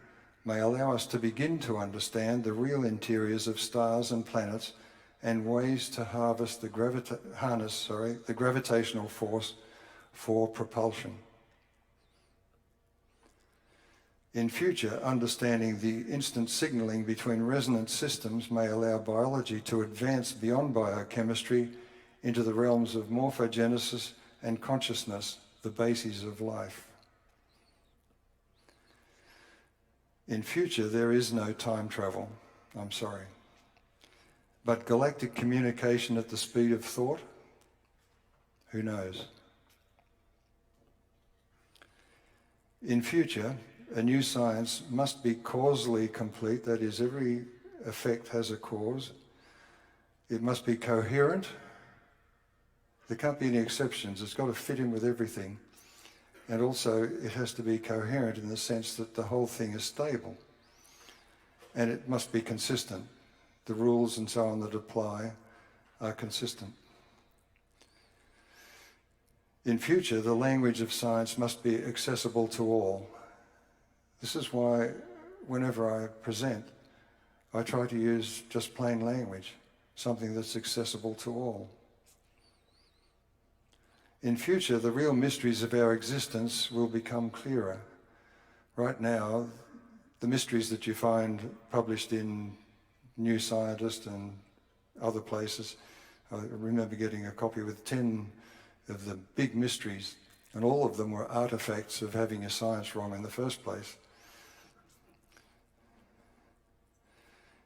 may allow us to begin to understand the real interiors of stars and planets and ways to harness the gravitational force for propulsion. In future, understanding the instant signaling between resonant systems may allow biology to advance beyond biochemistry into the realms of morphogenesis and consciousness, the bases of life. In future, there is no time travel, but galactic communication at the speed of thought, who knows? In future, a new science must be causally complete, that is, every effect has a cause. It must be coherent. There can't be any exceptions. It's got to fit in with everything. And also, it has to be coherent in the sense that the whole thing is stable. And it must be consistent. The rules and so on that apply are consistent. In future, the language of science must be accessible to all. This is why, whenever I present, I try to use just plain language, something that's accessible to all. In future, the real mysteries of our existence will become clearer. Right now, the mysteries that you find published in New Scientist and other places, I remember getting a copy with 10 of the big mysteries, and all of them were artifacts of having a science wrong in the first place.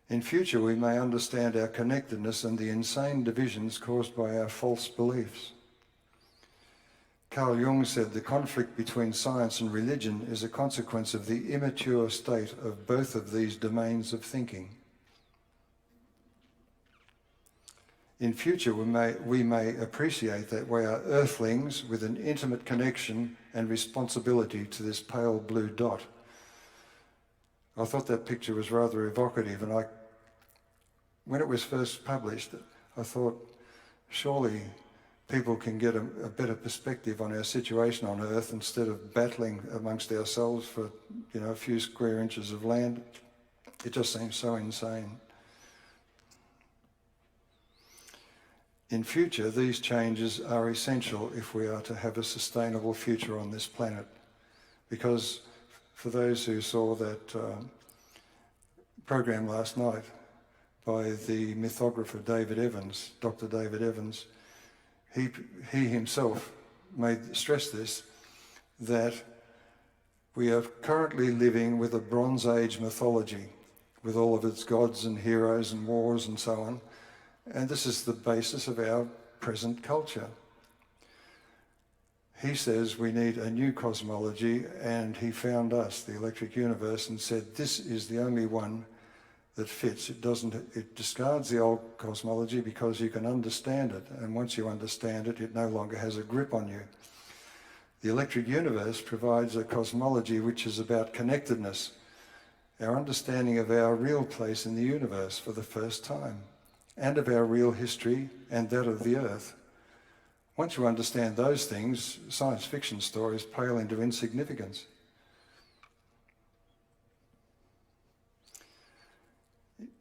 In future, we may understand our connectedness and the insane divisions caused by our false beliefs. Carl Jung said the conflict between science and religion is a consequence of the immature state of both of these domains of thinking. In future, we may appreciate that we are earthlings with an intimate connection and responsibility to this pale blue dot. I thought that picture was rather evocative, and when it was first published, I thought, surely people can get a better perspective on our situation on Earth instead of battling amongst ourselves for, a few square inches of land. It just seems so insane. In future, these changes are essential if we are to have a sustainable future on this planet, because for those who saw that program last night by the mythographer David Evans, Dr. David Evans, he himself stressed this, that we are currently living with a Bronze Age mythology, with all of its gods and heroes and wars and so on, and this is the basis of our present culture. He says we need a new cosmology, and he found us, the electric universe, and said this is the only one that fits. It discards the old cosmology because you can understand it, and once you understand it, it no longer has a grip on you. The electric universe provides a cosmology which is about connectedness, our understanding of our real place in the universe for the first time, and of our real history and that of the Earth. Once you understand those things, science fiction stories pale into insignificance.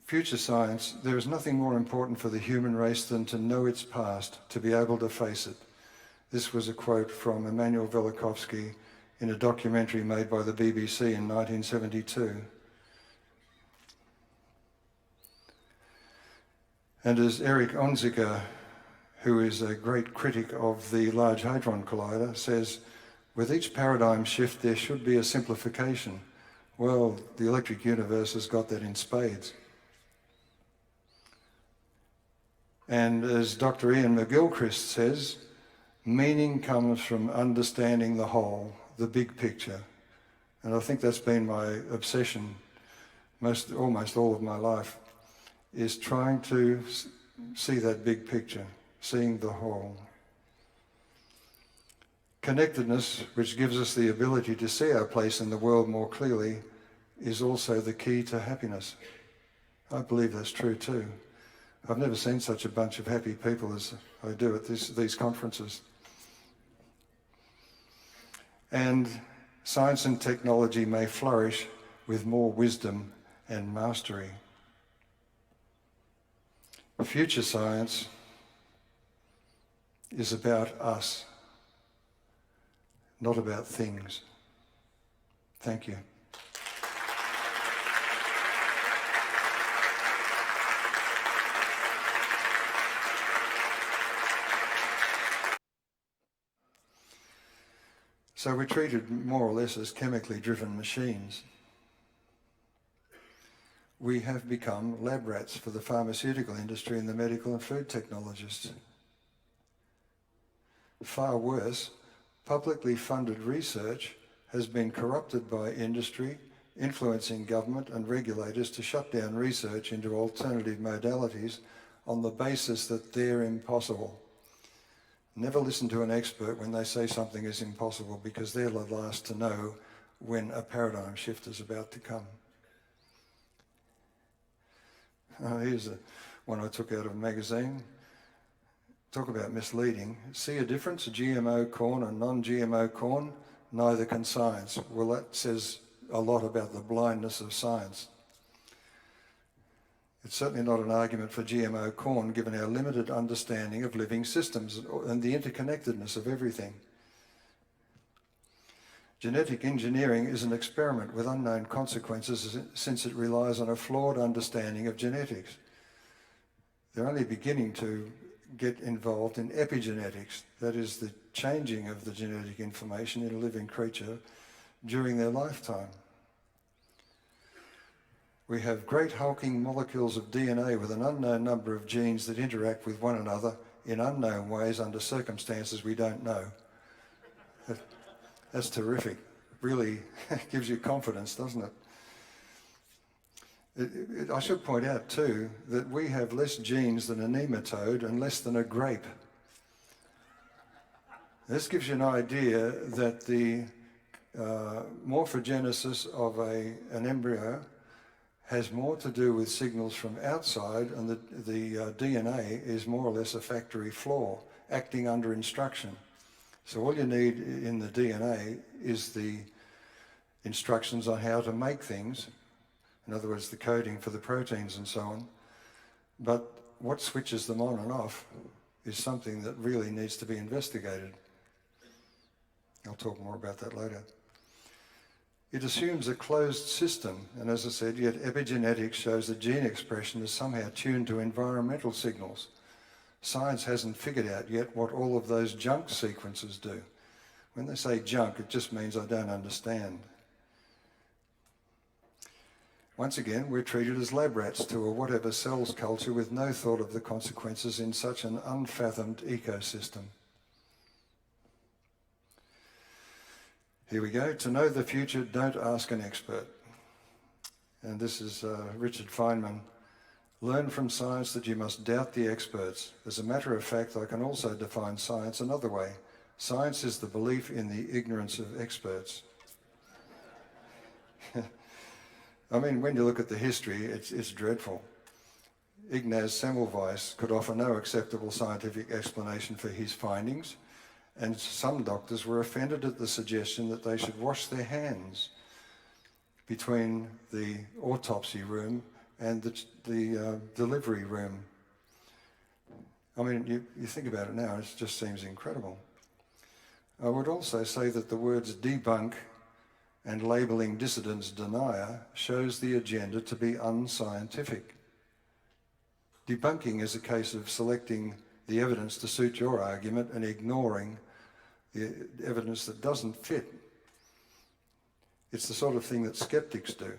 Future science, there is nothing more important for the human race than to know its past, to be able to face it. This was a quote from Emmanuel Velikovsky in a documentary made by the BBC in 1972. And as Eric Onziger, who is a great critic of the Large Hadron Collider, says, with each paradigm shift there should be a simplification. Well, the electric universe has got that in spades. And as Dr. Ian McGilchrist says, meaning comes from understanding the whole, the big picture. And I think that's been my obsession almost all of my life, is trying to see that big picture, seeing the whole. Connectedness, which gives us the ability to see our place in the world more clearly, is also the key to happiness. I believe that's true too. I've never seen such a bunch of happy people as I do at these conferences. And science and technology may flourish with more wisdom and mastery. Future science is about us, not about things. Thank you. So we're treated more or less as chemically driven machines. We have become lab rats for the pharmaceutical industry and the medical and food technologists. Far worse, publicly funded research has been corrupted by industry, influencing government and regulators to shut down research into alternative modalities on the basis that they're impossible. Never listen to an expert when they say something is impossible, because they're the last to know when a paradigm shift is about to come. Here's one I took out of a magazine. Talk about misleading. See a difference, GMO corn and non-GMO corn? Neither can science. Well, that says a lot about the blindness of science. It's certainly not an argument for GMO corn, given our limited understanding of living systems and the interconnectedness of everything. Genetic engineering is an experiment with unknown consequences, since it relies on a flawed understanding of genetics. They're only beginning to get involved in epigenetics, that is the changing of the genetic information in a living creature during their lifetime. We have great hulking molecules of DNA with an unknown number of genes that interact with one another in unknown ways under circumstances we don't know. That's terrific. Really gives you confidence, doesn't it? I should point out too that we have less genes than a nematode and less than a grape. This gives you an idea that the morphogenesis of an embryo has more to do with signals from outside, and the DNA is more or less a factory floor acting under instruction. So all you need in the DNA is the instructions on how to make things, in other words, the coding for the proteins and so on. But what switches them on and off is something that really needs to be investigated. I'll talk more about that later. It assumes a closed system, and as I said, yet epigenetics shows that gene expression is somehow tuned to environmental signals. Science hasn't figured out yet what all of those junk sequences do. When they say junk, it just means I don't understand. Once again, we're treated as lab rats to a whatever cells culture with no thought of the consequences in such an unfathomed ecosystem. Here we go. To know the future, don't ask an expert. and this is Richard Feynman. Learn from science that you must doubt the experts. As a matter of fact, I can also define science another way. Science is the belief in the ignorance of experts. I mean, when you look at the history, it's dreadful. Ignaz Semmelweis could offer no acceptable scientific explanation for his findings, and some doctors were offended at the suggestion that they should wash their hands between the autopsy room and the delivery room. I mean, you think about it now, it just seems incredible. I would also say that the words debunk and labelling dissidents denier shows the agenda to be unscientific. Debunking is a case of selecting the evidence to suit your argument and ignoring the evidence that doesn't fit. It's the sort of thing that skeptics do.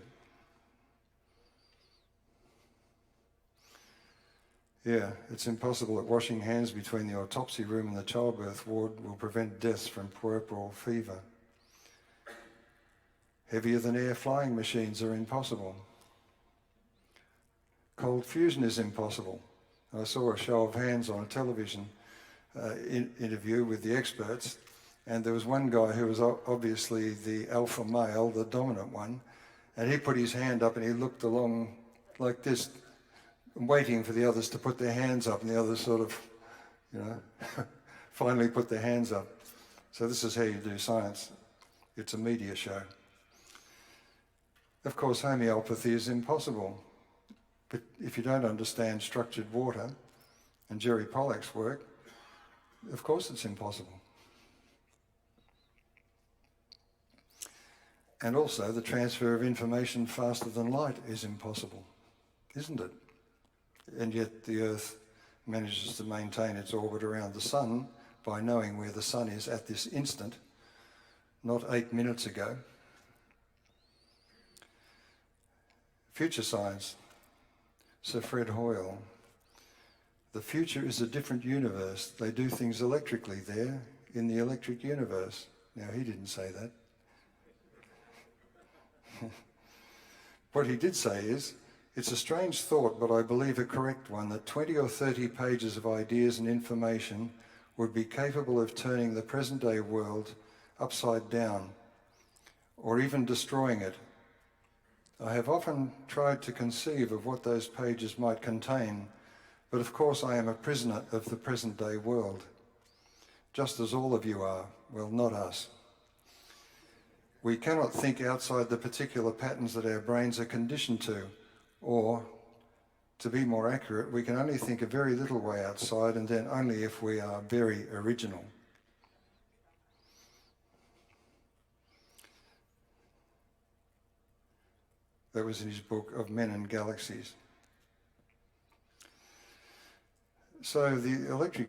Yeah, it's impossible that washing hands between the autopsy room and the childbirth ward will prevent deaths from puerperal fever. Heavier than air flying machines are impossible. Cold fusion is impossible. I saw a show of hands on a television interview with the experts, and there was one guy who was obviously the alpha male, the dominant one, and he put his hand up and he looked along like this, waiting for the others to put their hands up, and the others sort of, finally put their hands up. So this is how you do science. It's a media show. Of course, homeopathy is impossible. But if you don't understand structured water and Jerry Pollack's work, of course it's impossible. And also the transfer of information faster than light is impossible, isn't it? And yet the Earth manages to maintain its orbit around the Sun by knowing where the Sun is at this instant, not 8 minutes ago. Future science. Sir Fred Hoyle. The future is a different universe. They do things electrically there in the electric universe. Now, he didn't say that. What he did say is, it's a strange thought, but I believe a correct one, that 20 or 30 pages of ideas and information would be capable of turning the present-day world upside down, or even destroying it. I have often tried to conceive of what those pages might contain, but of course I am a prisoner of the present-day world, just as all of you are. Well, not us. We cannot think outside the particular patterns that our brains are conditioned to, or, to be more accurate, we can only think a very little way outside, and then only if we are very original. That was in his book Of Men and Galaxies. So the electric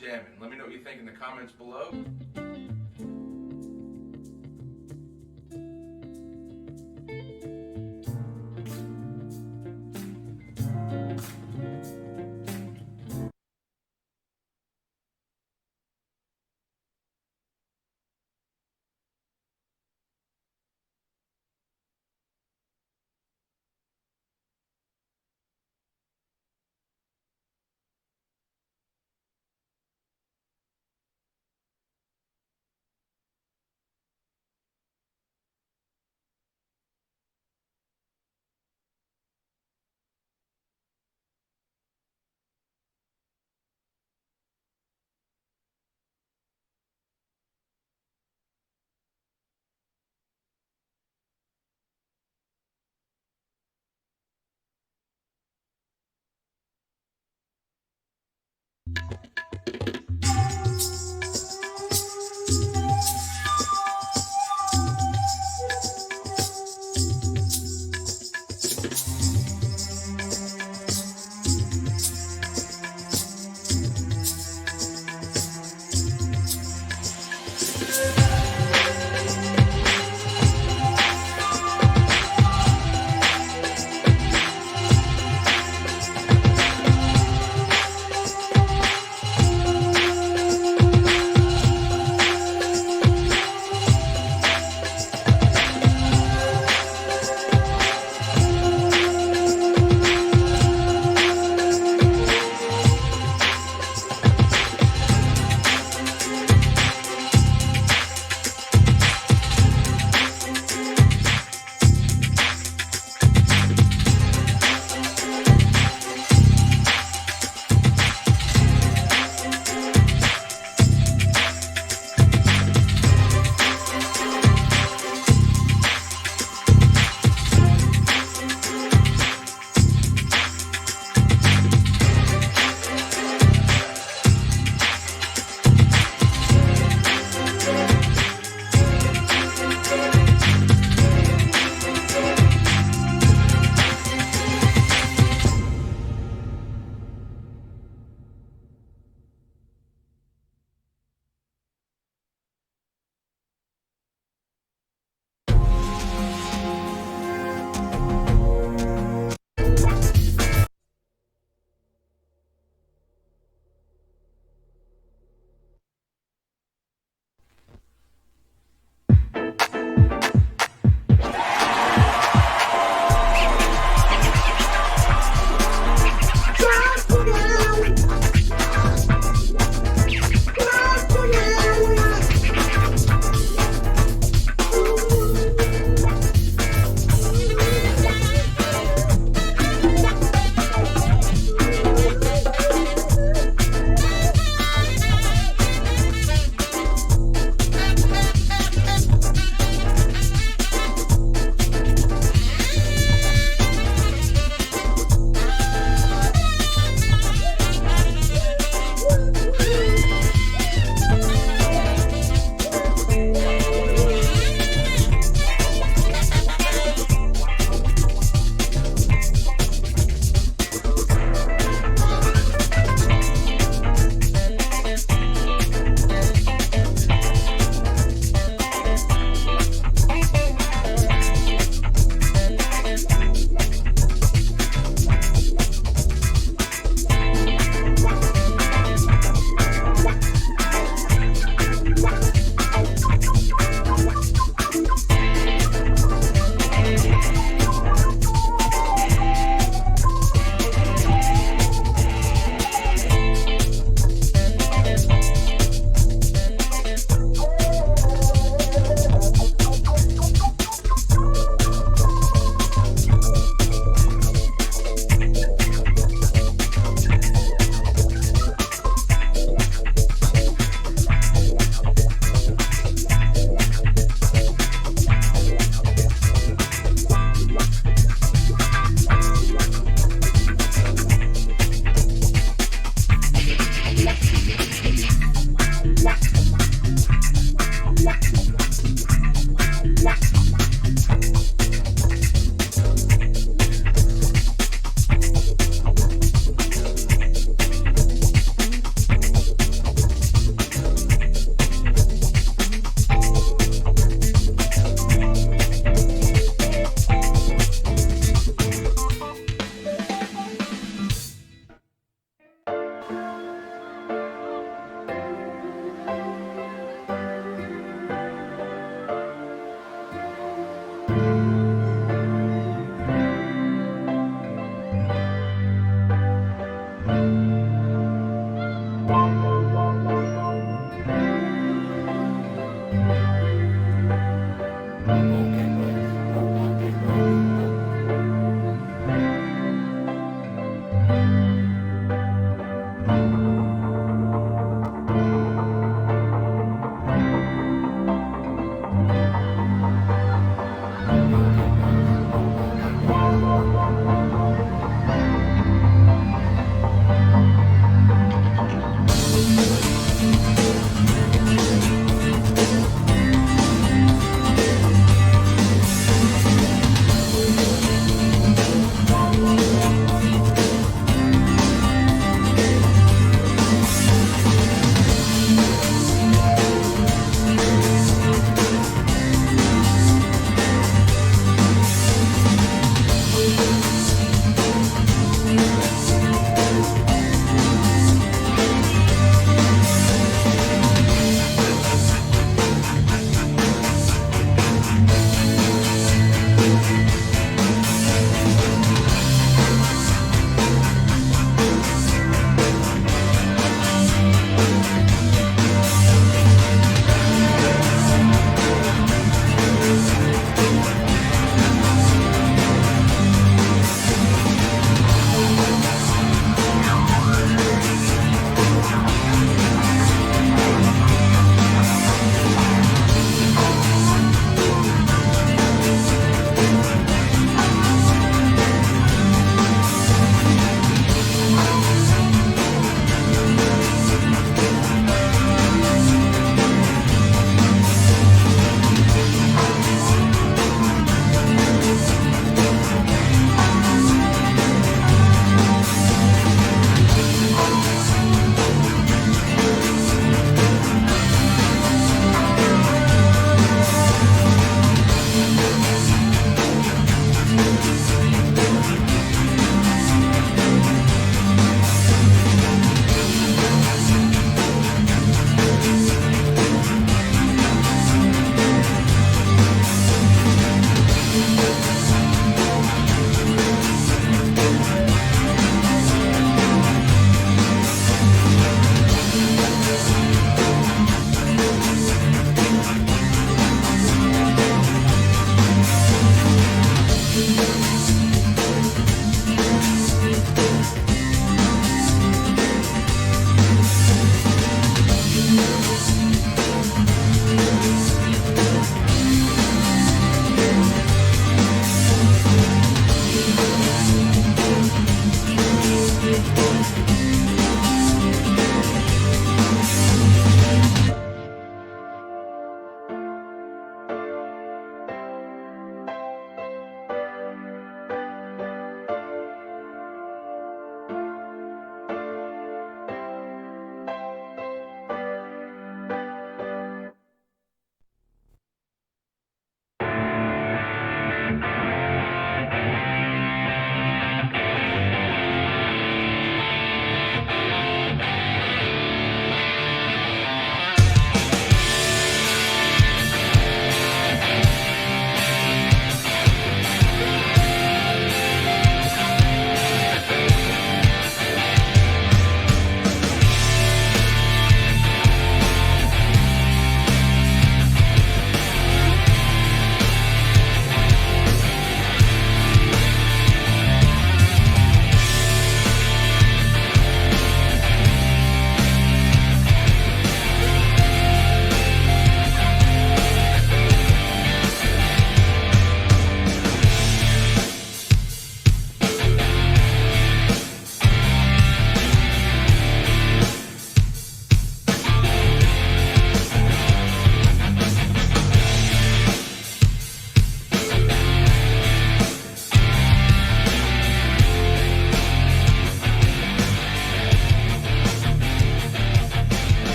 jamming. Let me know what you think in the comments below.